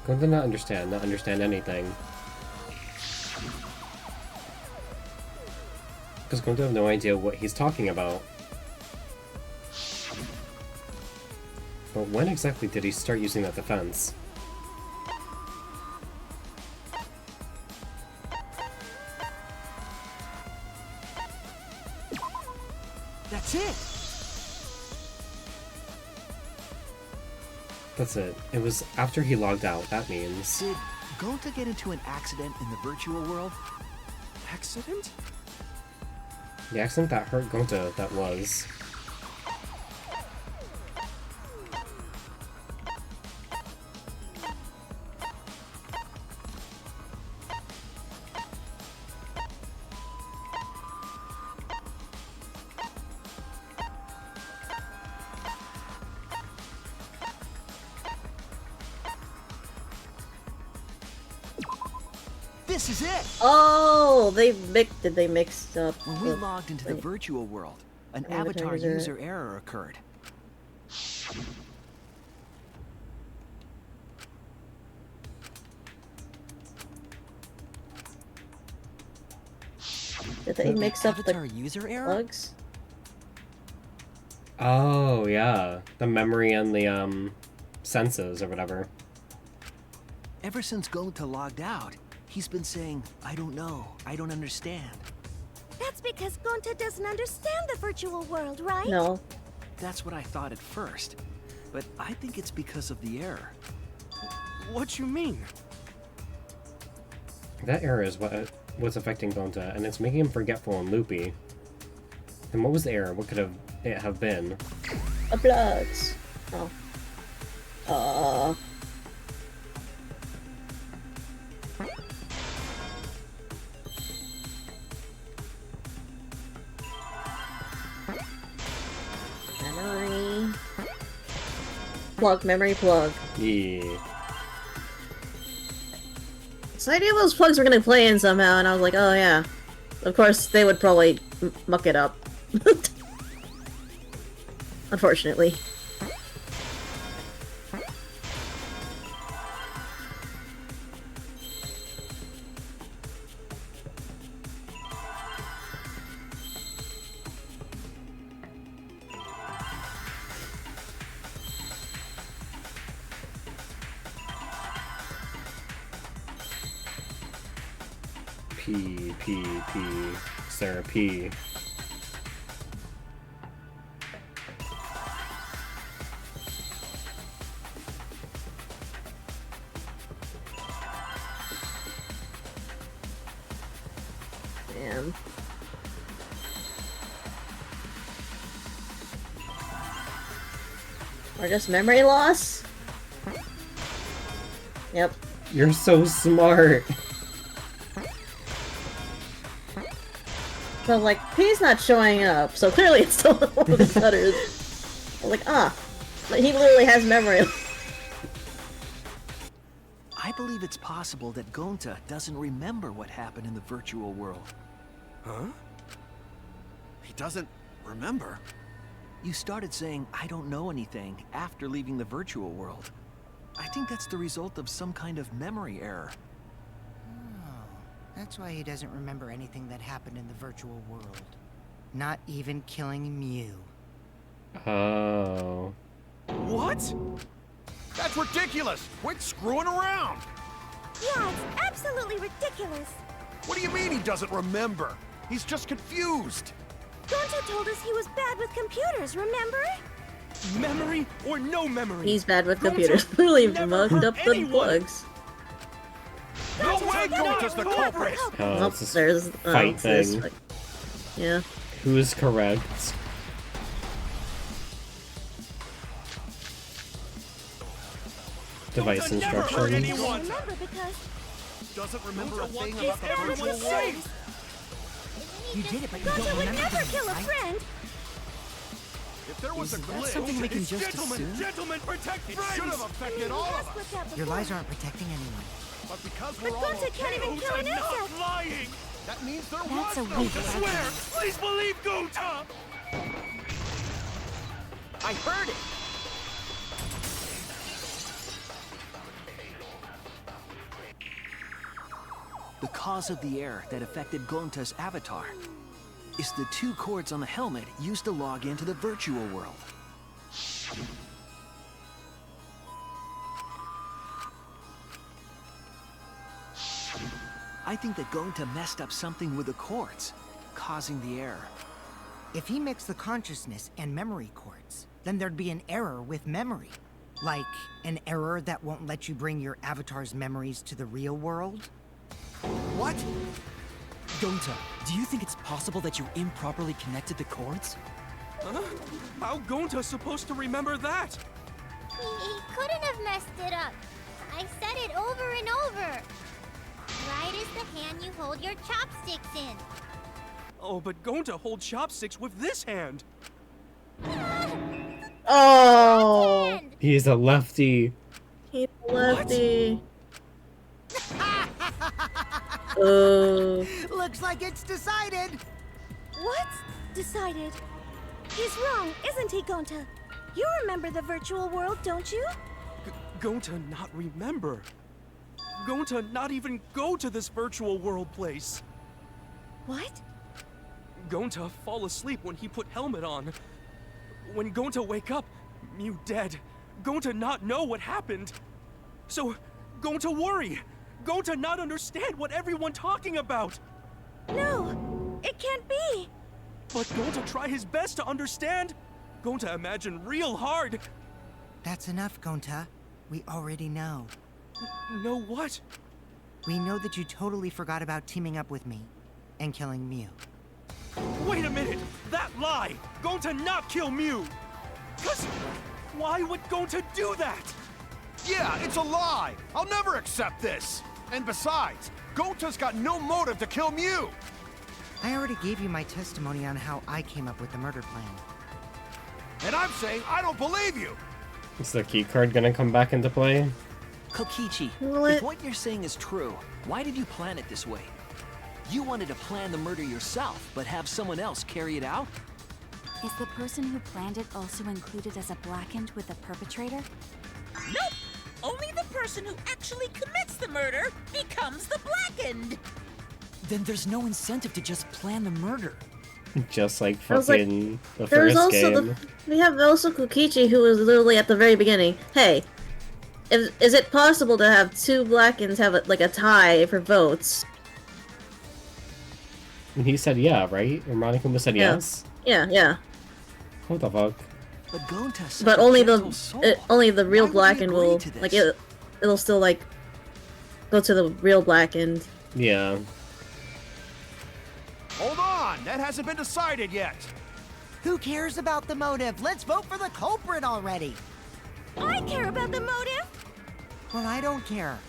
Gonta not understand anything. Because Gonta have no idea what he's talking about. But when exactly did he start using that defense? That's it! That's it. It was after he logged out, that means. Did Gonta get into an accident in the virtual world? Accident? The accident that hurt Gonta, that was. This is it! Oh, did they mix up? When we logged into the virtual world, an avatar user error occurred. Did they mix up the user error? plugs? Oh, yeah. The memory and the, senses or whatever. Ever since Gonta logged out, he's been saying, I don't know, I don't understand. That's because Gonta doesn't understand the virtual world, right? No. That's what I thought at first, but I think it's because of the error. What you mean? That error is what's affecting Gonta, and it's making him forgetful and loopy. And what was the error? What could it have been? A plugs. Oh. Memory. Plug, memory plug. Yeah. So I knew those plugs were gonna play in somehow, and I was like, oh yeah. Of course, they would probably muck it up. Unfortunately. P. Sarah P. Damn. Or just memory loss? Yep. You're so smart. But like, P's not showing up, so clearly it's still one of the cutters. I was like, but he literally has memory. I believe it's possible that Gonta doesn't remember what happened in the virtual world. Huh? He doesn't remember? You started saying, I don't know anything, after leaving the virtual world. I think that's the result of some kind of memory error. That's why he doesn't remember anything that happened in the virtual world. Not even killing Mew. Oh. What? That's ridiculous! Quit screwing around! Yeah, it's absolutely ridiculous. What do you mean he doesn't remember? He's just confused. Gonta told us he was bad with computers, remember? Memory or no memory? He's bad with computers. Literally mugged up the plugs. No way Gonta's the culprit! Oh, it's this there's fight thing. Yeah. Who's correct? Device instructions. Doesn't remember a thing It's about the virtual world. You did it, but you Gonta don't would remember never things, kill a right? friend. If there was a Isn't that glitch, something we can just assume? Gentlemen, protect it should have affected all of us. Your lies aren't protecting anyone. But because But we're all Gonta can't even kill an insect. lying! that means there That's was a no weak glitch. Swear! Please believe Gonta! I heard it! The cause of the error that affected Gonta's avatar is the 2 cords on the helmet used to log into the virtual world. I think that Gonta messed up something with the cords, causing the error. If he mixed the consciousness and memory cords, then there'd be an error with memory. Like, an error that won't let you bring your avatar's memories to the real world? What? Gonta, do you think it's possible that you improperly connected the cords? Huh? How Gonta's supposed to remember that? He couldn't have messed it up. I said it over and over. Right is the hand you hold your chopsticks in. Oh, but Gonta holds chopsticks with this hand. Oh! He's a lefty. He's a lefty. Oh. Looks like it's decided. What's decided? He's wrong, isn't he, Gonta? You remember the virtual world, don't you? Going to not remember. Going to not even go to this virtual world place. What? Going to fall asleep when he put helmet on. When going to wake up, Mew dead. Going to not know what happened. So, going to worry. Going to not understand what everyone talking about. No, it can't be. But going to try his best to understand. Going to imagine real hard. That's enough, Gonta. We already know. Know what? We know that you totally forgot about teaming up with me and killing Mew. Wait a minute! That lie! Going to not kill Mew! Cause why would going to do that? Yeah, it's a lie! I'll never accept this! And besides, Gonta's got no motive to kill Mew! I already gave you my testimony on how I came up with the murder plan. And I'm saying I don't believe you! Is the keycard gonna come back into play? Kokichi, What? if what you're saying is true, why did you plan it this way? You wanted to plan the murder yourself, but have someone else carry it out? Is the person who planned it also included as a blackened with the perpetrator? Nope! Only the person who actually commits the murder becomes the blackened! Then there's no incentive to just plan the murder. Just like I was like, fucking the There's first also game. we have also Kokichi, who was literally at the very beginning. Hey, is it possible to have two Blackens have like a tie for votes? And he said yeah, right? Or Monokuma said Yeah. yes? Yeah. What the fuck? But Gonta's such But a only gentle soul. only the real Why would he Blacken agree will to this? like it'll still like go to the real Blackened. Yeah. Hold on! That hasn't been decided yet! Who cares about the motive? Let's vote for the culprit already! I care about the motive. Well, I don't care.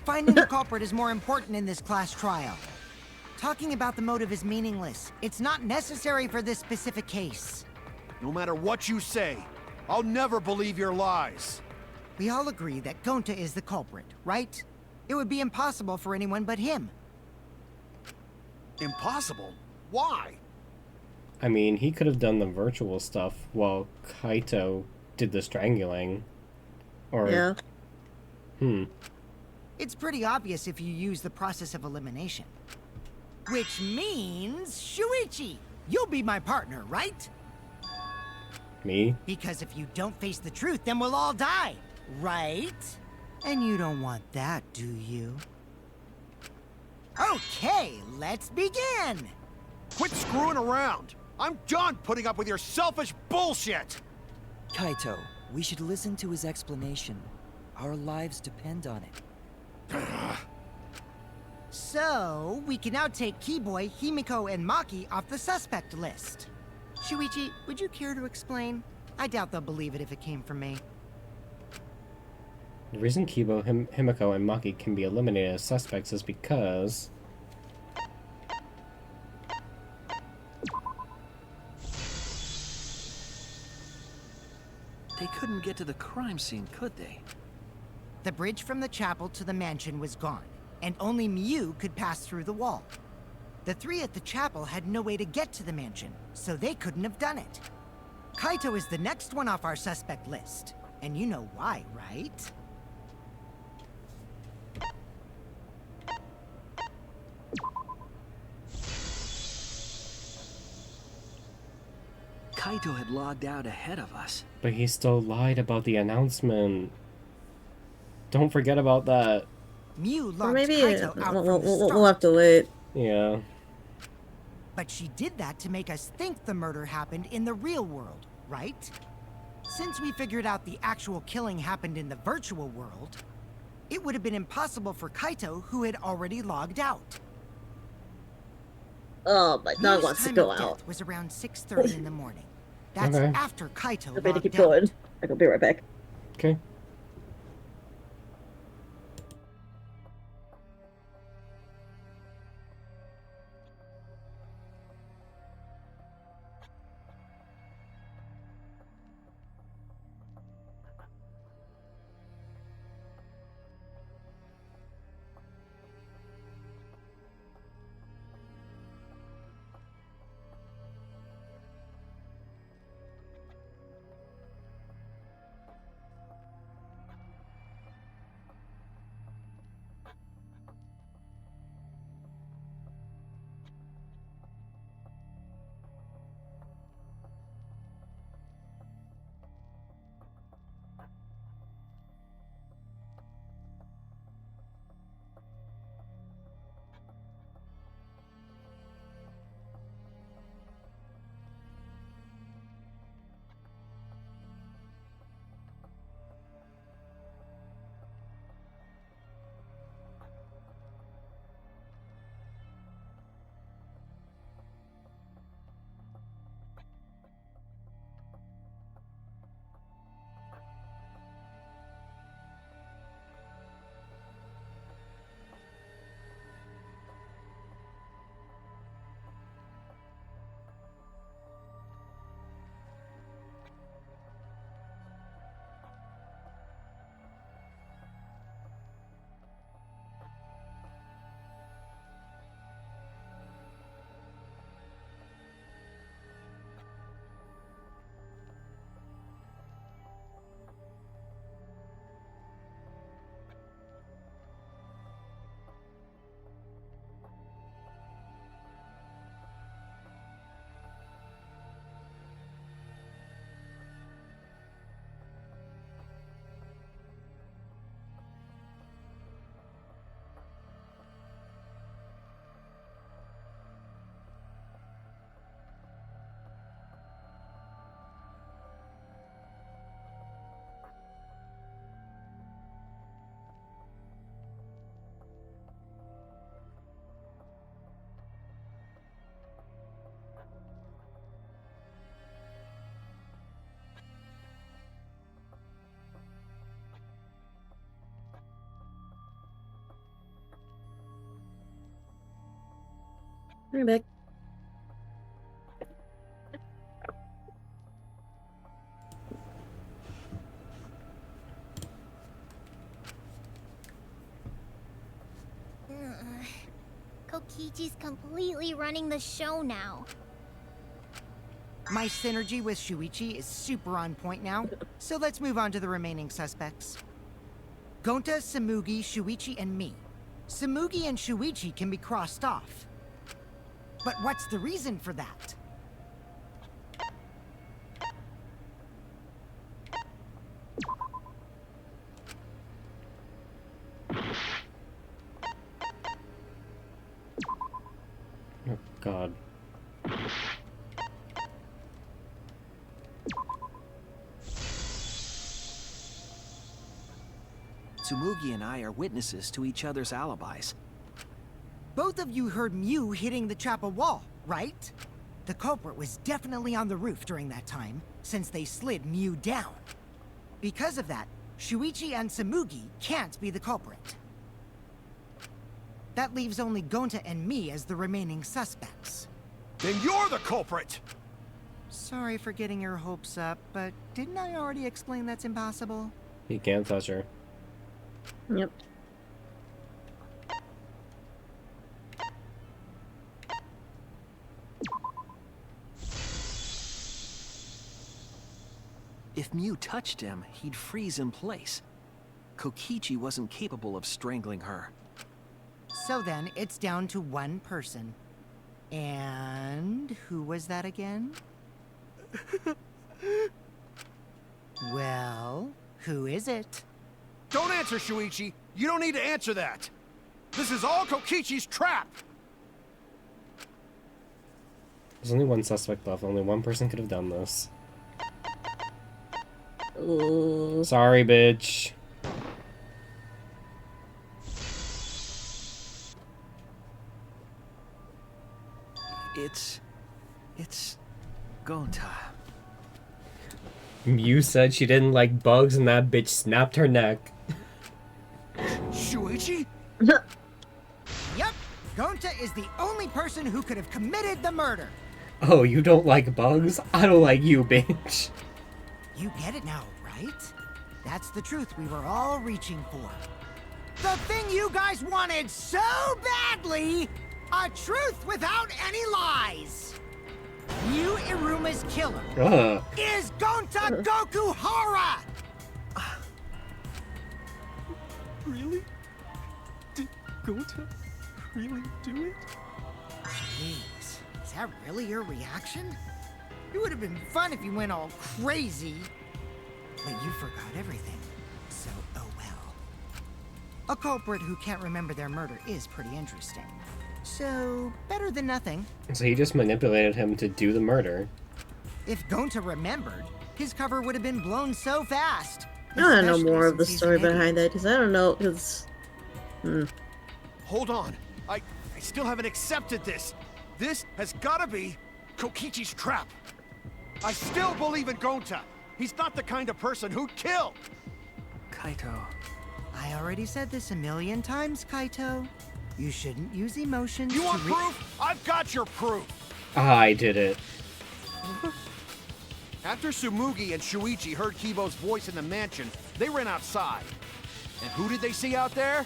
Finding the culprit is more important in this class trial. Talking about the motive is meaningless. It's not necessary for this specific case. No matter what you say, I'll never believe your lies. We all agree that Gonta is the culprit, right? It would be impossible for anyone but him. Impossible? Why? I mean, he could have done the virtual stuff while Kaito did the strangling. Or... Yeah. It's pretty obvious if you use the process of elimination. Which means, Shuichi, you'll be my partner, right? Me? Because if you don't face the truth, then we'll all die, right? And you don't want that, do you? Okay, let's begin! Quit screwing around! I'm done putting up with your selfish bullshit! Kaito, we should listen to his explanation. Our lives depend on it. So, we can now take Keyboy, Himiko, and Maki off the suspect list. Shuichi, would you care to explain? I doubt they'll believe it if it came from me. The reason Kibo, Himiko, and Maki can be eliminated as suspects is because... They couldn't get to the crime scene, could they? The bridge from the chapel to the mansion was gone, and only Mew could pass through the wall. The three at the chapel had no way to get to the mansion, so they couldn't have done it. Kaito is the next one off our suspect list, and you know why, right? Kaito had logged out ahead of us. But he still lied about the announcement. Don't forget about that. Mew Or logged maybe Kaito out from the start. we'll have to wait. Yeah. But she did that to make us think the murder happened in the real world, right? Since we figured out the actual killing happened in the virtual world, it would have been impossible for Kaito, who had already logged out. Oh, my dog Mew's wants to time go of out. death was around 6:30 in the morning. That's Okay. after Kaito I better logged keep out. going. I'll be right back. Okay. I'm back. Kokichi's completely running the show now. My synergy with Shuichi is super on point now, so let's move on to the remaining suspects. Gonta, Samugi, Shuichi, and me. Samugi and Shuichi can be crossed off. But what's the reason for that? Oh, God. Tsumugi and I are witnesses to each other's alibis. Both of you heard Mew hitting the chapel wall, right? The culprit was definitely on the roof during that time, since they slid Mew down. Because of that, Shuichi and Samugi can't be the culprit. That leaves only Gonta and me as the remaining suspects. Then you're the culprit! Sorry for getting your hopes up, but didn't I already explain that's impossible? He can't touch her. Yep. If Mew touched him, he'd freeze in place. Kokichi wasn't capable of strangling her. So then, it's down to one person. And who was that again? Well, who is it? Don't answer, Shuichi! You don't need to answer that! This is all Kokichi's trap! There's only one suspect left. Only one person could have done this. Sorry, bitch. It's Gonta. Mew said she didn't like bugs and that bitch snapped her neck. Shuichi? Yep, Gonta is the only person who could have committed the murder. Oh, you don't like bugs? I don't like you, bitch. You get it now, right? That's the truth we were all reaching for. The thing you guys wanted so badly! A truth without any lies! Mew Iruma's killer is Gonta Gokuhara! Really? Did Gonta really do it? Jeez, is that really your reaction? It would have been fun if you went all crazy. But you forgot everything, so oh well. A culprit who can't remember their murder is pretty interesting. So, better than nothing. So he just manipulated him to do the murder. If Gonta remembered, his cover would have been blown so fast. I want to know more of the story behind that, because I don't know, because... Hold on. I still haven't accepted this. This has gotta be Kokichi's trap. I still believe in Gonta. He's not the kind of person who'd kill. Kaito. I already said this a million times, Kaito. You shouldn't use emotions. You want proof? I've got your proof. I did it. After Tsumugi and Shuichi heard Kibo's voice in the mansion, they ran outside. And who did they see out there?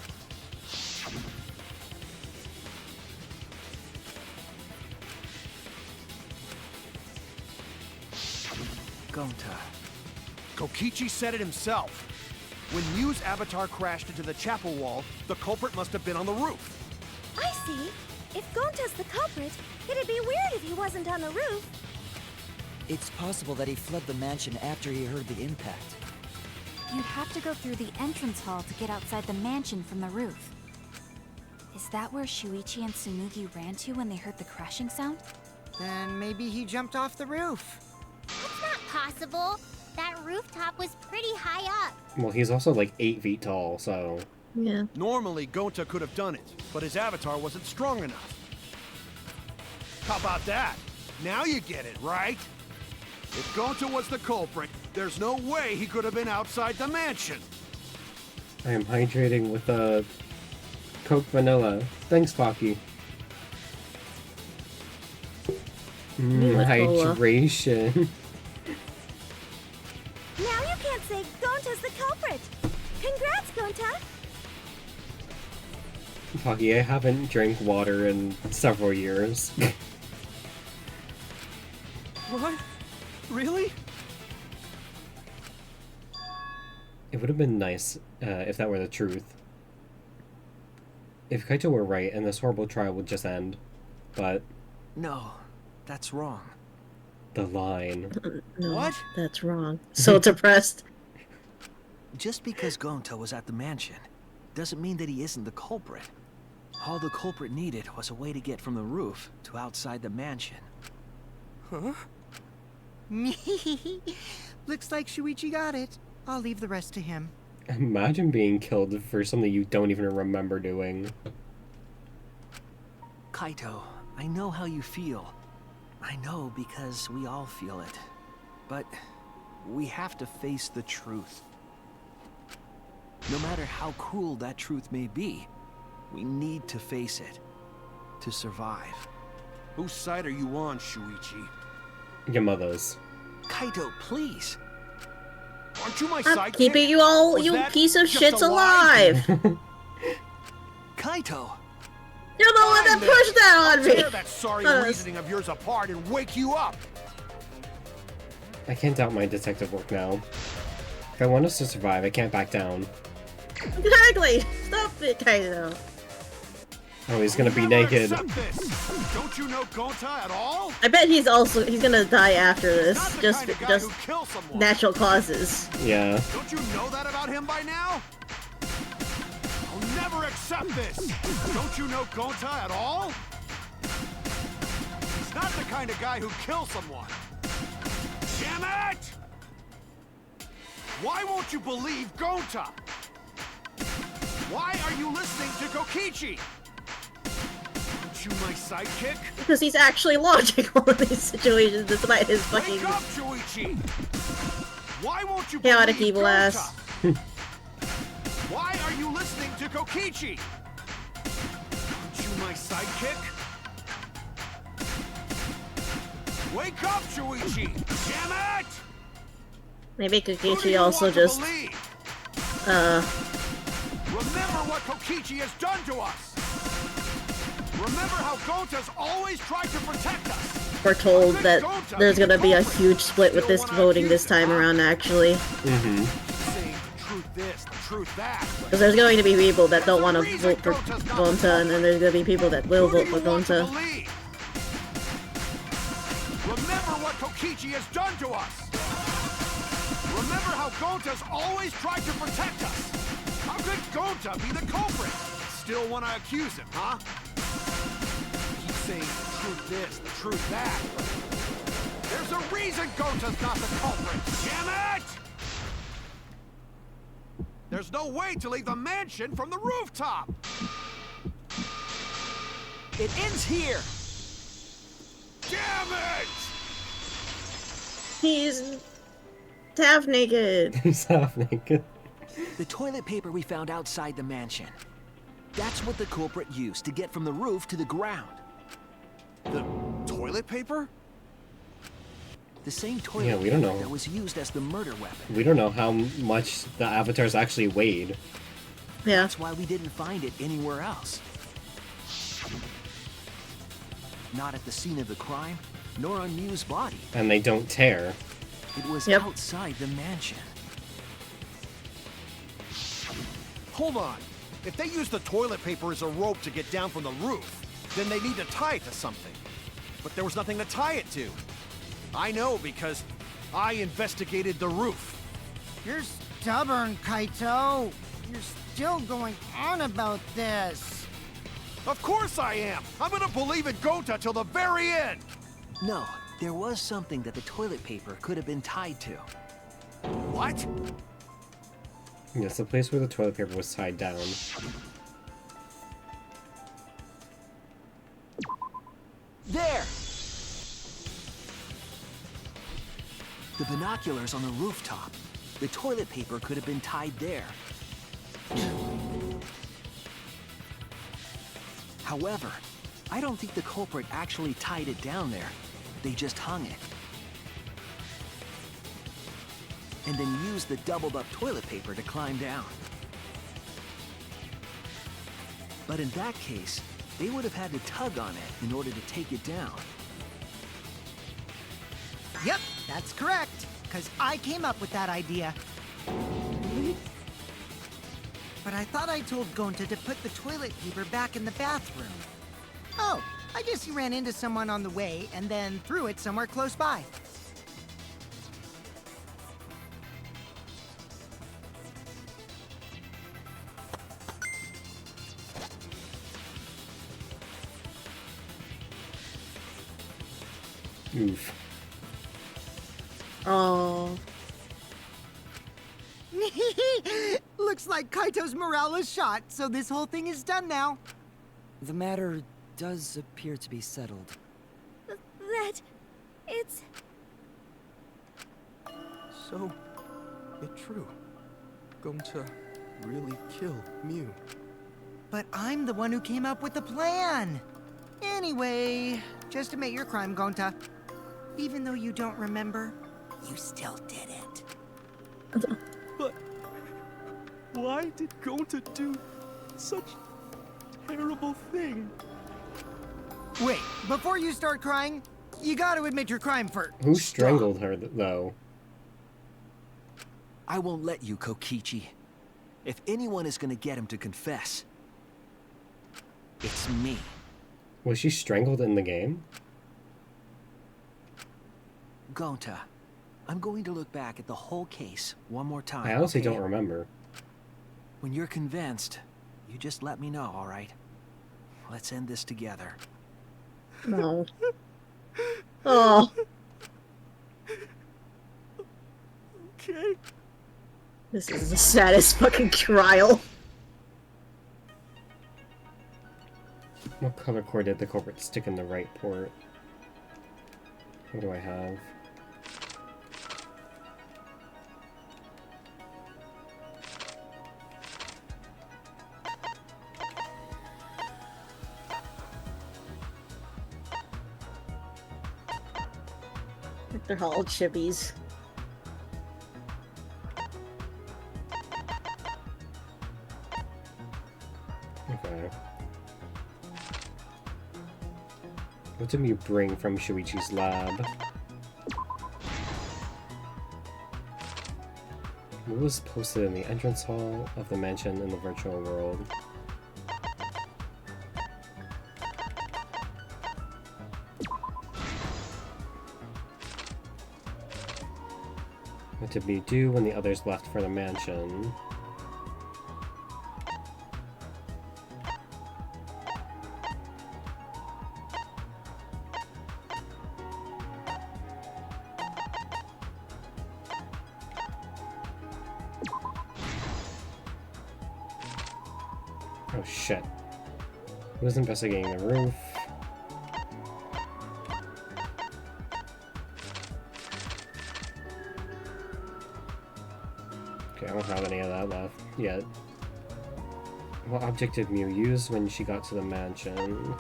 Gonta. Kokichi said it himself. When Mew's avatar crashed into the chapel wall, the culprit must have been on the roof. I see. If Gonta's the culprit, it'd be weird if he wasn't on the roof. It's possible that he fled the mansion after he heard the impact. You'd have to go through the entrance hall to get outside the mansion from the roof. Is that where Shuichi and Tsumugi ran to when they heard the crashing sound? Then maybe he jumped off the roof. That's not possible. That rooftop was pretty high up. Well, he's also like 8 feet tall, so... Yeah. Normally, Gonta could have done it, but his avatar wasn't strong enough. How about that? Now you get it, right? If Gonta was the culprit, there's no way he could have been outside the mansion. I am hydrating with Coke Vanilla. Thanks, Pocky. Hydration. Now you can't say Gonta's the culprit. Congrats, Gonta. Puggy, I haven't drank water in several years. What? Really? It would have been nice if that were the truth. If Kaito were right and this horrible trial would just end. But... No, that's wrong. The line. No, What? That's wrong. So depressed. Just because Gonta was at the mansion doesn't mean that he isn't the culprit. All the culprit needed was a way to get from the roof to outside the mansion. Huh? Looks like Shuichi got it. I'll leave the rest to him. Imagine being killed for something you don't even remember doing. Kaito, I know how you feel. I know because we all feel it. But we have to face the truth. No matter how cruel that truth may be, we need to face it to survive. Whose side are you on, Shuichi? Your mother's. Kaito, please. Aren't you my I'm sidekick? keeping you all, Was you that piece of just shits a lie? alive. Kaito! You're the one that Fine, then. pushed that on I'll me. tear that sorry reasoning of yours apart and wake you up. I can't doubt my detective work now. If I want us to survive, I can't back down. Exactly. Stop it, Kaido. Oh, he's gonna be Never naked. accept this. Don't you know Gonta at all? I bet he's gonna die after this. Not the Just kind of guy just who kills someone. natural causes. Yeah. Don't you know that about him by now? I'll never accept this. Don't you know Gonta at all? He's not the kind of guy who kills someone. Damn it! Why won't you believe Gonta? Why are you listening to Kokichi? Aren't you my sidekick? Because he's actually logical in these situations, despite his fucking Wake up, Shuichi! Why won't you chaotic believe evil Gonta? ass. Why are you listening to Kokichi? Aren't you my sidekick? Wake up, Shuichi! Damn it! Maybe Who do Kokichi you also want to just believe? Remember what Kokichi has done to us! Remember how Gonta's always tried to protect us! we're told that there's gonna be a huge split with this voting this time around, actually. Mm-hmm. Saying the truth this, the truth that. Because there's going to be people that don't want to vote for Gonta, and then there's going to be people that will vote for Gonta. Remember what Kokichi has done to us! Remember how Gonta's always tried to protect us! How could Gonta be the culprit? Still want to accuse him, huh? Keep saying the truth this, the truth that. There's a reason Gonta's not the culprit! Damn it! There's no way to leave the mansion from the rooftop! It ends here! Damn it! He's half naked. He's half naked. The toilet paper we found outside the mansion. That's what the culprit used to get from the roof to the ground. The toilet paper? The same toilet Yeah, we don't paper know. that was used as the murder weapon. We don't know how much the avatars actually weighed. Yeah. That's why we didn't find it anywhere else. Not at the scene of the crime, nor on Mew's body. And they don't tear. It was Yep. outside the mansion. Hold on. If they use the toilet paper as a rope to get down from the roof, then they need to tie it to something. But there was nothing to tie it to. I know because I investigated the roof. You're stubborn, Kaito. You're still going on about this. Of course I am! I'm gonna believe in Gonta till the very end! No, there was something that the toilet paper could have been tied to. What? Yes, the place where the toilet paper was tied down. There! The binoculars on the rooftop. The toilet paper could have been tied there. However, I don't think the culprit actually tied it down there. They just hung it. And then used the doubled up toilet paper to climb down. But in that case, they would have had to tug on it in order to take it down. Yep, that's correct. Because I came up with that idea. But I thought I told Gonta to put the toilet paper back in the bathroom. Oh, I guess he ran into someone on the way and then threw it somewhere close by. Oof. Oh. Looks like Kaito's morale is shot, so this whole thing is done now. The matter does appear to be settled. That... it's... So, it's true. Going to really kill Mew. But I'm the one who came up with the plan. Anyway, just admit your crime, Gonta. Even though you don't remember, you still did it. But why did Gonta do such a terrible thing? Wait, before you start crying, you gotta admit your crime first. Who strangled her, though? I won't let you, Kokichi. If anyone is gonna get him to confess, it's me. Was she strangled in the game? Gonta, I'm going to look back at the whole case one more time. I honestly okay? don't remember. When you're convinced, you just let me know, all right? Let's end this together. No. Oh. Okay. This is the saddest fucking trial. What color cord did the culprit stick in the right port? What do I have? They're all chibis. Okay. What did we bring from Shuichi's lab? What was posted in the entrance hall of the mansion in the virtual world? What did we do when the others left for the mansion? Oh shit. Who was investigating the roof? Okay, I don't have any of that left yet. What object did Mew use when she got to the mansion?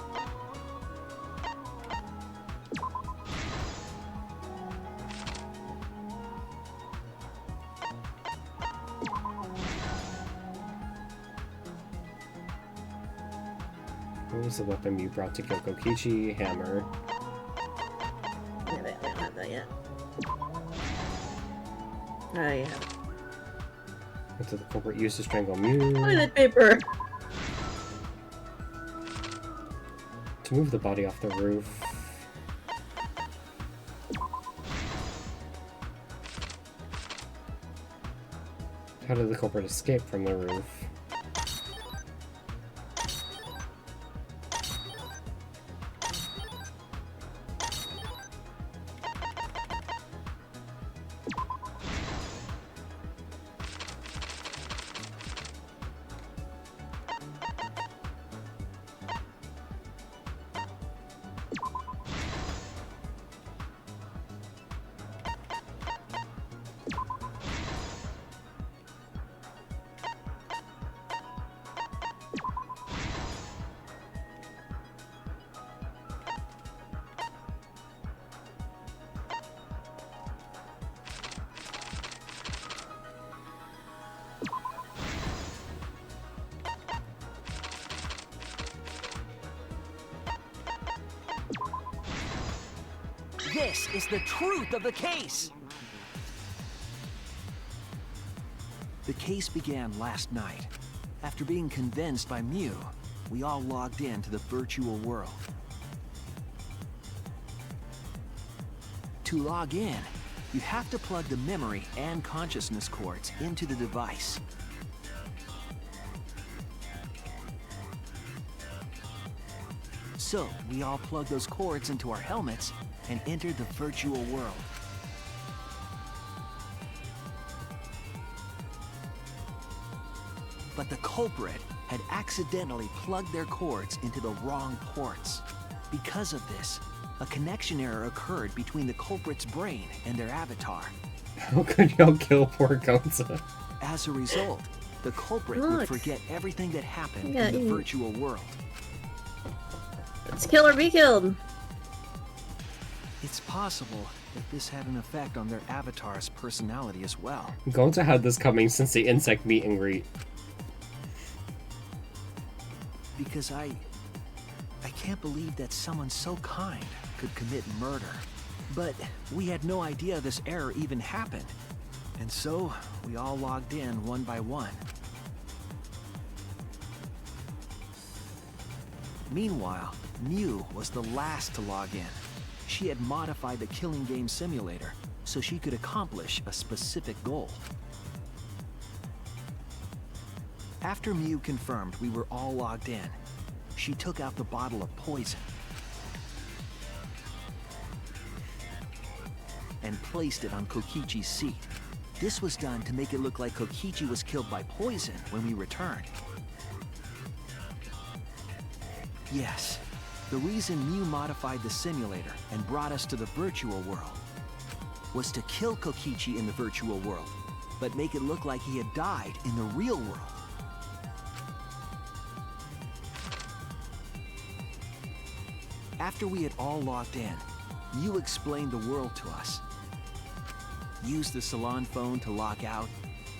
What was the weapon you brought to kill Kokichi? Hammer. Yeah, we don't have that yet. Oh, yeah. What did the culprit use to strangle Mew? Toilet paper! To move the body off the roof. How did the culprit escape from the roof? This is the truth of the case! The case began last night. After being convinced by Mew, we all logged in to the virtual world. To log in, you have to plug the memory and consciousness cords into the device. So, we all plugged those cords into our helmets and entered the virtual world. But the culprit had accidentally plugged their cords into the wrong ports. Because of this, a connection error occurred between the culprit's brain and their avatar. How could y'all kill poor Gonza? As a result, the culprit would forget everything that happened in the virtual world. Let's kill or be killed. It's possible that this had an effect on their avatar's personality as well. Gonza had this coming since the insect meet and greet. Because I can't believe that someone so kind could commit murder. But we had no idea this error even happened. And so, we all logged in one by one. Meanwhile, Mew was the last to log in. She had modified the killing game simulator so she could accomplish a specific goal. After Mew confirmed we were all logged in, she took out the bottle of poison and placed it on Kokichi's seat. This was done to make it look like Kokichi was killed by poison when we returned. Yes, the reason Mew modified the simulator and brought us to the virtual world was to kill Kokichi in the virtual world, but make it look like he had died in the real world. After we had all logged in, Mew explained the world to us. Use the salon phone to log out.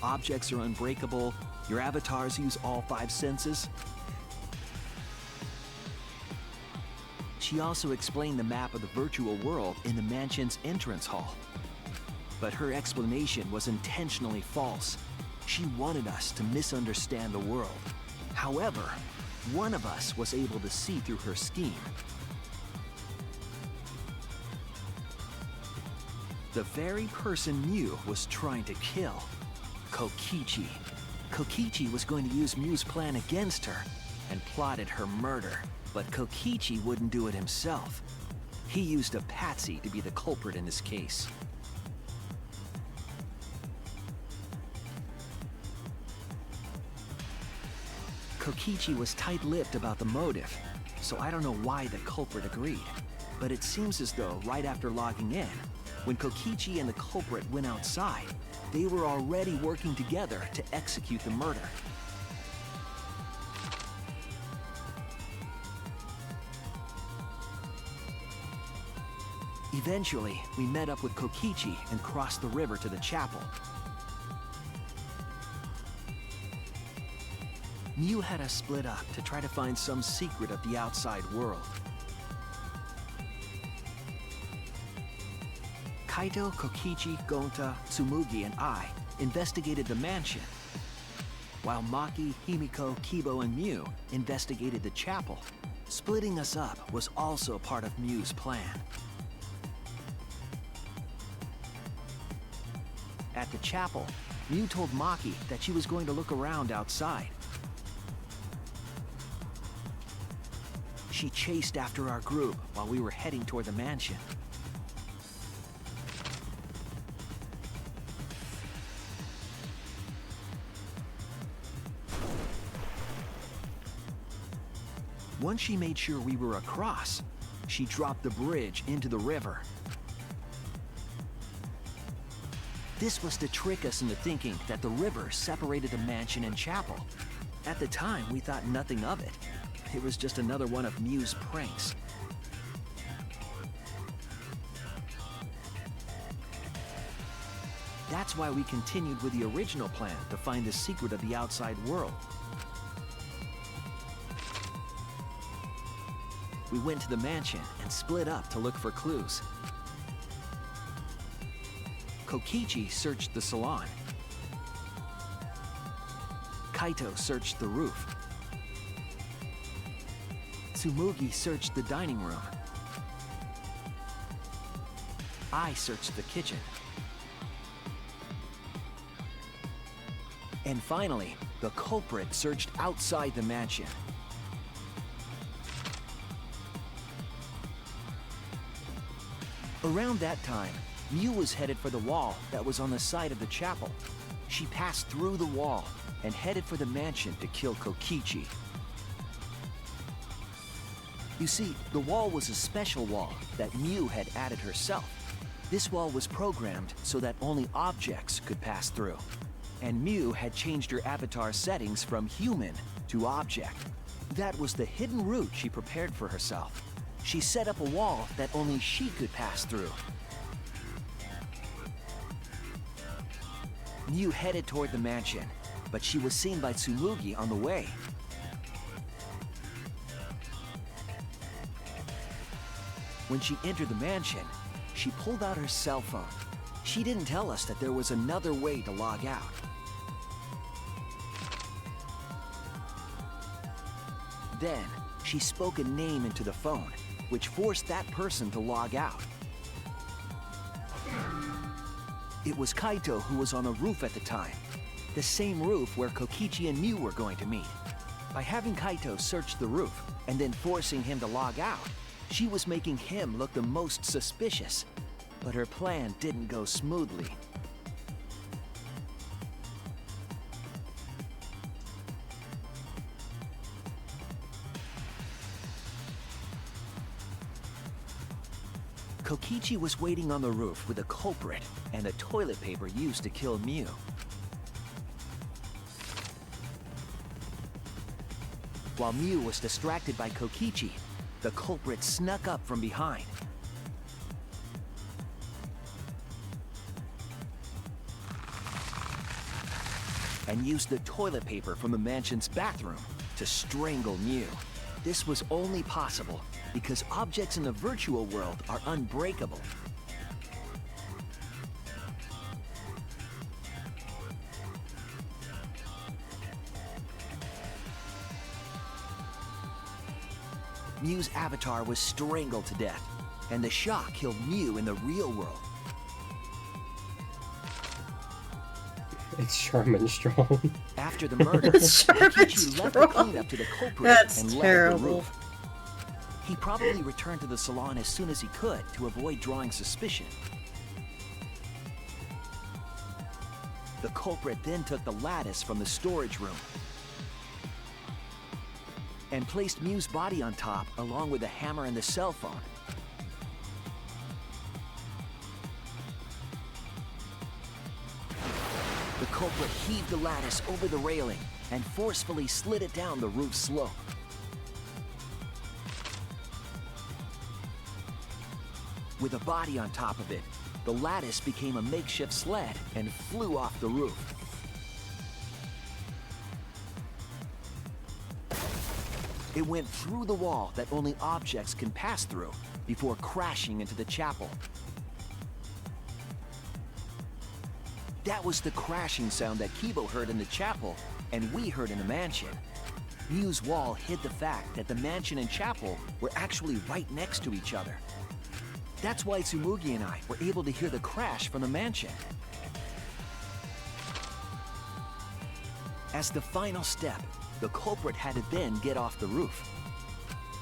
Objects are unbreakable. Your avatars use all 5 senses. She also explained the map of the virtual world in the mansion's entrance hall. But her explanation was intentionally false. She wanted us to misunderstand the world. However, one of us was able to see through her scheme. The very person Mew was trying to kill, Kokichi. Kokichi was going to use Mew's plan against her and plotted her murder. But Kokichi wouldn't do it himself. He used a patsy to be the culprit in this case. Kokichi was tight-lipped about the motive, so I don't know why the culprit agreed. But it seems as though right after logging in, when Kokichi and the culprit went outside, they were already working together to execute the murder. Eventually, we met up with Kokichi and crossed the river to the chapel. Mew had us split up to try to find some secret of the outside world. Kaito, Kokichi, Gonta, Tsumugi, and I investigated the mansion, while Maki, Himiko, Kibo, and Mew investigated the chapel. Splitting us up was also part of Mew's plan. At the chapel, Mew told Maki that she was going to look around outside. She chased after our group while we were heading toward the mansion. Once she made sure we were across, she dropped the bridge into the river. This was to trick us into thinking that the river separated the mansion and chapel. At the time, we thought nothing of it. It was just another one of Mew's pranks. That's why we continued with the original plan to find the secret of the outside world. We went to the mansion and split up to look for clues. Kokichi searched the salon. Kaito searched the roof. Tsumugi searched the dining room. I searched the kitchen. And finally, the culprit searched outside the mansion. Around that time, Miu was headed for the wall that was on the side of the chapel. She passed through the wall and headed for the mansion to kill Kokichi. You see, the wall was a special wall that Miu had added herself. This wall was programmed so that only objects could pass through. And Miu had changed her avatar settings from human to object. That was the hidden route she prepared for herself. She set up a wall that only she could pass through. Miu headed toward the mansion, but she was seen by Tsumugi on the way. When she entered the mansion, she pulled out her cell phone. She didn't tell us that there was another way to log out. Then, she spoke a name into the phone, which forced that person to log out. It was Kaito who was on the roof at the time, the same roof where Kokichi and Miu were going to meet. By having Kaito search the roof and then forcing him to log out, she was making him look the most suspicious. But her plan didn't go smoothly. Kokichi was waiting on the roof with a culprit and the toilet paper used to kill Miu. While Miu was distracted by Kokichi, the culprit snuck up from behind. And used the toilet paper from the mansion's bathroom to strangle Miu. This was only possible because objects in the virtual world are unbreakable. Miu's avatar was strangled to death, and the shock killed Miu in the real world. It's Charmin Strong. After the murder, Kokichi left the cleanup to the culprit and left the roof. He probably returned to the salon as soon as he could to avoid drawing suspicion. The culprit then took the lattice from the storage room and placed Miu's body on top along with the hammer and the cell phone. The culprit heaved the lattice over the railing and forcefully slid it down the roof slope. With a body on top of it, the lattice became a makeshift sled and flew off the roof. It went through the wall that only objects can pass through before crashing into the chapel. That was the crashing sound that Kibo heard in the chapel and we heard in the mansion. Miu's wall hid the fact that the mansion and chapel were actually right next to each other. That's why Tsumugi and I were able to hear the crash from the mansion. As the final step, the culprit had to then get off the roof.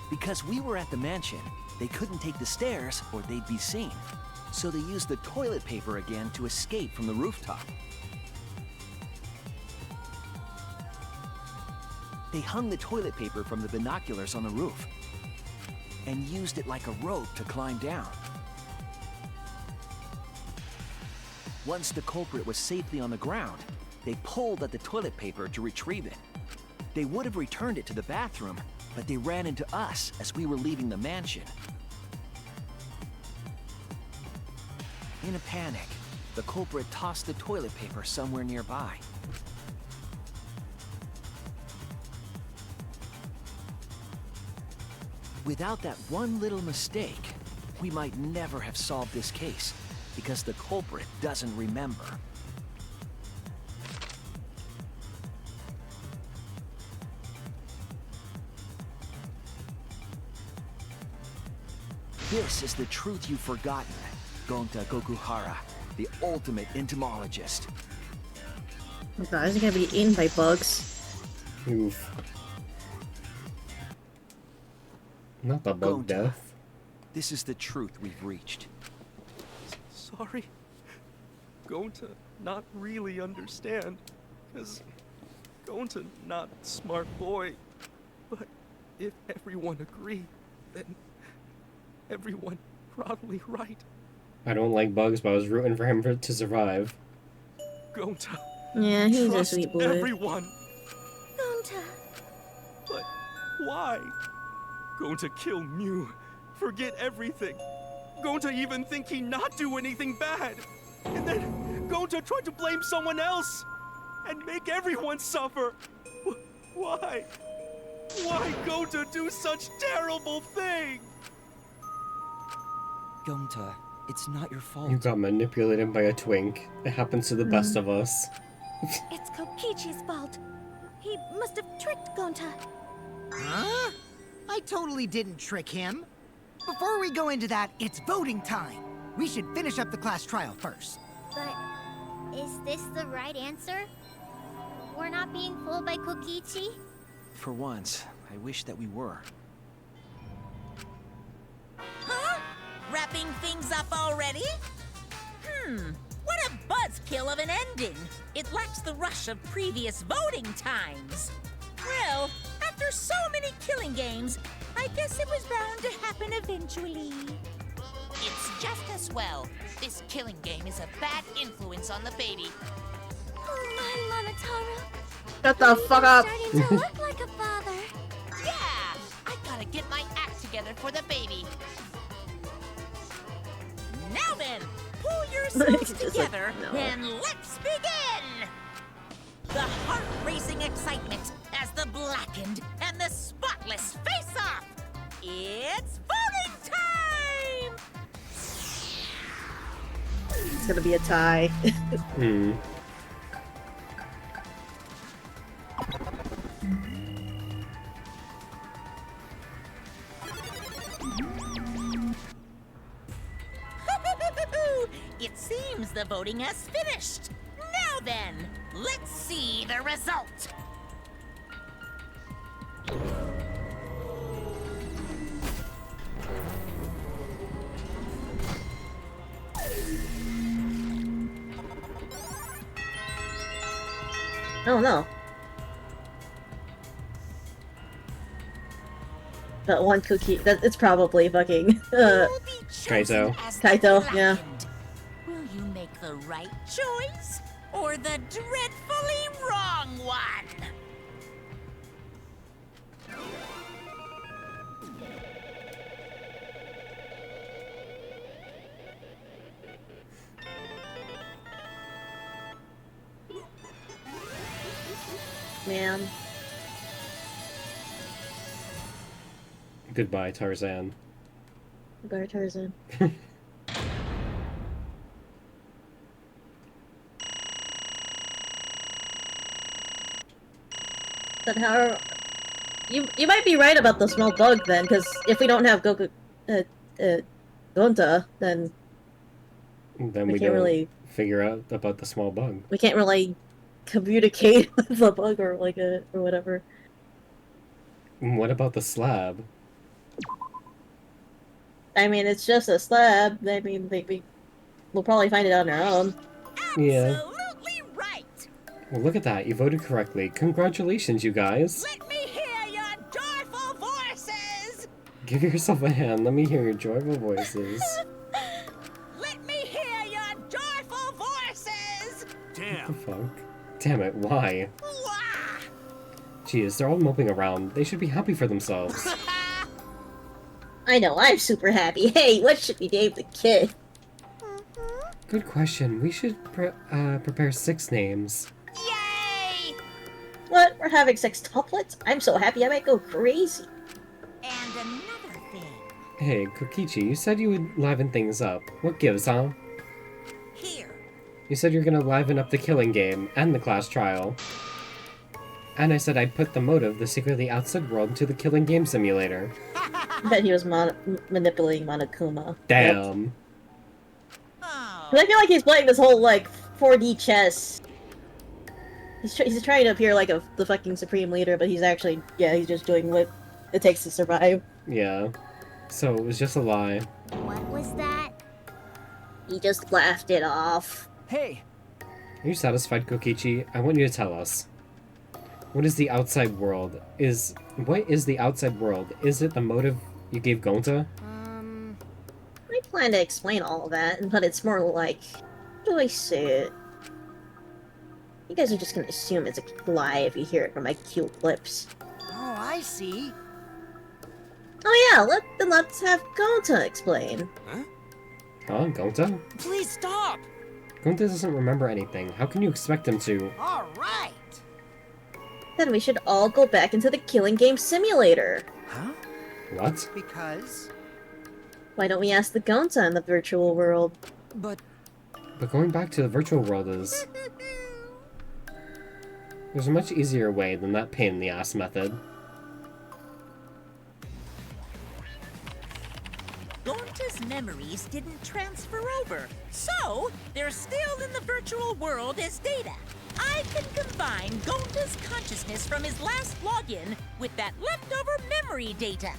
Because we were at the mansion, they couldn't take the stairs or they'd be seen. So they used the toilet paper again to escape from the rooftop. They hung the toilet paper from the binoculars on the roof and used it like a rope to climb down. Once the culprit was safely on the ground, they pulled at the toilet paper to retrieve it. They would have returned it to the bathroom, but they ran into us as we were leaving the mansion. In a panic, the culprit tossed the toilet paper somewhere nearby. Without that one little mistake, we might never have solved this case. because the culprit doesn't remember. This is the truth you've forgotten, Gonta Gokuhara, the ultimate entomologist. Oh god, is he gonna be eaten by bugs? Oof. Not the bug Gonta, death. this is the truth we've reached. Sorry. Going to not really understand. Because going to not smart boy. But if everyone agree, then everyone probably right. I don't like bugs, but I was rooting for him to survive. Gonta. Yeah, he's a Trust sweet boy. everyone. Gonta. But why? Going to kill Mew. Forget everything. Going to even think he not do anything bad. And then going to try to blame someone else. And make everyone suffer. Why? Why going to do such terrible thing? Gonta, it's not your fault. You got manipulated by a twink. It happens to the best of us. It's Kokichi's fault. He must have tricked Gonta. Huh? I totally didn't trick him. Before we go into that, it's voting time. We should finish up the class trial first. But is this the right answer? We're not being fooled by Kokichi? For once, I wish that we were. Huh? Wrapping things up already? What a buzzkill of an ending! It lacks the rush of previous voting times. Well, after so many killing games, I guess it was bound to happen eventually. It's just as well. This killing game is a bad influence on the baby. Oh my, Monotaro. Shut the fuck up. Starting to look like a father. Yeah! I gotta get my act together for the baby. Now then, pull yourselves Just like, together no. and let's begin! The heart-racing excitement as the blackened and the spotless face off! It's voting time! It's gonna be a tie. It seems the voting has finished. Now then, let's see the result. Oh no. That one cookie. It's probably fucking. Kaito. Kaito, yeah. Will you make the right choice or the dreadfully wrong one? Man. Goodbye, Tarzan. Goodbye, Tarzan. But how? You might be right about the small bug then, because if we don't have Gonta, then Then We we can't don't really- figure out about the small bug. we can't really communicate with the bug or like or whatever. What about the slab? I mean, it's just a slab. I mean, we'll probably find it on our own. Yeah. Absolutely right. Well, look at that. You voted correctly. Congratulations, you guys. Let me hear your joyful voices. Give yourself a hand. Let me hear your joyful voices. Let me hear your joyful voices. What the fuck? Damn it, why? Jeez, they're all moping around. They should be happy for themselves. I know, I'm super happy. Hey, what should we name the kid? Good question. We should prepare 6 names. Yay! What? We're having 6 tuplets? I'm so happy I might go crazy. And another thing. Hey, Kokichi, you said you would liven things up. What gives, huh? You said you're gonna liven up the killing game and the class trial. And I said I'd put the motive, the secret of the outside world, into the killing game simulator. I bet he was manipulating Monokuma. Damn. Yep. 'Cause I feel like he's playing this whole, like, 4D chess. He's trying to appear like the fucking supreme leader, but he's actually, yeah, he's just doing what it takes to survive. Yeah. So it was just a lie. What was that? He just laughed it off. Hey! Are you satisfied, Kokichi? I want you to tell us. What is the outside world? What is the outside world? Is it the motive you gave Gonta? I plan to explain all of that, but it's more like, how do I say it? You guys are just gonna assume it's a lie if you hear it from my cute lips. Oh, I see. Oh yeah, let's have Gonta explain. Huh, Gonta? Please stop! Gonta doesn't remember anything. How can you expect him to? All right. Then we should all go back into the killing game simulator. Huh? What? Because? Why don't we ask the Gonta in the virtual world? But going back to the virtual world is... There's a much easier way than that pain-in-the-ass method. Gonta's memories didn't transfer over, so they're still in the virtual world as data. I can combine Gonta's consciousness from his last login with that leftover memory data.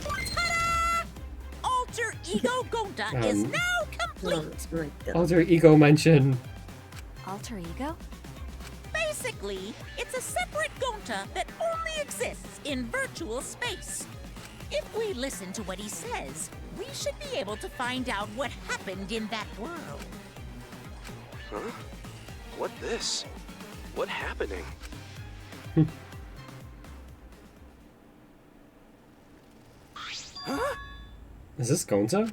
Ta-da! Alter Ego Gonta is now complete. Alter Ego mention. Alter Ego? Basically, it's a separate Gonta that only exists in virtual space. If we listen to what he says, we should be able to find out what happened in that world. Huh? What this? What happening? Huh? Is this Gonta?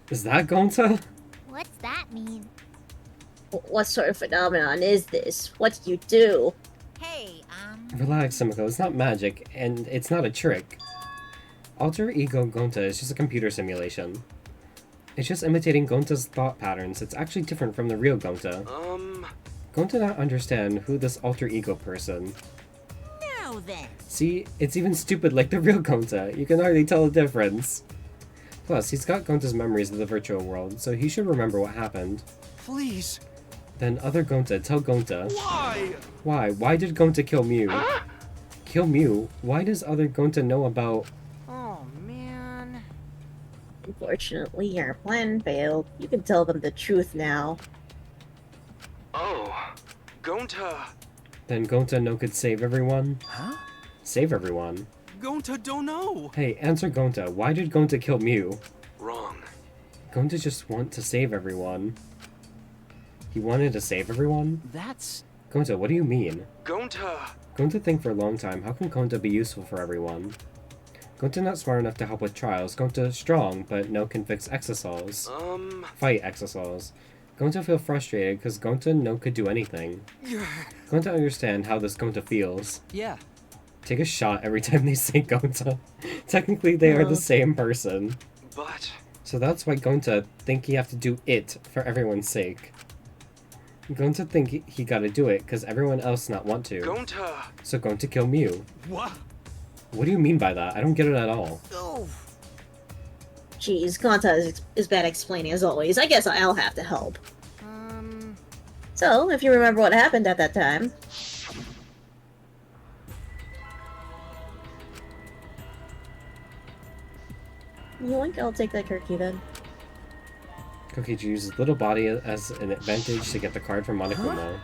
Is that Gonta? What's that mean? What sort of phenomenon is this? What do you do? Hey, Relax, Simiko. It's not magic, and it's not a trick. Alter Ego Gonta is just a computer simulation. It's just imitating Gonta's thought patterns. It's actually different from the real Gonta. Gonta not understand who this alter ego person. Now then. See, it's even stupid like the real Gonta. You can hardly tell the difference. Plus, he's got Gonta's memories of the virtual world, so he should remember what happened. Please. Then other Gonta, tell Gonta. Why? Why? Why did Gonta kill Mew? Kill Mew? Why does other Gonta know about... Oh, man. Unfortunately, our plan failed. You can tell them the truth now. Oh, Gonta. Then Gonta no could save everyone? Huh? Save everyone? Gonta don't know. Hey, answer Gonta. Why did Gonta kill Mew? Wrong. Gonta just want to save everyone. He wanted to save everyone? That's... Gonta, what do you mean? Gonta. Gonta think for a long time, how can Gonta be useful for everyone? Gonta not smart enough to help with trials. Gonta strong, but no can fix exosols. Fight exosols. Gonta feel frustrated because Gonta no could do anything. Gonta understand how this Gonta feels. Yeah. Take a shot every time they say Gonta. Technically, they are the same person. But... So that's why Gonta think he have to do it for everyone's sake. Gonta think he gotta do it because everyone else not want to. Gonta! So Gonta kill Mew. What? What do you mean by that? I don't get it at all. Oh. Jeez, Gonta is bad explaining as always. I guess I'll have to help. So, if you remember what happened at that time... Yoink, I'll take that Kirky then. Kokichi uses little body as an advantage to get the card from Monokuma.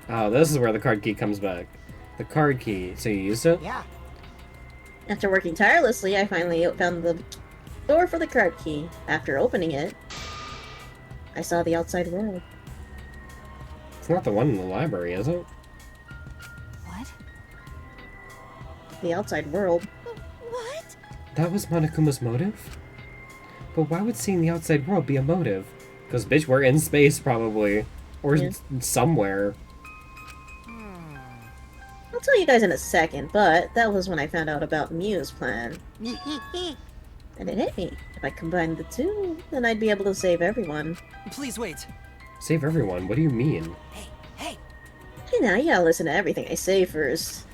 Oh, this is where the card key comes back. The card key. So you used it? Yeah. After working tirelessly, I finally found the door for the card key. After opening it, I saw the outside world. It's not the one in the library, is it? What? The outside world. What? That was Monokuma's motive? But why would seeing the outside world be a motive? Because, bitch, we're in space, probably. Or somewhere. I'll tell you guys in a second, but that was when I found out about Mew's plan. And it hit me. If I combined the two, then I'd be able to save everyone. Please wait. Save everyone? What do you mean? Hey, now you gotta listen to everything I say first.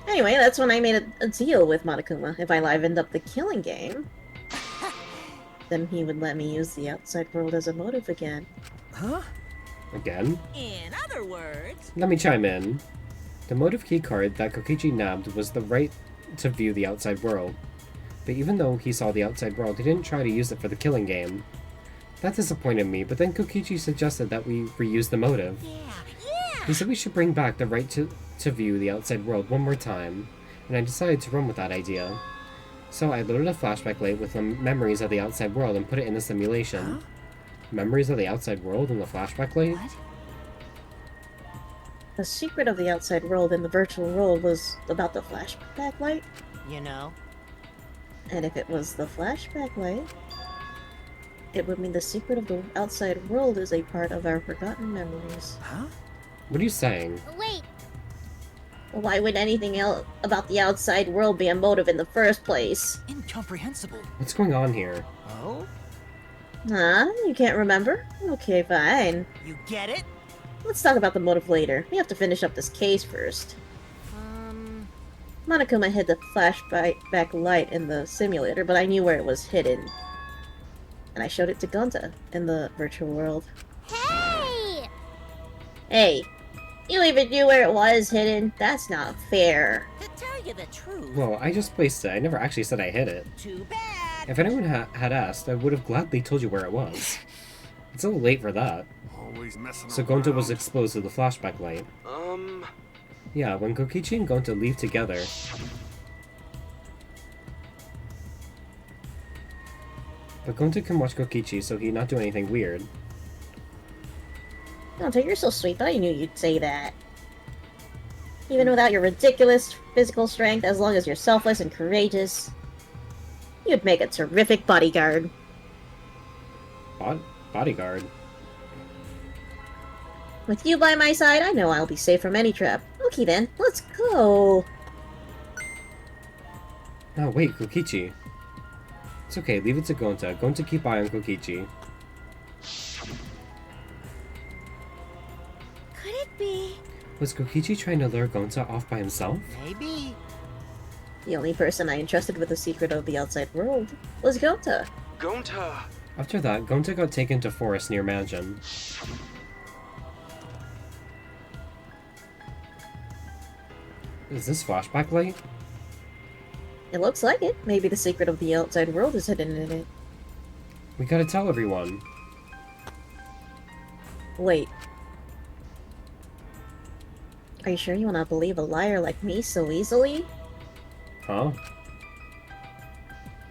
Anyway, that's when I made a deal with Monokuma. If I livened up the killing game, then he would let me use the outside world as a motive again. Huh? Again? In other words... Let me chime in. The motive keycard that Kokichi nabbed was the right to view the outside world. But even though he saw the outside world, he didn't try to use it for the killing game. That disappointed me, but then Kokichi suggested that we reuse the motive. He said we should bring back the right to view the outside world one more time, and I decided to run with that idea. So I loaded a flashback light with the memories of the outside world and put it in the simulation. Huh? Memories of the outside world in the flashback light? What? The secret of the outside world in the virtual world was about the flashback light. You know? And if it was the flashback light, it would mean the secret of the outside world is a part of our forgotten memories. Huh? What are you saying? Wait, Why would anything else about the outside world be a motive in the first place? Incomprehensible. What's going on here? Oh? Huh? You can't remember? Okay, fine. You get it? Let's talk about the motive later. We have to finish up this case first. Monokuma hid the flashback light in the simulator, but I knew where it was hidden. And I showed it to Gonta in the virtual world. hey! Hey, you even knew where it was hidden? That's not fair. To tell you the truth, Well, I just placed it. I never actually said I hid it. too bad. If anyone had asked, I would have gladly told you where it was. It's a little late for that. Always messing So Gonta was exposed to the flashback light. Yeah, when Kokichi and Gonta leave together... But Gonta can watch Kokichi, so he not do anything weird. Gonta, you're so sweet, but I knew you'd say that. Even without your ridiculous physical strength, as long as you're selfless and courageous, you'd make a terrific bodyguard. Bodyguard? With you by my side, I know I'll be safe from any trap. Okay then, let's go. Oh wait, Kokichi. It's okay, leave it to Gonta. Gonta keep eye on Kokichi. Could it be? Was Kokichi trying to lure Gonta off by himself? Maybe. The only person I entrusted with the secret of the outside world was Gonta. Gonta! After that, Gonta got taken to forest near mansion. Is this flashback light? It looks like it. Maybe the secret of the outside world is hidden in it. We gotta tell everyone. Wait. Are you sure you wanna believe a liar like me so easily? Huh?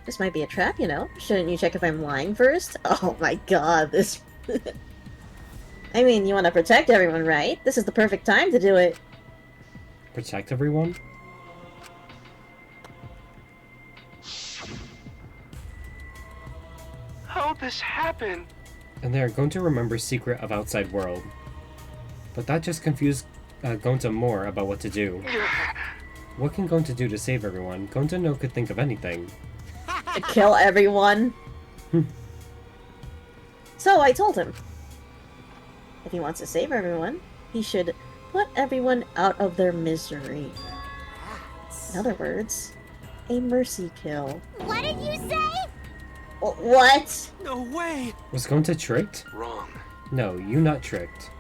This might be a trap, you know? Shouldn't you check if I'm lying first? Oh my god, this... I mean, you wanna protect everyone, right? This is the perfect time to do it. Protect everyone? How'd this happen? And they're going to remember secret of outside world. But that just confused Gonta more about what to do. What can Gonta do to save everyone? Gonta no could think of anything. To kill everyone. So I told him, if he wants to save everyone, he should put everyone out of their misery. In other words, a mercy kill. What did you say? What? No way! Was Gonta tricked? Wrong. No, you not tricked.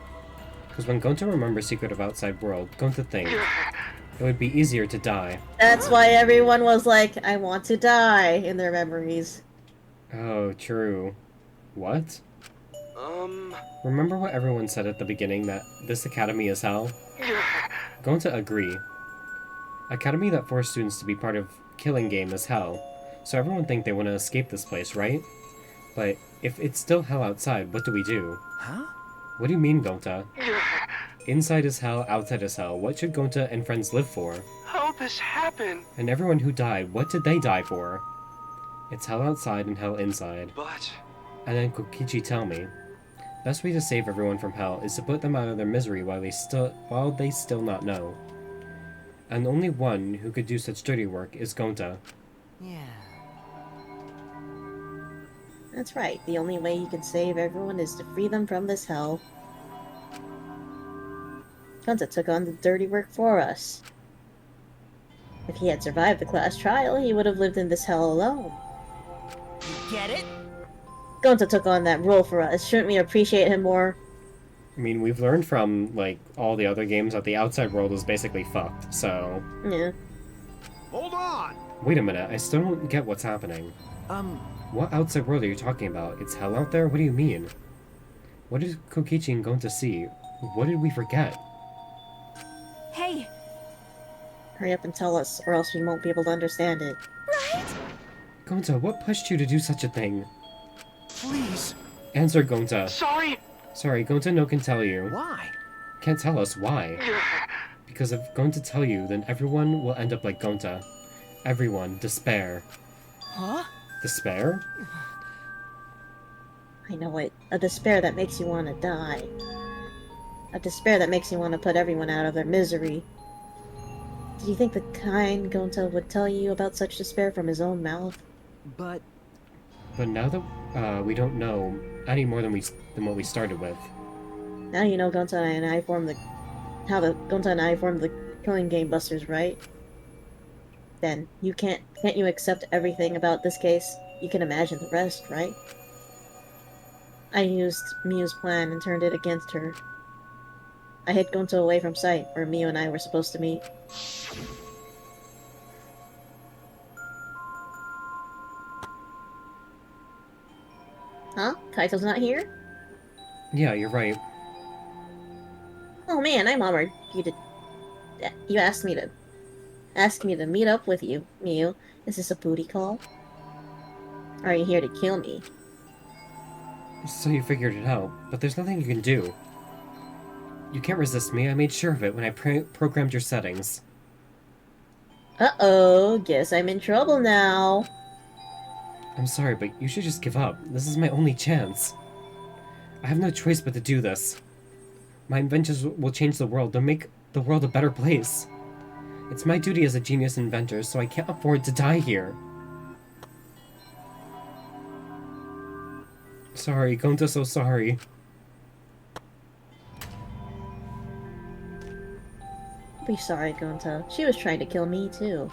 Because when Gonta remembers secret of outside world, Gonta thinks it would be easier to die. That's why everyone was like, I want to die in their memories. Oh, true. What? Remember what everyone said at the beginning, that this academy is hell? Gonta agree. Academy that forced students to be part of killing game is hell. So everyone think they want to escape this place, right? But if it's still hell outside, what do we do? Huh? What do you mean, Gonta? Inside is hell, outside is hell. What should Gonta and friends live for? How'd this happen? And everyone who died, what did they die for? It's hell outside and hell inside. But... And then Kokichi tell me. Best way to save everyone from hell is to put them out of their misery while they still not know. And only one who could do such dirty work is Gonta. Yeah. That's right. The only way you can save everyone is to free them from this hell. Gonta took on the dirty work for us. If he had survived the class trial, he would have lived in this hell alone. You get it? Gonta took on that role for us. Shouldn't we appreciate him more? I mean, we've learned from, like, all the other games that the outside world is basically fucked, so... Yeah. Hold on! Wait a minute, I still don't get what's happening. What outside world are you talking about? It's hell out there? What do you mean? What is Kokichi and Gonta see? What did we forget? Hey! Hurry up and tell us, or else we won't be able to understand it. Right? Gonta, what pushed you to do such a thing? Please. Answer, Gonta. Sorry. Sorry, Gonta no can tell you. Why? Can't tell us why. Because if Gonta tell you, then everyone will end up like Gonta. Everyone. Despair. Huh? Despair? I know it. A despair that makes you want to die. A despair that makes you want to put everyone out of their misery. Do you think the kind Gonta would tell you about such despair from his own mouth? But now that we don't know any more than what we started with. Now you know Gonta and I formed the Killing Game Busters, right? Then can't you accept everything about this case? You can imagine the rest, right? I used Miu's plan and turned it against her. I hid Gonta away from sight, where Miu and I were supposed to meet. Huh? Kaito's not here? Yeah, you're right. Oh man, I'm honored you asked me to meet up with you, Miu. Is this a booty call? Or are you here to kill me? So you figured it out, but there's nothing you can do. You can't resist me, I made sure of it when I programmed your settings. Uh-oh, guess I'm in trouble now. I'm sorry, but you should just give up. This is my only chance. I have no choice but to do this. My inventions will change the world. They'll make the world a better place. It's my duty as a genius inventor, so I can't afford to die here. Sorry, Gonta's so sorry. Be sorry, Gonta. She was trying to kill me, too.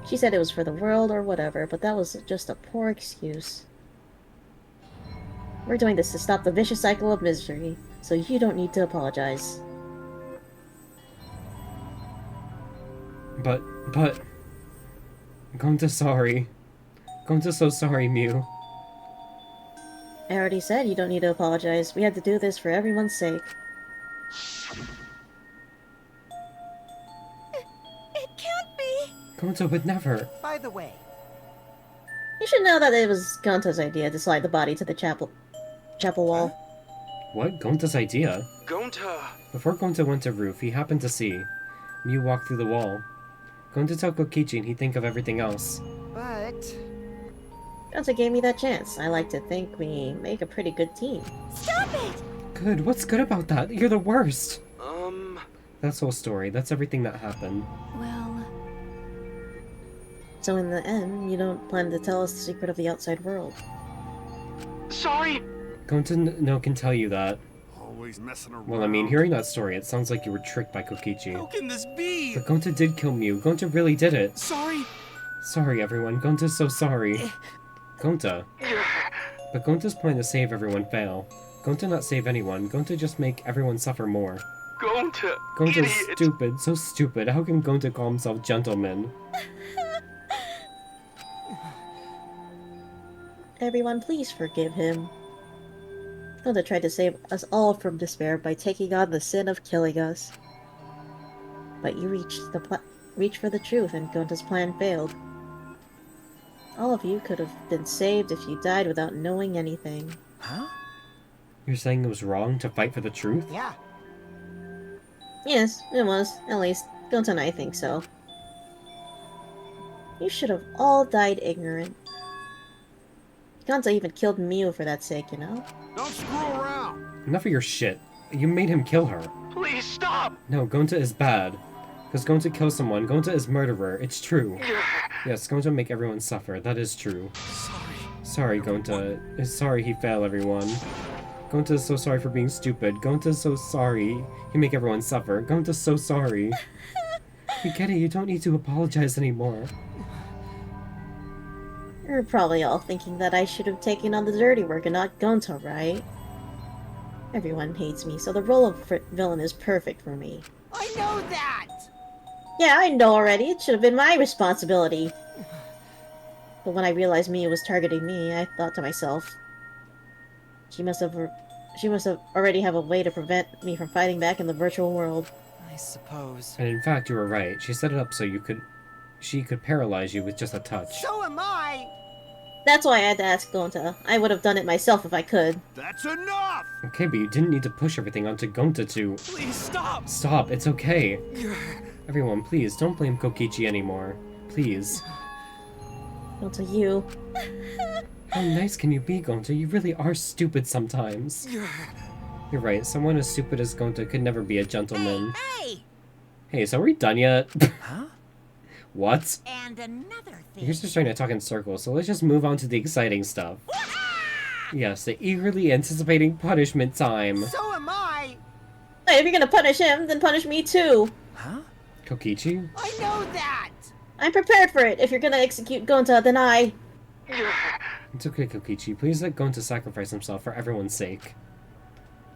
She said it was for the world or whatever, but that was just a poor excuse. We're doing this to stop the vicious cycle of misery, so you don't need to apologize. But... Gonta's sorry. Gonta's so sorry, Miu. I already said you don't need to apologize. We had to do this for everyone's sake. It can't be! Gonta would never. By the way, You should know that it was Gonta's idea to slide the body to the chapel wall. What? Gonta's idea? Gonta! Before Gonta went to roof, he happened to see Miu walk through the wall. Gonta told Kokichi and he'd think of everything else. but Gonta gave me that chance. I like to think we make a pretty good team. Stop it! Good, what's good about that? You're the worst! That's the whole story. That's everything that happened. Well... So in the end, you don't plan to tell us the secret of the outside world. Sorry! Gonta no can tell you that. Always messing around. Well, I mean, hearing that story, it sounds like you were tricked by Kokichi. How can this be? But Gonta did kill Miu. Gonta really did it. Sorry. Sorry, everyone. Gonta's so sorry. Gonta. But Gonta's plan to save everyone fail. Gonta not save anyone. Gonta just make everyone suffer more. Gonta! Gonta's Idiot. stupid. So stupid. How can Gonta call himself gentleman? Everyone, please forgive him. Gonta tried to save us all from despair by taking on the sin of killing us. But you reached for the truth, and Gonta's plan failed. All of you could have been saved if you died without knowing anything. Huh? You're saying it was wrong to fight for the truth? yeah. Yes, it was. At least, Gonta and I think so. You should have all died ignorant. Gonta even killed Miu for that sake, you know? Don't screw around! Enough of your shit. You made him kill her. Please stop! No, Gonta is bad. Because Gonta kills someone. Gonta is murderer. It's true. Yes, Gonta make everyone suffer. That is true. Sorry. Sorry, Gonta. Sorry he fell, everyone. Gonta is so sorry for being stupid. Gonta is so sorry he make everyone suffer. Gonta's so sorry. We get it, you don't need to apologize anymore. You're probably all thinking that I should have taken on the dirty work and not Gonta, right? Everyone hates me, so the role of villain is perfect for me. I know that! Yeah, I know already. It should have been my responsibility. But when I realized Mia was targeting me, I thought to myself, she must have already have a way to prevent me from fighting back in the virtual world. I suppose. And in fact, you were right. She set it up so she could paralyze you with just a touch. So am I! That's why I had to ask Gonta. I would have done it myself if I could. That's enough! Okay, but you didn't need to push everything onto Gonta to... Please stop! Stop, it's okay. Everyone, please, don't blame Kokichi anymore. Please. Gonta, you. How nice can you be, Gonta? You really are stupid sometimes. You're right, someone as stupid as Gonta could never be a gentleman. Hey! Hey, so are we done yet? Huh? What? And another thing. You're just trying to talk in circles, so let's just move on to the exciting stuff. Yes, the eagerly anticipating punishment time. So am I! Hey, if you're gonna punish him, then punish me too. Huh? Kokichi? I know that! I'm prepared for it. If you're gonna execute Gonta, then I... It's okay, Kokichi. Please let Gonta sacrifice himself for everyone's sake.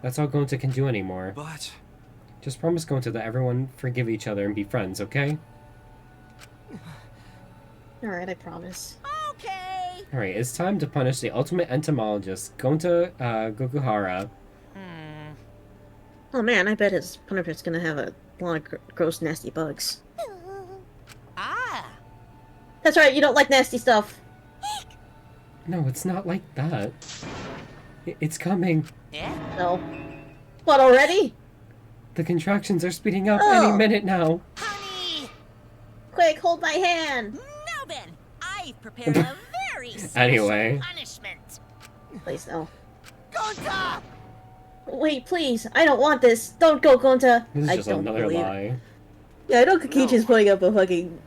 That's all Gonta can do anymore. But... Just promise Gonta that everyone forgive each other and be friends, okay? Alright, I promise. Okay! Alright, it's time to punish the ultimate entomologist, Gonta Gokuhara. Oh man, I bet his punishment's gonna have a lot of gross, nasty bugs. Ah! That's right, you don't like nasty stuff. No, it's not like that. It's coming. Yeah? No. What, already? The contractions are speeding up Oh. any minute now. Honey! Quick, hold my hand! Now then, I've prepared a very special Anyway. punishment. Please, no. Gonta! Wait, please, I don't want this. Don't go, Gonta. This is I just don't another believe it. lie. Yeah, I know Kokichi's putting up a fucking...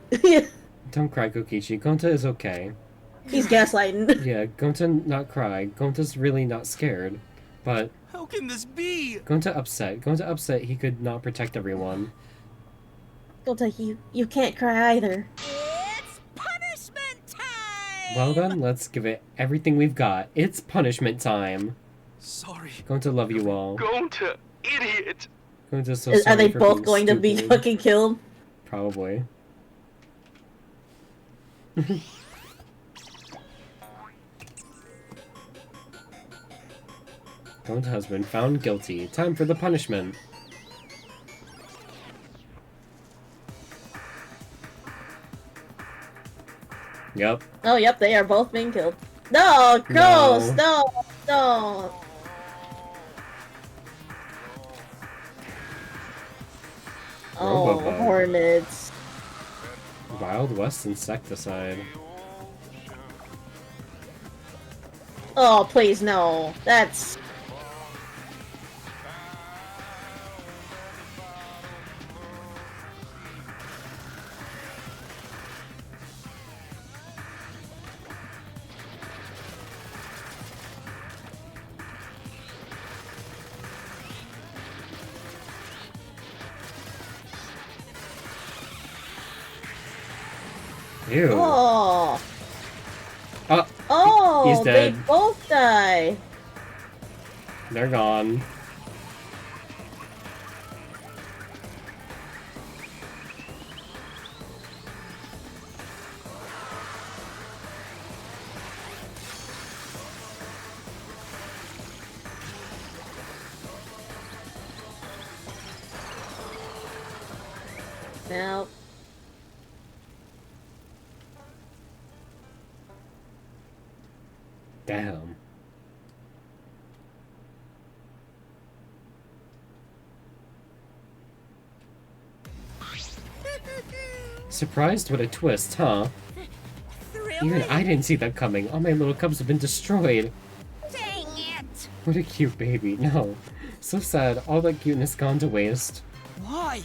Don't cry, Kokichi. Gonta is okay. He's gaslighting. Yeah, Gonta not cry. Gonta's really not scared. But How can this be? Gonta upset. Gonta upset he could not protect everyone. Gonta, you can't cry either. It's punishment time! Well then, let's give it everything we've got. It's punishment time. Sorry. Gonta love you all. Gonta, idiot! Gonta's so Are sorry they for both being going to be stupid. fucking killed? Probably. Gonta has been found guilty. Time for the punishment. Yep. Oh, yep, they are both being killed. No, gross! No, no. Oh, Robobug. hornets. Wild West insecticide. Oh, please, no. That's... Ew. Oh. Oh, Oh, he's they dead. both die. They're gone. Now, Damn. Surprised? What a twist, huh? Even I didn't see that coming. All my little cubs have been destroyed. Dang it! What a cute baby. No. So sad. All that cuteness gone to waste. Why?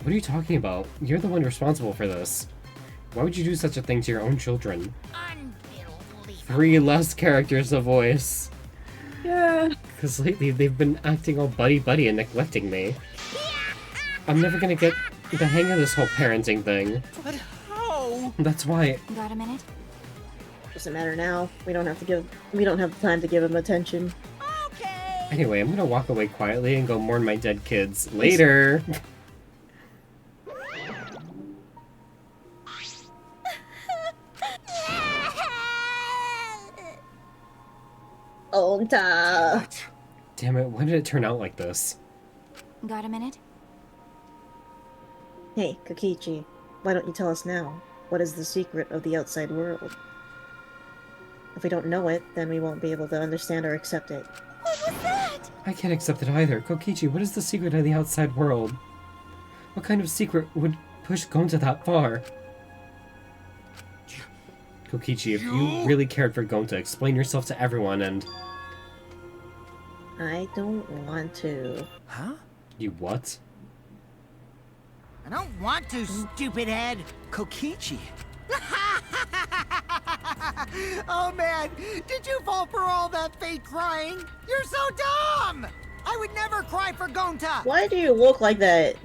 What are you talking about? You're the one responsible for this. Why would you do such a thing to your own children? Unbelievable. 3 less characters to voice. Yeah. Because lately they've been acting all buddy-buddy and neglecting me. I'm never gonna get the hang of this whole parenting thing. But how? That's why. Got a minute? Doesn't matter now. We don't have the time to give him attention. Anyway, I'm gonna walk away quietly and go mourn my dead kids. Later! Gonta! Damn it, why did it turn out like this? Got a minute? Hey, Kokichi, why don't you tell us now? What is the secret of the outside world? If we don't know it, then we won't be able to understand or accept it. What was that? I can't accept it either. Kokichi, what is the secret of the outside world? What kind of secret would push Gonta that far? Kokichi, if you really cared for Gonta, explain yourself to everyone and... I don't want to. Huh? You what? I don't want to, stupid head. Kokichi! Oh man, did you fall for all that fake crying? You're so dumb! I would never cry for Gonta! Why do you look like that?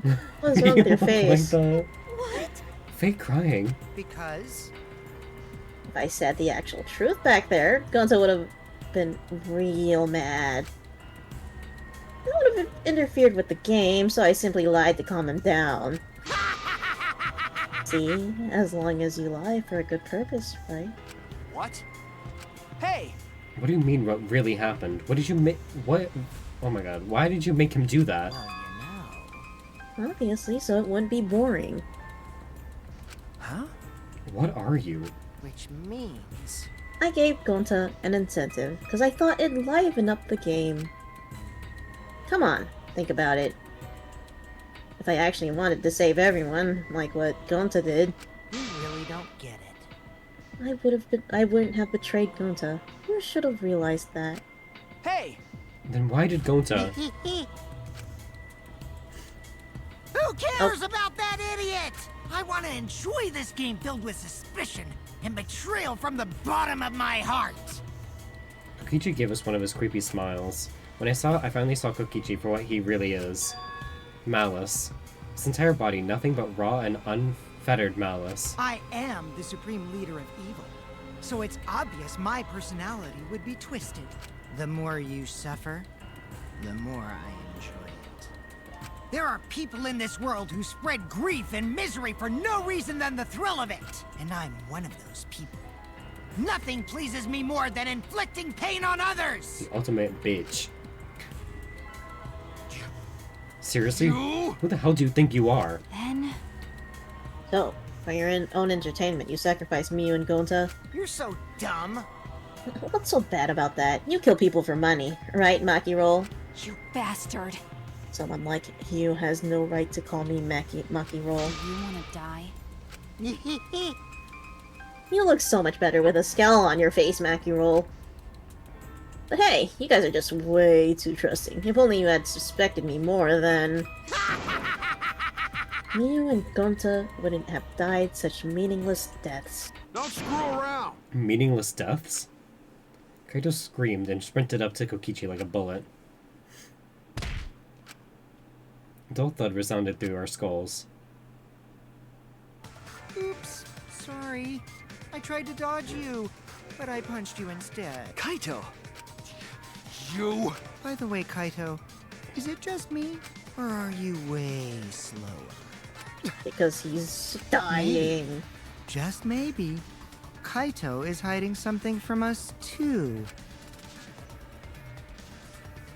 What's wrong with your face? What? Fake crying? Because... If I said the actual truth back there, Gonta would have been real mad. I would have interfered with the game, so I simply lied to calm him down. See? As long as you lie for a good purpose, right? What? Hey! What do you mean what really happened? What did you make? What? Oh my god, why did you make him do that? Obviously, so it wouldn't be boring. Huh? What are you? Which means... I gave Gonta an incentive, because I thought it'd liven up the game. Come on, think about it. If I actually wanted to save everyone, like what Gonta did, You really don't get it. I wouldn't have betrayed Gonta. You should have realized that. Hey! Then why did Gonta... Who cares about that idiot? I want to enjoy this game filled with suspicion and betrayal from the bottom of my heart. Kokichi gave us one of his creepy smiles. When I finally saw Kokichi for what he really is. Malice. His entire body, nothing but raw and unfettered malice. I am the supreme leader of evil, so it's obvious my personality would be twisted. The more you suffer, the more I enjoy it. There are people in this world who spread grief and misery for no reason than the thrill of it, and I'm one of those people. Nothing pleases me more than inflicting pain on others! The ultimate bitch. Seriously? Who the hell do you think you are? Then... So, for your own entertainment, you sacrifice Miu and Gonta? You're so dumb. What's so bad about that? You kill people for money, right, Maki Roll? You bastard. Someone like you has no right to call me Maki Roll. You wanna die? You look so much better with a scowl on your face, Maki Roll. But hey, you guys are just way too trusting. If only you had suspected me more, then... Miu and Gonta wouldn't have died such meaningless deaths. Don't screw around! Meaningless deaths? Kaito screamed and sprinted up to Kokichi like a bullet. A dull thud resounded through our skulls. Oops, sorry. I tried to dodge you, but I punched you instead. Kaito! You! By the way, Kaito, is it just me, or are you way slower? Because he's dying. Just maybe, Kaito is hiding something from us, too.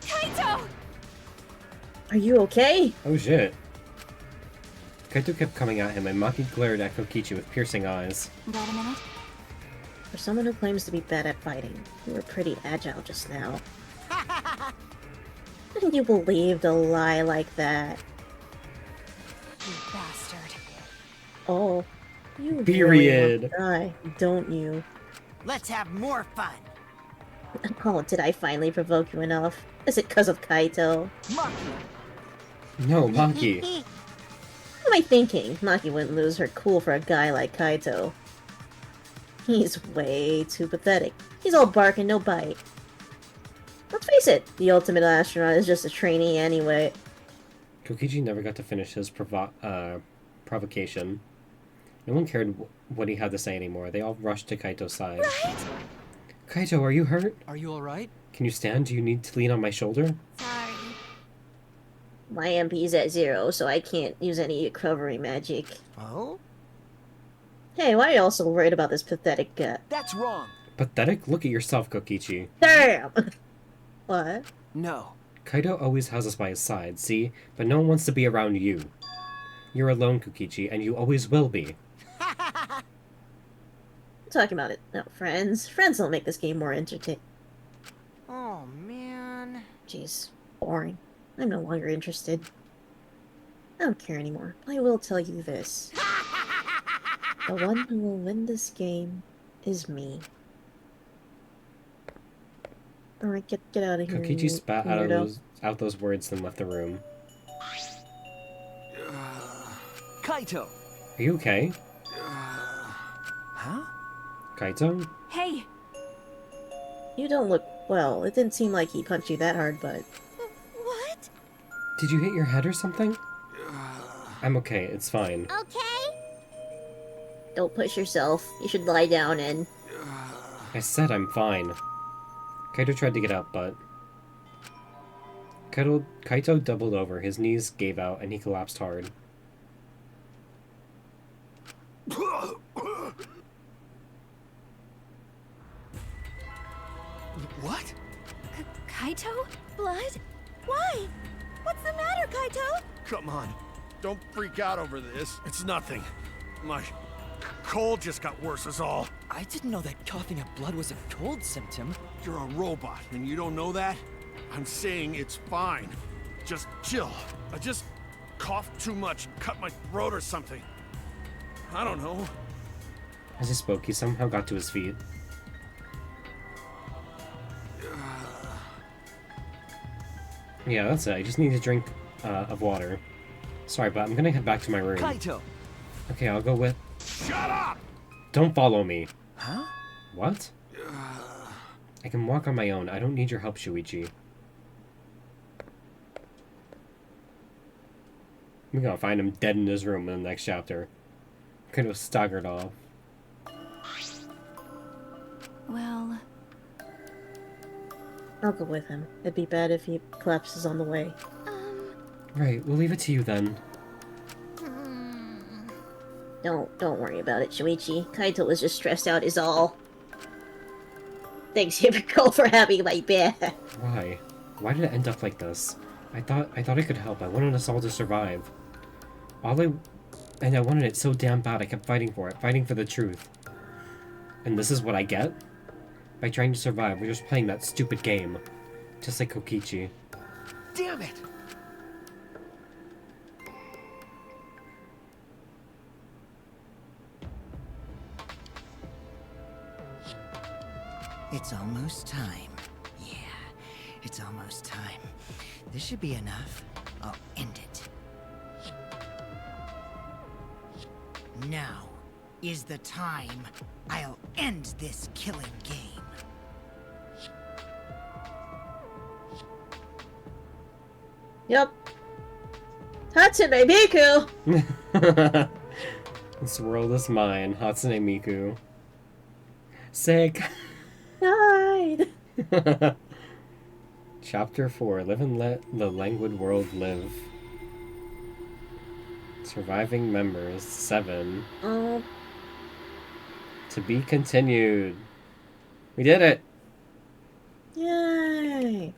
Kaito! Are you okay? Oh shit. Kaito kept coming at him and Maki glared at Kokichi with piercing eyes. Got a minute? For someone who claims to be bad at fighting, you were pretty agile just now. How can you believed a lie like that? You bastard. Oh, you Period. really want to die, don't you? Let's have more fun. Oh, did I finally provoke you enough? Is it because of Kaito? No, Maki. What am I thinking? Maki wouldn't lose her cool for a guy like Kaito. He's way too pathetic. He's all bark and no bite. Let's face it, the ultimate astronaut is just a trainee anyway. Kokichi never got to finish his provocation. No one cared what he had to say anymore. They all rushed to Kaito's side. Right? Kaito, are you hurt? Are you alright? Can you stand? Do you need to lean on my shoulder? Sorry. My MP's at 0, so I can't use any recovery magic. Oh? Hey, why are you all so worried about this pathetic guy? That's wrong. Pathetic? Look at yourself, Kokichi. Damn! What? No. Kaito always has us by his side, see? But no one wants to be around you. You're alone, Kokichi, and you always will be. I'm talking about it. No, friends. Friends don't make this game more entertaining. Oh, man. Jeez. Boring. I'm no longer interested. I don't care anymore. I will tell you this. The one who will win this game is me. Alright, get out of here. Kokichi spat out those words and left the room. Kaito! Are you okay? Huh? Kaito? Hey! You don't look well. It didn't seem like he punched you that hard, but... What? Did you hit your head or something? I'm okay, it's fine. Okay. Don't push yourself. You should lie down and... I said I'm fine. Kaito tried to get up, but... Kaito doubled over, his knees gave out, and he collapsed hard. What? Kaito? Blood? Why? What's the matter, Kaito? Come on. Don't freak out over this. It's nothing. My cold just got worse is all. I didn't know that coughing up blood was a cold symptom. You're a robot, and you don't know that? I'm saying it's fine. Just chill. I just coughed too much and cut my throat or something. I don't know. As he spoke, he somehow got to his feet. Yeah, that's it. I just need a drink of water. Sorry, but I'm gonna head back to my room. Kaito! Okay, I'll go with... Shut up! Don't follow me. Huh? What? I can walk on my own. I don't need your help, Shuichi. We're gonna find him dead in his room in the next chapter. Could have staggered off. Well... I'll go with him. It'd be bad if he collapses on the way. Right, we'll leave it to you then. Don't worry about it, Shuichi. Kaito was just stressed out is all. Thanks, Hibiko, for having my back. Why? Why did it end up like this? I thought I could help. I wanted us all to survive. And I wanted it so damn bad I kept fighting for it, fighting for the truth. And this is what I get? By trying to survive, we're just playing that stupid game. Just like Kokichi. Damn it! It's almost time. Yeah, it's almost time. This should be enough. I'll end it. Now is the time I'll end this killing game. Yep. Hatsune Miku! This world is mine, Hatsune Miku. Sick! Died! Chapter 4, Live and Let the Languid World Live. Surviving members, 7. Oh. To be continued. We did it! Yay!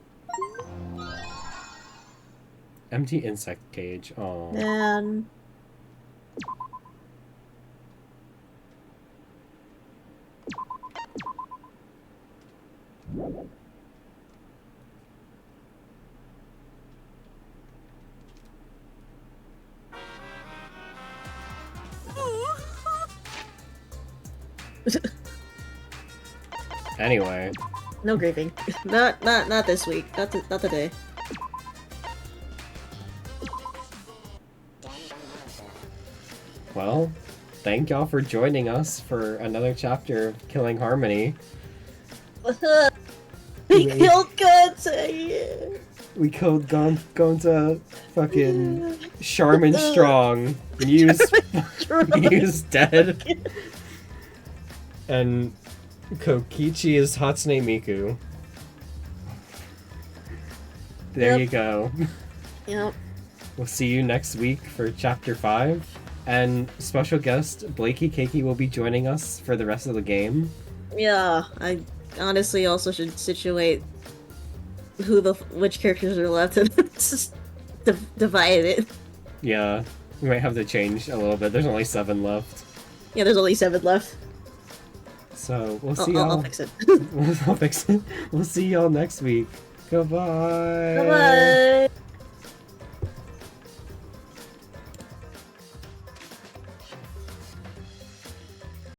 Empty insect cage, oh. Man. Anyway. No grieving. Not this week. Not today. Well, thank y'all for joining us for another chapter of Killing Harmony. We killed Gonza! We killed Gonza, fucking Charmin Strong. Mew's dead. And Kokichi is Hatsune Miku. There you go. Yep. We'll see you next week for Chapter 5. And special guest, Blakey Keiki will be joining us for the rest of the game. Yeah, I honestly also should situate which characters are left and just divide it. Yeah, we might have to change a little bit. There's only 7 left. Yeah, there's only 7 left. So, we'll see y'all. I'll fix it. I'll fix it. We'll see y'all next week. Goodbye. Bye-bye.